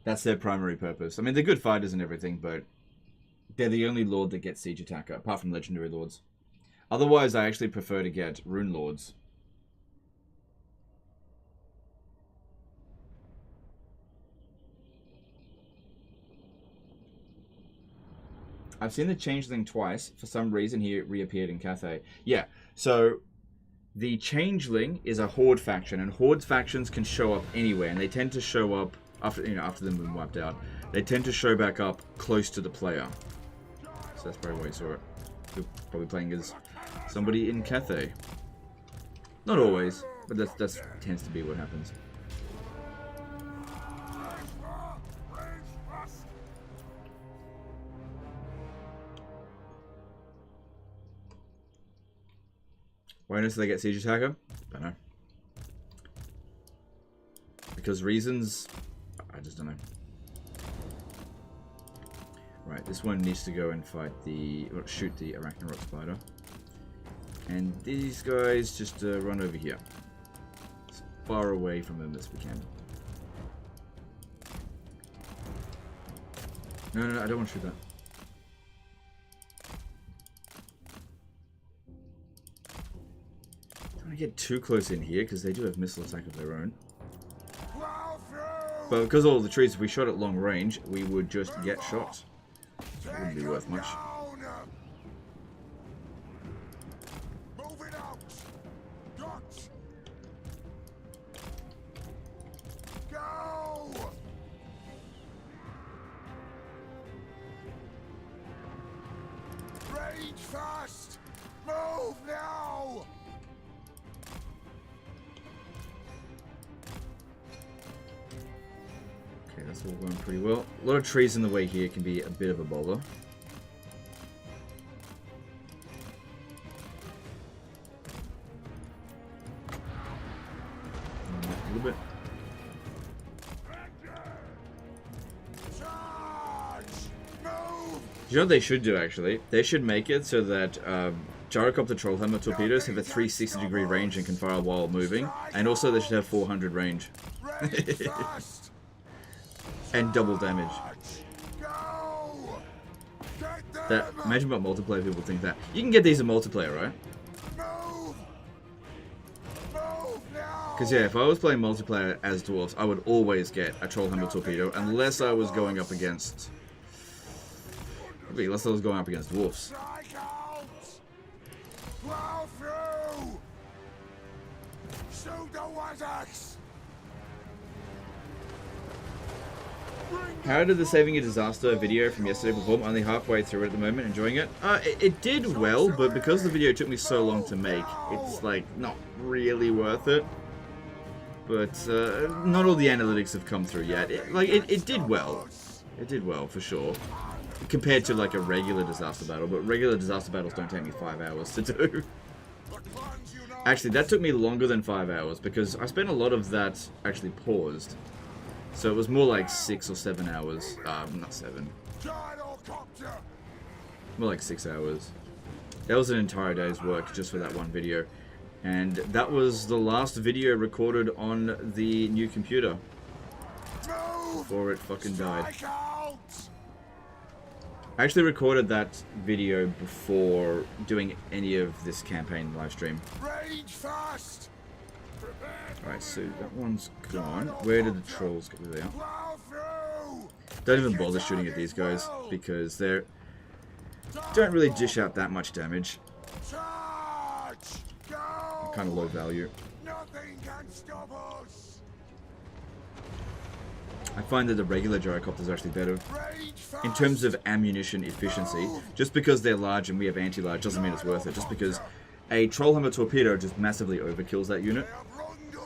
That's their primary purpose. I mean, they're good fighters and everything, but they're the only Lord that gets Siege Attacker, apart from Legendary Lords. Otherwise, I actually prefer to get Rune Lords. I've seen the Changeling twice. For some reason, he reappeared in Cathay. Yeah, so the Changeling is a Horde faction, and Horde factions can show up anywhere, and they tend to show up after after them being wiped out. They tend to show back up close to the player. So that's probably why you saw it. You're probably playing as somebody in Cathay. Not always, but that tends to be what happens. Why do they get Siege Attacker? Don't know. Because reasons? I just don't know. Right, this one needs to go and fight or shoot the Arachnarok Spider. And these guys just run over here. As far away from them as we can. No, I don't want to shoot that. Get too close in here because they do have missile attack of their own. But because all the trees, if we shot at long range, we would just get shot. So it wouldn't be worth much. Rage fast! Move now! Okay, that's all going pretty well. A lot of trees in the way here can be a bit of a bother. A little bit. You know what they should do, actually? They should make it so that gyrocopter trollhammer torpedoes have a 360-degree range and can fire while moving. And also they should have 400 range. And double damage. That, imagine what multiplayer people think that. You can get these in multiplayer, right? Because yeah, if I was playing multiplayer as dwarves, I would always get a trollhammer torpedo unless I was going up against... Unless I was going up against dwarfs. How did the Saving a Disaster video from yesterday perform? Only halfway through it at the moment, enjoying it. It did well, but because the video took me so long to make, it's like not really worth it. But not all the analytics have come through yet. It did well. It did well for sure, compared to like a regular disaster battle. But regular disaster battles don't take me 5 hours to do. Actually, that took me longer than 5 hours because I spent a lot of that actually paused. So it was more like 6 or 7 hours. Not 7. More like 6 hours. That was an entire day's work just for that one video. And that was the last video recorded on the new computer. Before it fucking died. I actually recorded that video before doing any of this campaign live stream. Alright, so that one's gone. Where did the trolls go? There they are. Don't even bother shooting at these guys because they don't really dish out that much damage. Kind of low value. I find that the regular gyrocopters are actually better in terms of ammunition efficiency. Just because they're large and we have anti-large doesn't mean it's worth it. Just because a trollhammer torpedo just massively overkills that unit,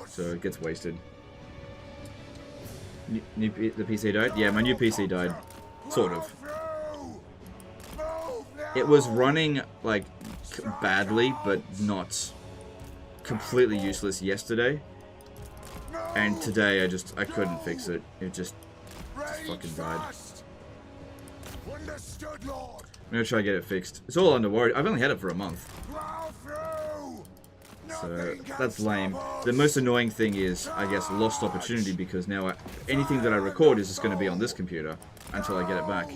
so it gets wasted. The PC died? Yeah, my new PC died. Sort of. It was running, like, badly, but not completely useless yesterday. And today I couldn't fix it. It just fucking died. I'm gonna try to get it fixed. It's all under warranty. I've only had it for a month. So that's lame. The most annoying thing is, I guess, lost opportunity because now anything that I record is just going to be on this computer until I get it back.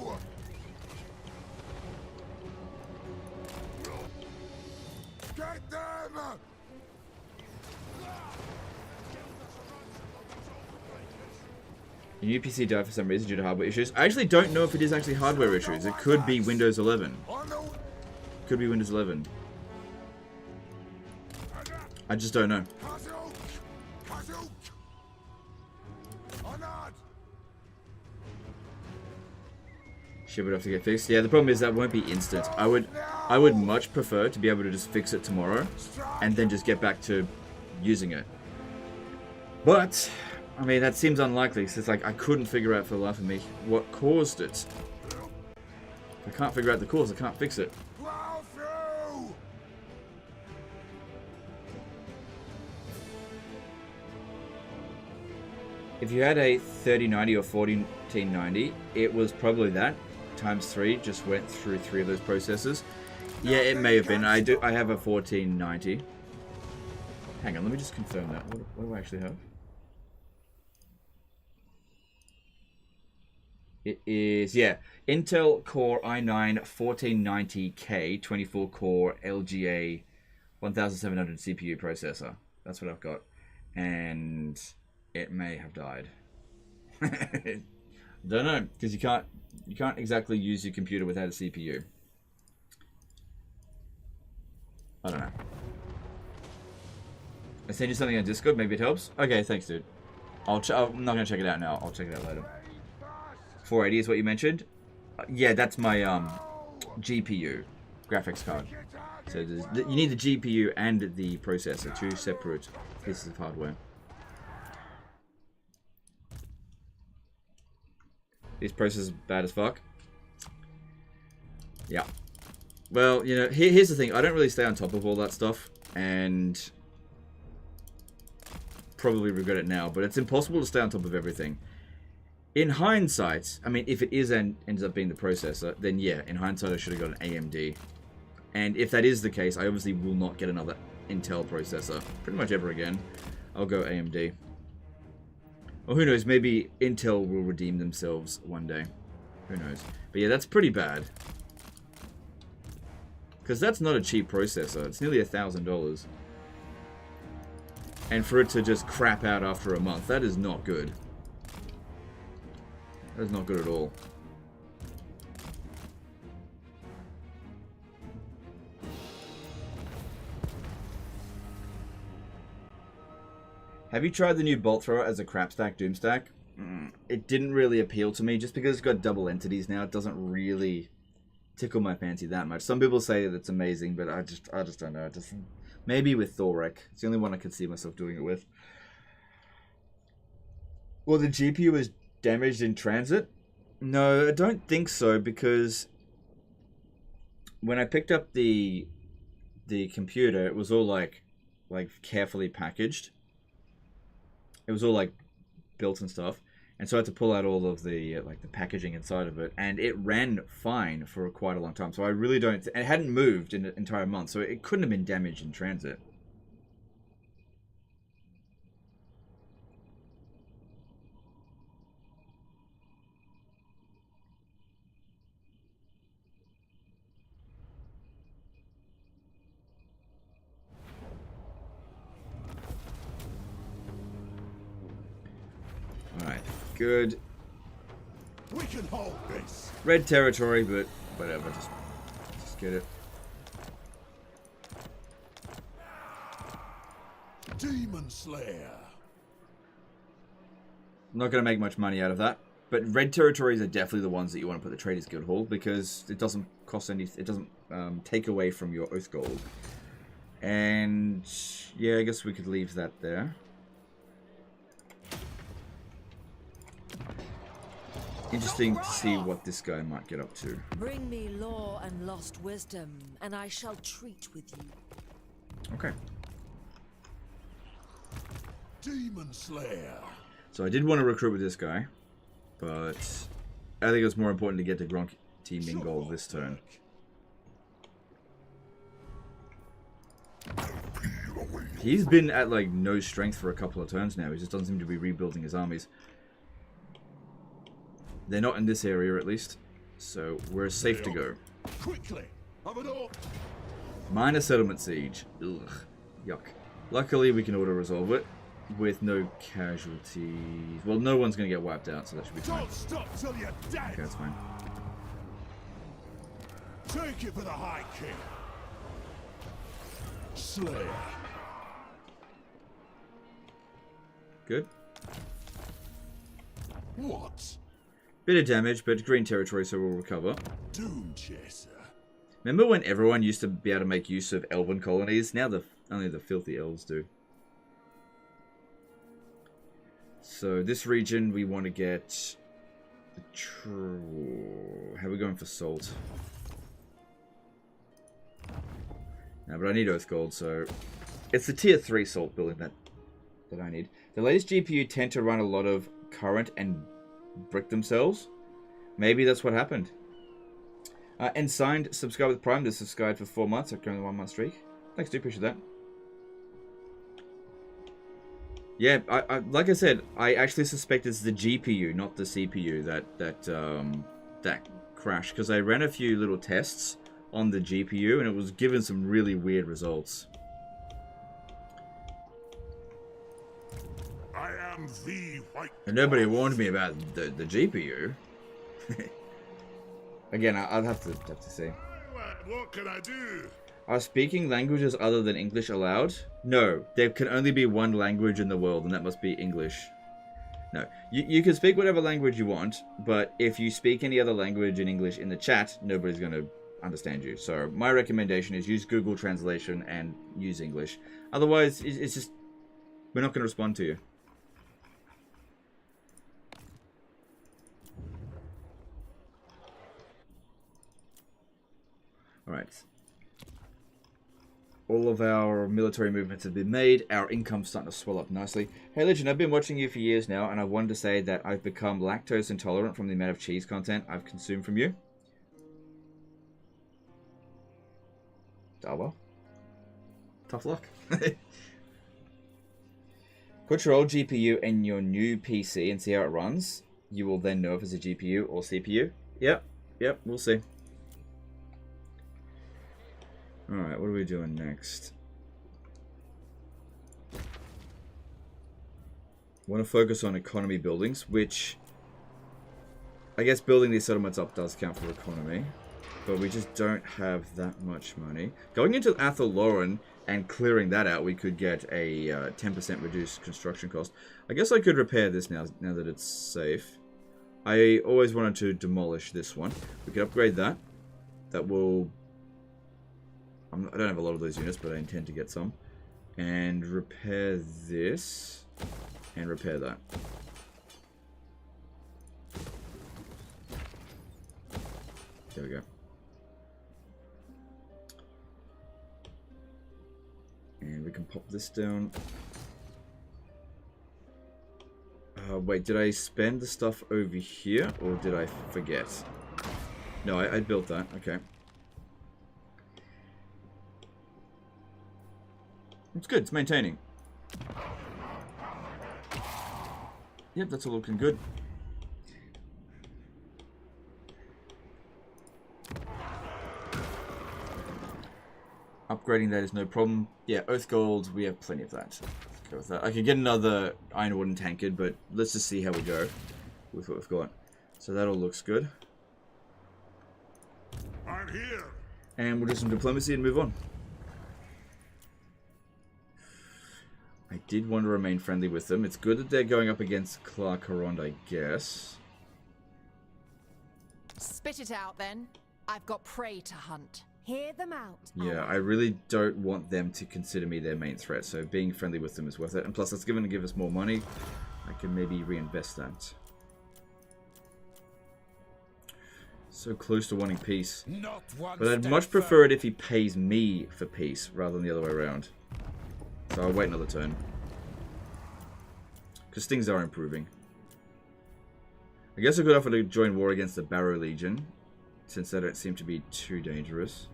Your new PC died for some reason due to hardware issues. I actually don't know if it is actually hardware issues. It could be Windows 11. Could be Windows 11. I just don't know. Shit would have to get fixed. Yeah, the problem is that won't be instant. I would much prefer to be able to just fix it tomorrow and then just get back to using it. But I mean, that seems unlikely because it's like I couldn't figure out for the life of me what caused it. If I can't figure out the cause, I can't fix it. If you had a 3090 or 1490, it was probably that times 3. Just went through 3 of those processes. Yeah, it may have been. I have a 1490. Hang on, let me just confirm that. What do I actually have? It is, yeah, Intel Core i9 1490K 24 core LGA 1700 CPU processor. That's what I've got. And it may have died. Don't know, because you can't exactly use your computer without a CPU. I don't know. I sent you something on Discord, maybe it helps. Okay, thanks, dude. I'm not gonna check it out now. I'll check it out later. 480 is what you mentioned. Yeah, that's my GPU, graphics card. So you need the GPU and the processor, 2 separate pieces of hardware. These processors are bad as fuck. Yeah. Well, you know, here's the thing. I don't really stay on top of all that stuff, and probably regret it now. But it's impossible to stay on top of everything. In hindsight, I mean, if it is and ends up being the processor, then yeah, in hindsight I should have got an AMD. And if that is the case, I obviously will not get another Intel processor pretty much ever again. I'll go AMD. Or who knows, maybe Intel will redeem themselves one day. Who knows. But yeah, that's pretty bad. Because that's not a cheap processor. It's nearly $1,000. And for it to just crap out after a month, that is not good. That is not good at all. Have you tried the new bolt thrower as a crap stack doom stack? It didn't really appeal to me just because it's got double entities now. It doesn't really tickle my fancy that much. Some people say that it's amazing, but I just don't know. It doesn't. Maybe with Thorek. It's the only one I could see myself doing it with. Well, the GPU was damaged in transit? No, I don't think so, because when I picked up the computer, it was all like carefully packaged. It was all like built and stuff, and so I had to pull out all of the like the packaging inside of it, and it ran fine for quite a long time. So I really don't. And it hadn't moved in an entire month, so it couldn't have been damaged in transit. Alright, good. We can hold this. Red territory, but whatever, just get it. Demon Slayer. I'm not going to make much money out of that, but red territories are definitely the ones that you want to put the Traders Guild Hall, because it doesn't cost any, it doesn't take away from your Oath Gold. And yeah, I guess we could leave that there. Interesting to see what this guy might get up to. Bring me lore and lost wisdom, and I shall treat with you. Okay. Demon Slayer. So I did want to recruit with this guy, but I think it was more important to get to Gronk Team Mingold this turn. He's been at like no strength for a couple of turns now. He just doesn't seem to be rebuilding his armies. They're not in this area, at least, so we're safe to go. Quickly, have it all. Minor settlement siege. Ugh, yuck. Luckily, we can auto-resolve it with no casualties. Well, no one's going to get wiped out, so that should be fine. Don't stop till you're dead. Okay, that's fine. Take it for the High King. Slayer. Good. What? Bit of damage, but green territory, so we'll recover. Doom Chaser. Remember when everyone used to be able to make use of elven colonies? Now only the filthy elves do. So this region, we want to get the how are we going for salt? No, but I need Oath Gold, so it's the tier 3 salt building that I need. The latest GPU tend to run a lot of current and brick themselves. Maybe that's what happened. And signed, subscribe with Prime. This subscribed for 4 months. I'm going on a 1 month streak. Thanks, do appreciate that. Yeah, I like I said, I actually suspect it's the GPU, not the CPU that crashed, because I ran a few little tests on the GPU and it was giving some really weird results. I am the white. And nobody warned me about the GPU. Again, I'll have to see. What can I do? Are speaking languages other than English allowed? No, there can only be one language in the world, and that must be English. No, you can speak whatever language you want, but if you speak any other language in English in the chat, nobody's going to understand you. So my recommendation is use Google Translation and use English. Otherwise, it's just, we're not going to respond to you. Alright. All of our military movements have been made. Our income's starting to swell up nicely. Hey, Legend, I've been watching you for years now, and I wanted to say that I've become lactose intolerant from the amount of cheese content I've consumed from you. Well, tough luck. Put your old GPU in your new PC and see how it runs. You will then know if it's a GPU or CPU. Yep, we'll see. Alright, what are we doing next? Want to focus on economy buildings, which I guess building these settlements up does count for economy. But we just don't have that much money. Going into Athelloran and clearing that out, we could get a 10% reduced construction cost. I guess I could repair this now that it's safe. I always wanted to demolish this one. We could upgrade that. That will... I don't have a lot of those units, but I intend to get some. And repair this. And repair that. There we go. And we can pop this down. Wait, did I spend the stuff over here, or did I forget? No, I built that. Okay. It's good. It's maintaining. Yep, that's all looking good. Upgrading that is no problem. Yeah, Oath Gold, we have plenty of that. Let's go with that. I could get another Ironwood and Tankard, but let's just see how we go with what we've got. So that all looks good. I'm here. And we'll do some diplomacy and move on. I did want to remain friendly with them. It's good that they're going up against Clark Harond, I guess. Spit it out then. I've got prey to hunt. Hear them out. Yeah, I really don't want them to consider me their main threat, so being friendly with them is worth it. And plus, it's going to give us more money. I can maybe reinvest that. So close to wanting peace. Not one But I'd step much prefer it if he pays me for peace, rather than the other way around. So I'll wait another turn. Because things are improving. I guess I could offer to join war against the Barrow Legion, since they don't seem to be too dangerous.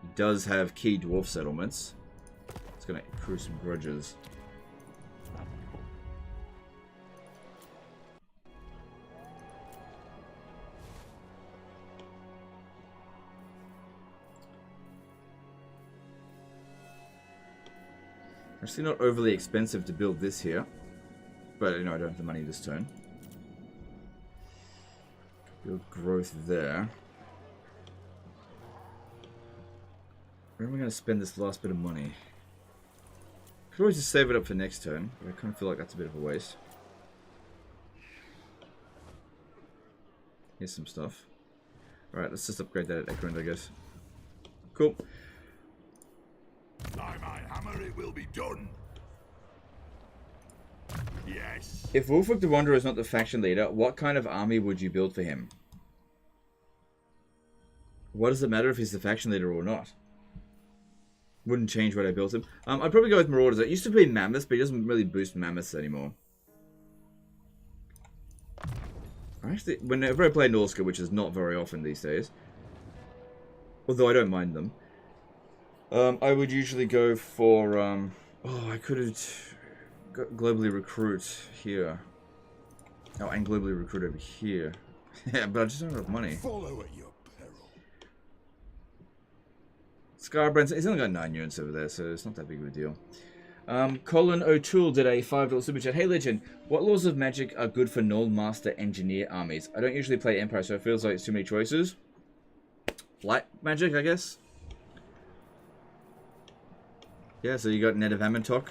He does have key dwarf settlements. It's going to accrue some grudges. Actually not overly expensive to build this here. But, you know, I don't have the money this turn. Build growth there. Where am I going to spend this last bit of money? Could always just save it up for next turn, but I kind of feel like that's a bit of a waste. Here's some stuff. Alright, let's just upgrade that at Ekrund, I guess. Cool. By my hammer it will be done. Yes. If Wolfric the Wanderer is not the faction leader, what kind of army would you build for him? What does it matter if he's the faction leader or not? Wouldn't change what I built him. I'd probably go with Marauders. It used to be Mammoths, but he doesn't really boost Mammoths anymore. Actually, whenever I play Norska, which is not very often these days, although I don't mind them, I would usually go for, oh, I could have globally recruit here. Oh, and globally recruit over here. Yeah, but I just don't have enough money. Follow at your peril. Scarbrand, he's only got 9 units over there, so it's not that big of a deal. Colin O'Toole did a $5 super chat. Hey Legend, what laws of magic are good for Null Master Engineer armies? I don't usually play Empire, so it feels like it's too many choices. Light magic, I guess. Yeah, so you got Ned of Amantok.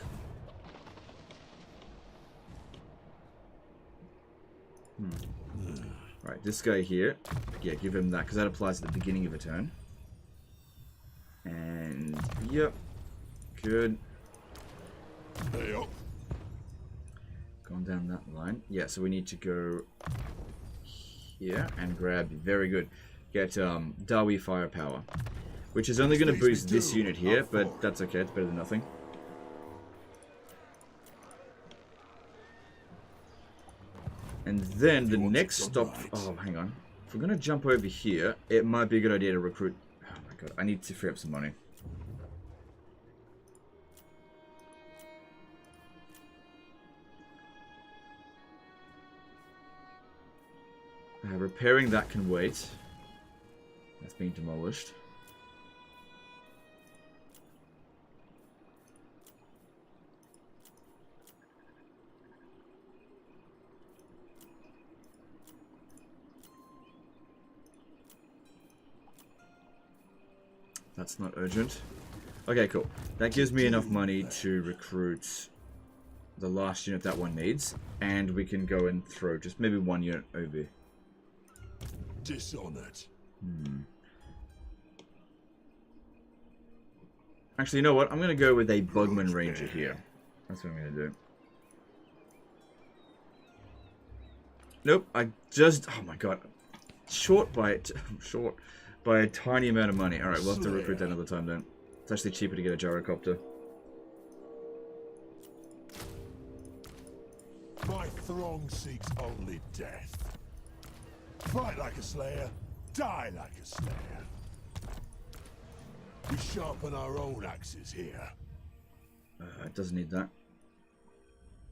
Right, this guy here. Yeah, give him that, because that applies at the beginning of a turn. And, yep. Good. Hey up. Going down that line. Yeah, so we need to go here and grab. Very good. get Dawi firepower, which is only going to boost this unit here, but that's okay. It's better than nothing. And then the next stop... Oh, hang on. If we're going to jump over here, it might be a good idea to recruit... Oh my god, I need to free up some money. Repairing that can wait. That's being demolished. That's not urgent. Okay, cool. That gives me enough money to recruit the last unit that one needs. And we can go and throw just maybe one unit over. Dishonored. Actually, you know what? I'm going to go with a Bugman Ranger here. That's what I'm going to do. Nope, I just... Oh my god. Short by a tiny amount of money. Alright, we'll have to recruit that another time then. It's actually cheaper to get a gyrocopter. My throng seeks only death. Fight like a slayer, die like a slayer. We sharpen our own axes here. It doesn't need that.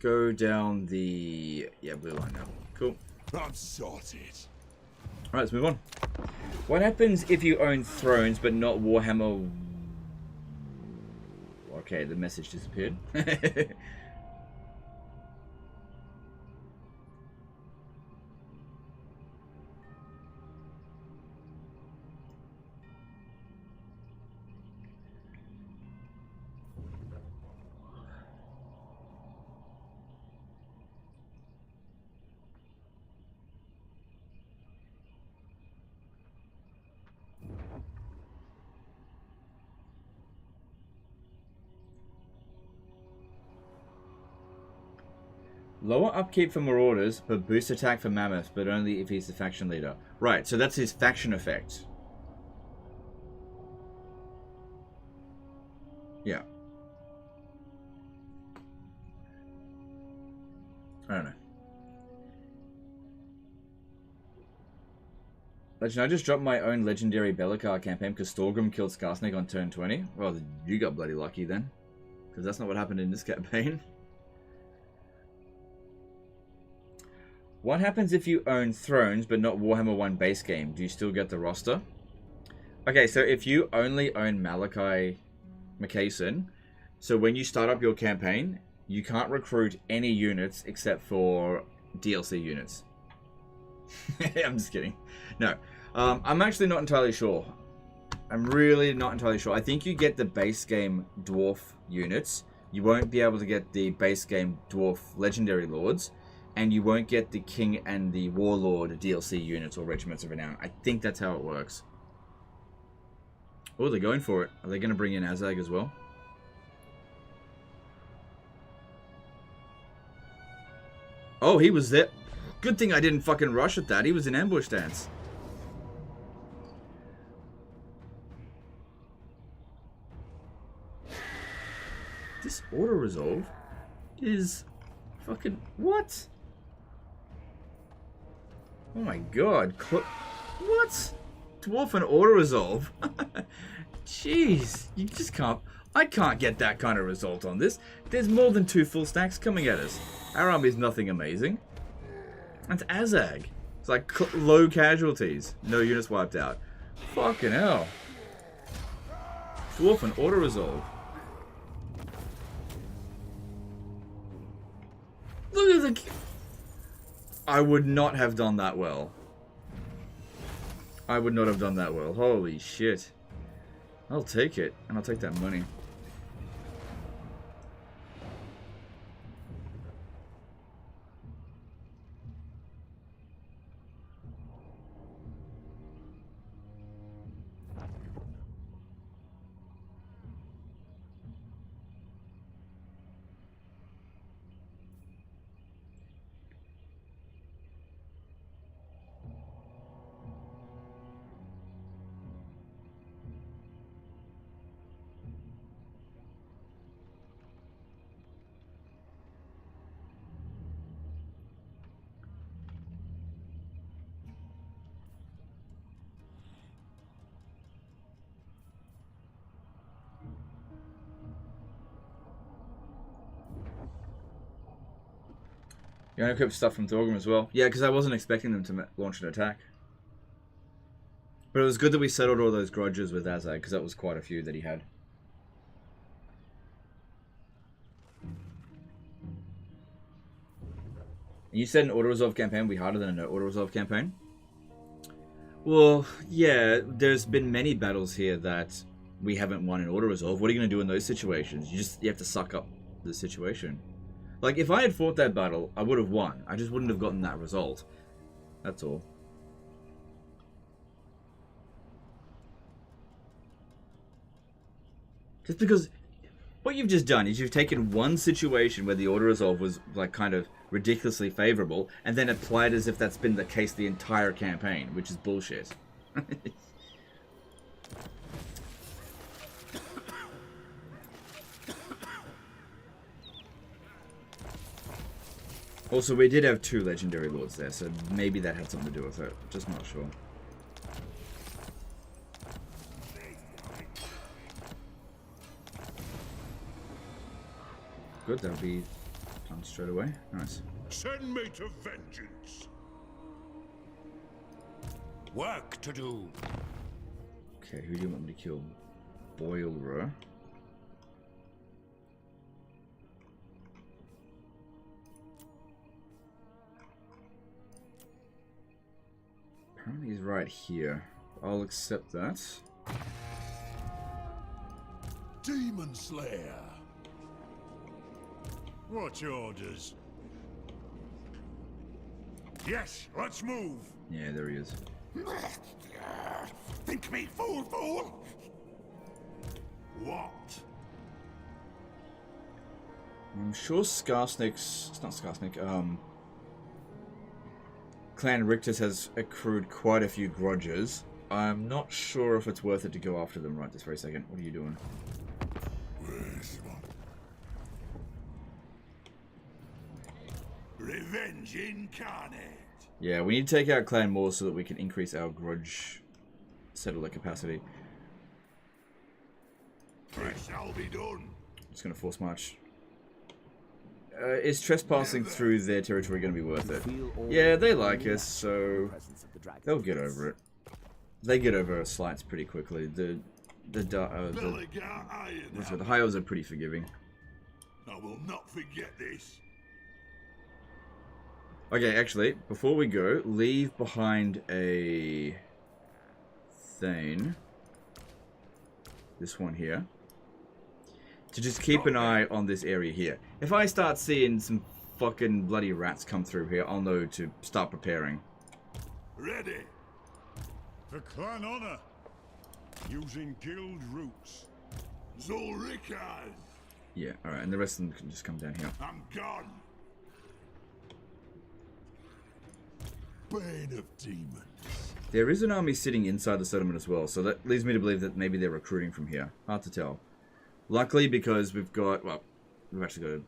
Go down the... Yeah, blue line now. Cool. I'm sorted. Alright, let's move on. What happens if you own thrones but not Warhammer... Okay, the message disappeared. Lower upkeep for Marauders, but boost attack for Mammoths, but only if he's the faction leader. Right, so that's his faction effect. Yeah. I don't know. Legend, I just dropped my own legendary Belegar campaign because Storgrim killed Skarsnake on turn 20. Well, you got bloody lucky then. Because that's not what happened in this campaign. What happens if you own Thrones but not Warhammer 1 base game? Do you still get the roster? Okay, so if you only own Malachi McKayson, so when you start up your campaign, you can't recruit any units except for DLC units. I'm just kidding. No, I'm actually not entirely sure. I'm really not entirely sure. I think you get the base game Dwarf units. You won't be able to get the base game Dwarf Legendary Lords. And you won't get the King and the Warlord DLC units or Regiments of Renown. I think that's how it works. Oh, they're going for it. Are they going to bring in Asag as well? Oh, he was there. Good thing I didn't fucking rush at that. He was in ambush stance. This auto-resolve is fucking... What? Oh my god. What? Dwarf and auto-resolve? Jeez. You just can't... I can't get that kind of result on this. There's more than 2 full stacks coming at us. Our army is nothing amazing. That's Asag. It's like low casualties. No units wiped out. Fucking hell. Dwarf and auto-resolve. Look at the... I would not have done that well. I would not have done that well. Holy shit. I'll take it. And I'll take that money. You unequip stuff from Thorgrim as well. Yeah, because I wasn't expecting them to launch an attack. But it was good that we settled all those grudges with Asag, because that was quite a few that he had. And you said an auto-resolve campaign would be harder than a no auto-resolve campaign? Well, yeah, there's been many battles here that we haven't won in auto-resolve. What are you going to do in those situations? You have to suck up the situation. Like, if I had fought that battle, I would have won. I just wouldn't have gotten that result. That's all. Just because what you've just done is you've taken one situation where the auto-resolve was, like, kind of ridiculously favorable, and then applied as if that's been the case the entire campaign, which is bullshit. Also, we did have 2 legendary lords there, so maybe that had something to do with it. Just not sure. Good, that'll be done straight away. Nice. Send me to vengeance. Work to do. Okay, who do you want me to kill? Boiler. Apparently he's right here. I'll accept that. Demon Slayer. What orders? Yes, let's move. Yeah, there he is. Think me fool, fool? What? I'm sure Skarsnik's... It's not Skarsnik, Clan Rictus has accrued quite a few grudges. I'm not sure if it's worth it to go after them right this very second. What are you doing? Revenge incarnate. Yeah, we need to take out Clan more so that we can increase our grudge settler capacity. It shall be done. Just gonna force march. Is trespassing through their territory going to be worth it? Yeah, they like us, so they'll get over it. They get over slights pretty quickly. The high elves are pretty forgiving. I will not forget this. Okay, actually, before we go, leave behind a Thane. This one here. To just keep an eye on this area here. If I start seeing some fucking bloody rats come through here, I'll know to start preparing. Ready. For clan honor. Using guild routes. Zulrikas. Yeah, alright, and the rest of them can just come down here. I'm gone. Bane of demons. There is an army sitting inside the settlement as well, so that leads me to believe that maybe they're recruiting from here. Hard to tell. Luckily, because we've got, well, we've actually got, I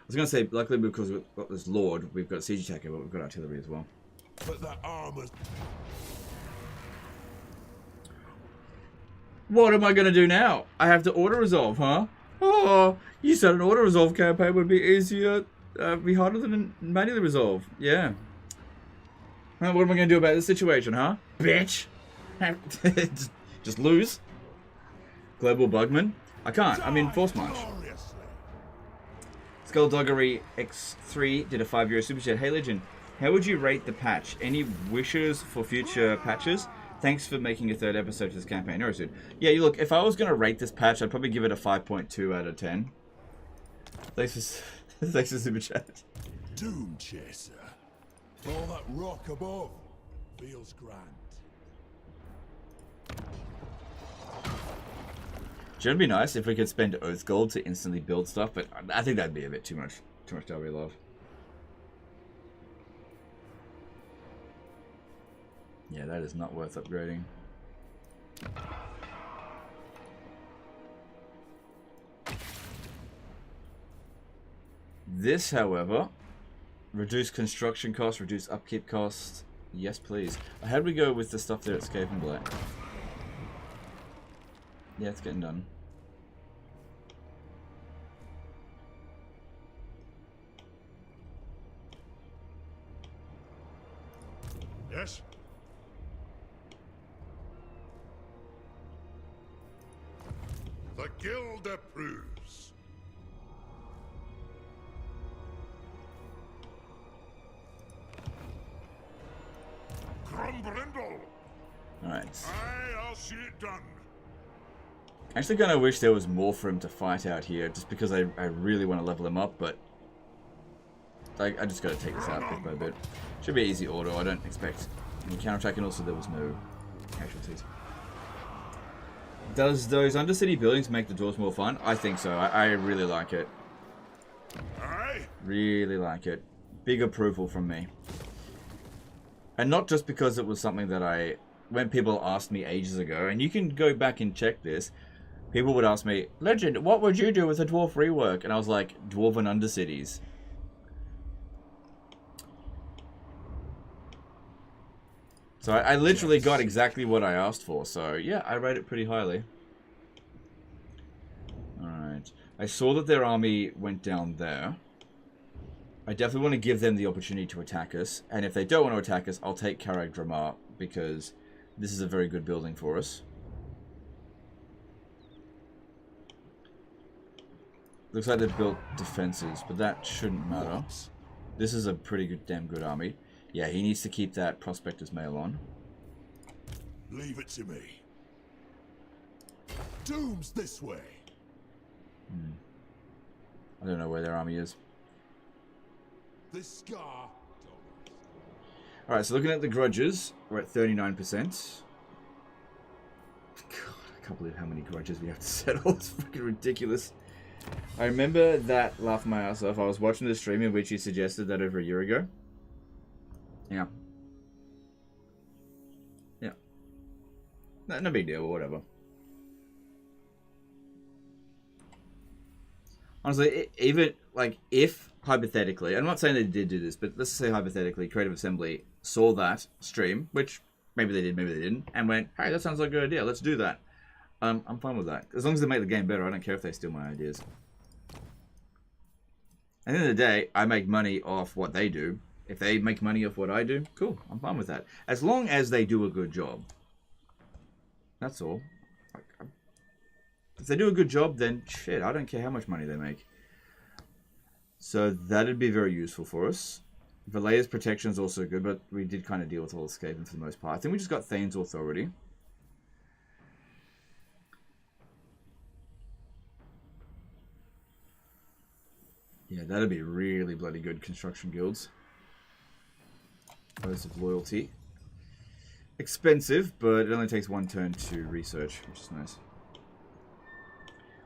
was going to say, luckily because we've got this Lord, we've got siege attacker, but we've got artillery as well. But that armor's... What am I going to do now? I have to auto-resolve, huh? Oh, you said an auto-resolve campaign would be easier, be harder than a manually resolve. Yeah. Well, what am I going to do about this situation, huh? Bitch! Just lose? Global Bugman? I can't. I'm in Force March. Skullduggery X3 did a €5 super chat. Hey Legend, how would you rate the patch? Any wishes for future patches? Thanks for making a 3rd episode for this campaign. No, dude. Yeah, look, if I was going to rate this patch, I'd probably give it a 5.2 out of 10. Thanks for super chat. Doom Chaser. All that rock above feels grand. It'd be nice if we could spend Oath Gold to instantly build stuff, but I think that'd be a bit too much Dalby love. Yeah, that is not worth upgrading. This, however, reduce construction costs, reduce upkeep costs. Yes, please. How do we go with the stuff there at Skaven Black? Yeah, it's getting done. Yes? The guild approves. Crumbrindle. Alright. Aye, I'll see it done. Actually kind of wish there was more for him to fight out here, just because I really want to level him up, but I just got to take this out bit by bit. Should be easy auto, I don't expect any counterattack, and also there was no casualties. Does those Undercity buildings make the dwarves more fun? I think so. I really like it. Aye. Really like it. Big approval from me. And not just because it was something that when people asked me ages ago, and you can go back and check this, people would ask me, Legend, what would you do with a dwarf rework? And I was like, Dwarven Undercities. So I literally got exactly what I asked for, so yeah, I rate it pretty highly. Alright. I saw that their army went down there. I definitely want to give them the opportunity to attack us, and if they don't want to attack us, I'll take Karag Dramar, because this is a very good building for us. Looks like they've built defenses, but that shouldn't matter. This is a pretty good, damn good army. Yeah, he needs to keep that Prospector's Mail on. Leave it to me. Doom's this way. I don't know where their army is. This scar. Alright, so looking at the grudges, we're at 39%. God, I can't believe how many grudges we have to settle. It's freaking ridiculous. I remember that, laughing my ass off, I was watching the stream in which you suggested that over a year ago. Yeah. Yeah. No big deal, or whatever. Honestly, even, like, if, hypothetically, I'm not saying they did do this, but let's say hypothetically, Creative Assembly saw that stream, which maybe they did, maybe they didn't, and went, hey, that sounds like a good idea, let's do that. I'm fine with that. As long as they make the game better, I don't care if they steal my ideas. At the end of the day, I make money off what they do. If they make money off what I do, cool, I'm fine with that. As long as they do a good job. That's all. If they do a good job, then shit, I don't care how much money they make. So that'd be very useful for us. Valea's protection is also good, but we did kind of deal with all escaping for the most part. I think we just got Thane's Authority. Yeah, that'd be really bloody good construction guilds. Oaths of Loyalty. Expensive, but it only takes one turn to research, which is nice.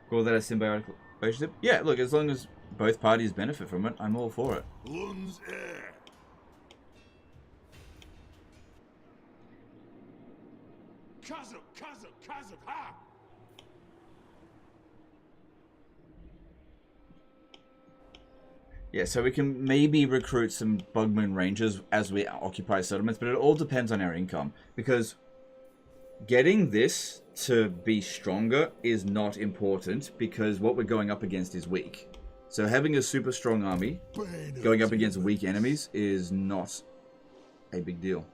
Call that a symbiotic relationship? Yeah, look, as long as both parties benefit from it, I'm all for it. Lun's air. Kazuk, ha! Yeah, so we can maybe recruit some Bugman Rangers as we occupy settlements, but it all depends on our income. Because getting this to be stronger is not important, because what we're going up against is weak. So having a super strong army going up against weak enemies is not a big deal.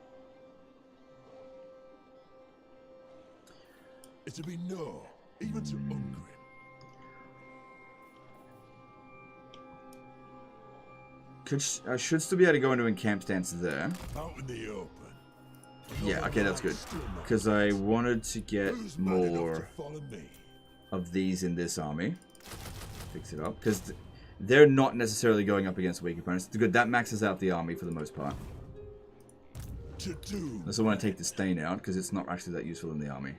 It'll be no, even to Ungrim. I should still be able to go into a camp stance there. Out in the open. Yeah, okay, that's good. Because I wanted to get more of these in this army. Fix it up. Because they're not necessarily going up against weak opponents. It's good. That maxes out the army for the most part. Unless I want to take the Stain out, because it's not actually that useful in the army.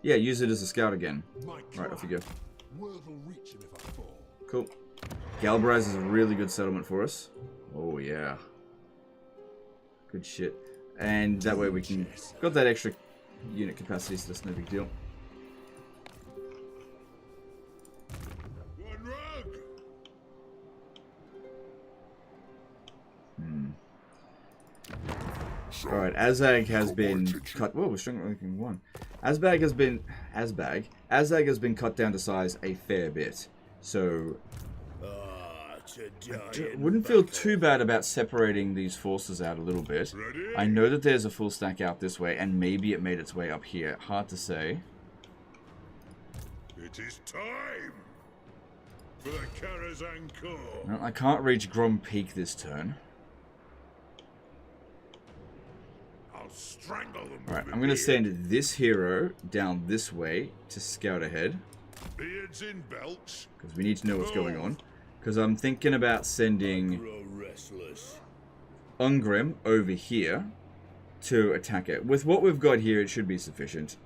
Yeah, use it as a scout again. Right, off you go. Cool. Galbraith is a really good settlement for us. Oh, yeah. Good shit. And that way we can... Got that extra unit capacity, so that's no big deal. Alright, Asag has been cut... Whoa, we're stronger looking one. Asag has been cut down to size a fair bit. So... Wouldn't feel too bad about separating these forces out a little bit. Ready? I know that there's a full stack out this way, and maybe it made its way up here. Hard to say. It is time for the Karazhan Corps. No, I can't reach Grom Peak this turn. I'll strangle them. Alright, with I'm going to the send this hero down this way to scout ahead. beards in belts. Because we need to know what's going on. Because I'm thinking about sending Ungrim over here to attack it. With what we've got here, it should be sufficient.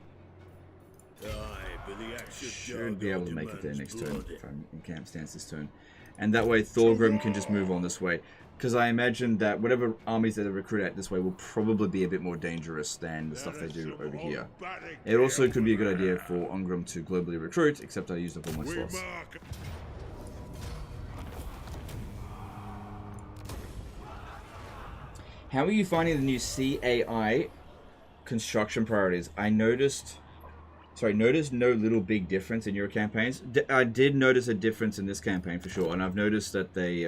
Should be able to make it there next turn if I'm in camp stance this turn. And that way Thorgrim can just move on this way. Because I imagine that whatever armies that they recruit at this way will probably be a bit more dangerous than the stuff they do over here. It also could be a good idea for Ungrim to globally recruit, except I used up all my slots. How are you finding the new CAI construction priorities? I noticed no little big difference in your campaigns. I did notice a difference in this campaign for sure, and I've noticed that they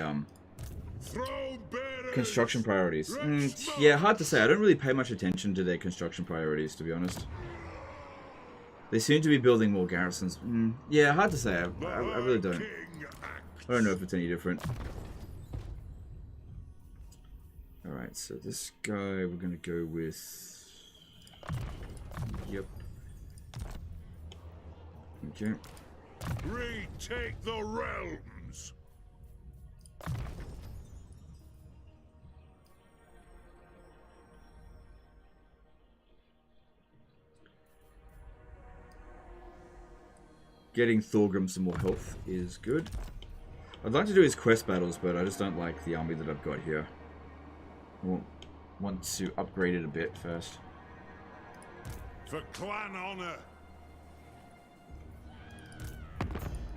construction priorities. Yeah, hard to say. I don't really pay much attention to their construction priorities, to be honest. They seem to be building more garrisons. Yeah, hard to say. I really don't. I don't know if it's any different. Alright, so this guy we're going to go with... Yep. Okay. Retake the realms. Getting Thorgrim some more health is good. I'd like to do his quest battles, but I just don't like the army that I've got here. I want to upgrade it a bit first. For clan honor.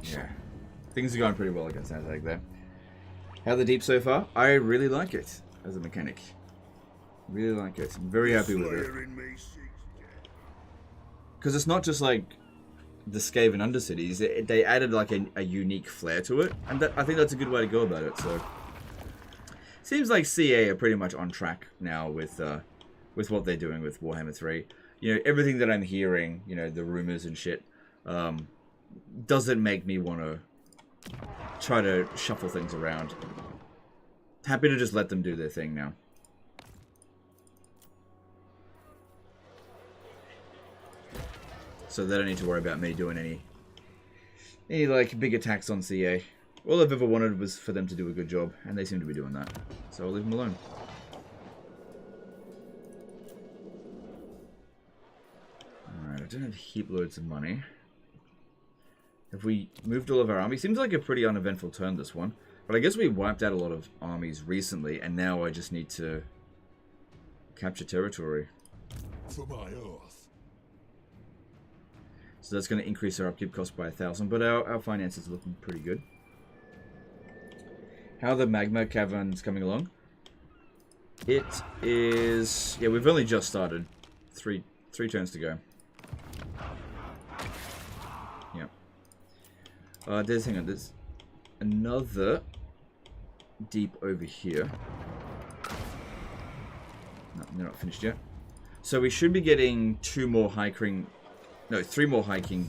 Yeah. Things are going pretty well against Asag there. How the deep so far? I really like it as a mechanic. Really like it. I'm very happy with it. Because it's not just like the Skaven Undercities. They added like a unique flair to it. And I think that's a good way to go about it. So seems like CA are pretty much on track now with what they're doing with Warhammer 3. You know, everything that I'm hearing, you know, the rumors and shit, doesn't make me want to try to shuffle things around. Happy to just let them do their thing now. So they don't need to worry about me doing any like big attacks on CA. All I've ever wanted was for them to do a good job, and they seem to be doing that. So I'll leave them alone. Alright, I don't have heap loads of money. Have we moved all of our armies? Seems like a pretty uneventful turn, this one. But I guess we wiped out a lot of armies recently, and now I just need to capture territory. For my earth. So that's going to increase our upkeep cost by 1,000, but our finances are looking pretty good. How are the magma caverns coming along? It is... yeah, we've only just started. Three turns to go. Yeah. Hang on, there's another deep over here. No, they're not finished yet. So we should be getting 3 more High King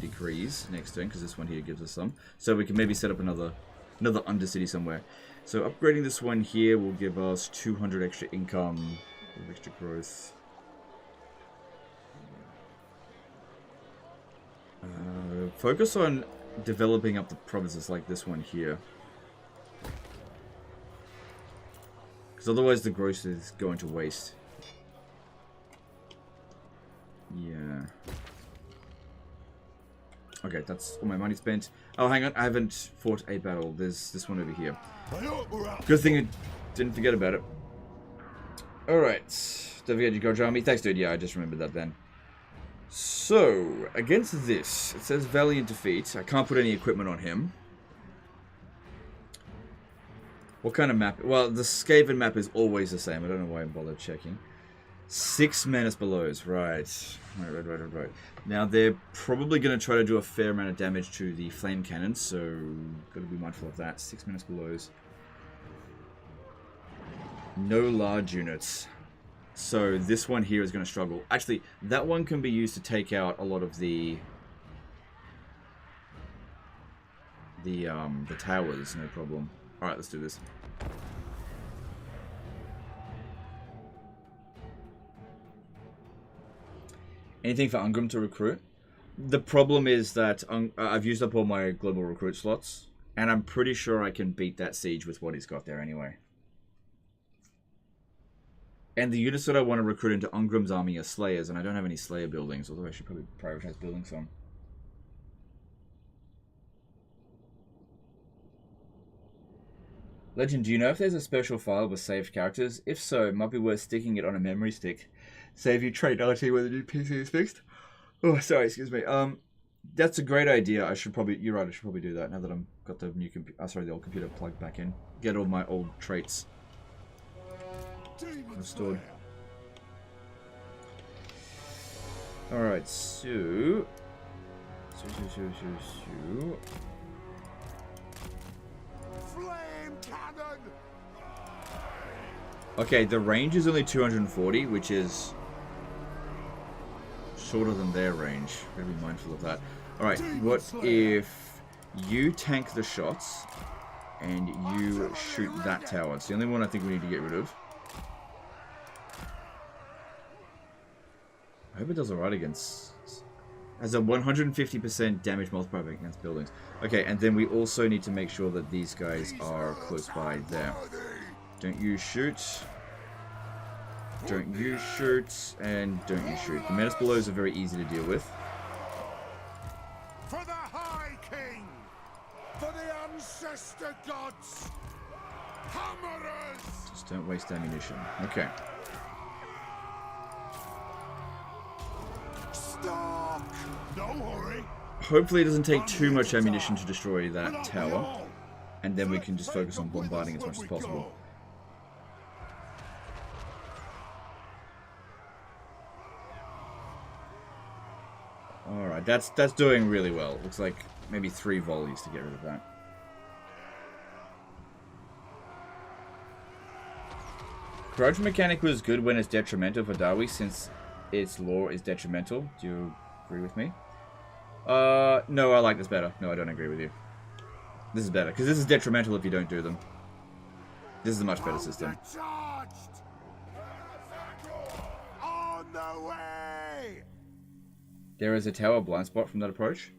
decrees next turn, because this one here gives us some. So we can maybe set up another Undercity somewhere. So upgrading this one here will give us 200 extra income, extra growth. Focus on developing up the provinces like this one here. Because otherwise the growth is going to waste. Yeah. Okay, that's all my money spent. Oh, hang on, I haven't fought a battle. There's this one over here. Good thing I didn't forget about it. Alright. Don't forget your God's army. Thanks, dude. Yeah, I just remembered that then. So, against this, it says Valiant Defeat. I can't put any equipment on him. What kind of map? Well, the Skaven map is always the same. I don't know why I'm bothered checking. 6 Menace Belows. Right. Right. Now, they're probably going to try to do a fair amount of damage to the flame cannons, so got to be mindful of that. 6 Menace Belows. No large units. So this one here is going to struggle. Actually, that one can be used to take out a lot of the towers, no problem. Alright, let's do this. Anything for Ungram to recruit? The problem is that I've used up all my global recruit slots, and I'm pretty sure I can beat that siege with what he's got there anyway. And the units that I want to recruit into Ungram's army are Slayers, and I don't have any Slayer buildings, although I should probably prioritize building some. Legend, do you know if there's a special file with saved characters? If so, it might be worth sticking it on a memory stick. Save you trait RT when the new PC is fixed. Oh, sorry, excuse me. That's a great idea. I should probably, you're right, I should probably do that now that I'm got the new computer, sorry, the old computer plugged back in. Get all my old traits restored. Alright, so... Flame cannon! Okay, the range is only 240, which is shorter than their range. Gotta be mindful of that. Alright, what if you tank the shots and you shoot that tower? It's the only one I think we need to get rid of. I hope it does alright against... Has a 150% damage multiplier against buildings. Okay, and then we also need to make sure that these guys are close by there. Don't you shoot. Don't you shoot. And don't you shoot. The menace belows are very easy to deal with. For the High King! For the ancestor gods! Hammerers! Just don't waste ammunition. Okay. Stop! No hurry! Hopefully it doesn't take too much ammunition to destroy that tower. And then we can just focus on bombarding as much as possible. Alright, that's doing really well. Looks like maybe 3 volleys to get rid of that. Corrosion mechanic was good when it's detrimental for Darwi, since its lore is detrimental. Do you agree with me? No, I like this better. No, I don't agree with you. This is better, because this is detrimental if you don't do them. This is a much better system. On the way! There is a tower blind spot from that approach.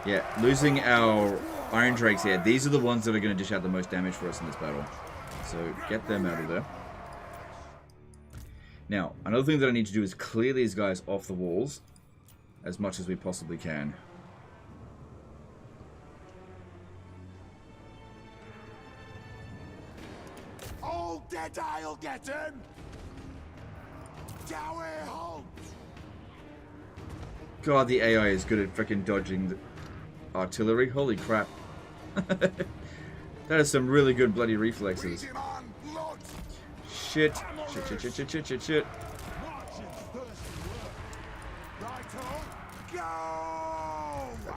Yeah, losing our Iron Drakes here. These are the ones that are going to dish out the most damage for us in this battle. So get them out of there. Now, another thing that I need to do is clear these guys off the walls as much as we possibly can. Old Deadeye'll get him! Dowie halt! God, the AI is good at freaking dodging the artillery. Holy crap. That is some really good bloody reflexes. Shit. Shit. I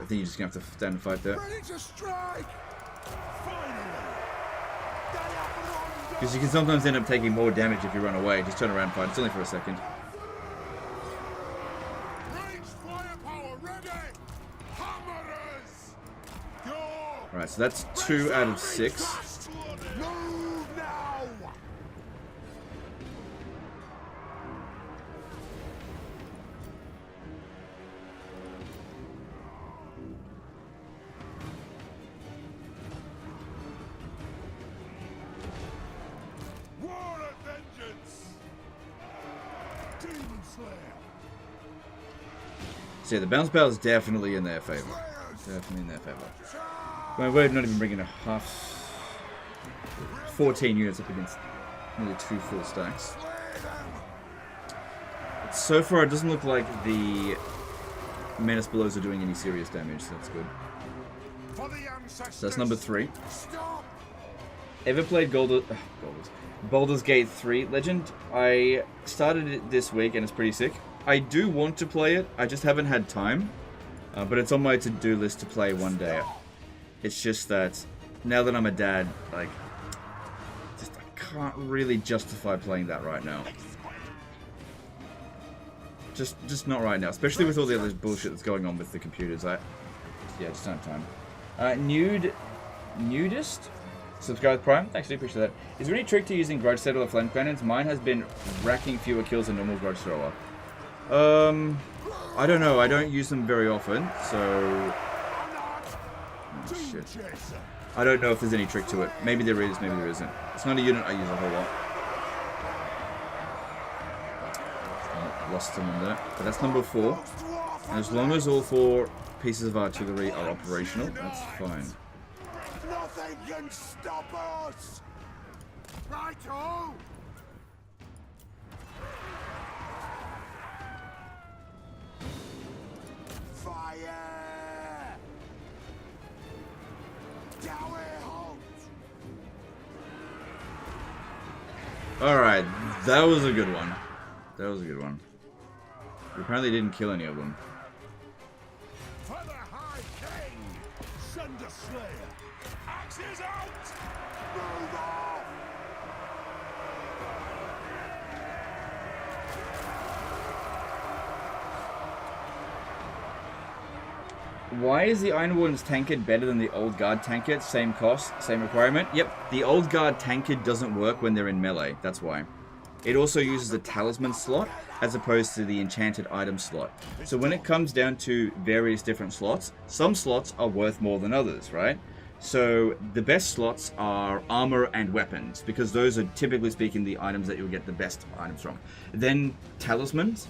think you're just going to have to stand and fight there. Because you can sometimes end up taking more damage if you run away. Just turn around and fight. It's only for a second. Alright, so that's 2 out of 6. Move now! War of vengeance! Demon Slayer! So yeah, the bounce battle is definitely in their favor. Definitely in their favor. We're not even bringing a half 14 units up against nearly 2 full stacks. So far, it doesn't look like the Menace Belows are doing any serious damage, so that's good. So that's number 3. Ever played Baldur's Gate 3 Legend? I started it this week and it's pretty sick. I do want to play it, I just haven't had time. But it's on my to-do list to play one day. It's just that now that I'm a dad, like, I can't really justify playing that right now. Just not right now, especially with all the other bullshit that's going on with the computers. Yeah, just don't have time. Nudist? Subscribe with Prime? Thanks, I do appreciate that. Is there any trick to using Grudge Setter or Flame Cannons? Mine has been racking fewer kills than normal Grudge Thrower. I don't know. I don't use them very often, so... Oh, shit. I don't know if there's any trick to it. Maybe there is, maybe there isn't. It's not a unit I use a whole lot. Lost someone there. But that's number 4. And as long as all 4 pieces of artillery are operational, that's fine. Nothing can stop us! Right-o! Fire! Tower halt! Alright, that was a good one. That was a good one. We apparently didn't kill any of them. For the High King! Send a Slayer! Axes out! Move off! Why is the Iron Warden's Tankard better than the Old Guard Tankard? Same cost, same requirement? Yep, the Old Guard Tankard doesn't work when they're in melee, that's why. It also uses the Talisman slot as opposed to the Enchanted Item slot. So when it comes down to various different slots, some slots are worth more than others, right? So the best slots are armor and weapons, because those are typically speaking the items that you'll get the best items from. Then Talismans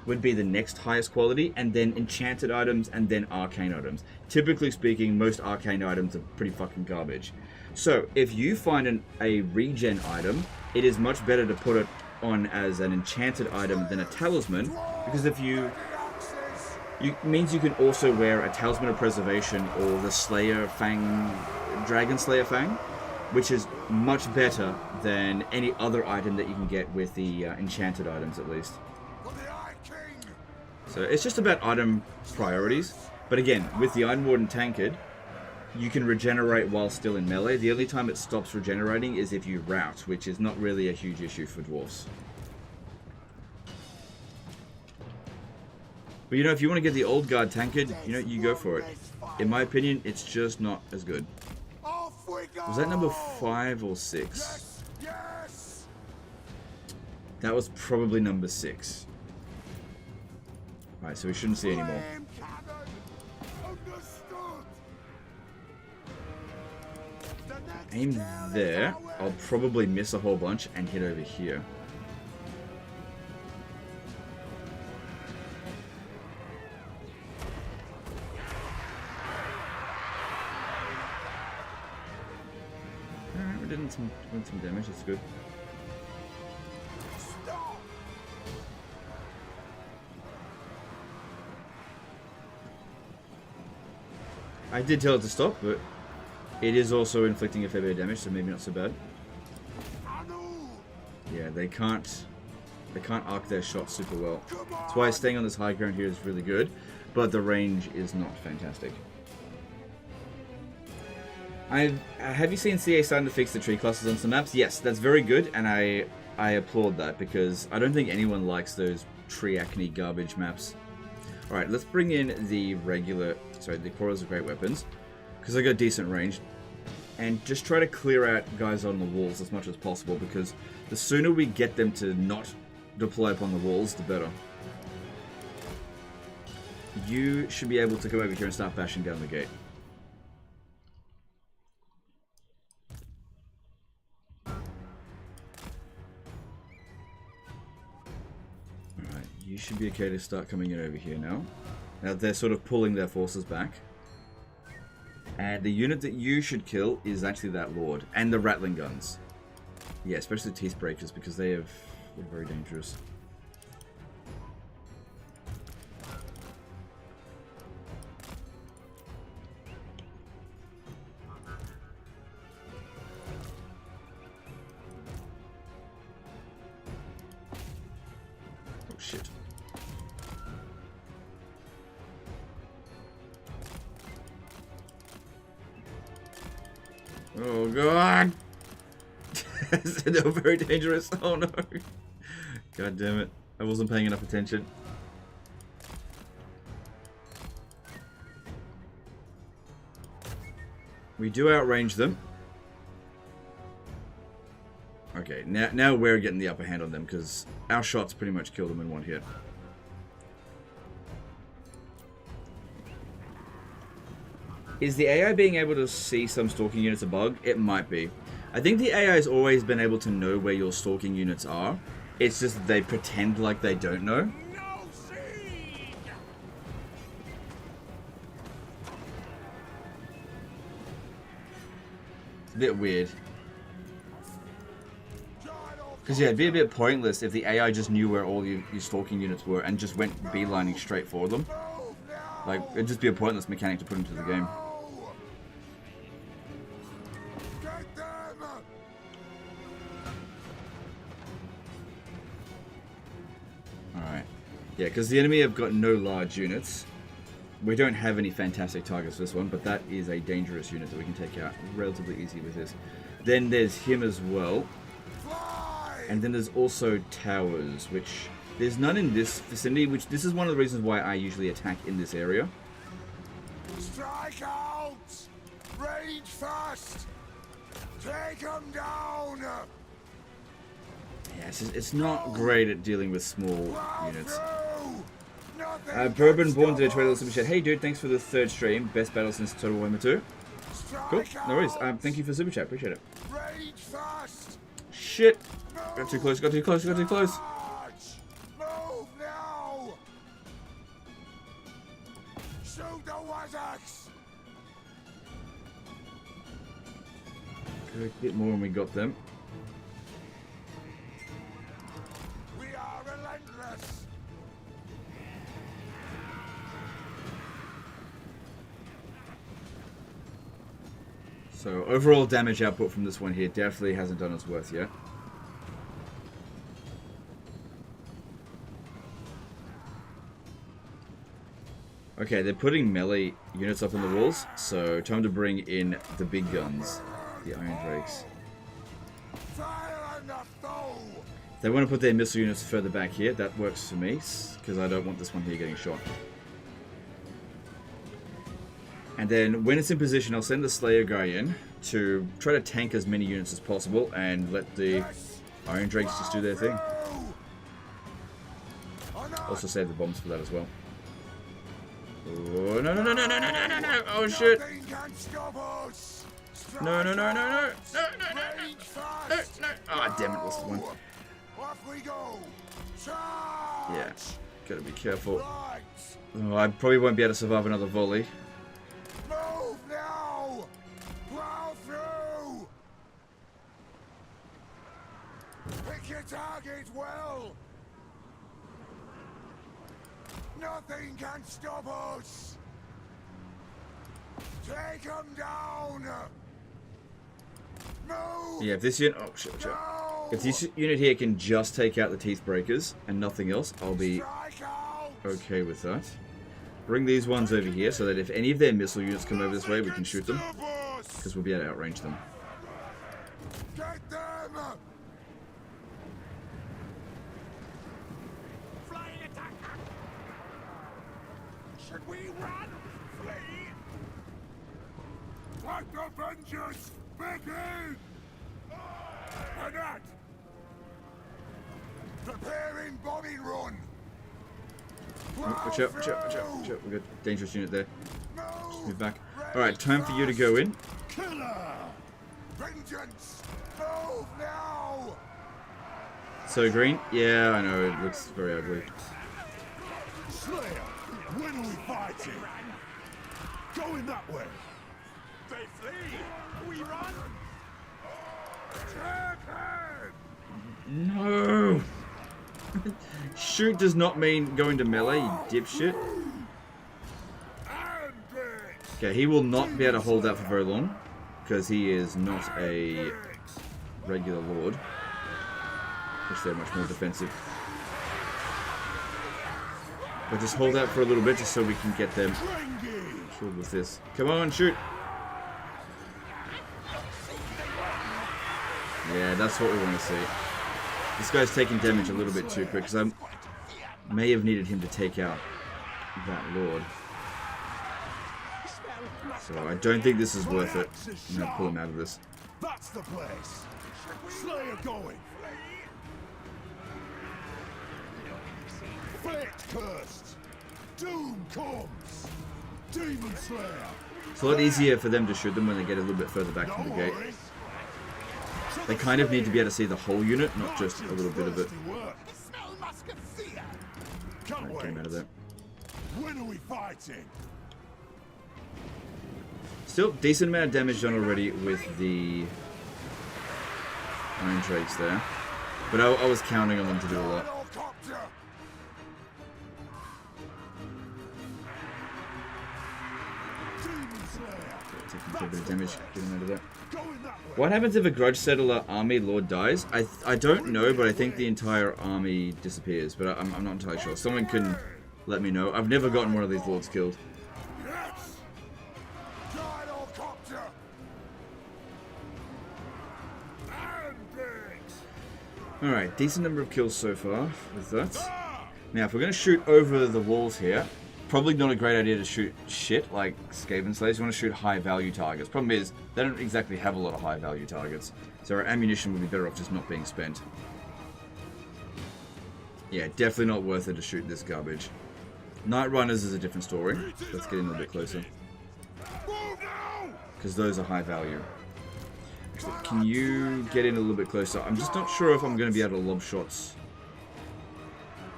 would be the next highest quality, and then enchanted items, and then arcane items. Typically speaking, most arcane items are pretty fucking garbage. So if you find a regen item, it is much better to put it on as an enchanted item than a talisman, because if means you can also wear a Talisman of Preservation or the Slayer Fang, Dragon Slayer Fang, which is much better than any other item that you can get with the enchanted items, at least. So it's just about item priorities. But again, with the Iron Warden Tankard, you can regenerate while still in melee. The only time it stops regenerating is if you rout, which is not really a huge issue for dwarves. But you know, if you want to get the Old Guard Tankard, you know, you go for it. In my opinion, it's just not as good. Was that number 5 or 6? Yes! That was probably number 6. Alright, so we shouldn't see any more. Aim there. I'll probably miss a whole bunch and hit over here. Alright, we're doing some damage, that's good. I did tell it to stop, but it is also inflicting a fair bit of damage, so maybe not so bad. Yeah, they can't arc their shots super well. That's why staying on this high ground here is really good, but the range is not fantastic. Have you seen CA starting to fix the tree clusters on some maps? Yes, that's very good, and I applaud that, because I don't think anyone likes those tree acne garbage maps. Alright, let's bring in the Quarrels of Great Weapons, because I got decent range, and just try to clear out guys on the walls as much as possible, because the sooner we get them to not deploy upon the walls, the better. You should be able to come over here and start bashing down the gate. Alright, you should be okay to start coming in over here now. Now they're sort of pulling their forces back. And the unit that you should kill is actually that Lord. And the Rattling Guns. Yeah, especially the Teeth Breakers, because they're very dangerous. Oh shit. Oh god! They're very dangerous. Oh no! God damn it! I wasn't paying enough attention. We do outrange them. Okay, now we're getting the upper hand on them because our shots pretty much kill them in one hit. Is the AI being able to see some stalking units a bug? It might be. I think the AI has always been able to know where your stalking units are. It's just that they pretend like they don't know. It's a bit weird. Because yeah, it'd be a bit pointless if the AI just knew where all your stalking units were and just went beelining straight for them. Like, it'd just be a pointless mechanic to put into the game. Alright. Yeah, because the enemy have got no large units. We don't have any fantastic targets for this one, but that is a dangerous unit that we can take out relatively easy with this. Then there's him as well. And then there's also towers, which there's none in this vicinity, which this is one of the reasons why I usually attack in this area. Strike out! Rage fast! Take them down! Yeah, it's not great at dealing with small units. Bourbon Born to a trailer super chat. Hey dude, thanks for the 3rd stream. Best battle since Total Warhammer 2. Cool, no worries. Thank you for super chat, appreciate it. Rage fast! Shit! Got too close, got too close, got too close. Move now! Shoot the Wazax! A bit more when we got them. We are relentless! So overall damage output from this one here definitely hasn't done its worth yet. Okay, they're putting melee units up on the walls, so time to bring in the big guns, the Iron Drakes. They want to put their missile units further back here. That works for me, because I don't want this one here getting shot. And then when it's in position, I'll send the Slayer guy in to try to tank as many units as possible and let the Iron Drakes just do their thing. Also save the bombs for that as well. Oh, no, no, no, no, no, no, no, no, no, oh shit. No, no, no, no, no, no, no, no, no, no, no. Ah, damn it, lost the one. Yeah, gotta be careful. Oh, I probably won't be able to survive another volley. Move now! Plow through! Pick your target well! Nothing can stop us! Take them down! Move! Yeah, if this unit... Oh, shit, watch out. If this unit here can just take out the Teeth Breakers and nothing else, I'll be okay with that. Bring these ones over here so that if any of their missile units come over this way, we can shoot them. Because we'll be able to outrange them. Get them! Flying attack! Should we run? Flee? Let the vengeance begin! Annette! Preparing bombing run! Oh, watch out, watch out, watch out, watch out. We've got a dangerous unit there. Just move back. Alright, time for you to go in. Killer! Vengeance! Move now! So green? Yeah, I know, it looks very ugly. Slayer, when are we fighting? Going that way! They flee! We run! Attack him! No! Shoot does not mean going to melee, you dipshit. Okay, he will not be able to hold that for very long, because he is not a regular lord. Which they're much more defensive. But just hold out for a little bit, just so we can get them killed with this. Come on, shoot! Yeah, that's what we want to see. This guy's taking damage a little bit too quick, because I may have needed him to take out that Lord. So I don't think this is worth it. I'm going to pull him out of this. That's the place. Slayer going. Fate cursed. Doom comes. Demon Slayer. It's a lot easier for them to shoot them when they get a little bit further back from the gate. They kind of need to be able to see the whole unit, not just a little bit of it. Right, get him out of there. When are we fighting? Still, decent amount of damage done already with the Iron Drakes there. But I was counting on them to do a lot. Taking a bit of damage, get him out of there. What happens if a Grudge Settler army lord dies? I don't know, but I think the entire army disappears. But I'm not entirely sure. Someone can let me know. I've never gotten one of these lords killed. Alright, decent number of kills so far with that. Now, if we're going to shoot over the walls here, probably not a great idea to shoot shit like Skaven Slayers. You want to shoot high value targets. Problem is, they don't exactly have a lot of high value targets. So our ammunition would be better off just not being spent. Yeah, definitely not worth it to shoot this garbage. Night Runners is a different story. Let's get in a little bit closer. Because those are high value. Actually, can you get in a little bit closer? I'm just not sure if I'm going to be able to lob shots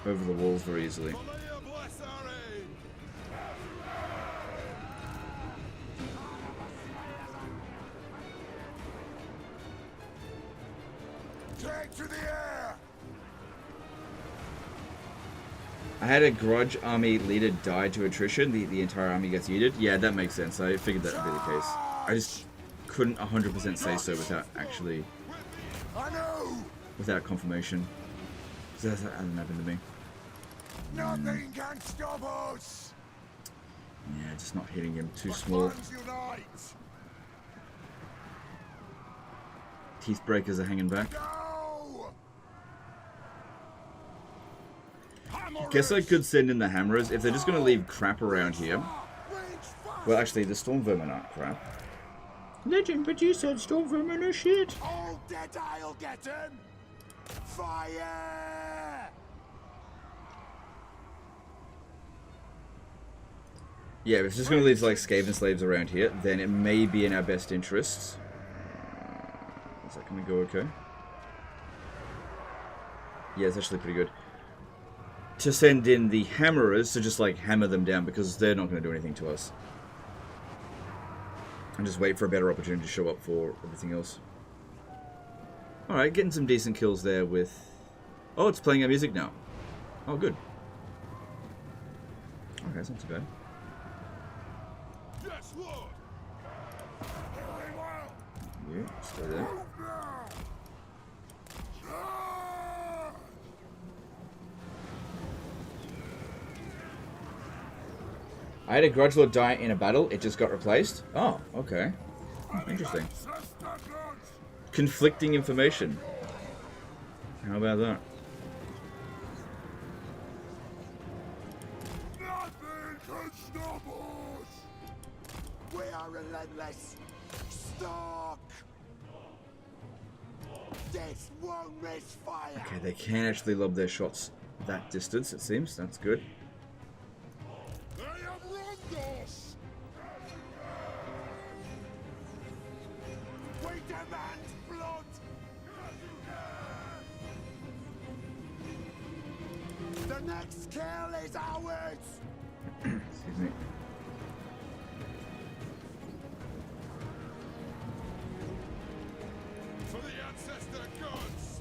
over the walls very easily. I had a Grudge army leader die to attrition. The entire army gets yeeted. Yeah, that makes sense. I figured that would be the case. I just couldn't 100% say so without actually... without confirmation. So that hasn't happened to me. Nothing can stop us. Yeah, just not hitting him. Too small. Teeth breakers are hanging back. Guess I could send in the hammerers if they're just going to leave crap around here. Well, actually, the storm vermin aren't crap. Legend, but you said storm vermin are shit. All dead, I'll get him. Fire! Yeah, if it's just going to leave like Skaven slaves around here, then it may be in our best interests. Is that going to go okay? Yeah, it's actually pretty good. To send in the hammerers to just like hammer them down because they're not going to do anything to us. And just wait for a better opportunity to show up for everything else. Alright, getting some decent kills there with... Oh, it's playing our music now. Oh, good. Okay, that's not too bad. Yes, Lord. Yeah, stay there. I had a Grudge Lord die in a battle, it just got replaced. Oh, okay. Interesting. Conflicting information. How about that? Nothing can stop us. We are relentless. Stalk. This won't miss fire. Okay, they can actually lob their shots that distance, it seems. That's good. We demand blood. The next kill is ours. Excuse me. For the ancestor gods.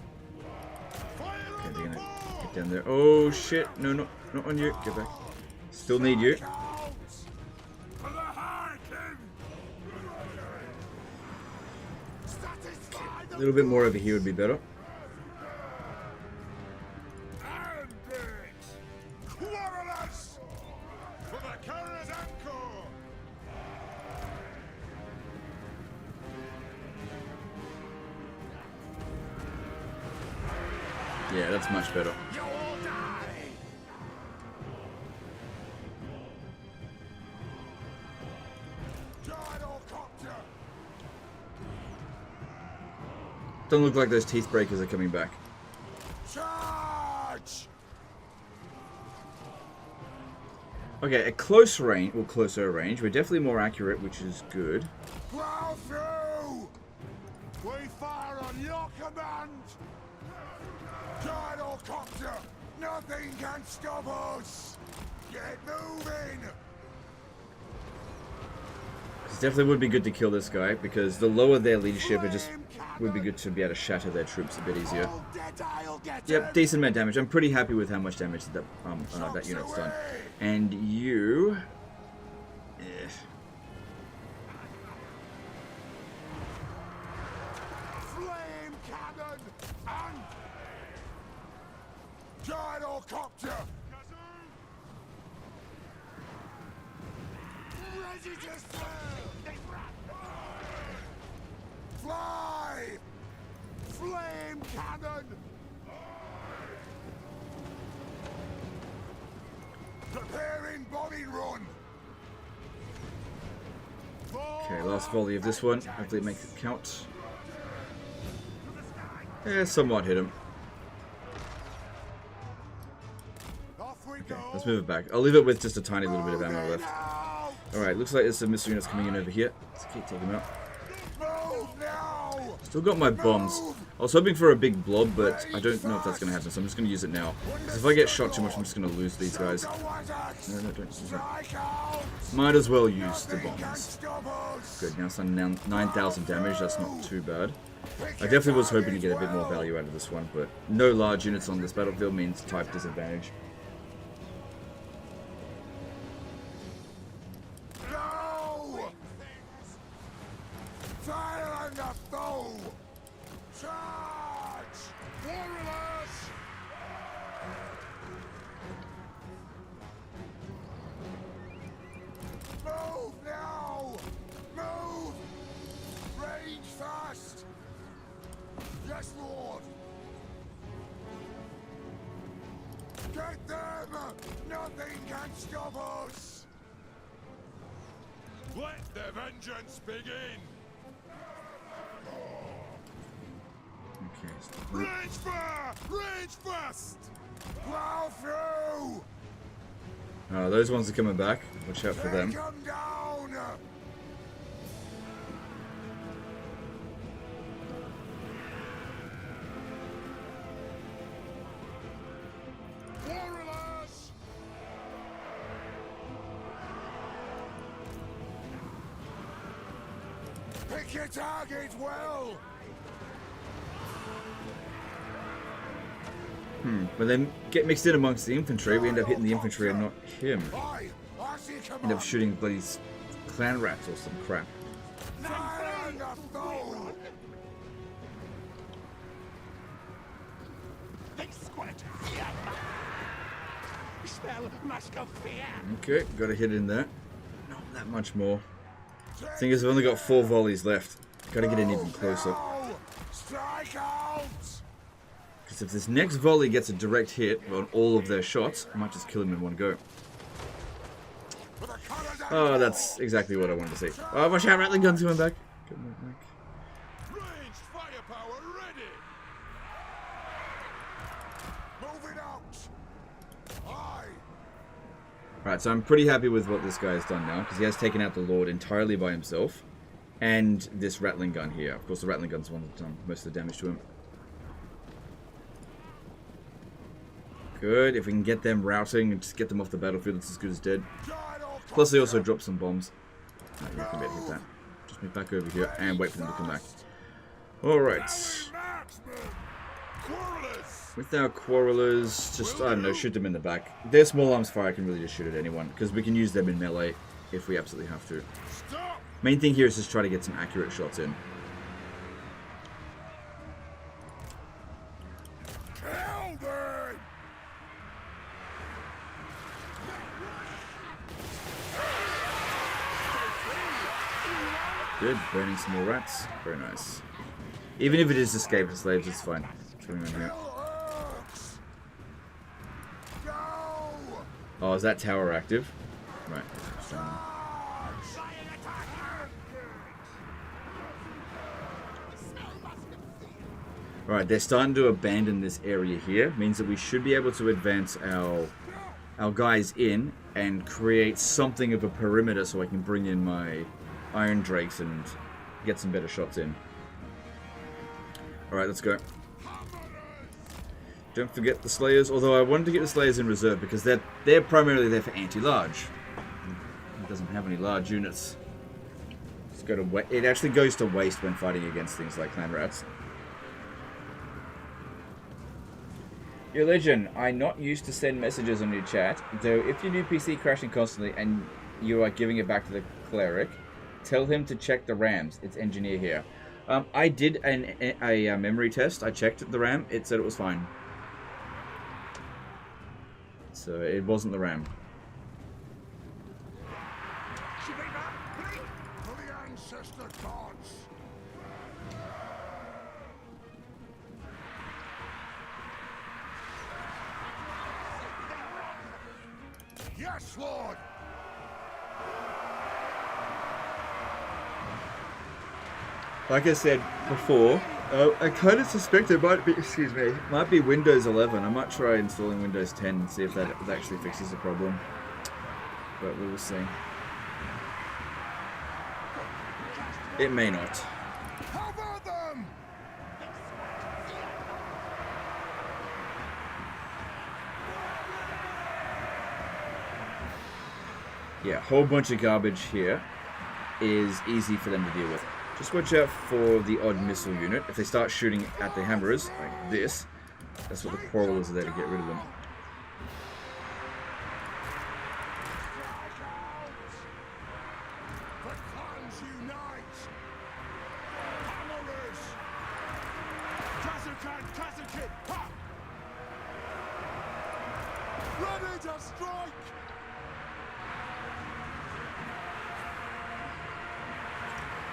Fire Okay, on they're the gonna board. get down there. Oh shit! No, not on you. Get back. Still need you. For the High King. Satisfy A the little bit more over here would be better. Quarrelers. For the carrier's anchor. Yeah, that's much better. You will die. Gyrocopter. Doesn't look like those teeth breakers are coming back. Charge. Okay, at close range, or closer range, we're definitely more accurate, which is good. Plow through. We fire on your command. Gyrocopter. Nothing can stop us. Get moving. It definitely would be good to kill this guy, because the lower their leadership, it just would be good to be able to shatter their troops a bit easier. Yep, decent amount of damage. I'm pretty happy with how much damage that that unit's done. And you... Eh. Flame cannon and gyrocopter. Ready to fly. Flame cannon. Preparing bombing run. Okay, last volley of this one. Hopefully it makes it count. Yeah, somewhat hit him. Okay, let's move it back. I'll leave it with just a tiny little bit of ammo left. Alright, looks like there's some missile units coming in over here. Let's keep taking them out. Still got my bombs. I was hoping for a big blob, but I don't know if that's going to happen, so I'm just going to use it now. Because if I get shot too much, I'm just going to lose these guys. No, don't use that. Might as well use the bombs. Good, now it's done 9,000 damage, that's not too bad. I definitely was hoping to get a bit more value out of this one, but no large units on this battlefield means type disadvantage. No! Fire on the foe! Charge! Warriors! Move now! Move! Range fast! Yes, Lord! Get them! Nothing can stop us! Let the vengeance begin! Okay. Range fire! Range fast! Plow through! Those ones are coming back. Watch out for them. Take 'em down! Warriors! Pick your target well! When they get mixed in amongst the infantry, we end up hitting the infantry and not him. Aye, I see End up command. shooting bloody clan rats or some crap. Fire on the foe! They squirt fear. Smell musk of fear. Okay, got a hit in there. Not that much more. Thing is, I've only got 4 volleys left. Gotta get in even closer. No! Strike out! Because if this next volley gets a direct hit on all of their shots, I might just kill him in one go. For the colours and Oh, that's exactly what I wanted to see. Oh, watch out, Rattling Gun's coming back. Coming back. ranged firepower ready! Moving out! Aye! Right, so I'm pretty happy with what this guy has done now, because he has taken out the Lord entirely by himself. And this Rattling Gun here. Of course, the Rattling Gun's the one that's done most of the damage to him. Good, if we can get them routing and just get them off the battlefield, it's as good as dead. Plus, they also drop some bombs. No, you're not going to be able to hit that. Just move back over here and wait for them to come back. Alright. With our quarrelers, just, I don't know, shoot them in the back. Their small arms fire, I can really just shoot at anyone, because we can use them in melee if we absolutely have to. Main thing here is just try to get some accurate shots in. Good, burning some more rats. Very nice. Even if it is escaped slaves, it's fine. What's going on here? Oh, is that tower active? Right. Right, they're starting to abandon this area here. Means that we should be able to advance our guys in and create something of a perimeter so I can bring in my Iron Drakes and get some better shots in. Alright, let's go. Don't forget the Slayers, although I wanted to get the Slayers in reserve because they're primarily there for anti-large. It doesn't have any large units. It actually goes to waste when fighting against things like clan rats. Your Legend, I'm not used to send messages on your chat, though if your new PC crashing constantly and you are giving it back to the cleric, tell him to check the RAMs. It's engineer here. I did a memory test. I checked the RAM. It said it was fine. So it wasn't the RAM. For the ancestor gods. Yes, Lord. Like I said before, I kind of suspect it might be, might be Windows 11. I might try installing Windows 10 and see if that actually fixes the problem. But we will see. It may not. Cover them. Yeah, a whole bunch of garbage here is easy for them to deal with. Just watch out for the odd missile unit. If they start shooting at the hammerers, like this, that's what the quarrelers are there to get rid of them. The clans unite. Hammerers. Kazakan, Kazakin. Ha! Ready to strike.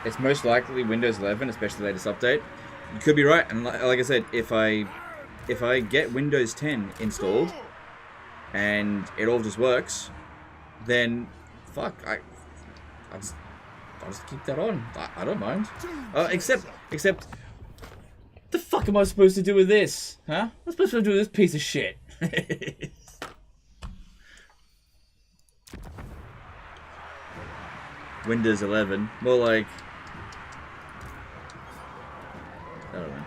It's most likely Windows 11, especially the latest update. You could be right, and like I said, if I get Windows 10 installed and it all just works, then fuck, I'll just keep that on. I don't mind. Except, the fuck am I supposed to do with this? Huh? What's supposed to do with this piece of shit? Windows 11, more like. I don't know.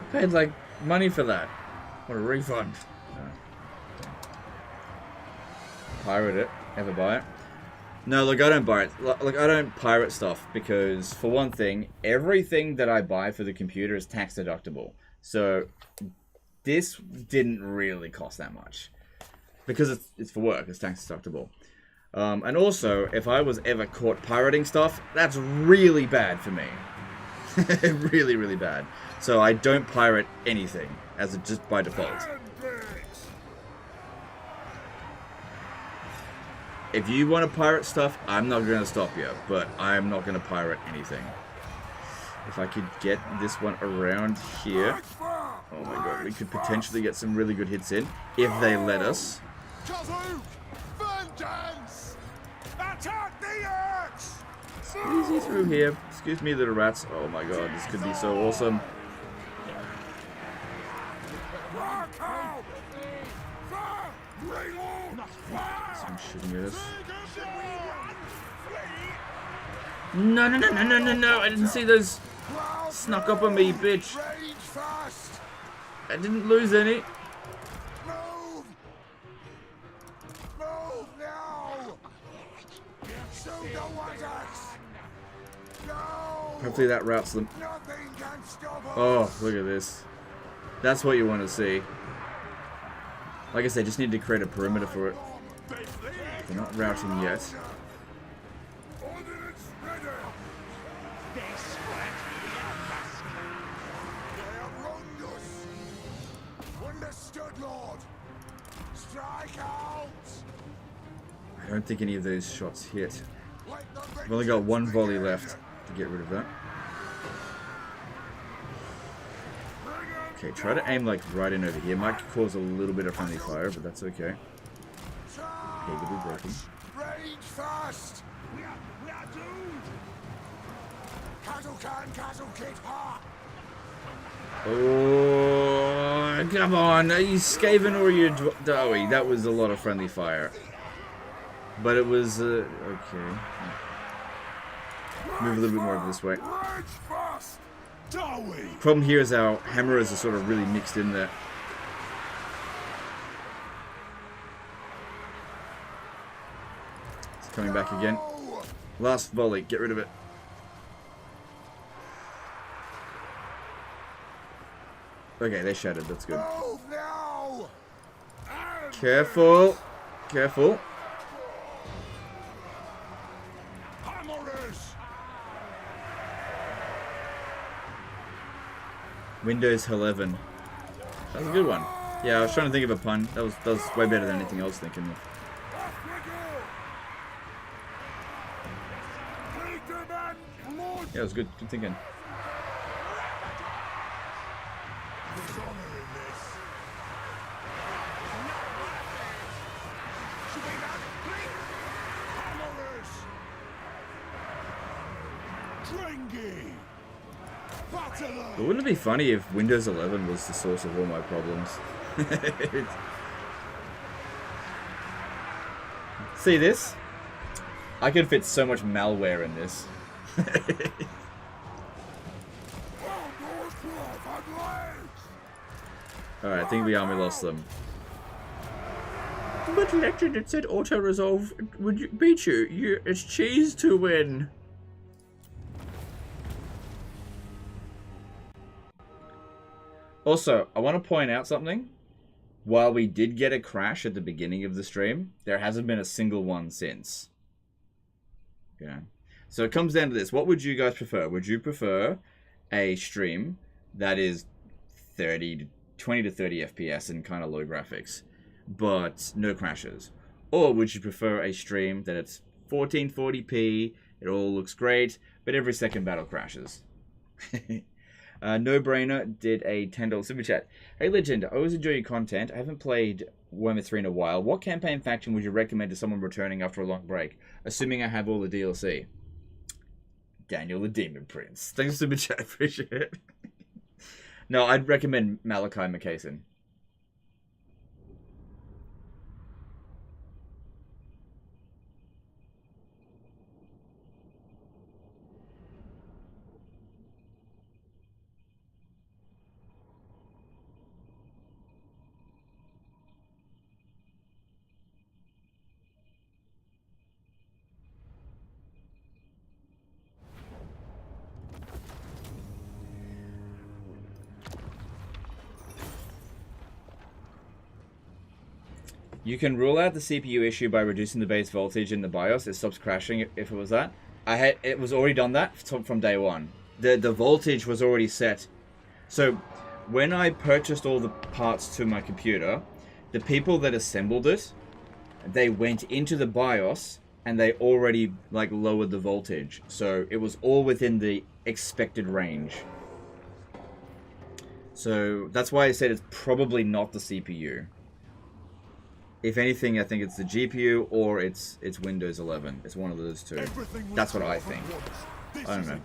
I paid like money for that. What a refund. No. Pirate it. Ever buy it? No, look, I don't buy it. Look, I don't pirate stuff because, for one thing, everything that I buy for the computer is tax deductible. So, this didn't really cost that much. Because it's for work, it's tax deductible. And also, if I was ever caught pirating stuff, that's really bad for me. Really, really bad. So I don't pirate anything, as just by default. If you want to pirate stuff, I'm not going to stop you, but I'm not going to pirate anything. If I could get this one around here, oh my god, we could potentially get some really good hits in, if they let us. Attack the axe! Easy through here. Excuse me, little rats. Oh my god, this could be so awesome. Some shooting at us. No, no, no, no, no, no, no! I didn't see those snuck up on me, bitch. I didn't lose any. Move! Move now! No! Hopefully that routs them. Nothing can stop us! Oh, look at this. That's what you want to see. Like I said, just need to create a perimeter for it. They're not routing yet. I don't think any of those shots hit. I've only got one volley left. to get rid of that. Okay, try to aim like right in over here. Might cause a little bit of friendly fire, but that's okay. Okay, good, we're broken. Rage fast! We are doomed! Cattle can, cattle kit, ha! Oh, come on. Are you Skaven or are you Dowie? That was a lot of friendly fire. But it was, okay. Move a little bit more over this way. Rage fast! Dowie! Problem here is our hammerers are sort of really mixed in there. It's coming back again. Last volley, get rid of it. Okay, they shattered, that's good. Move now! Careful! Careful. Hammerers! Windows 11. That was a good one. Yeah, I was trying to think of a pun. That was way better than anything I was thinking of. Yeah, it was good. Good thinking. There's honor in this. Hammerers! Dringy! Batter But wouldn't it be funny if Windows 11 was the source of all my problems? See this? I could fit so much malware in this. Alright, I think we army lost them. But legend, it said auto resolve would beat you. It's cheese to win. Also, I want to point out something. While we did get a crash at the beginning of the stream, there hasn't been a single one since. Yeah. So it comes down to this. What would you guys prefer? Would you prefer a stream that is 20 to 30 FPS and kind of low graphics, but no crashes? Or would you prefer a stream that it's 1440p, it all looks great, but every second battle crashes? No Brainer did a $10 super chat. Hey Legend, I always enjoy your content. I haven't played Warhammer 3 in a while. What campaign faction would you recommend to someone returning after a long break? Assuming I have all the DLC. Daniel the Demon Prince. Thanks for super chat, appreciate it. No, I'd recommend Malachi McCason. You can rule out the CPU issue by reducing the base voltage in the BIOS. It stops crashing if it was that. It was already done that from day one. The voltage was already set. So when I purchased all the parts to my computer, the people that assembled it, they went into the BIOS and they already like lowered the voltage. So it was all within the expected range. So that's why I said it's probably not the CPU. If anything, I think it's the GPU or it's Windows 11. It's one of those two. That's what I think. I don't know.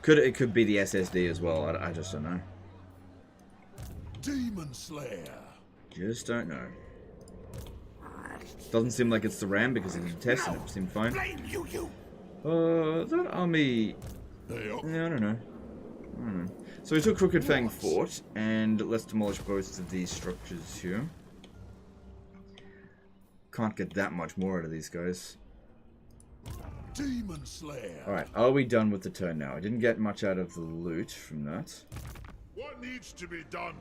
It could be the SSD as well. I just don't know. Demon Slayer. Just don't know. Doesn't seem like it's the RAM because it did test and it seemed fine. That army. Yeah, I don't know. So we took Crooked Fang Fort and let's demolish both of these structures here. Can't get that much more out of these guys. Demon Slayer. Alright, are we done with the turn now? I didn't get much out of the loot from that. What needs to be done?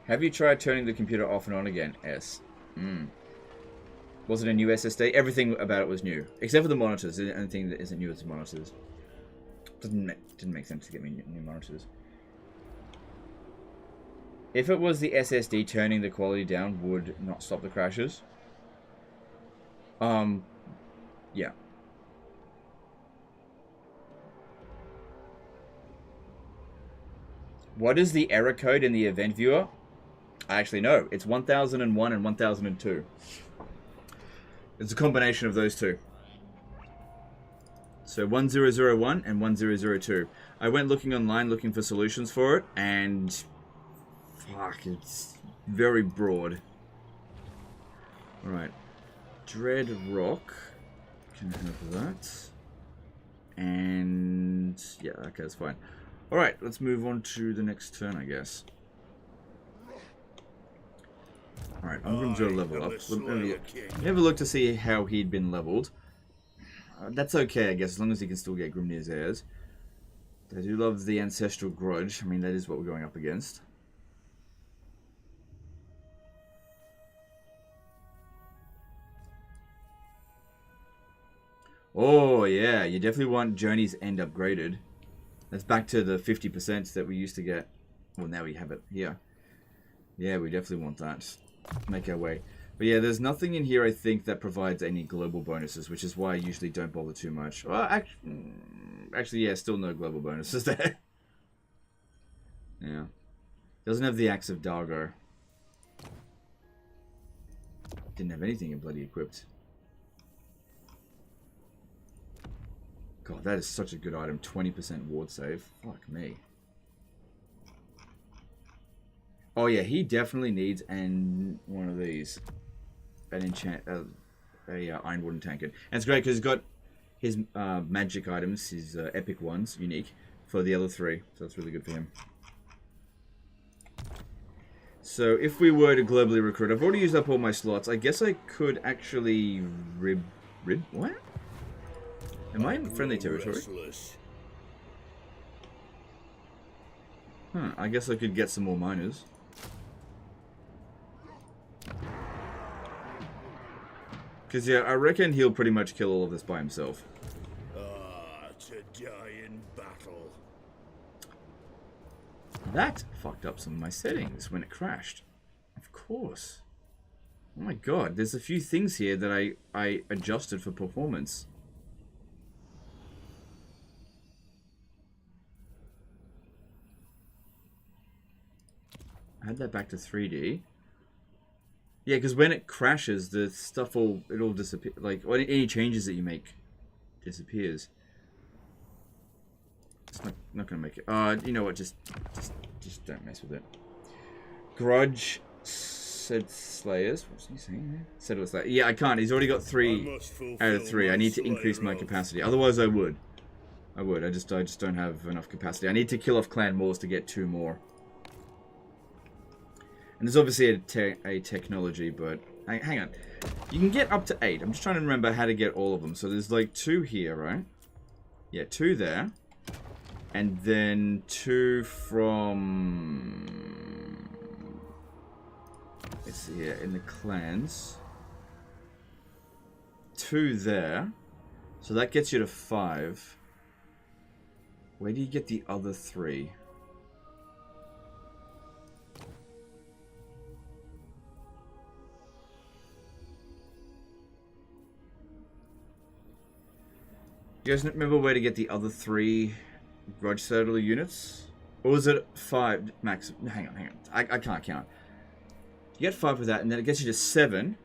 Have you tried turning the computer off and on again? S. Was it a new SSD? Everything about it was new. Except for the monitors. Anything that isn't new is the monitors. Didn't make sense to get me new monitors. If it was the SSD, turning the quality down would not stop the crashes. Yeah. What is the error code in the event viewer? I actually know. It's 1001 and 1002. It's a combination of those two. So 1001 and 1002. I went looking online looking for solutions for it, and fuck, it's very broad. Alright. Dread Rock. Can have that. And yeah, okay, that's fine. Alright, let's move on to the next turn, I guess. Alright, I'm going to level up. Let me have a look to see how he'd been leveled. That's okay, I guess, as long as he can still get Grimnir's heirs. I do love the Ancestral Grudge. I mean, that is what we're going up against. Oh, yeah, you definitely want Journey's End upgraded. That's back to the 50% that we used to get. Well, now we have it here. Yeah, we definitely want that. Make our way. But yeah, there's nothing in here, I think, that provides any global bonuses, which is why I usually don't bother too much. Well, actually, yeah, still no global bonuses there. Yeah. Doesn't have the Axe of Dargo. Didn't have anything in bloody equipped. God, that is such a good item. 20% ward save. Fuck me. Oh yeah, he definitely needs one of these. An enchant, Iron Wooden Tankard. And it's great because he's got his magic items, his epic ones, unique, for the other three. So that's really good for him. So if we were to globally recruit, I've already used up all my slots. I guess I could actually what? Am I in friendly territory? Huh, I guess I could get some more miners. Because, yeah, I reckon he'll pretty much kill all of this by himself. To die in battle. That fucked up some of my settings when it crashed. Of course. Oh my god, there's a few things here that I adjusted for performance. I had that back to 3D. Yeah, because when it crashes, the stuff all disappears. Like any changes that you make disappears. It's not gonna make it. You know what? Just don't mess with it. Grudge said Slayers. What's he saying there? Said it was like, yeah, I can't. He's already got 3 out of 3. I need to increase my capacity. Otherwise, I would. I just don't have enough capacity. I need to kill off Clan Moors to get 2 more. And there's obviously a technology, but hang on. You can get up to 8. I'm just trying to remember how to get all of them. So there's like 2 here, right? Yeah, 2 there. And then 2 from... Let's see here, in the clans. 2 there. So that gets you to 5. Where do you get the other 3? You guys remember where to get the other 3 Grudge Settler units? Or was it 5 max? Hang on. I can't count. You get 5 with that, and then it gets you to 7.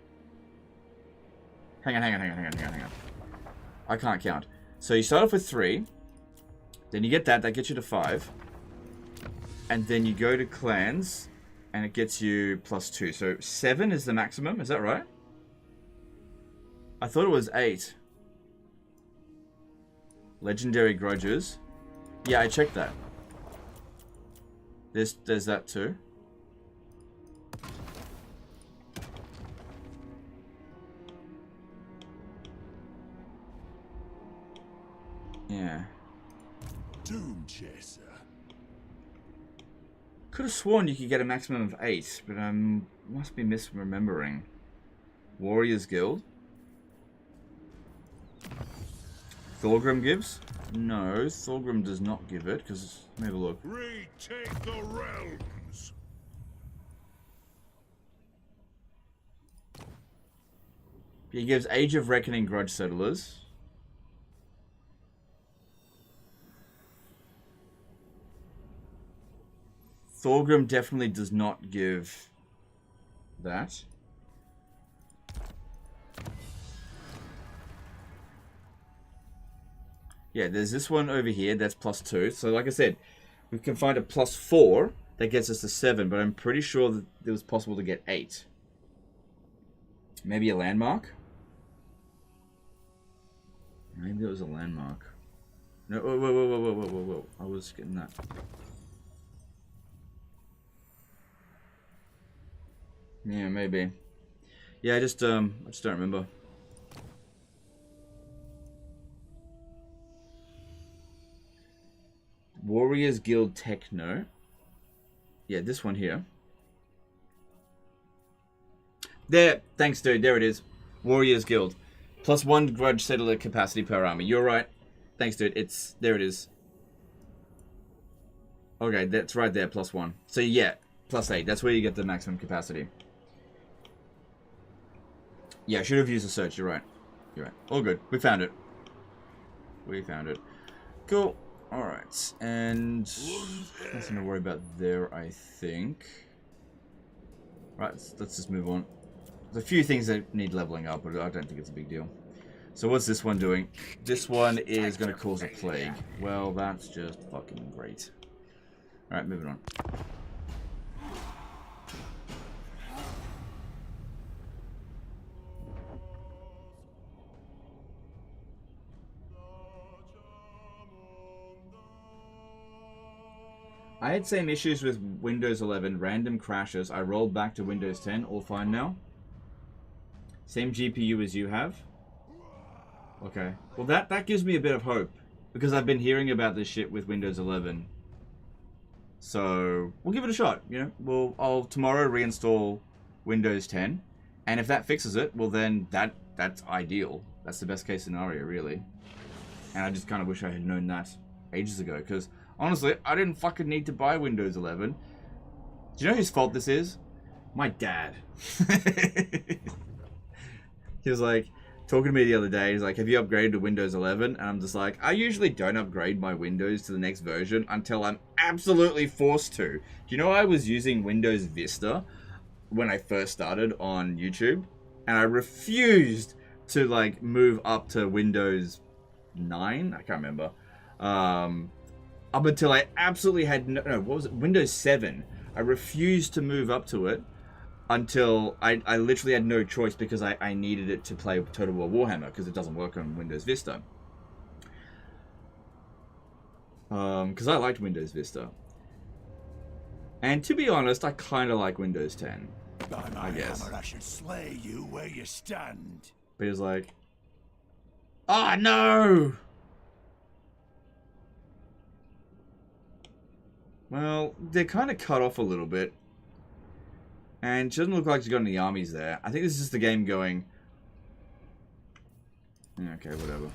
Hang on. I can't count. So you start off with 3. Then you get that gets you to 5. And then you go to clans, and it gets you +2. So 7 is the maximum, is that right? I thought it was 8. Legendary Grudges. Yeah, I checked that. There's that too. Yeah. Doom Chaser. Could have sworn you could get a maximum of 8, but I must be misremembering. Warriors Guild. Thorgrim gives? No, Thorgrim does not give it, because, let me have a look. Retake the realms. He gives Age of Reckoning Grudge Settlers. Thorgrim definitely does not give that. Yeah, there's this one over here that's +2. So like I said, we can find a +4 that gets us to 7, but I'm pretty sure that it was possible to get 8. Maybe a landmark? Maybe it was a landmark. No, whoa. I was getting that. Yeah, maybe. Yeah, I just don't remember. Warriors Guild Techno. Yeah, this one here. There, thanks dude, there it is. Warriors Guild. +1 grudge settler capacity per army. You're right. Thanks dude, there it is. Okay, that's right there, +1. So yeah, +8. That's where you get the maximum capacity. Yeah, I should have used a search, you're right. You're right. All good. We found it. We found it. Cool. Alright, and nothing to worry about there, I think. Right, let's just move on. There's a few things that need leveling up, but I don't think it's a big deal. So what's this one doing? This one is going to cause a plague. Well, that's just fucking great. Alright, moving on. I had same issues with Windows 11, random crashes. I rolled back to Windows 10, all fine now. Same GPU as you have. Okay. Well, that gives me a bit of hope, because I've been hearing about this shit with Windows 11. So, we'll give it a shot, you know. I'll tomorrow reinstall Windows 10, and if that fixes it, well then, that's ideal. That's the best case scenario, really. And I just kind of wish I had known that ages ago, because honestly, I didn't fucking need to buy Windows 11. Do you know whose fault this is? My dad. He was like, talking to me the other day, he's like, have you upgraded to Windows 11? And I'm just like, I usually don't upgrade my Windows to the next version until I'm absolutely forced to. Do you know I was using Windows Vista when I first started on YouTube? And I refused to, like, move up to Windows 9? I can't remember. Up until I absolutely had no, what was it? Windows 7. I refused to move up to it until I literally had no choice, because I needed it to play Total War Warhammer, because it doesn't work on Windows Vista. Because I liked Windows Vista. And to be honest, I kind of like Windows 10. I guess. Hammer, I should slay you where you stand. But he was like, oh no! Well, they're kind of cut off a little bit. And she doesn't look like she's got any armies there. I think this is just the game going... Okay, whatever.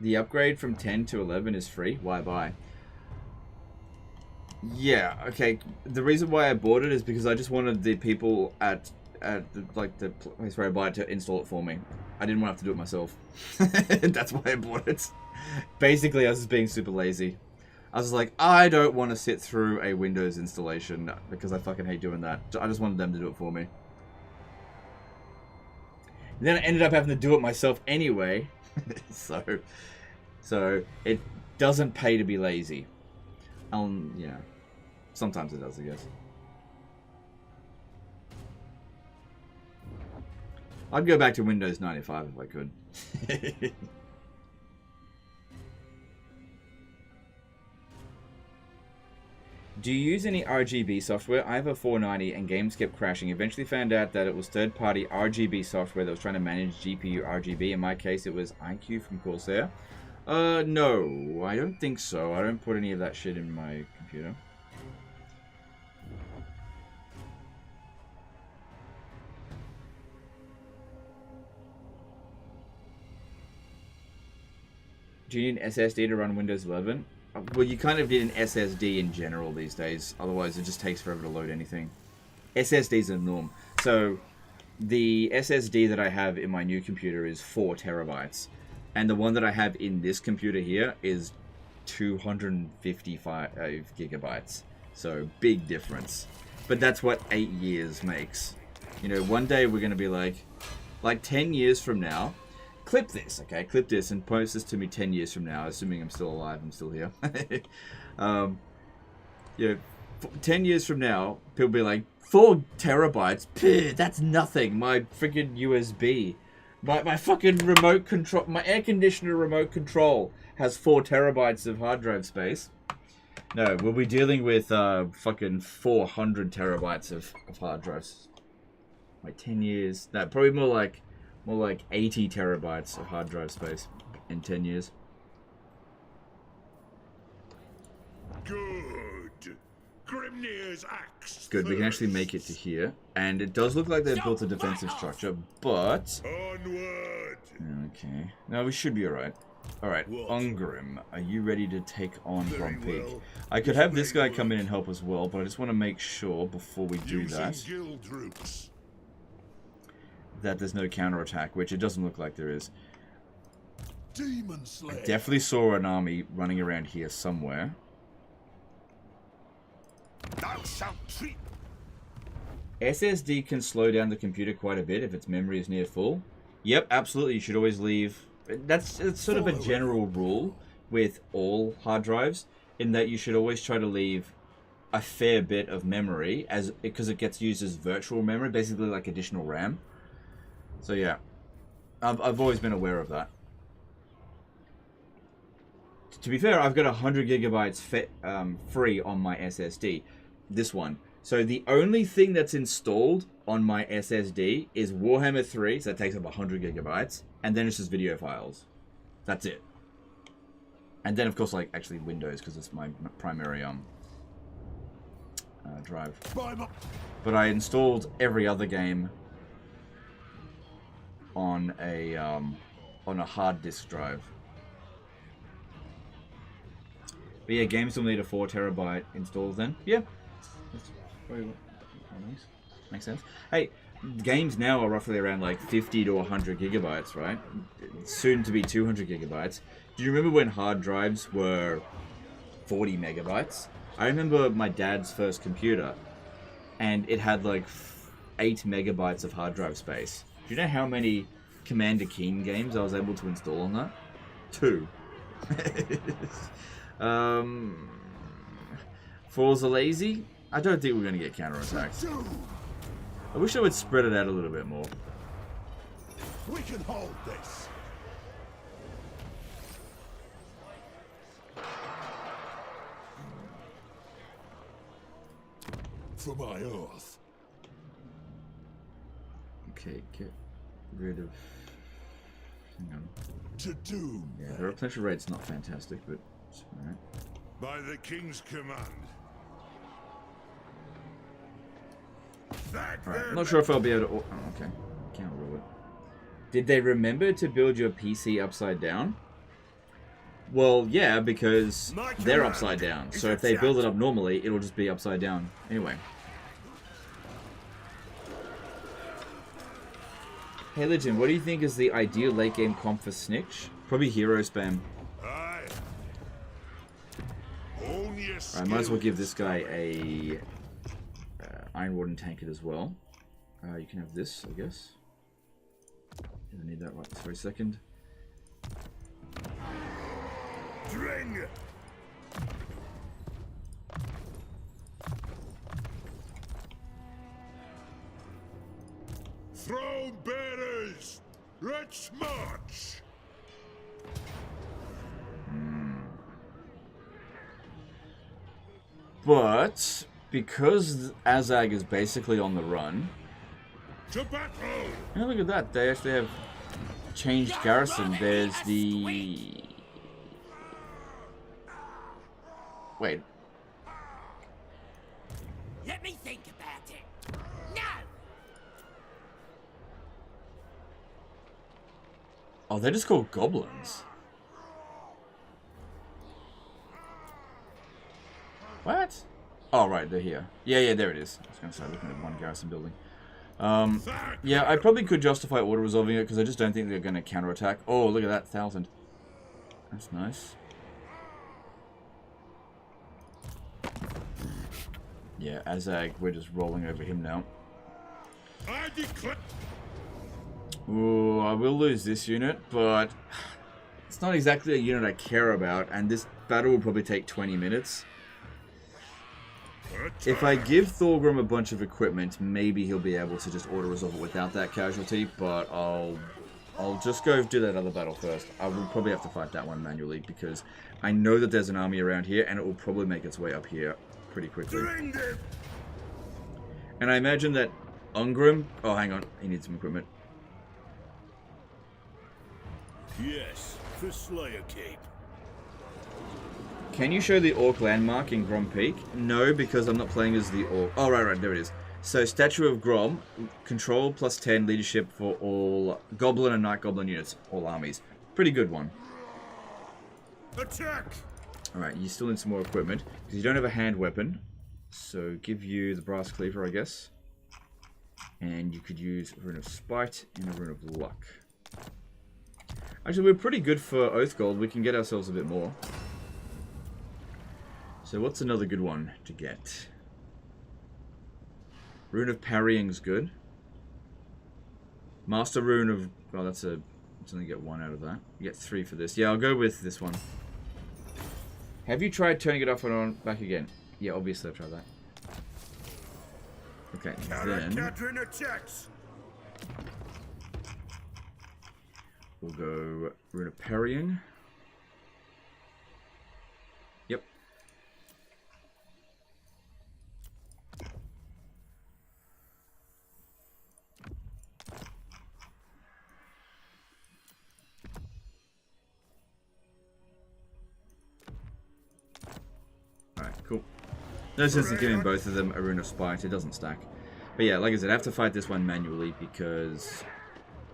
The upgrade from 10 to 11 is free? Why buy? Yeah, okay. The reason why I bought it is because I just wanted the people at the place where I buy it to install it for me. I didn't want to have to do it myself. That's why I bought it. Basically, I was just being super lazy. I was like, I don't want to sit through a Windows installation because I fucking hate doing that. I just wanted them to do it for me. And then I ended up having to do it myself anyway. So it doesn't pay to be lazy. Yeah. Sometimes it does, I guess. I'd go back to Windows 95 if I could. Do you use any RGB software? I have a 490 and games kept crashing. Eventually found out that it was third-party RGB software that was trying to manage GPU RGB. In my case, it was IQ from Corsair. No, I don't think so. I don't put any of that shit in my computer. Do you need an SSD to run Windows 11? Well, you kind of need an SSD in general these days. Otherwise, it just takes forever to load anything. SSDs are the norm. So, the SSD that I have in my new computer is 4 terabytes. And the one that I have in this computer here is 255 gigabytes. So, big difference. But that's what 8 years makes. You know, one day we're going to be like 10 years from now. Clip this, okay? Clip this and post this to me 10 years from now, assuming I'm still alive, I'm still here. Yeah, 10 years from now, people will be like, 4 terabytes? Pfft, that's nothing. My freaking USB. My fucking remote control, my air conditioner remote control has 4 terabytes of hard drive space. No, we'll be dealing with fucking 400 terabytes of hard drives. Like 10 years. No, probably more like 80 terabytes of hard drive space in 10 years. Good. Grimnir's axe. Good, we can actually make it to here. And it does look like they've built a defensive structure, but... Onward. Okay. No, we should be alright. Alright, Ungrim, are you ready to take on Rompig? Well. I could have this guy come in and help as well, but I just want to make sure before we do Using that, guild routes. that there's no counterattack, which it doesn't look like there is. Demon Slayer. Definitely saw an army running around here somewhere. Thou shalt treat. SSD can slow down the computer quite a bit if its memory is near full. Yep, absolutely, you should always leave... It's sort of a general rule with all hard drives, in that you should always try to leave a fair bit of memory, because it gets used as virtual memory, basically like additional RAM. So yeah, I've always been aware of that. To be fair, I've got 100 gigabytes free on my SSD, this one. So the only thing that's installed on my SSD is Warhammer 3, so that takes up 100 gigabytes, and then it's just video files. That's it. And then, of course, like, actually Windows, because it's my primary drive. But I installed every other game on a hard disk drive. But yeah, games will need a 4 terabyte install then. Yeah. That's probably nice. Makes sense. Hey, games now are roughly around like 50 to 100 gigabytes, right? Soon to be 200 gigabytes. Do you remember when hard drives were 40 megabytes? I remember my dad's first computer, and it had like 8 megabytes of hard drive space. Do you know how many Commander Keen games I was able to install on that? 2. Forza Lazy? I don't think we're going to get counterattacks. I wish I would spread it out a little bit more. We can hold this. For my earth. Okay, get rid of... Hang on. To doom. Yeah, the replenishment rate's not fantastic, but... Alright. By the king's command. Alright, I'm not sure if I'll be able to... Oh, okay. Can't rule it. Did they remember to build your PC upside down? Well, yeah, because they're upside down. So if they build it up normally, it'll just be upside down. Anyway. Hey, Legend, what do you think is the ideal late game comp for Snitch? Probably hero spam. Aye. I might as well give this guy a Iron Warden Tankard as well. You can have this, I guess. I need that right this very second. Dring. Throne bearers, let's march. But because Asag is basically on the run, To battle. oh, look at that! They actually have changed garrison. There's the wait. Let me think about it. No! Oh, they're just called goblins. What? Oh, right, they're here. Yeah, there it is. I was going to say, looking at one garrison building. Yeah, I probably could justify auto-resolving it, because I just don't think they're going to counterattack. Oh, look at that, 1,000. That's nice. Yeah, Asag, we're just rolling over him now. Ooh, I will lose this unit, but it's not exactly a unit I care about, and this battle will probably take 20 minutes. If I give Thorgrim a bunch of equipment, maybe he'll be able to just auto-resolve it without that casualty, but I'll just go do that other battle first. I will probably have to fight that one manually, because I know that there's an army around here, and it will probably make its way up here pretty quickly. And I imagine that Ungrim... Oh, hang on. He needs some equipment. Yes, for Slayer Cape. Can you show the Orc landmark in Grom Peak? No, because I'm not playing as the Orc. Oh, right, there it is. So, Statue of Grom, control plus 10, leadership for all Goblin and Night Goblin units, all armies. Pretty good one. Attack! Alright, you still need some more equipment, because you don't have a hand weapon. So, give you the Brass Cleaver, I guess. And you could use a Rune of Spite and a Rune of Luck. Actually, we're pretty good for Oath Gold. We can get ourselves a bit more. So what's another good one to get? Rune of Parrying's good. Master Rune of... Oh, that's a... Let's only get 1 out of that. You get 3 for this. Yeah, I'll go with this one. Have you tried turning it off and on back again? Yeah, obviously I've tried that. Okay, then... We'll go Rune of Parrying. Yep. Alright, cool. No sense in giving both of them a Rune of Spite, it doesn't stack. But yeah, like I said, I have to fight this one manually because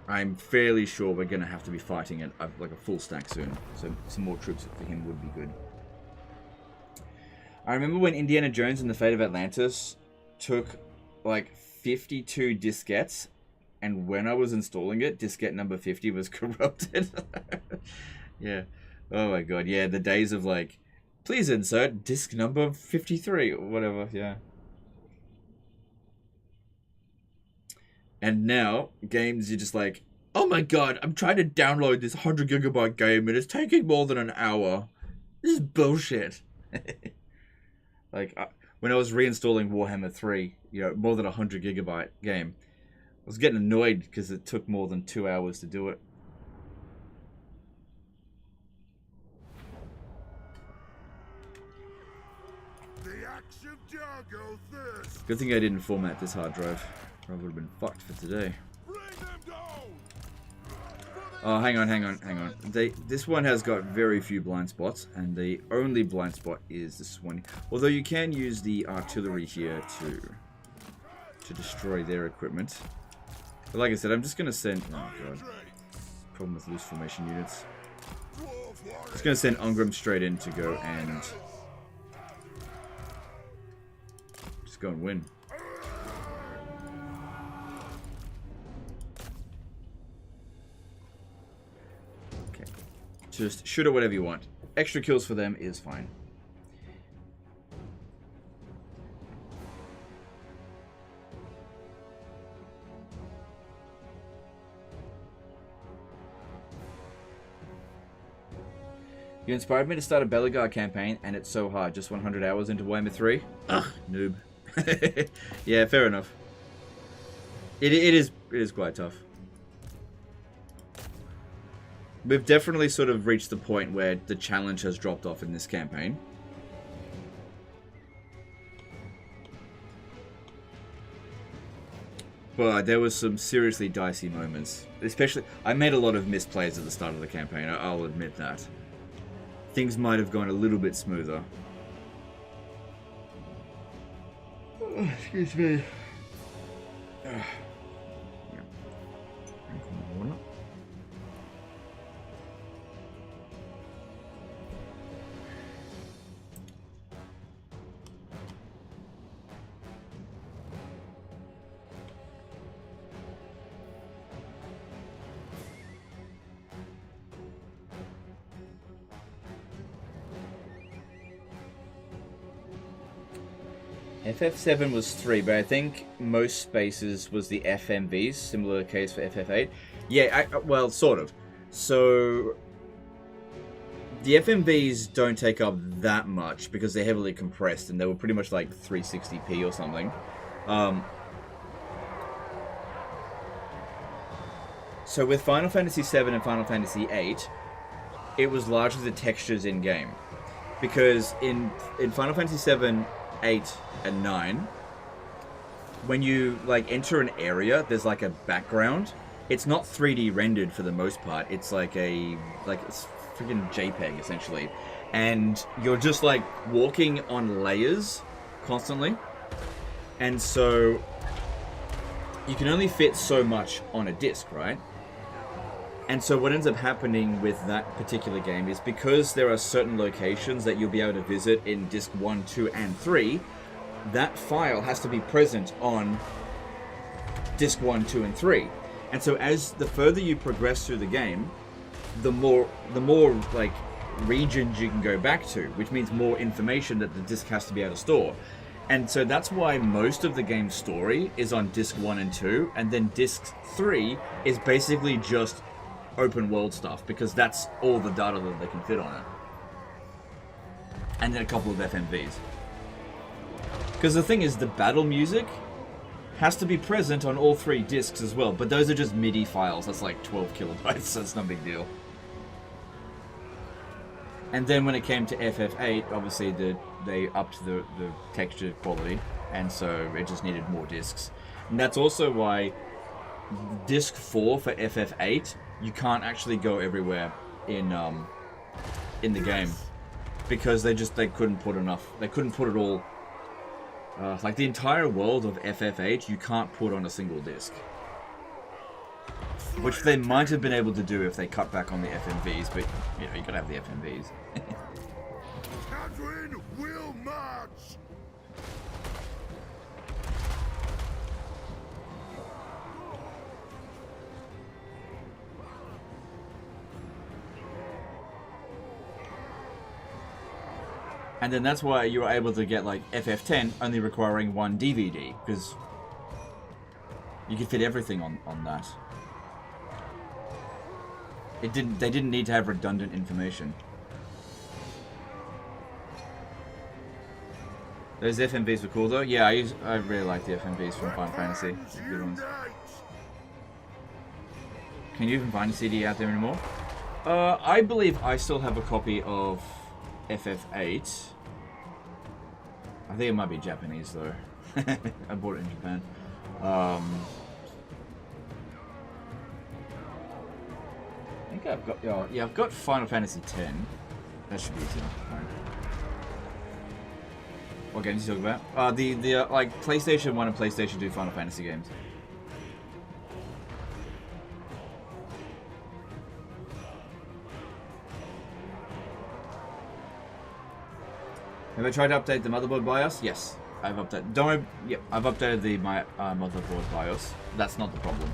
I'm fairly sure we're going to have to be fighting it like a full stack soon. So some more troops for him would be good. I remember when Indiana Jones and the Fate of Atlantis took like 52 diskettes, and when I was installing it, diskette number 50 was corrupted. Yeah. Oh my god, yeah, the days of like, please insert disk number 53 or whatever, yeah. And now, games are just like, oh my god, I'm trying to download this 100 gigabyte game and it's taking more than an hour. This is bullshit. Like, when I was reinstalling Warhammer 3, you know, more than 100 gigabyte game, I was getting annoyed because it took more than 2 hours to do it. The axe of Jargo thirst. Good thing I didn't format this hard drive, or I would have been fucked for today. Bring them down. Oh, hang on. This one has got very few blind spots, and the only blind spot is this one. Although you can use the artillery here to destroy their equipment. But like I said, I'm just going to send... Oh, God. Problem with loose formation units. Just going to send Ungrim straight in to go and... just go and win. Okay. Just shoot at whatever you want. Extra kills for them is fine. You inspired me to start a Belegar campaign, and it's so hard. Just 100 hours into Warhammer 3? Ugh, noob. Yeah, fair enough. It is quite tough. We've definitely sort of reached the point where the challenge has dropped off in this campaign. But there was some seriously dicey moments. Especially, I made a lot of misplays at the start of the campaign, I'll admit that. Things might have gone a little bit smoother. Oh, excuse me. Yeah. FF7 was 3, but I think most spaces was the FMVs, similar case for FF8. Yeah, well, sort of. So, the FMVs don't take up that much because they're heavily compressed and they were pretty much like 360p or something. So with Final Fantasy VII and Final Fantasy VIII, it was largely the textures in-game. Because in Final Fantasy VII, 8, and 9, when you like enter an area, there's like a background. It's not 3D rendered for the most part. It's like it's freaking JPEG essentially, and you're just like walking on layers constantly, and so you can only fit so much on a disc, right? And so what ends up happening with that particular game is because there are certain locations that you'll be able to visit in disc 1, 2, and 3, that file has to be present on disc 1, 2, and 3. And so as the further you progress through the game, the more like regions you can go back to, which means more information that the disc has to be able to store. And so that's why most of the game's story is on disc 1 and 2, and then disc 3 is basically just open world stuff, because that's all the data that they can fit on it. And then a couple of FMVs. Because the thing is, the battle music has to be present on all 3 discs as well, but those are just MIDI files. That's like 12 kilobytes, so it's no big deal. And then when it came to FF8, obviously they upped the texture quality, and so it just needed more discs. And that's also why disc 4 for FF8, you can't actually go everywhere in the game, because they couldn't put enough. They couldn't put it all. Like the entire world of FF8, you can't put on a single disc, which they might have been able to do if they cut back on the FMVs, but you know, you gotta have the FMVs. Catherine will march. And then that's why you were able to get like FF10 only requiring 1 DVD, because you could fit everything on that. They didn't need to have redundant information. Those FMVs were cool though. Yeah, I really like the FMVs from Final Fantasy. Good ones. Can you even find a CD out there anymore? I believe I still have a copy of FF8. I think it might be Japanese though. I bought it in Japan. I think I've got, yeah, I've got Final Fantasy X. That should be easy enough to find. What games are you talking about? The like PlayStation 1 and PlayStation 2 Final Fantasy games. Have I tried to update the motherboard BIOS? Yes, I've updated. Don't worry, yep, I've updated my motherboard BIOS. That's not the problem.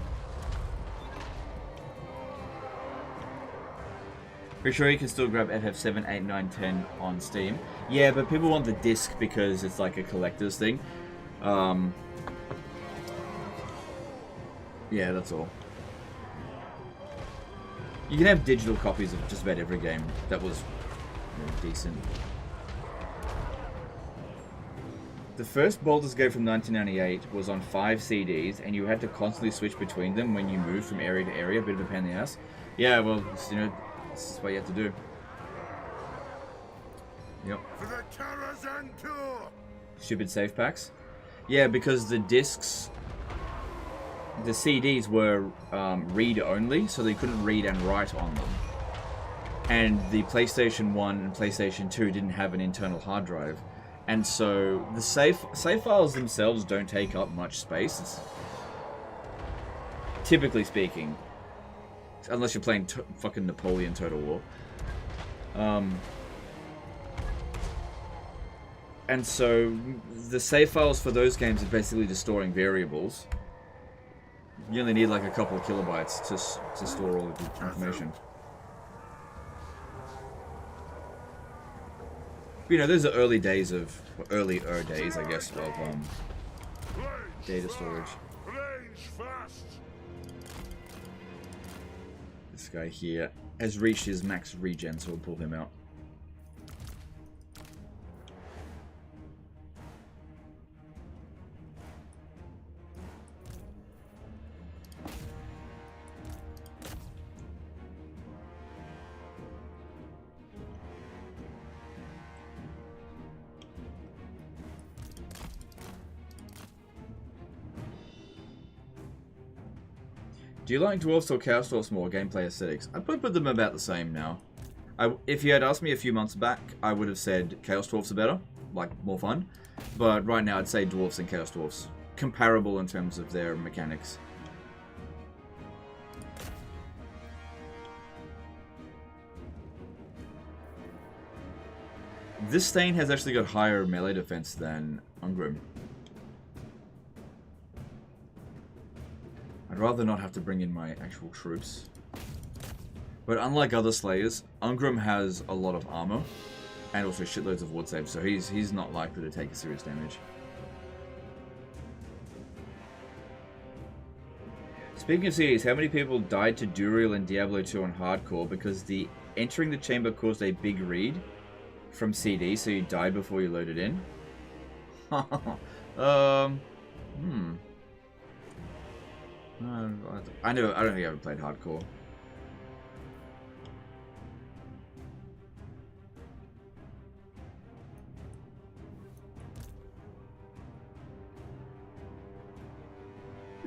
Pretty sure you can still grab FF7, 8, 9, 10 on Steam. Yeah, but people want the disc because it's like a collector's thing. Yeah, that's all. You can have digital copies of just about every game that was decent. The first Baldur's Gate from 1998 was on 5 CDs, and you had to constantly switch between them when you moved from area to area. A bit of a pain in the ass. Yeah, well, you know, this is what you have to do. Yep. For the Karazhan tour. Stupid save packs. Yeah, because the discs, the CDs were read only, so they couldn't read and write on them. And the PlayStation 1 and PlayStation 2 didn't have an internal hard drive. And so the save files themselves don't take up much space. It's, typically speaking, unless you're playing fucking Napoleon Total War. And so the save files for those games are basically just storing variables. You only need like a couple of kilobytes to store all of the information. You know, those are early days of, or earlier days, I guess, of data storage. Range fast. This guy here has reached his max regen, so we'll pull him out. Do you like dwarfs or chaos dwarfs more? Gameplay aesthetics. I'd probably put them about the same now. If you had asked me a few months back, I would have said chaos dwarfs are better, like more fun. But right now, I'd say dwarfs and chaos dwarfs comparable in terms of their mechanics. This stain has actually got higher melee defense than Ungrim. I'd rather not have to bring in my actual troops. But unlike other Slayers, Ungrim has a lot of armor and also shitloads of ward saves, so he's not likely to take a serious damage. Speaking of series, how many people died to Duriel in Diablo 2 on hardcore because the entering the chamber caused a big read from CD, so you died before you loaded in? I don't think I ever played hardcore.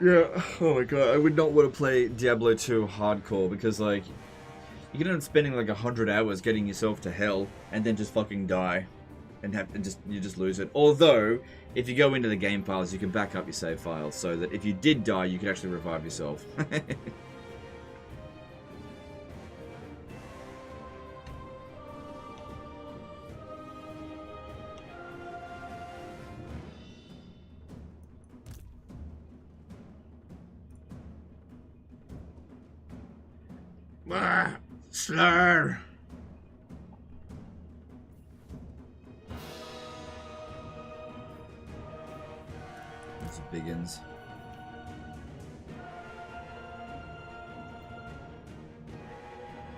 Yeah, oh my god, I would not want to play Diablo 2 hardcore because, like, you can end up spending like 100 hours getting yourself to hell and then just fucking die and you just lose it. Although, if you go into the game files, you can back up your save files so that if you did die, you could actually revive yourself. Slur! As it begins.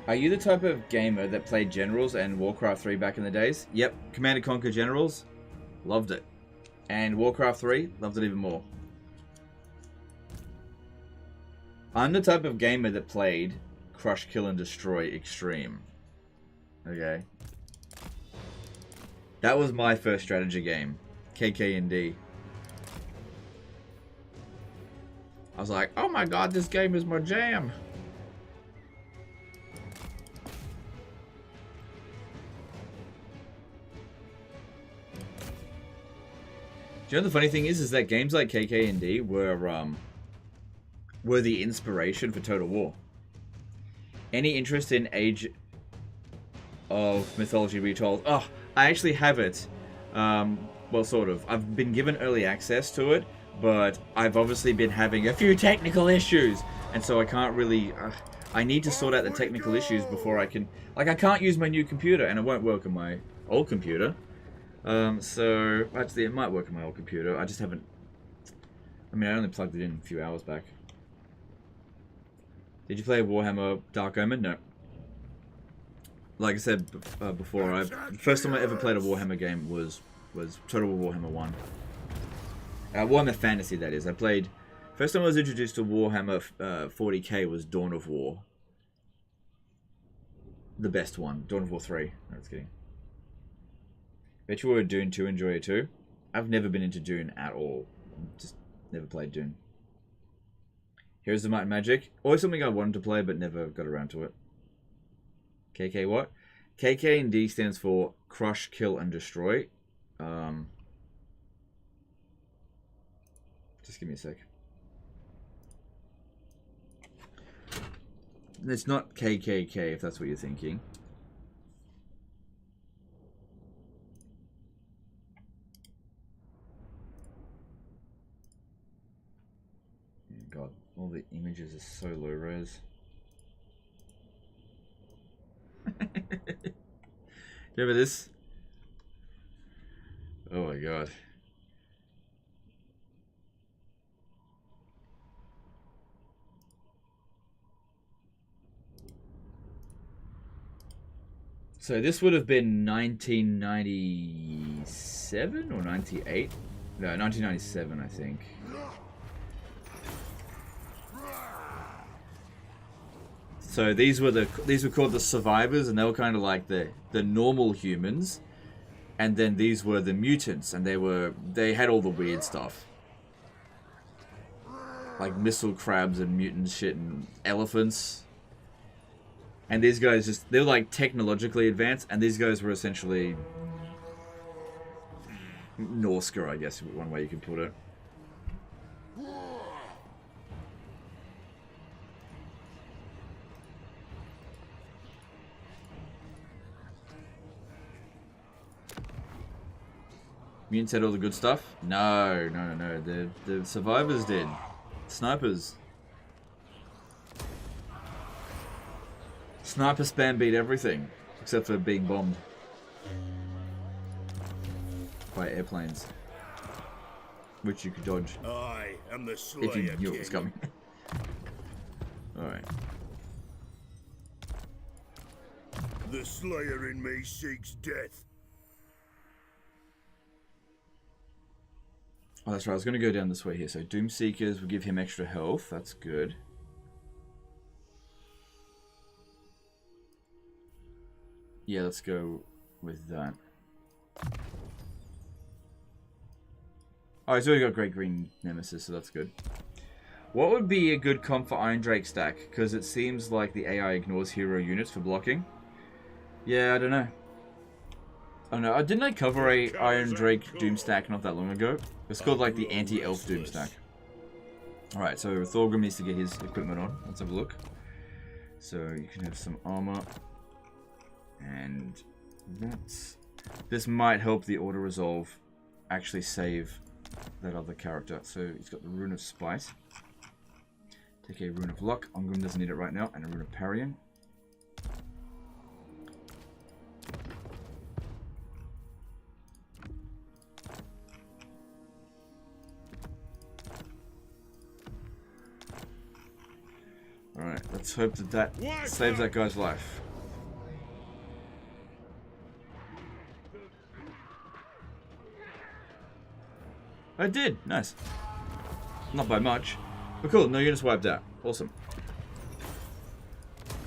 Are you the type of gamer that played Generals and Warcraft 3 back in the days? Yep, Command & Conquer Generals, loved it. And Warcraft 3, loved it even more. I'm the type of gamer that played Crush, Kill, and Destroy Extreme. Okay. That was my first strategy game. KK&D. I was like, oh my god, this game is my jam. Do you know the funny thing is that games like KK&D were the inspiration for Total War. Any interest in Age of Mythology Retold? Oh, I actually have it. Well, sort of. I've been given early access to it, but I've obviously been having a few technical issues, and so I can't really... I need to sort out the technical issues before I can... Like, I can't use my new computer, and it won't work on my old computer. So, actually, it might work on my old computer. I just haven't... I mean, I only plugged it in a few hours back. Did you play Warhammer Dark Omen? No. Like I said before, the first time I ever played a Warhammer game was Total War Warhammer 1. Warhammer Fantasy, that is. First time I was introduced to Warhammer 40k was Dawn of War. The best one. Dawn of War 3. No, just kidding. Bet you were a Dune 2 enjoyer too? I've never been into Dune at all. Just never played Dune. Here's the Might and Magic. Always something I wanted to play, but never got around to it. KK what? KK&D stands for Crush, Kill, and Destroy. Just give me a sec. It's not KKK, if that's what you're thinking. God, all the images are so low res. Remember this? Oh my god. So this would have been 1997 or 98? No, 1997, I think. So these were called the survivors, and they were kind of like the normal humans, and then these were the mutants, and they had all the weird stuff, like missile crabs and mutant shit and elephants. And these guys they were like technologically advanced, and these guys were essentially Norska, I guess, one way you could put it. Mutants had all the good stuff? No. The survivors did. Snipers. Sniper spam beat everything, except for being bombed by airplanes, which you could dodge I am the Slayer if you knew it King. was coming. Alright. The Slayer in me seeks death. Oh, that's right. I was going to go down this way here. So Doomseekers will give him extra health. That's good. Yeah, let's go with that. Oh, he's already got Great Green Nemesis, so that's good. What would be a good comp for Iron Drake stack? Because it seems like the AI ignores hero units for blocking. Yeah, I don't know. I don't know. Didn't I cover a Iron Drake Doom stack not that long ago? It's called like the Anti-Elf Doom stack. Alright, so Thorgrim needs to get his equipment on. Let's have a look. So you can have some armor. And this might help the auto resolve actually save that other character. So he's got the Rune of Spite. Take a Rune of Luck. Ongrim doesn't need it right now. And a Rune of Parian. Alright, let's hope that saves that guy's life. I did. Nice. Not by much. But cool, no units wiped out. Awesome.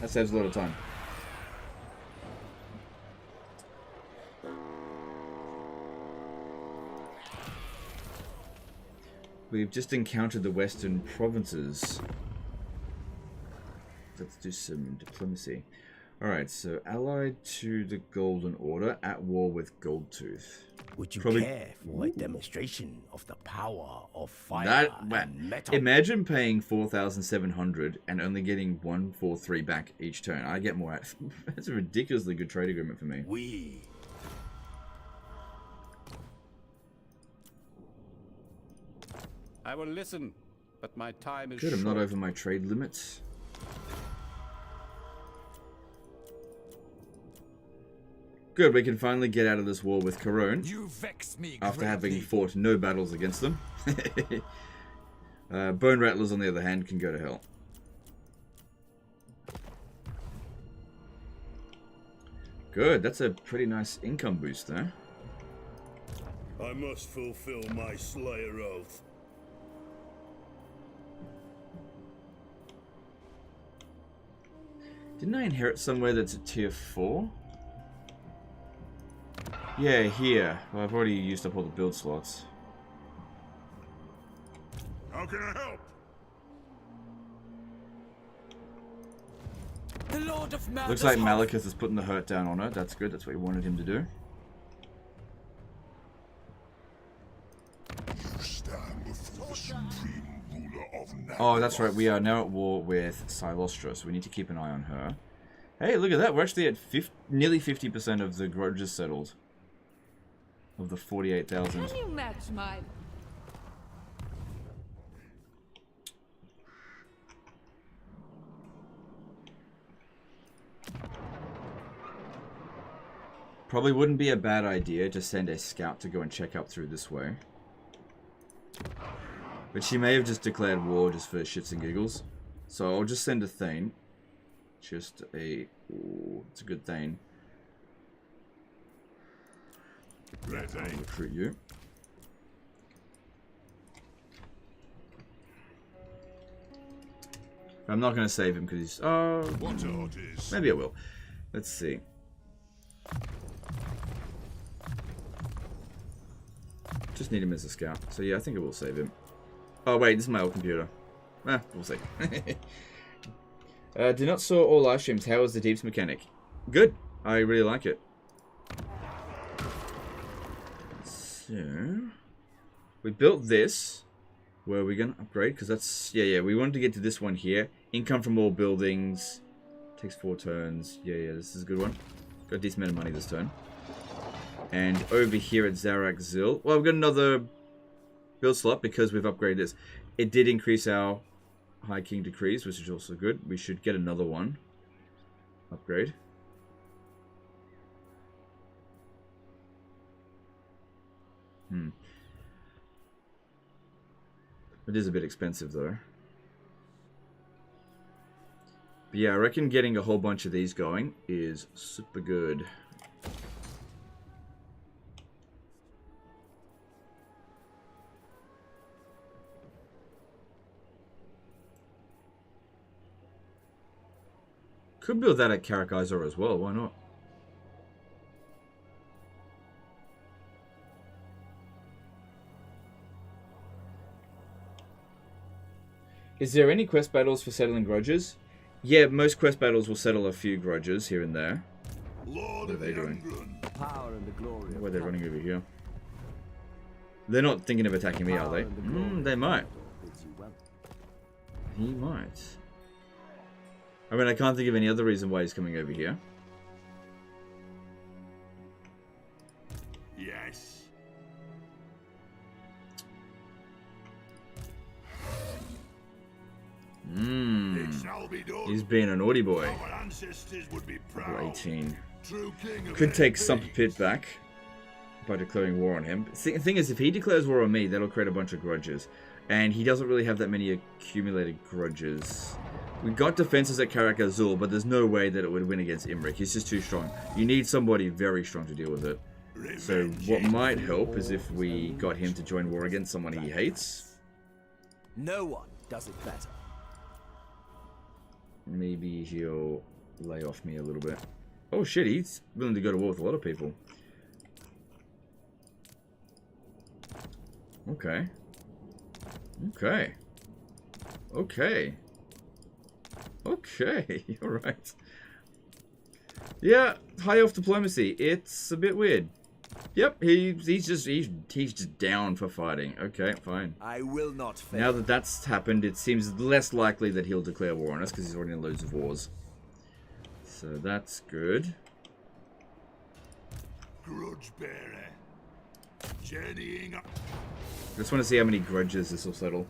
That saves a lot of time. We've just encountered the Western provinces. Let's do some diplomacy. Alright, so allied to the Golden Order, at war with Goldtooth. Would you Probably care for a demonstration of the power of fire and metal? Imagine paying 4,700 and only getting 143 back each turn. I get more out. That's a ridiculously good trade agreement for me. I will listen, but my time is Good, I'm short. not over my trade limits. Good, we can finally get out of this war with Karone. You vex me After having greatly. fought no battles against them. Bone Rattlers, on the other hand, can go to hell. Good, that's a pretty nice income boost there. I must fulfill my Slayer oath. Didn't I inherit somewhere that's a tier 4? Yeah, here. Well, I've already used up all the build slots. How can I help? The Lord of Murder's Looks like Hearth. Malekith is putting the hurt down on her. That's good. That's what you wanted him to do. You stand before the supreme ruler of Nagaroth. Oh, that's right. We are now at war with Silostra, so we need to keep an eye on her. Hey, look at that. We're actually at nearly 50% of the grudges settled. Of the 48,000. Can you match my... Probably wouldn't be a bad idea to send a scout to go and check out through this way. But she may have just declared war just for shits and giggles. So I'll just send a Thane. Just a... Ooh, it's a good Thane. I'll recruit you. I'm not going to save him because he's... Oh, maybe I will. Let's see. Just need him as a scout. So yeah, I think I will save him. Oh wait, this is my old computer. We'll see. Do not saw all live streams. How is the Deeps mechanic? Good. I really like it. So... We built this. Where are we going to upgrade? Because that's... Yeah, we wanted to get to this one here. Income from all buildings. Takes 4 turns. Yeah, this is a good one. Got a decent amount of money this turn. And over here at Zarak Zil. Well, we've got another build slot because we've upgraded this. It did increase our High King decrees, which is also good. We should get another one. Upgrade. It is a bit expensive though. But yeah, I reckon getting a whole bunch of these going is super good. Could build that at Karakazor as well, why not? Is there any quest battles for settling grudges? Yeah, most quest battles will settle a few grudges here and there. What are they doing? Power and the glory. Why are they running over here? They're not thinking of attacking me, are they? They might. He might. I mean, I can't think of any other reason why he's coming over here. Yes. He's being a naughty boy. Our ancestors would be proud. 18. True king of Could take Earth. Sumpit back by declaring war on him. The thing is, if he declares war on me, that'll create a bunch of grudges. And he doesn't really have that many accumulated grudges. We got defenses at Karak Azul, but there's no way that it would win against Imrik. He's just too strong. You need somebody very strong to deal with it. So what might help is if we got him to join war against someone he hates. No one does it better. Maybe he'll lay off me a little bit. Oh shit, he's willing to go to war with a lot of people. Okay. Okay. Okay. Okay, alright. Yeah, high off diplomacy. It's a bit weird. Yep, he's just down for fighting. Okay, fine. I will not fail. Now that that's happened, it seems less likely that he'll declare war on us because he's already in loads of wars. So that's good. Grudge bearer. Journeying up. Just want to see how many grudges this will settle.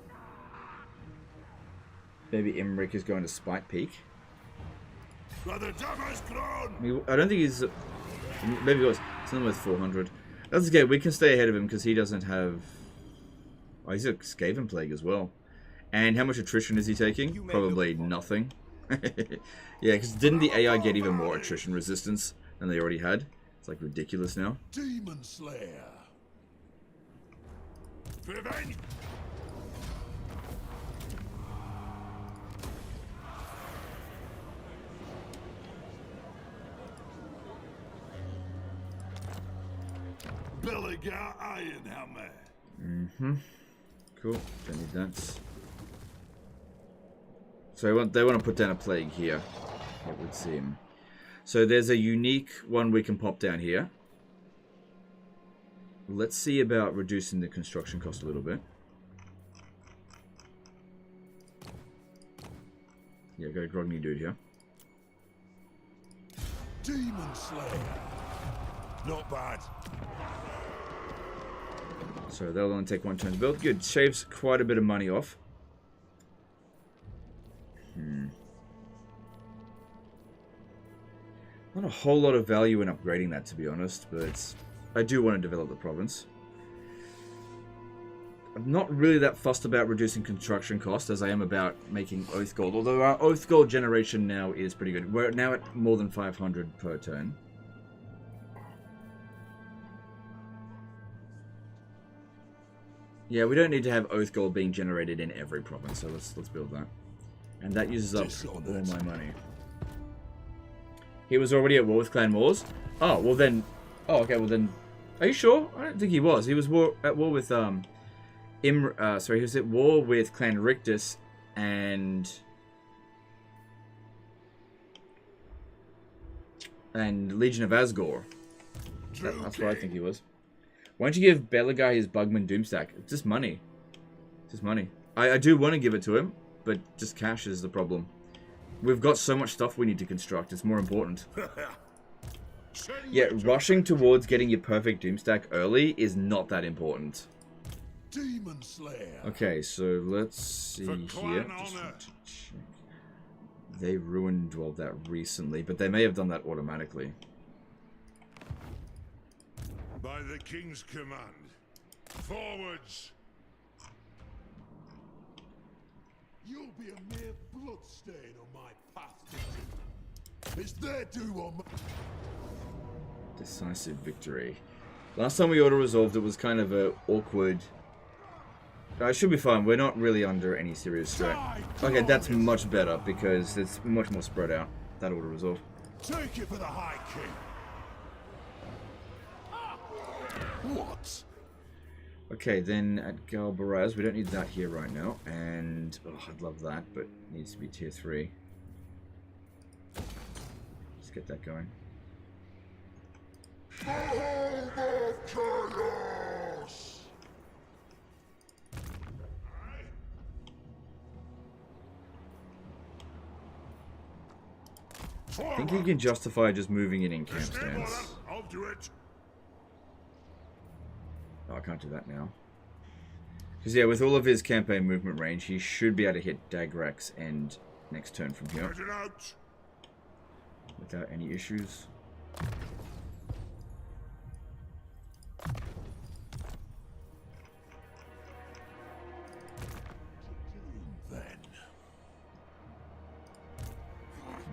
Maybe Imrik is going to Spike Peak. For the Dummer's Crown. I don't think he's... Maybe it was. It's not worth 400. That's okay. We can stay ahead of him because he doesn't have... Oh, he's a Skaven Plague as well. And how much attrition is he taking? Probably nothing. Yeah, because didn't the AI get even more attrition resistance than they already had? It's like ridiculous now. Demon Slayer. Revenge. Belegar Ironhammer. Cool. Don't need that. So they want to put down a plague here. It would seem. So there's a unique one we can pop down here. Let's see about reducing the construction cost a little bit. Yeah, got a groggy dude here. Demon Slayer. Not bad. So that'll only take 1 turn to build. Good. Shaves quite a bit of money off. A Not a whole lot of value in upgrading that, to be honest, but I do want to develop the province. I'm not really that fussed about reducing construction costs as I am about making Oath Gold, although our Oath Gold generation now is pretty good. We're now at more than 500 per turn. Yeah, we don't need to have Oath Gold being generated in every province, so let's build that. And that uses up all my money. He was already at war with Clan Moors? Oh, well then... Oh, okay, well then... Are you sure? I don't think he was. He was at war with, sorry, he was at war with Clan Rictus and Legion of Asgore. That's what I think he was. Why don't you give Belegar his Bugman Doomstack? It's just money. It's just money. I do want to give it to him, but just cash is the problem. We've got so much stuff we need to construct. It's more important. Yeah, rushing towards getting your perfect Doomstack early is not that important. Demon Slayer. Okay, so let's see here. They ruined all that recently, but they may have done that automatically. By the King's command, forwards! You'll be a mere bloodstain on my path to doom. It's their doom on my... Decisive victory. Last time we auto-resolved, it was kind of a awkward... it should be fine. We're not really under any serious threat. Okay, that's much better because it's much more spread out. That auto-resolve. Take it for the High King. What? Okay, then at Galbaraz, we don't need that here right now. And, oh, I'd love that, but it needs to be tier 3. Let's get that going. Chaos! I think you can justify just moving it in camp stance. I'll do it. Oh, I can't do that now. Because, yeah, with all of his campaign movement range, he should be able to hit Dagrax and next turn from here. Without any issues.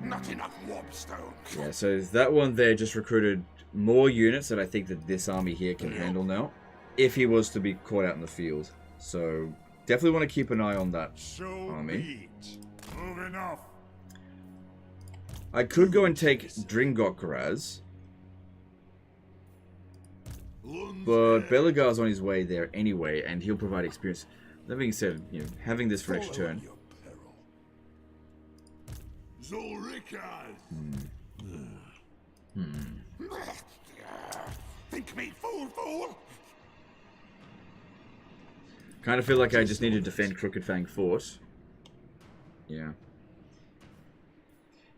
Not enough warpstone. Yeah, so that one there just recruited more units that I think that this army here can handle now. If he was to be caught out in the field. So, definitely want to keep an eye on that army. Moving off. I could go and take Dringokraz. But Belegar's on his way there anyway, and he'll provide experience. That being said, you know, having this for next turn. Think me fool. Kind of feel like I just need to defend Crooked Fang Fort. Yeah.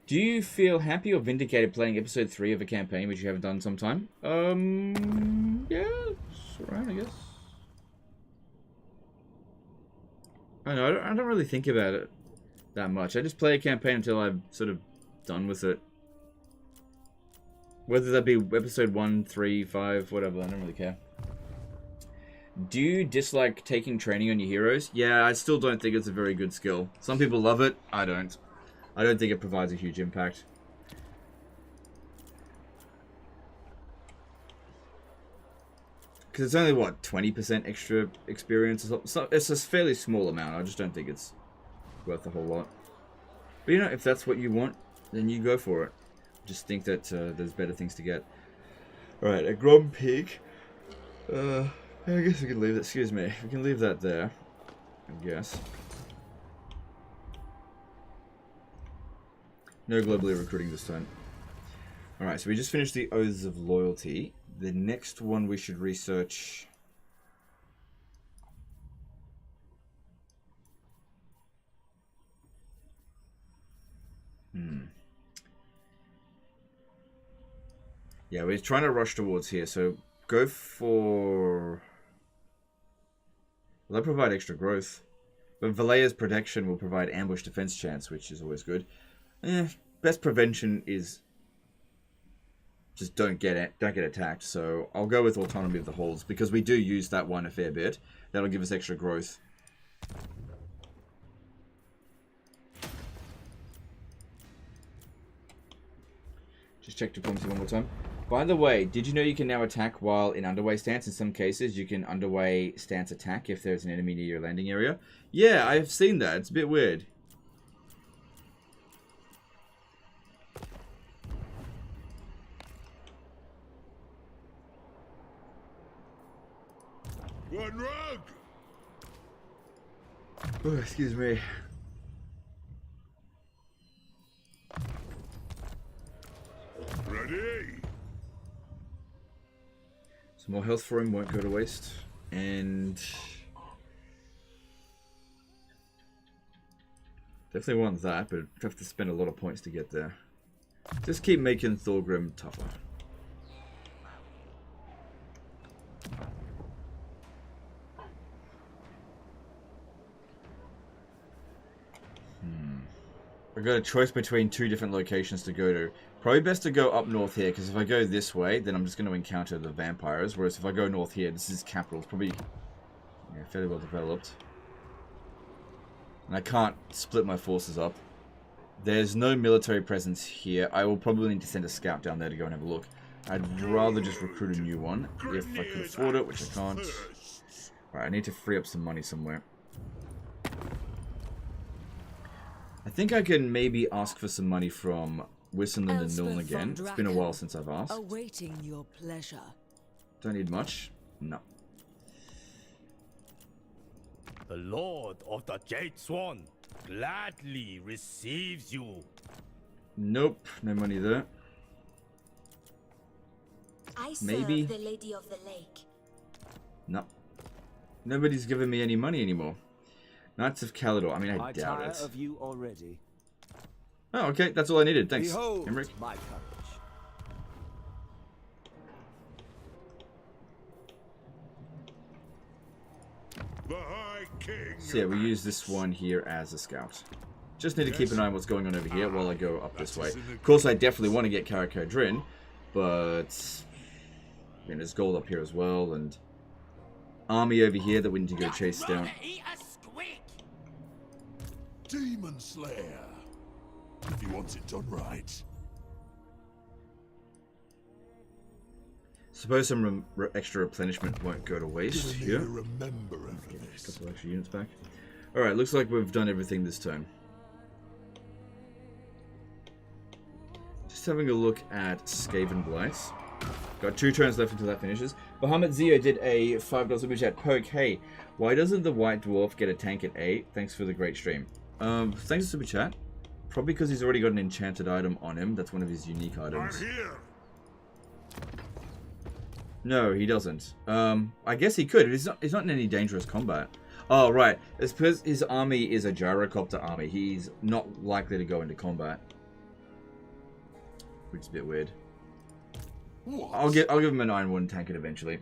Do you feel happy or vindicated playing episode 3 of a campaign which you haven't done sometime? Yeah, it's alright, I guess. I don't know, I don't really think about it that much. I just play a campaign until I'm sort of done with it. Whether that be episode 1, 3, 5, whatever, I don't really care. Do you dislike taking training on your heroes? Yeah, I still don't think it's a very good skill. Some people love it, I don't. I don't think it provides a huge impact. Because it's only, what, 20% extra experience? So it's a fairly small amount, I just don't think it's worth a whole lot. But you know, if that's what you want, then you go for it. Just think that there's better things to get. Alright, a Grom Pig. I guess we can leave that. Excuse me. We can leave that there. I guess. No globally recruiting this time. Alright, so we just finished the Oaths of Loyalty. The next one we should research... Yeah, we're trying to rush towards here, so go for... Well, that provide extra growth. But Valea's protection will provide ambush defense chance, which is always good. Best prevention is just don't get attacked. So I'll go with autonomy of the hulls because we do use that one a fair bit. That'll give us extra growth. Just check diplomacy one more time. By the way, did you know you can now attack while in underway stance? In some cases, you can underway stance attack if there's an enemy near your landing area. Yeah, I've seen that. It's a bit weird. One rug. Oh, excuse me. Ready. Some more health for him won't go to waste. And definitely want that, but have to spend a lot of points to get there. Just keep making Thorgrim tougher. I've got a choice between two different locations to go to. Probably best to go up north here, because if I go this way, then I'm just going to encounter the vampires. Whereas if I go north here, this is capital. It's probably fairly well developed. And I can't split my forces up. There's no military presence here. I will probably need to send a scout down there to go and have a look. I'd rather just recruit a new one, if I can afford it, which I can't. Alright, I need to free up some money somewhere. I think I can maybe ask for some money from Wissenland and Nuln again. It's been a while since I've asked. Awaiting your pleasure. Don't need much. No. The Lord of the Jade Swan gladly receives you. Nope, no money there. I Maybe. serve the Lady of the Lake. No. Nobody's giving me any money anymore. Knights of Caledor. I mean, I doubt it. Of you already. Oh, okay. That's all I needed. Thanks, Behold Emmerich. my courage. The High King. So yeah, we use this one here as a scout. Just need to keep an eye on what's going on over here while I go up this way. Of course, I definitely want to get Karakar Drin, but I mean, there's gold up here as well, and army over here that we need to go chase down. Demon Slayer. If he wants it done right. Suppose some extra replenishment won't go to waste here. Remember after this. A couple extra units back. Alright, looks like we've done everything this turn. Just having a look at Skaven Blight. Got 2 turns left until that finishes. Bahamut Zio did a $5 super chat. Poke, hey, why doesn't the White Dwarf get a tank at 8? Thanks for the great stream. Thanks for super chat. Probably because he's already got an enchanted item on him. That's one of his unique items. I'm here. No, he doesn't. I guess he could. He's not in any dangerous combat. Oh, right. It's because his army is a gyrocopter army. He's not likely to go into combat. Which is a bit weird. What? I'll give him an Iron One tank it eventually.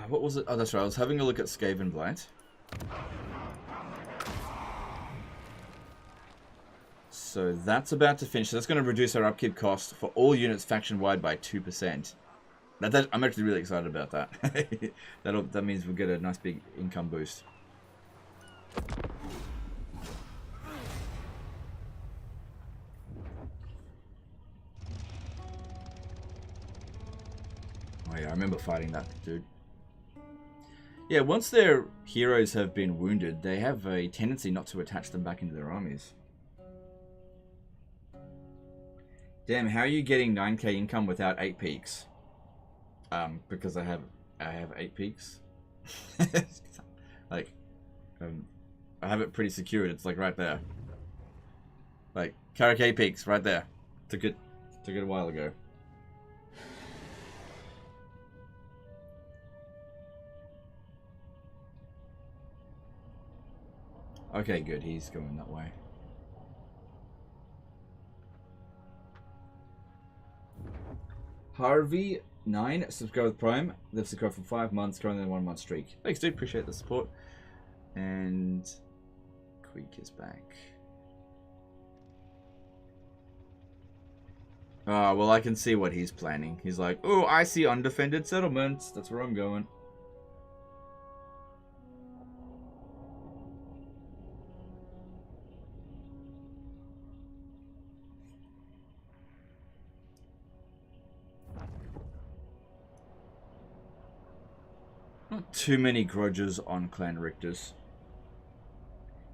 What was it? Oh, that's right. I was having a look at Skaven Blight. So that's about to finish. So that's going to reduce our upkeep cost for all units faction-wide by 2%. I'm actually really excited about that. That means we'll get a nice big income boost. Oh yeah, I remember fighting that dude. Yeah, once their heroes have been wounded, they have a tendency not to attach them back into their armies. Damn, how are you getting 9k income without 8 peaks? Because I have 8 peaks. Like, I have it pretty secured. It's like right there. Like Karak peaks right there. Took it a while ago. Okay, good. He's going that way. Harvey9 subscribe with Prime. They've subscribed for 5 months, currently on a 1 month streak. Thanks, dude. Appreciate the support. And Quak is back. Ah, well, I can see what he's planning. He's like, oh, I see undefended settlements. That's where I'm going. Not too many grudges on Clan Richter's.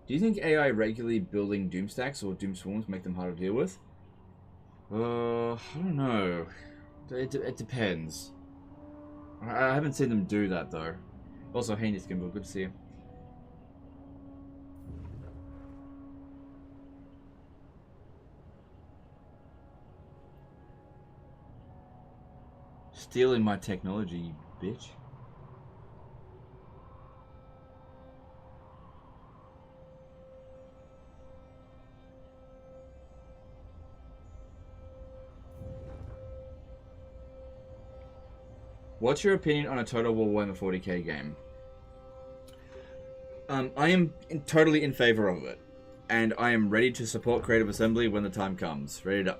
Do you think AI regularly building Doom stacks or Doom swarms make them harder to deal with? I don't know. It depends. I haven't seen them do that though. Also, hey, Niskimbo, good to see you. Stealing my technology, you bitch. What's your opinion on a Total War Warhammer 40k game? I am totally in favor of it. And I am ready to support Creative Assembly when the time comes. Ready to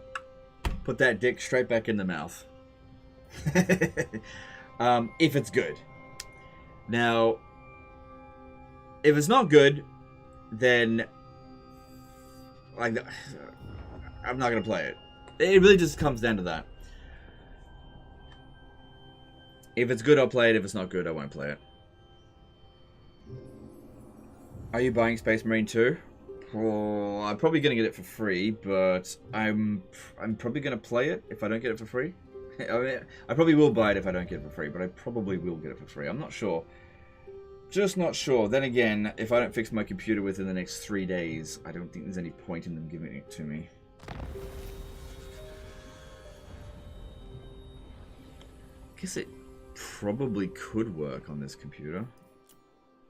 put that dick straight back in the mouth. If it's good. Now, if it's not good, then like, I'm not going to play it. It really just comes down to that. If it's good, I'll play it. If it's not good, I won't play it. Are you buying Space Marine 2? Well, I'm probably going to get it for free, but I'm probably going to play it if I don't get it for free. I mean, I probably will buy it if I don't get it for free, but I probably will get it for free. I'm not sure. Just not sure. Then again, if I don't fix my computer within the next 3 days, I don't think there's any point in them giving it to me. I guess it probably could work on this computer.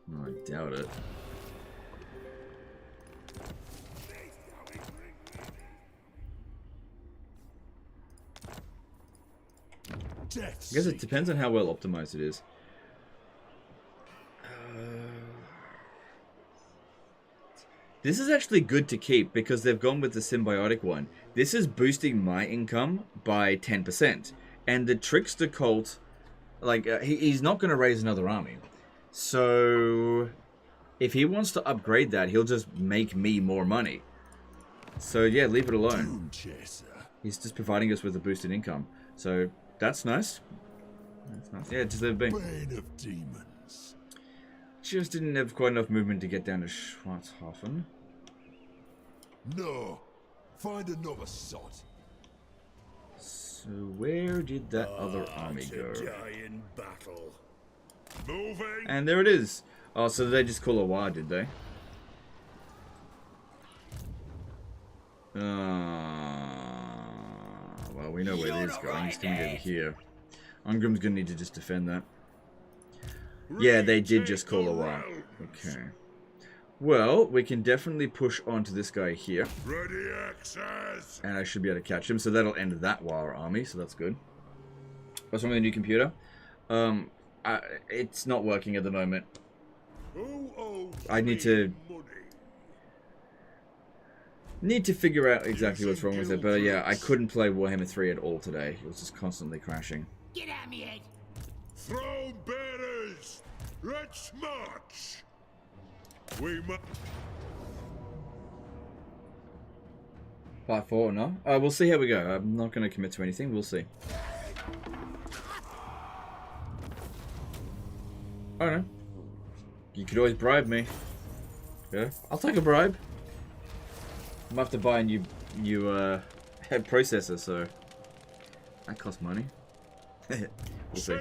No, I doubt it. I guess it depends on how well optimized it is. This is actually good to keep because they've gone with the symbiotic one. This is boosting my income by 10%. And the Trickster Cult, like, he's not going to raise another army. So, if he wants to upgrade that, he'll just make me more money. So, yeah, leave it alone. He's just providing us with a boosted income. So, that's nice. That's nice. Yeah, just let it be. Bane of demons. Just didn't have quite enough movement to get down to Schwarzhofen. No. Find another sot. So where did that other army go? In battle. Moving. And there it is. Oh, so they just call a war, did they? Well, we know where it is going. It's coming over here. Ungrim's gonna need to just defend that. Yeah, they did just call a war. Okay. Well, we can definitely push onto this guy here. Ready access. And I should be able to catch him, so that'll end that war army, so that's good. What's wrong with the new computer? It's not working at the moment. I need to figure out exactly what's wrong with it, but yeah, I couldn't play Warhammer 3 at all today. It was just constantly crashing. Get at me, Ed. Throne bearers, let's march. We must. Part 4 or no? We'll see how we go. I'm not going to commit to anything. We'll see. I don't know. You could always bribe me. Yeah, I'll take a bribe. I'm gonna have to buy a new processor, so that costs money. We'll see.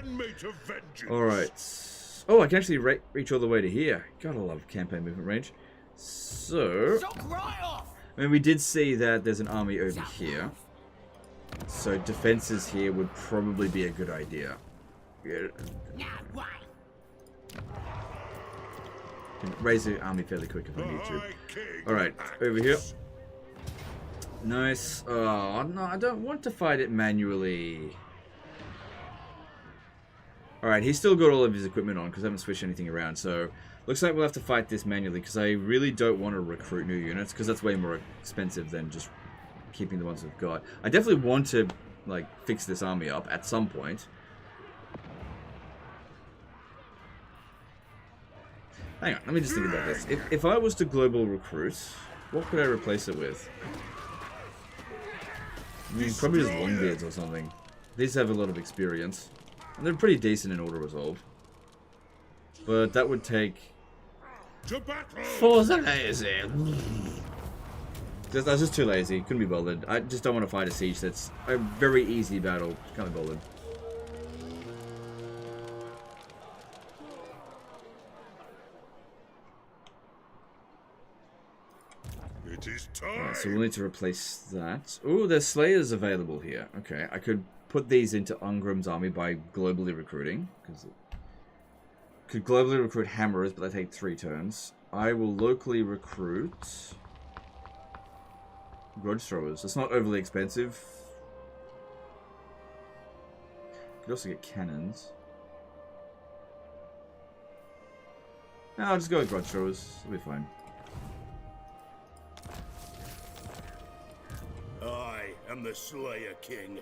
Alright. Oh, I can actually reach all the way to here. Gotta love campaign movement range. So, I mean, we did see that there's an army over here. So defenses here would probably be a good idea. Yeah. Can raise the army fairly quick if I need to. Alright, over here. Nice. Oh, no, I don't want to fight it manually. Alright, he's still got all of his equipment on because I haven't switched anything around. So Looks like we'll have to fight this manually, because I really don't want to recruit new units, because that's way more expensive than just keeping the ones we've got. I definitely want to, like, fix this army up at some point. Hang on, let me just think about this. If I was to global recruit, what could I replace it with? I mean, probably just Longbeards or something. These have a lot of experience. And they're pretty decent in auto resolve. But that would take... Force lazy. I was just too lazy. Couldn't be bothered. I just don't want to fight a siege that's a very easy battle. Can't be bothered. It is time. Alright, so we'll need to replace that. Oh, there's Slayers available here. Okay, I could put these into Ungrim's army by globally recruiting. Because could globally recruit Hammerers, but they take 3 turns. I will locally recruit Grudge Throwers. It's not overly expensive. Could also get cannons. No, I'll just go with Grudge Throwers. It'll be fine. I am the Slayer King.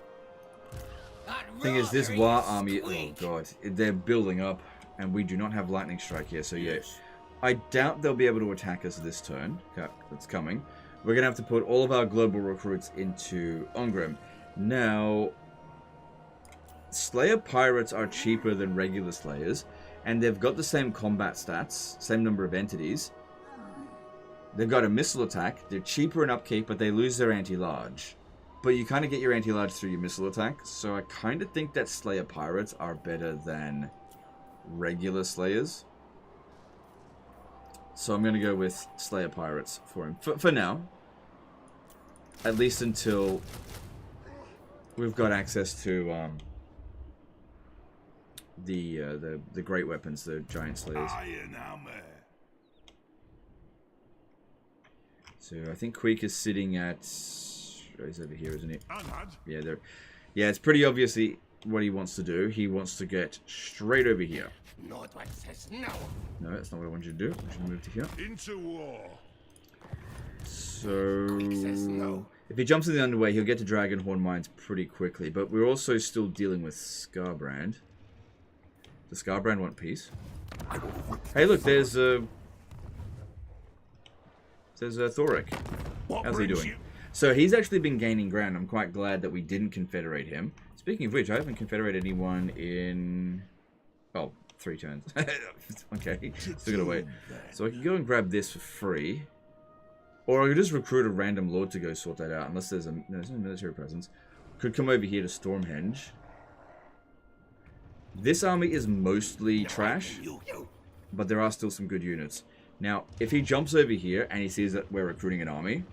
Thing is, this War army, oh god, they're building up, and we do not have Lightning Strike here, so yeah. I doubt they'll be able to attack us this turn. Okay, that's coming. We're gonna have to put all of our global recruits into Ungrim. Now, Slayer Pirates are cheaper than regular Slayers, and they've got the same combat stats, same number of entities. They've got a missile attack, they're cheaper in upkeep, but they lose their anti-large. But you kind of get your anti-large through your missile attack, so I kind of think that Slayer Pirates are better than regular Slayers. So I'm going to go with Slayer Pirates for him. For now. At least until we've got access to the great weapons, the giant Slayers. Ironhammer. So I think Quak is sitting at... Oh, he's over here, isn't he? Yeah, there. Yeah, it's pretty obviously what he wants to do. He wants to get straight over here. Not what says no. No, that's not what I want you to do. I want you to move to here. Into war. So... Says no. If he jumps in the underway, he'll get to Dragonhorn Mines pretty quickly. But we're also still dealing with Scarbrand. Does Scarbrand want peace? Hey, look, there's a Thoric. How's he doing? So he's actually been gaining ground. I'm quite glad that we didn't confederate him. Speaking of which, I haven't confederated anyone in... Oh, 3 turns. Okay, still gotta wait. So I can go and grab this for free. Or I could just recruit a random lord to go sort that out, unless there's no military presence. Could come over here to Stormhenge. This army is mostly trash, but there are still some good units. Now, if he jumps over here and he sees that we're recruiting an army,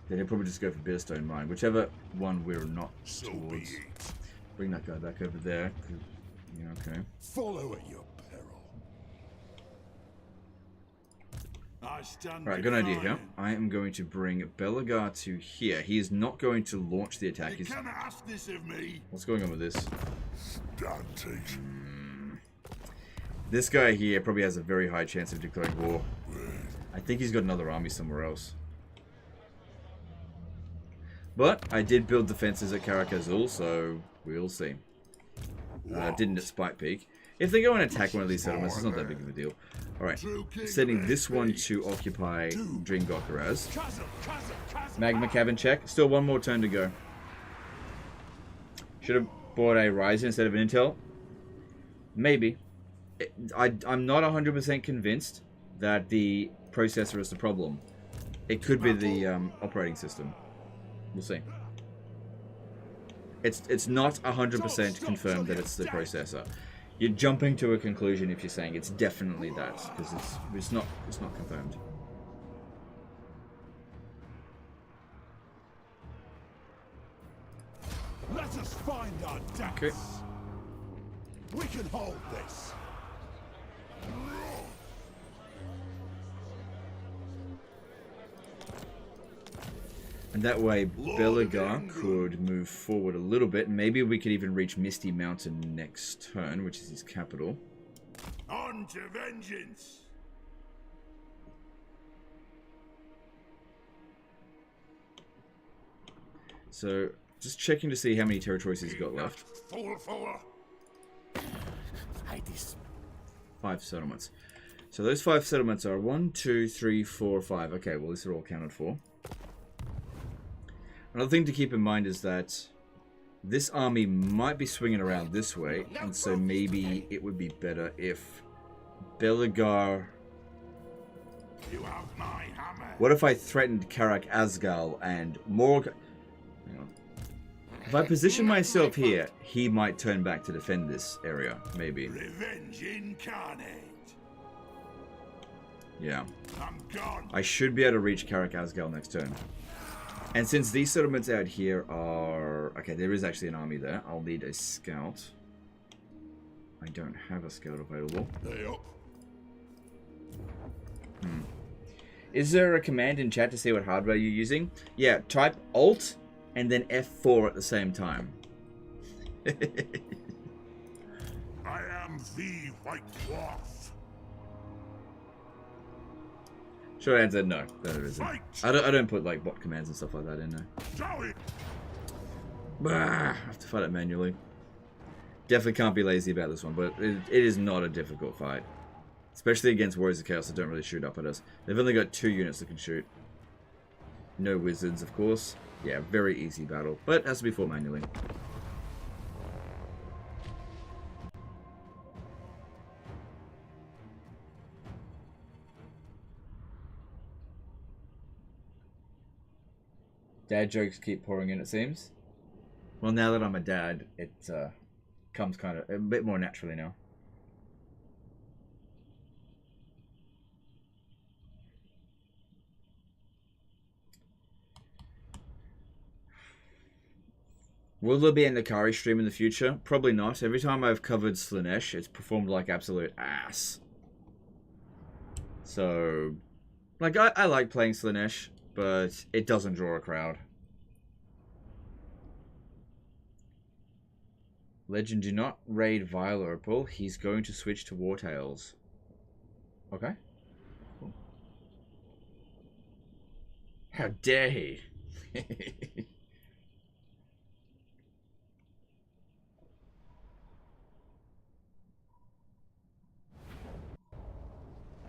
then he'll probably just go for Bitterstone Mine, whichever one we're not towards. Bring that guy back over there. Yeah, okay. Follow at your peril. Right, good idea here. I am going to bring Belegar to here. He is not going to launch the attack. You cannot ask this of me. What's going on with this? Dantes. This guy here probably has a very high chance of declaring war. I think he's got another army somewhere else. But I did build defenses at Karakazul, so we'll see. Didn't at Spike Peak. If they go and attack one of these settlements, it's not that big of a deal. Alright, setting this one to occupy Dringokaraz. Magma Cavern check. Still one more turn to go. Should have bought a Ryzen instead of an Intel. Maybe. I'm not 100% convinced that the processor is the problem. It could be the operating system. We'll see. It's not 100% confirmed that it's the processor. You're jumping to a conclusion if you're saying it's definitely that, because it's not confirmed. Let us find our depths. Okay. We can hold this. And that way, Belegar could move forward a little bit. Maybe we could even reach Misty Mountain next turn, which is his capital. On to vengeance. So, just checking to see how many territories he's got left. Fool. 5 settlements. So those 5 settlements are 1, 2, 3, 4, 5. Okay, well these are all counted for. Another thing to keep in mind is that this army might be swinging around this way, and so maybe it would be better if Belegar... You have my hammer. What if I threatened Karak Asgal and Morg... Hang on. If I position myself here, he might turn back to defend this area, maybe. Revenge incarnate. Yeah. I'm gone. I should be able to reach Karak Asgal next turn. And since these settlements out here are... Okay, there is actually an army there. I'll need a scout. I don't have a scout available. They up. Is there a command in chat to see what hardware you're using? Yeah, type Alt and then F4 at the same time. I am the White Dwarf. Short answer, no. There isn't. I don't put like bot commands and stuff like that in there. I have to fight it manually. Definitely can't be lazy about this one, but it is not a difficult fight. Especially against Warriors of Chaos that don't really shoot up at us. They've only got 2 units that can shoot. No wizards, of course. Yeah, very easy battle, but it has to be fought manually. Dad jokes keep pouring in, it seems. Well, now that I'm a dad, it comes kind of a bit more naturally now. Will there be an Akari stream in the future? Probably not. Every time I've covered Slaanesh, it's performed like absolute ass. So, like, I like playing Slaanesh, but it doesn't draw a crowd. Legend, do not raid Vile Opal. He's going to switch to Wartails. Okay. Cool. How dare he?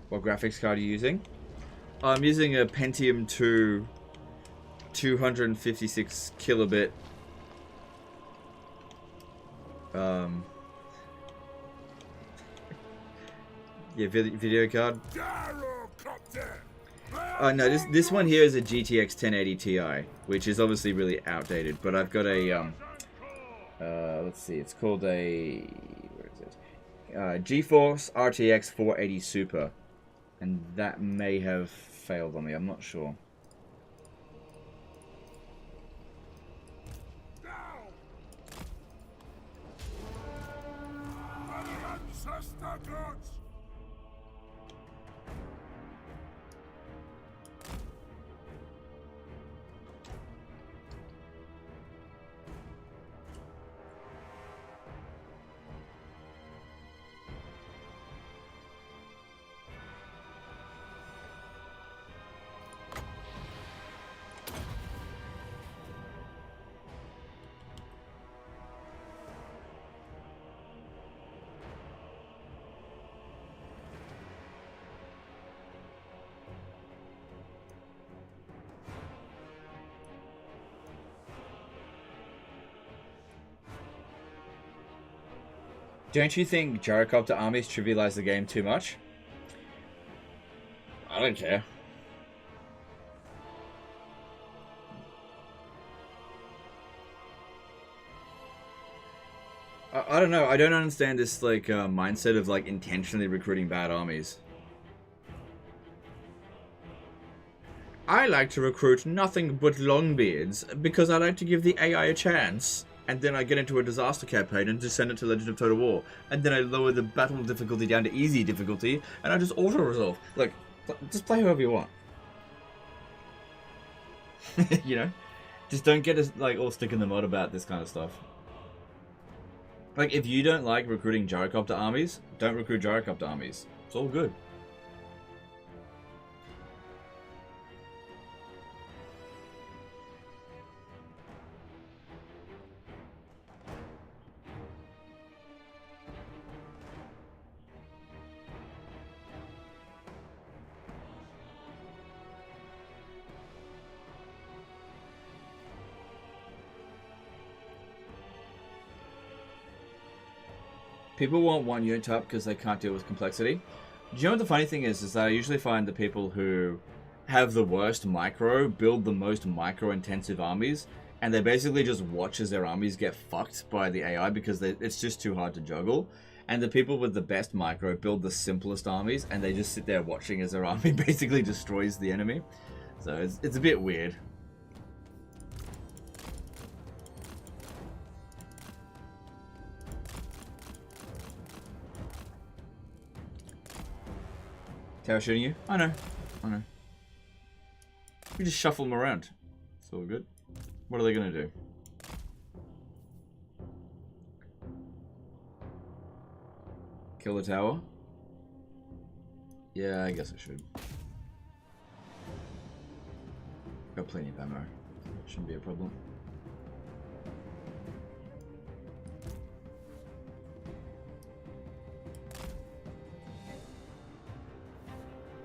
What graphics card are you using? I'm using a Pentium 2 256 kilobit yeah, video card. No, this one here is a GTX 1080 Ti, which is obviously really outdated, but I've got a let's see, it's called a, where is it? GeForce RTX 480 Super. And that may have failed on me, I'm not sure. Don't you think gyrocopter armies trivialize the game too much? I don't care. I don't know. I don't understand this like mindset of like intentionally recruiting bad armies. I like to recruit nothing but Longbeards because I like to give the AI a chance. And then I get into a disaster campaign and just send it to Legend of Total War. And then I lower the battle difficulty down to easy difficulty, and I just auto-resolve. Look, just play whoever you want. You know? Just don't get us like all stick in the mud about this kind of stuff. Like, if you don't like recruiting gyrocopter armies, don't recruit gyrocopter armies. It's all good. People want one unit type because they can't deal with complexity. Do you know what the funny thing is that I usually find the people who have the worst micro build the most micro-intensive armies, and they basically just watch as their armies get fucked by the AI because it's just too hard to juggle. And the people with the best micro build the simplest armies, and they just sit there watching as their army basically destroys the enemy. So it's a bit weird. Tower shooting you? I know. We just shuffle them around. It's all good. What are they gonna do? Kill the tower? Yeah, I guess I should. Got plenty of ammo. Shouldn't be a problem.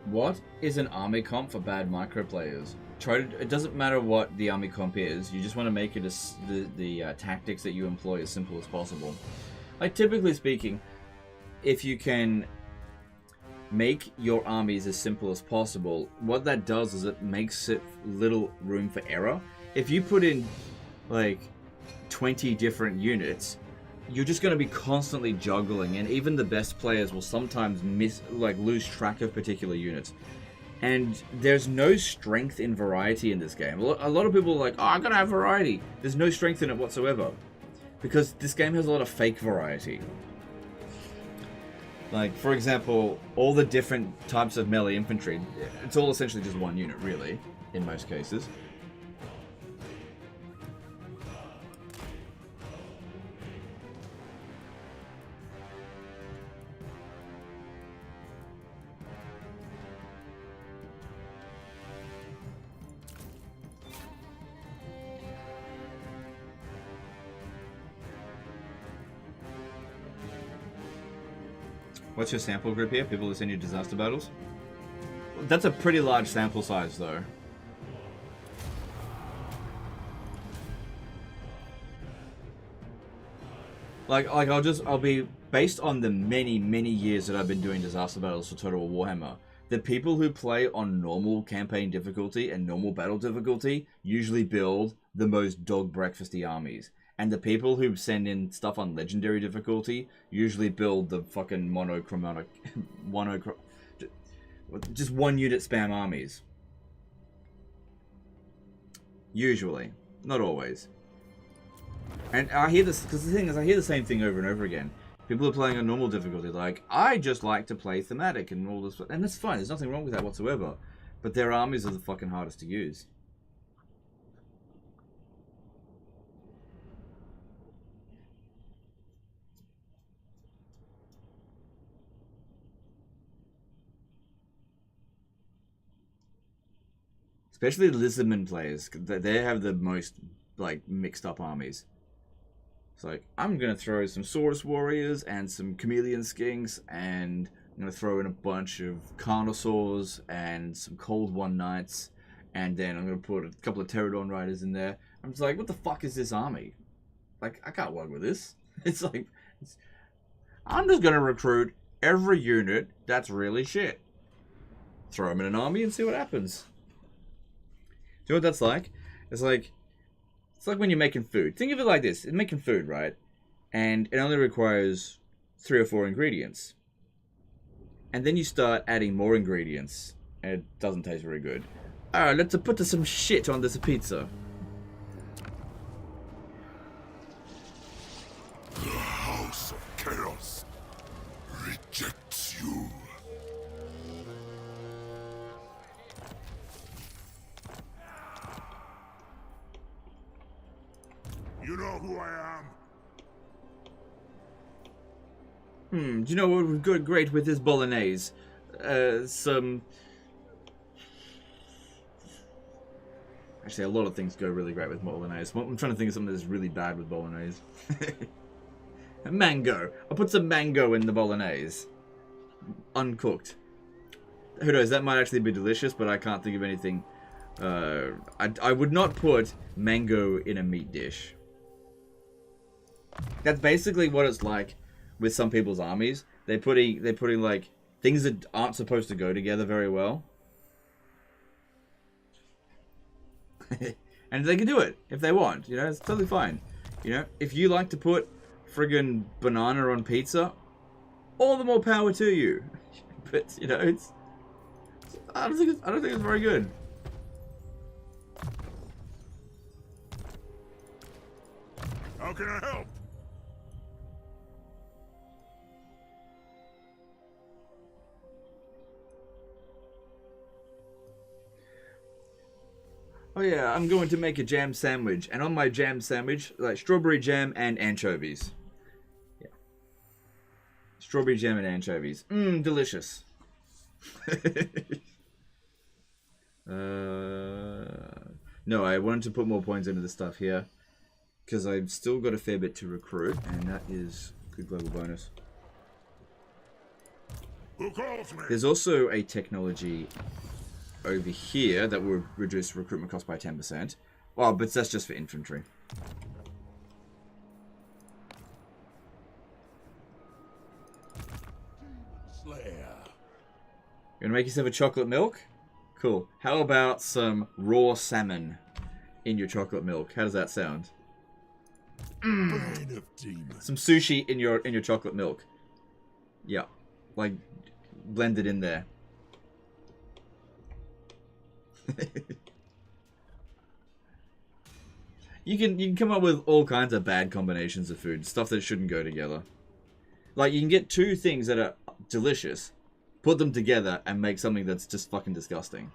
What is an army comp for bad micro players? It doesn't matter what the army comp is, you just want to make it the tactics that you employ as simple as possible. Like, typically speaking, if you can make your armies as simple as possible, what that does is it makes it little room for error. If you put in, like, 20 different units, you're just going to be constantly juggling, and even the best players will sometimes lose track of particular units. And there's no strength in variety in this game. A lot of people are like, oh, I gotta have variety. There's no strength in it whatsoever. Because this game has a lot of fake variety. Like, for example, all the different types of melee infantry, it's all essentially just one unit, really, in most cases. What's your sample group here? People who send you disaster battles? That's a pretty large sample size, though. I'll be based on the many years that I've been doing disaster battles for Total War Warhammer. The people who play on normal campaign difficulty and normal battle difficulty usually build the most dog breakfasty armies. And the people who send in stuff on legendary difficulty usually build the fucking monochromatic, just one unit spam armies. Usually, not always. And I hear this because the thing is, I hear the same thing over and over again. People are playing on normal difficulty, like, I just like to play thematic and all this, and that's fine. There's nothing wrong with that whatsoever. But their armies are the fucking hardest to use. Especially the Lizardman players, they have the most, like, mixed up armies. It's like, I'm going to throw some Saurus Warriors and some Chameleon Skinks, and I'm going to throw in a bunch of Carnosaurs and some Cold One Knights, and then I'm going to put a couple of Pterodon Riders in there. I'm just like, what the fuck is this army? Like, I can't work with this. It's like, I'm just going to recruit every unit that's really shit. Throw them in an army and see what happens. You know what that's like? It's like when you're making food. Think of it like this. It's making food, right? And it only requires 3 or 4 ingredients. And then you start adding more ingredients, and it doesn't taste very good. Alright, let's put some shit on this pizza. The House of Chaos rejects you. who I Do am. you know what would go great with this bolognese? Actually, a lot of things go really great with bolognese. I'm trying to think of something that's really bad with bolognese. Mango. I'll put some mango in the bolognese. Uncooked. Who knows, that might actually be delicious, but I can't think of anything. I would not put mango in a meat dish. That's basically what it's like with some people's armies. They're putting like things that aren't supposed to go together very well. And they can do it if they want, you know, it's totally fine. You know, if you like to put friggin' banana on pizza, all the more power to you. But you know, I don't think it's very good. How can I help? Oh yeah, I'm going to make a jam sandwich, and on my jam sandwich, like strawberry jam and anchovies. Yeah. Strawberry jam and anchovies. Delicious. No, I wanted to put more points into the stuff here, because I've still got a fair bit to recruit, and that is good global bonus. Who calls me? There's also a technology over here that will reduce recruitment cost by 10%. Well, but that's just for infantry. Slayer. You gonna make yourself a chocolate milk? Cool. How about some raw salmon in your chocolate milk? How does that sound? Brain of demons. Some sushi in your chocolate milk. Yeah, like blended in there. You can come up with all kinds of bad combinations of food, stuff that shouldn't go together. Like you can get two things that are delicious, put them together and make something that's just fucking disgusting.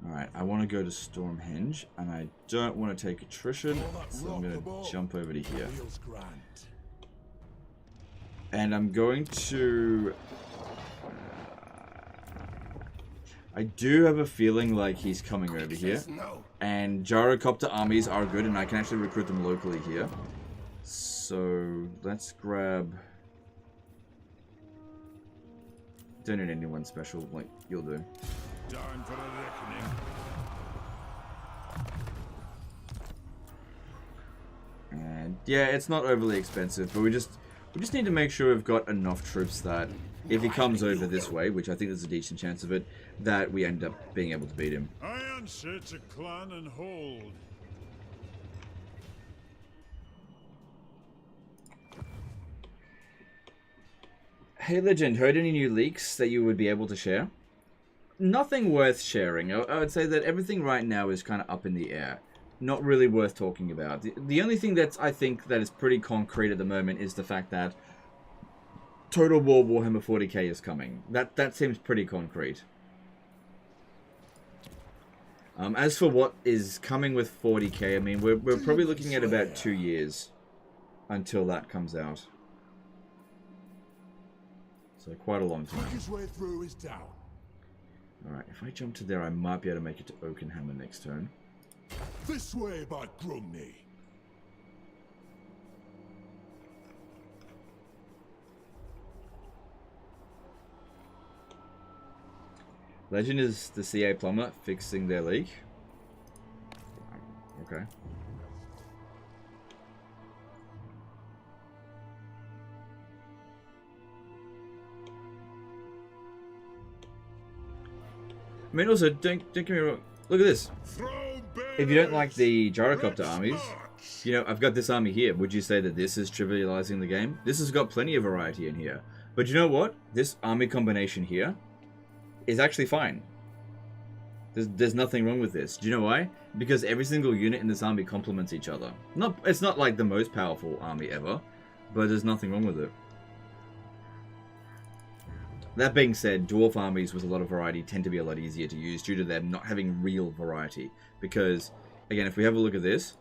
Alright, I want to go to Stormhenge, and I don't want to take attrition, so I'm going to jump over to here. And I'm going to... I do have a feeling like he's coming over here. And gyrocopter armies are good, and I can actually recruit them locally here. So, let's grab... Don't need anyone special, like you'll do. Time for a reckoning. And yeah, it's not overly expensive, but we just need to make sure we've got enough troops that if he comes over this way, which I think there's a decent chance of it, that we end up being able to beat him. I answer to clan and hold. Hey Legend, heard any new leaks that you would be able to share? Nothing worth sharing. I would say that everything right now is kind of up in the air. Not really worth talking about. The only thing that I think that is pretty concrete at the moment is the fact that Total War Warhammer 40k is coming. That seems pretty concrete. As for what is coming with 40k, I mean, we're probably looking at about 2 years until that comes out. So quite a long time. Quickest way through is down. Alright, if I jump to there, I might be able to make it to Oakenhammer next turn. This way by Grumney. Legend is the CA plumber fixing their leak. Okay. I mean, also, don't get me wrong. Look at this. If you don't like the gyrocopter armies, you know, I've got this army here. Would you say that this is trivializing the game? This has got plenty of variety in here. But you know what? This army combination here is actually fine. There's nothing wrong with this. Do you know why? Because every single unit in this army complements each other. It's not like the most powerful army ever, but there's nothing wrong with it. That being said, dwarf armies with a lot of variety tend to be a lot easier to use due to them not having real variety. Because, again, if we have a look at this,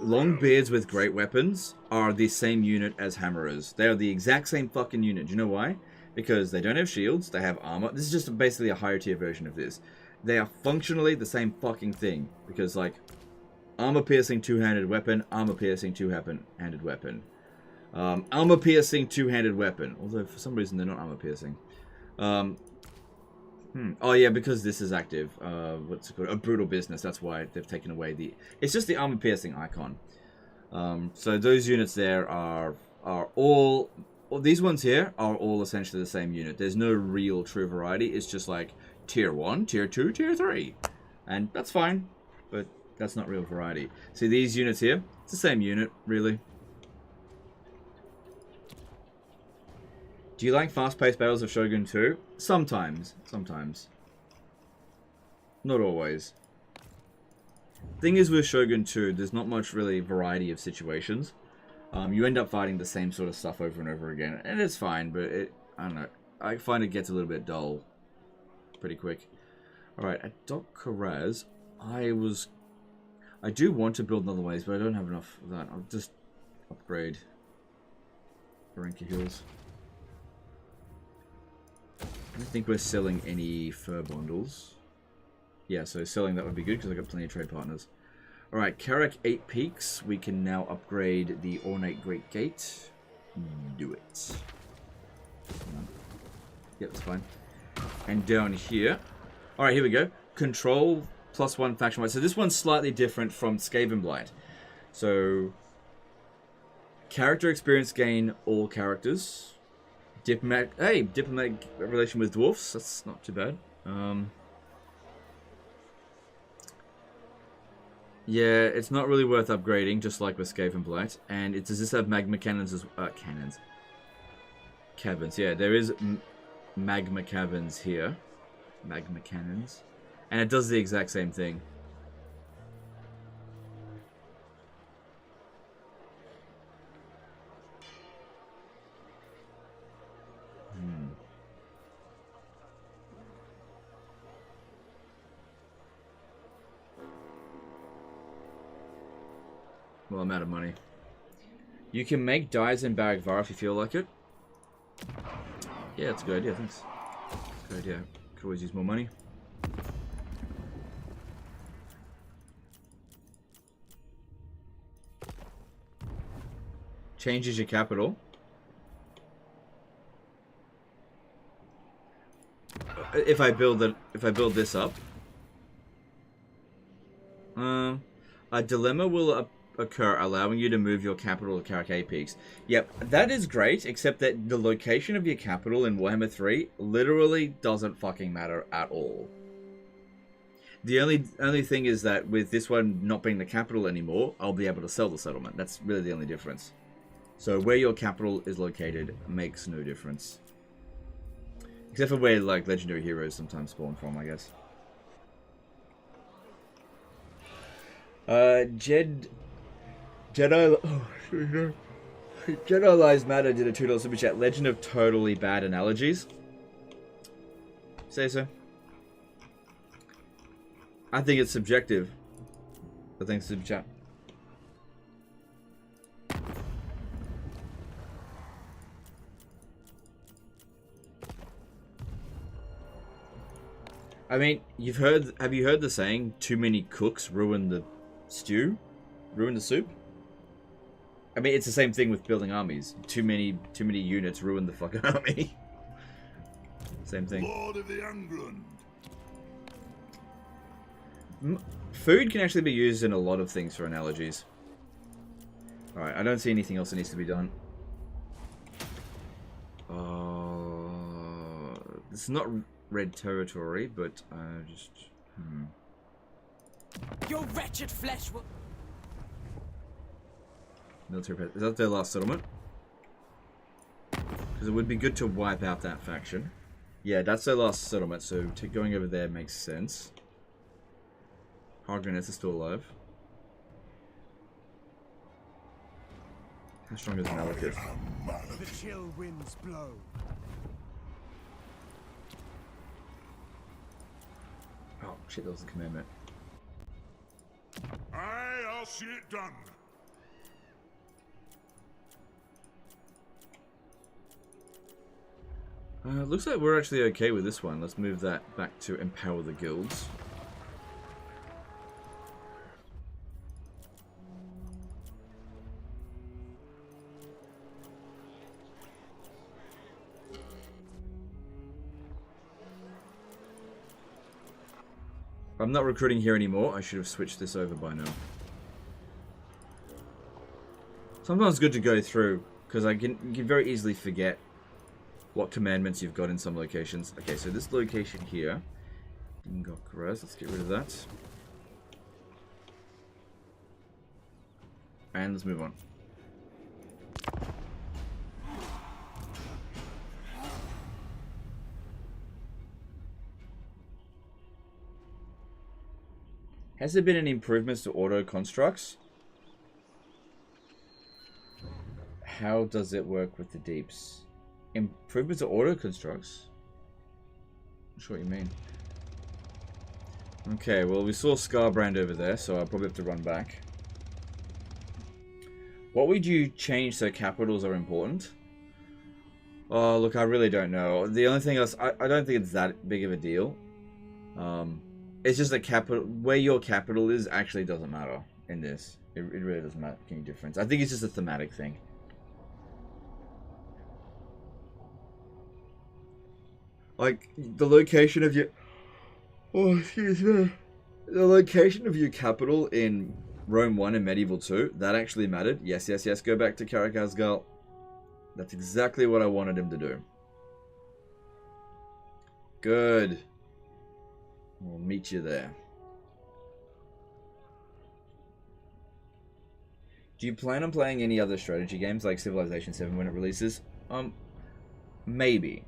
long beards with great weapons are the same unit as hammerers. They are the exact same fucking unit. Do you know why? Because they don't have shields, they have armor. This is just basically a higher tier version of this. They are functionally the same fucking thing. Because, like, armor-piercing two-handed weapon, armor-piercing two-handed weapon. Armor-piercing two-handed weapon. Although, for some reason, they're not armor-piercing. Oh, yeah, because this is active. What's it called? A brutal business. That's why they've taken away the... It's just the armor-piercing icon. So those units there are all... Well, these ones here are all essentially the same unit. There's no real true variety. It's just like tier 1, tier 2, tier 3. And that's fine. But that's not real variety. See, these units here, it's the same unit, really. Do you like fast-paced battles of Shogun 2? Sometimes. Sometimes. Not always. Thing is with Shogun 2, there's not much really variety of situations. You end up fighting the same sort of stuff over and over again. And it's fine, but I don't know. I find it gets a little bit dull pretty quick. Alright, at Doc Karaz, I do want to build another ways, but I don't have enough of that. I'll just upgrade Baranka Hills. I don't think we're selling any fur bundles. Yeah, so selling that would be good because I've got plenty of trade partners. Alright, Karak 8 Peaks. We can now upgrade the Ornate Great Gate. Do it. Yep, that's fine. And down here. Alright, here we go. Control +1 faction wide. So this one's slightly different from Skaven Blight. So, character experience gain all characters. Diplomatic relation with dwarfs. That's not too bad. Yeah, it's not really worth upgrading, just like with Skaven Blight. And does this have magma cannons as cannons? Caverns, yeah, there is magma caverns here. Magma cannons. And it does the exact same thing. Well, I'm out of money. You can make dyes in Baragvar if you feel like it. Yeah, that's a good idea, thanks. Good idea. Could always use more money. Changes your capital. If I build this up. A dilemma will occur, allowing you to move your capital to Karak 8 Peaks. Yep, that is great, except that the location of your capital in Warhammer 3 literally doesn't fucking matter at all. The only thing is that with this one not being the capital anymore, I'll be able to sell the settlement. That's really the only difference. So where your capital is located makes no difference. Except for where, like, legendary heroes sometimes spawn from, I guess. Jedi Lives Matter did a $2 super chat. Legend of totally bad analogies. Say so. I think it's subjective. But thanks super chat. I mean, have you heard the saying, too many cooks ruin the stew? Ruin the soup? I mean, it's the same thing with building armies. Too many units ruin the fucking army. Same thing. Lord of the England. Food can actually be used in a lot of things for analogies. Alright, I don't see anything else that needs to be done. It's not red territory, but just... Your wretched flesh will... Military... Is that their last settlement? Because it would be good to wipe out that faction. Yeah, that's their last settlement, so going over there makes sense. Hargranets is still alive. How strong is Malekith? The chill winds blow. Oh, shit, that was a commandment. Aye, I'll see it done. Looks like we're actually okay with this one. Let's move that back to empower the guilds. I'm not recruiting here anymore. I should have switched this over by now. Sometimes it's good to go through, because you can very easily forget what commandments you've got in some locations. Okay, so this location here, Dingokras, let's get rid of that. And let's move on. Has there been any improvements to auto constructs? How does it work with the deeps? Improvements to auto constructs? Not sure what you mean. Okay, well we saw Scarbrand over there, so I'll probably have to run back. What would you change so capitals are important? Oh, look, I really don't know. The only thing else, I don't think it's that big of a deal. It's just that capital, where your capital is actually doesn't matter in this. It really doesn't make any difference. I think it's just a thematic thing. Like, the location of your... Oh, excuse me. The location of your capital in Rome 1 and Medieval 2, that actually mattered. Yes, yes, yes, go back to Karakazgal. That's exactly what I wanted him to do. Good. We'll meet you there. Do you plan on playing any other strategy games like Civilization 7 when it releases? Maybe.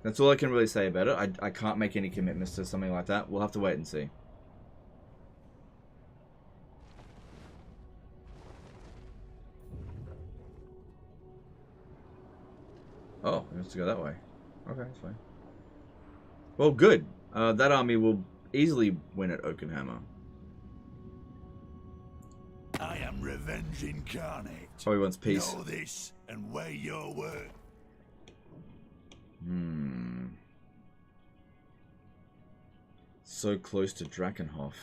That's all I can really say about it. I can't make any commitments to something like that. We'll have to wait and see. Oh, it has to go that way. Okay, that's fine. Well, good. That army will easily win at Oakenhammer. I am revenge incarnate. Oh, he wants peace. Know this and weigh your word. So close to Drakenhof.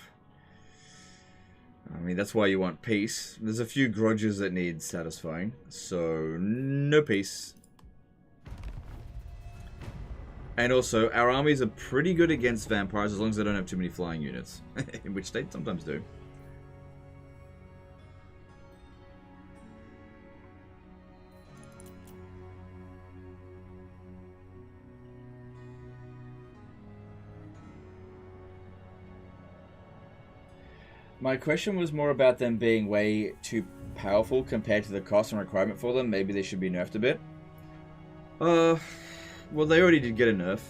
I mean, that's why you want peace. There's a few grudges that need satisfying. So, no peace. And also, our armies are pretty good against vampires as long as they don't have too many flying units. Which they sometimes do. My question was more about them being way too powerful compared to the cost and requirement for them. Maybe they should be nerfed a bit. Well, they already did get a nerf.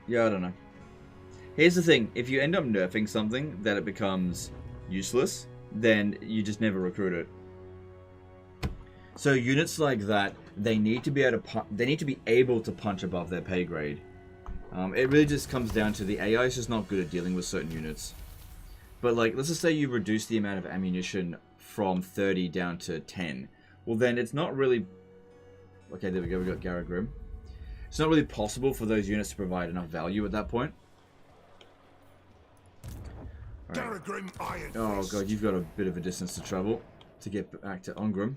Yeah, I don't know. Here's the thing. If you end up nerfing something that it becomes useless, then you just never recruit it. So units like that, they need to be able to punch above their pay grade. It really just comes down to the AI is just not good at dealing with certain units. But like, let's just say you reduce the amount of ammunition from 30 down to 10. Well then, it's not really... Okay, there we go, we got Garagrim. It's not really possible for those units to provide enough value at that point. Right. Oh god, you've got a bit of a distance to travel to get back to Ongram.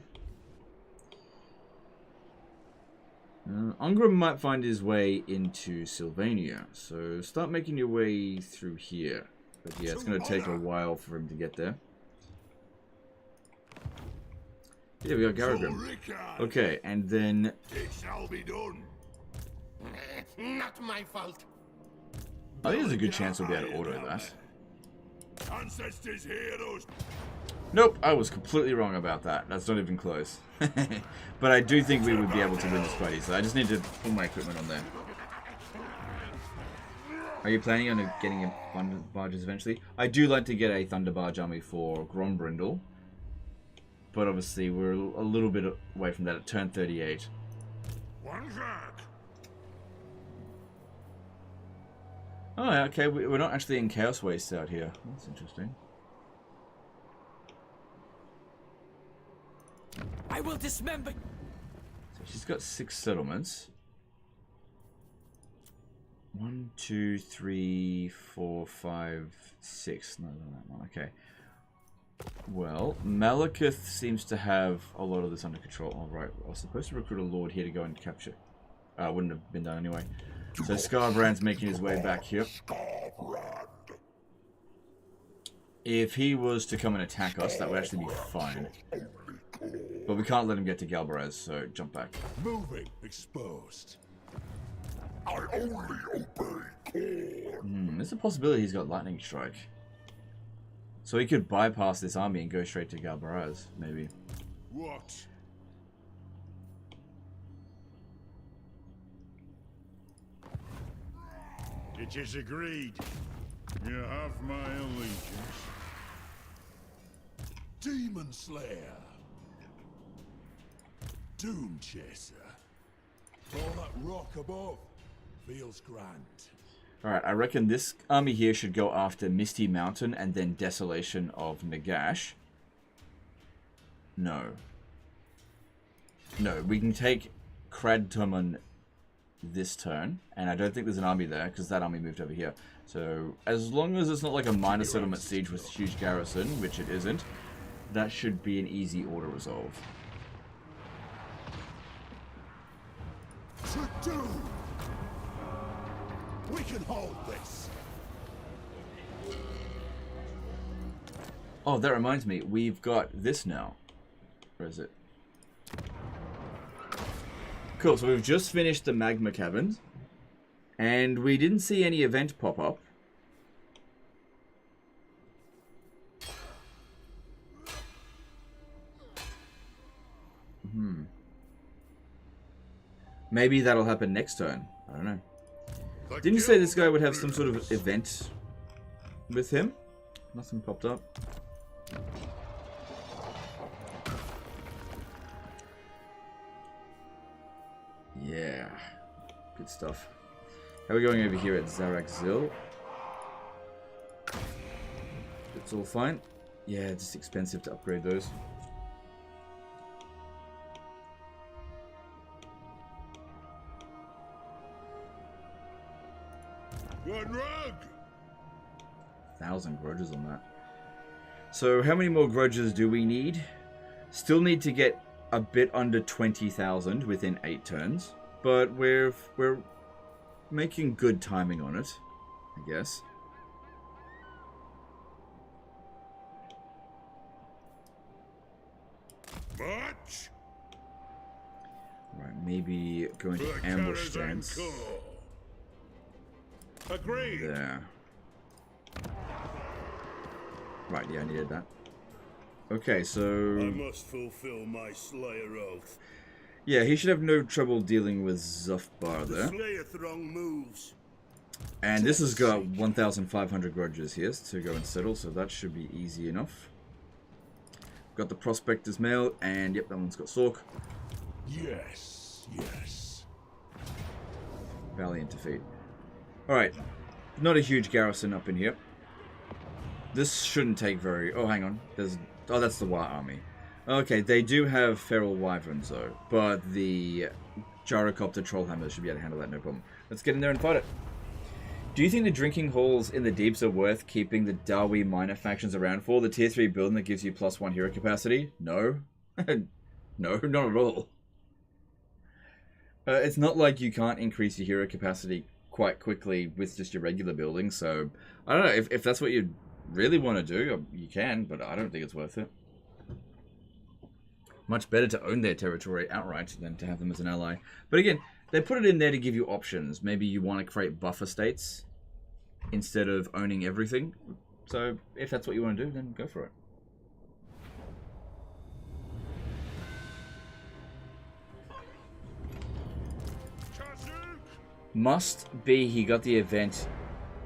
Ongram might find his way into Sylvania, so start making your way through here. But yeah, it's going to take a while for him to get there. Yeah, we got Garagrim. Okay, and then... It shall be done. Not my fault. I think there's a good chance we'll be able to auto that. Ancestors heroes. Nope, I was completely wrong about that. That's not even close. But I do think we would be able to win this fight, so I just need to put my equipment on there. Are you planning on getting a Thunder Barges eventually? I do like to get a Thunder Barge army for Grombrindle. But obviously we're a little bit away from that at turn 38. One back. Oh, yeah, okay. We're not actually in Chaos Waste out here. That's interesting. I will dismember. So she's got 6 settlements. 1, 2, 3, 4, 5, 6. No, that one. Okay. Well, Malekith seems to have a lot of this under control. All right, I was supposed to recruit a lord here to go and capture. Wouldn't have been done anyway. So Scarbrand's making his way back here. If he was to come and attack us, that would actually be fine. But we can't let him get to Galbaraz, so jump back. Moving. Exposed. I only obey. There's a possibility he's got lightning strike. So he could bypass this army and go straight to Galbaraz, maybe. What? It is agreed. You have my allegiance. Demon Slayer. Doom Chaser. All that rock above feels grand. Alright, I reckon this army here should go after Misty Mountain and then Desolation of Nagash. No. No, we can take Cradtumon this turn, and I don't think there's an army there, because that army moved over here. So, as long as it's not like a minor settlement siege with a huge garrison, which it isn't, that should be an easy order resolve. To do. We can hold this. Oh, that reminds me, we've got this now. Where is it? Cool, so we've just finished the Magma Caverns, and we didn't see any event pop up. Maybe that'll happen next turn. I don't know. Didn't you say this guy would have some sort of event with him? Nothing popped up. Yeah. Good stuff. How are we going over here at Zarak-Zil? It's all fine. Yeah, it's just expensive to upgrade those. One rug. 1,000 grudges on that. So how many more grudges do we need? Still need to get a bit under 20,000 within 8 turns, but we're making good timing on it, I guess. Much. Right, maybe going to ambush stance. Agreed. There. Right, yeah, I needed that. Okay, so... I must fulfill my Slayer oath. Yeah, he should have no trouble dealing with Zufbar The there. Slayer throng moves. And this has got 1,500 grudges here to go and settle, so that should be easy enough. Got the Prospector's Mail, and yep, that one's got Sork. Yes, yes. Valiant defeat. Alright, not a huge garrison up in here. This shouldn't take very... Oh, hang on. Oh, that's the White Army. Okay, they do have Feral Wyverns, though. But the Gyrocopter Trollhammer should be able to handle that, no problem. Let's get in there and fight it. Do you think the drinking halls in the Deeps are worth keeping the Dawi minor factions around for? The tier 3 building that gives you +1 hero capacity? No. No, not at all. It's not like you can't increase your hero capacity quite quickly with just your regular building, so... I don't know, if that's what you really want to do, you can, but I don't think it's worth it. Much better to own their territory outright than to have them as an ally. But again, they put it in there to give you options. Maybe you want to create buffer states instead of owning everything. So if that's what you want to do, then go for it. Must be he got the event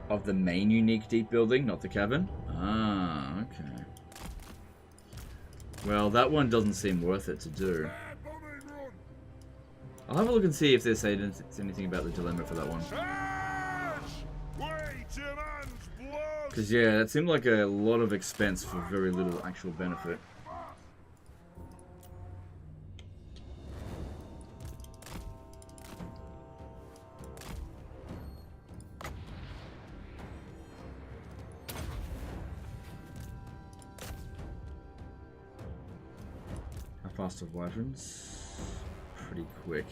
of the main unique deep building, not the cavern. Ah, okay. Well, that one doesn't seem worth it to do. I'll have a look and see if there's anything about the dilemma for that one. Because, yeah, that seemed like a lot of expense for very little actual benefit. How fast are wyverns? Pretty quick.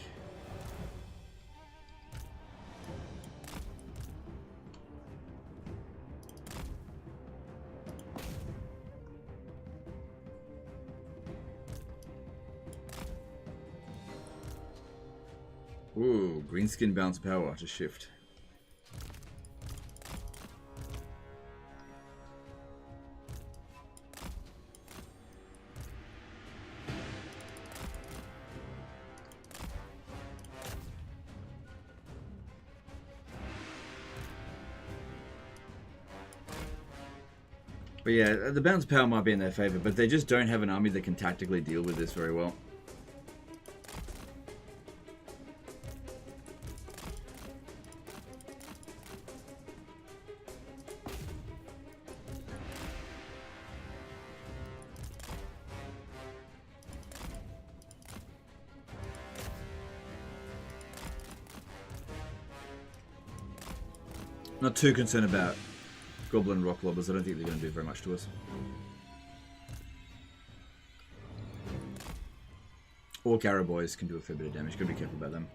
Ooh, greenskin bounce power to shift. But yeah, the bounce power might be in their favor, but they just don't have an army that can tactically deal with this very well. Not too concerned about Goblin Rock Lobbers. I don't think they're going to do very much to us. Or Garaboys can do a fair bit of damage. Gotta be careful about them.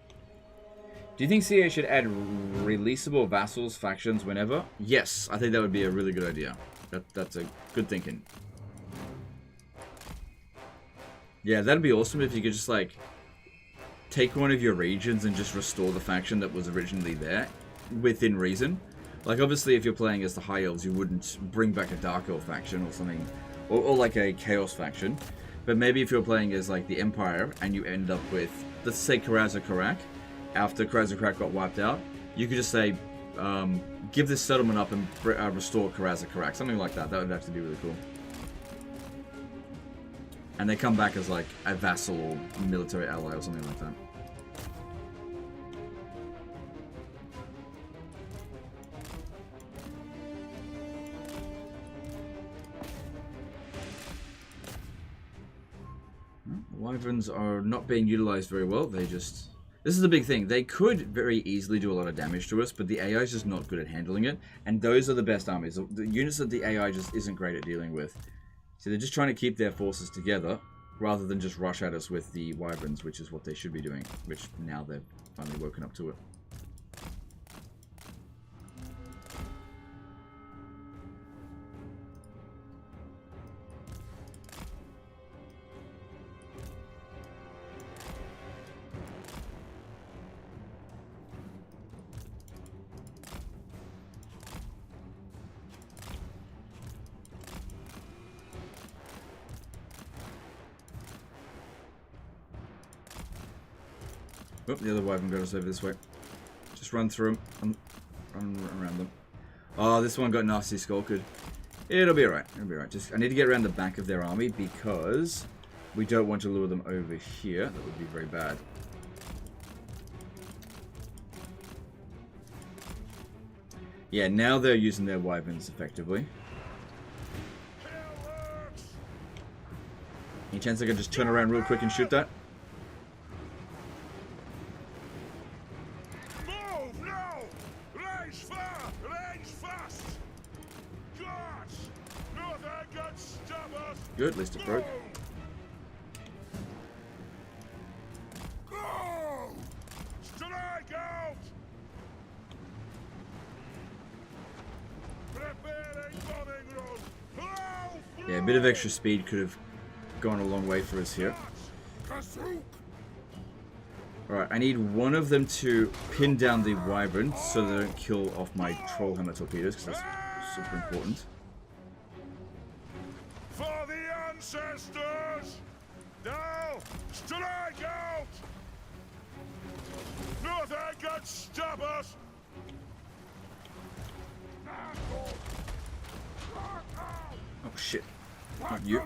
Do you think CA should add releasable vassals factions whenever? Yes, I think that would be a really good idea. That's a good thinking. Yeah, that'd be awesome if you could just like take one of your regions and just restore the faction that was originally there within reason. Like, obviously, if you're playing as the High Elves, you wouldn't bring back a Dark Elf faction or something, or like a Chaos faction. But maybe if you're playing as, like, the Empire, and you end up with, let's say, Karaz-a-Karak, after Karaz-a-Karak got wiped out, you could just say, give this settlement up and restore Karaz-a-Karak, something like that. That would actually be really cool. And they come back as, like, a vassal or military ally or something like that. Wyverns are not being utilized very well. They just... This is the big thing. They could very easily do a lot of damage to us, but the AI is just not good at handling it. And those are the best armies. The units that the AI just isn't great at dealing with. So they're just trying to keep their forces together, rather than just rush at us with the Wyverns, which is what they should be doing. Which now they've finally woken up to it. Oh, the other wyvern got us over this way. Just run through them. Run around them. Oh, this one got nasty skulked. It'll be alright. It'll be alright. Just I need to get around the back of their army because we don't want to lure them over here. That would be very bad. Yeah, now they're using their wyverns effectively. Any chance I can just turn around real quick and shoot that? Good, at least it broke. Yeah, a bit of extra speed could have gone a long way for us here. Alright, I need one of them to pin down the wyvern so they don't kill off my trollhammer torpedoes, because that's super important. For the ancestors! Now, strike out! Nothing can stop us! Oh shit. Not you.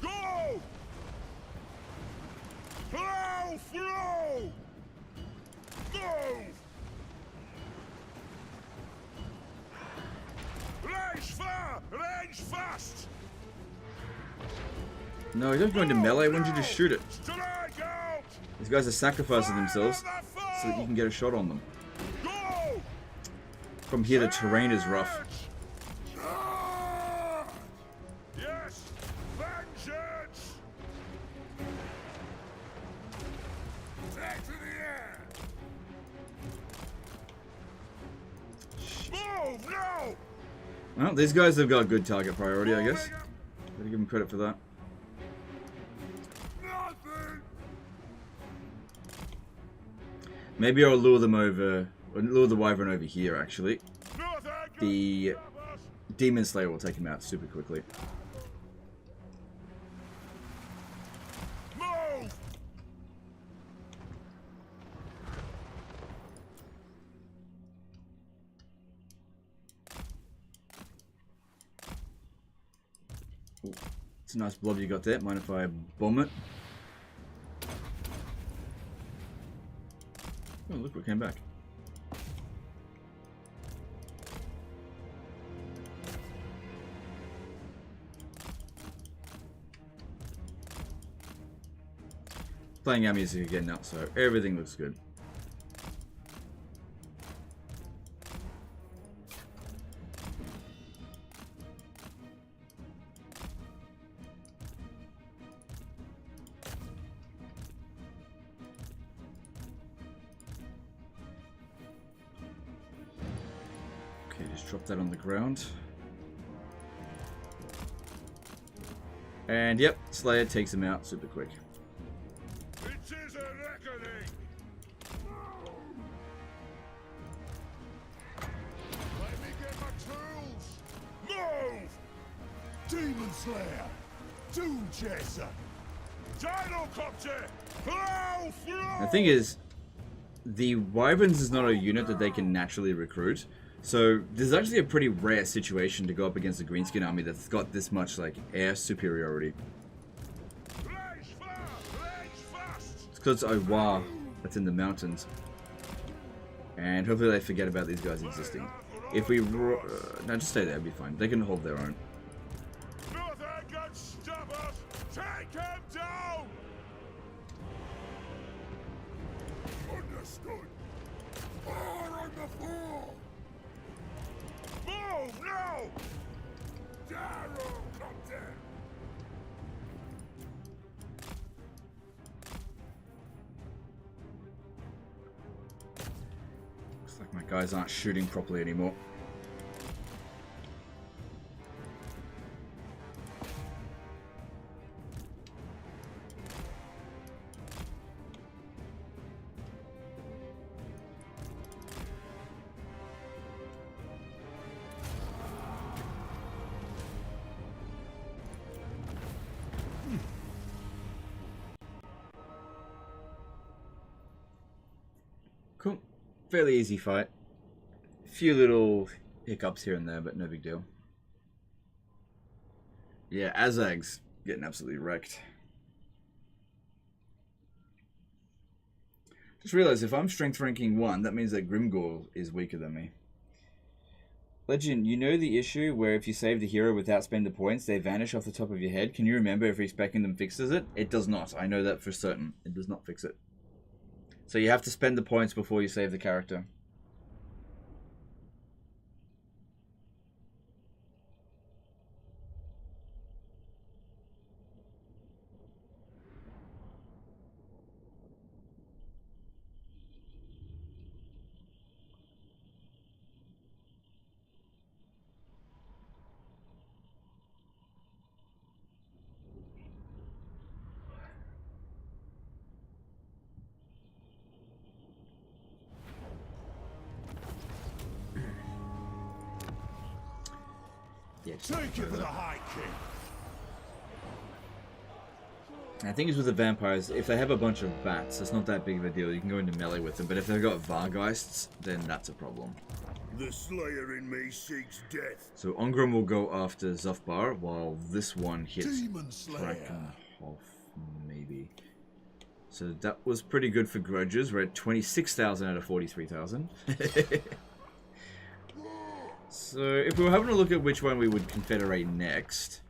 Go! Plow through! Move! Range far! Range fast! No, you don't go into melee. Why don't you just shoot it? Strike out! These guys are sacrificing themselves so that you can get a shot on them. Go! From here, the terrain is rough. Yes! Vengeance! Take to the air! Move now! Well, these guys have got good target priority, I guess. Gotta give them credit for that. Nothing! Maybe I'll lure them over, or lure the wyvern over here, actually. Nothing! The demon slayer will take him out super quickly. Move! It's a nice blob you got there. Mind if I bomb it? Oh, look what came back. Playing our music again now, so everything looks good. Okay, just drop that on the ground. And yep, Slayer takes him out super quick. It is a reckoning! Let me get my tools! Move! Demon Slayer! Doom Chaser! Gyrocopter! Plow through! The thing is, the wyverns is not a unit that they can naturally recruit. So there's actually a pretty rare situation to go up against a greenskin army that's got this much like air superiority. Range far! Range fast! It's because Owa that's in the mountains. And hopefully they forget about these guys existing. If we... no, just stay there, it'll be fine. They can hold their own. Nothing can stop us! Take him down! Understood! Fire on the floor! Move now! Gyrocopter! Looks like my guys aren't shooting properly anymore. Cool. Fairly easy fight. A few little hiccups here and there, but no big deal. Yeah, Asag's getting absolutely wrecked. Just realized if I'm strength ranking 1, that means that Grimgor is weaker than me. Legend, you know the issue where if you save the hero without spending the points, they vanish off the top of your head? Can you remember if respecting them fixes it? It does not. I know that for certain. It does not fix it. So you have to spend the points before you save the character. Yeah, Take it for the High King! I think it's with the vampires, if they have a bunch of bats, it's not that big of a deal. You can go into melee with them, but if they've got Vargeists, then that's a problem. The Slayer in me seeks death. So Ongrim will go after Zufbar, while this one hits Demon Slayer! Krakenhof, maybe. So that was pretty good for grudges. We're at 26,000 out of 43,000. So if we were having a look at which one we would confederate next,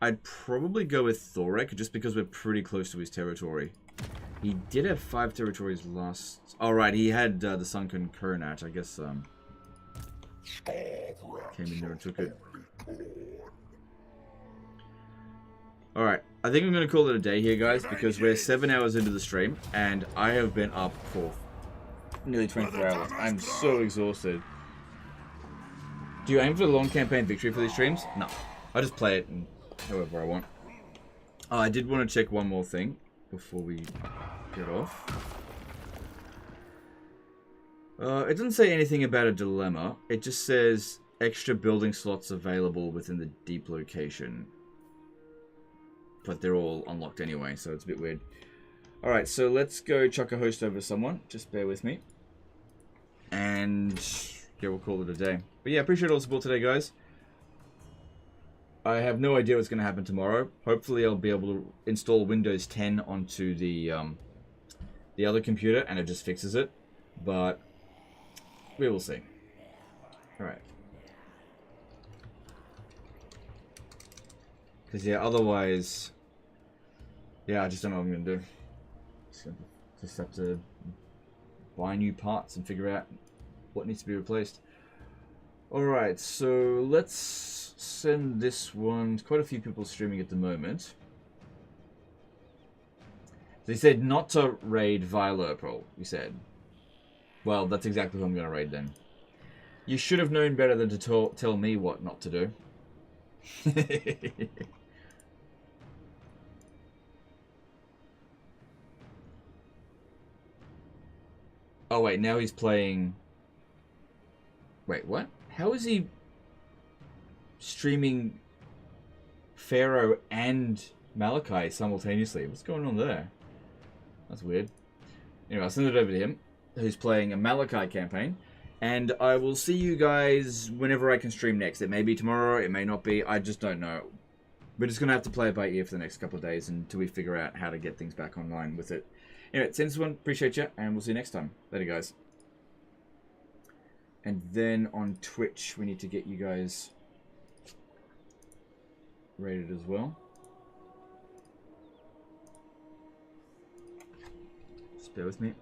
I'd probably go with Thorek, just because we're pretty close to his territory. He did have 5 territories last... Oh, right, he had the sunken Kuranat. I guess came in there and took it. Alright, I think I'm going to call it a day here, guys, because we're 7 hours into the stream, and I have been up for nearly 24 hours. I'm so exhausted. Do you aim for the long campaign victory for these streams? No. I just play it and however I want. Oh, I did want to check one more thing before we get off. It doesn't say anything about a dilemma. It just says extra building slots available within the deep location. But they're all unlocked anyway, so it's a bit weird. Alright, so let's go chuck a host over someone. Just bear with me. And yeah, we'll call it a day. But yeah, appreciate all the support today, guys. I have no idea what's going to happen tomorrow. Hopefully I'll be able to install Windows 10 onto the other computer and it just fixes it. But we will see. Alright. Because yeah, otherwise... Yeah, I just don't know what I'm going to do. Just have to buy new parts and figure out what needs to be replaced. Alright, so let's send this one. Quite a few people streaming at the moment. They said not to raid Immortal, you said. Well, that's exactly who I'm going to raid then. You should have known better than to tell me what not to do. Oh wait, now he's playing... Wait, what? How is he streaming Pharaoh and Malachi simultaneously? What's going on there? That's weird. Anyway, I'll send it over to him, who's playing a Malachi campaign. And I will see you guys whenever I can stream next. It may be tomorrow, it may not be. I just don't know. We're just going to have to play it by ear for the next couple of days until we figure out how to get things back online with it. Anyway, send this one. Appreciate you, and we'll see you next time. Later, guys. And then on Twitch, we need to get you guys rated as well. Just bear with me.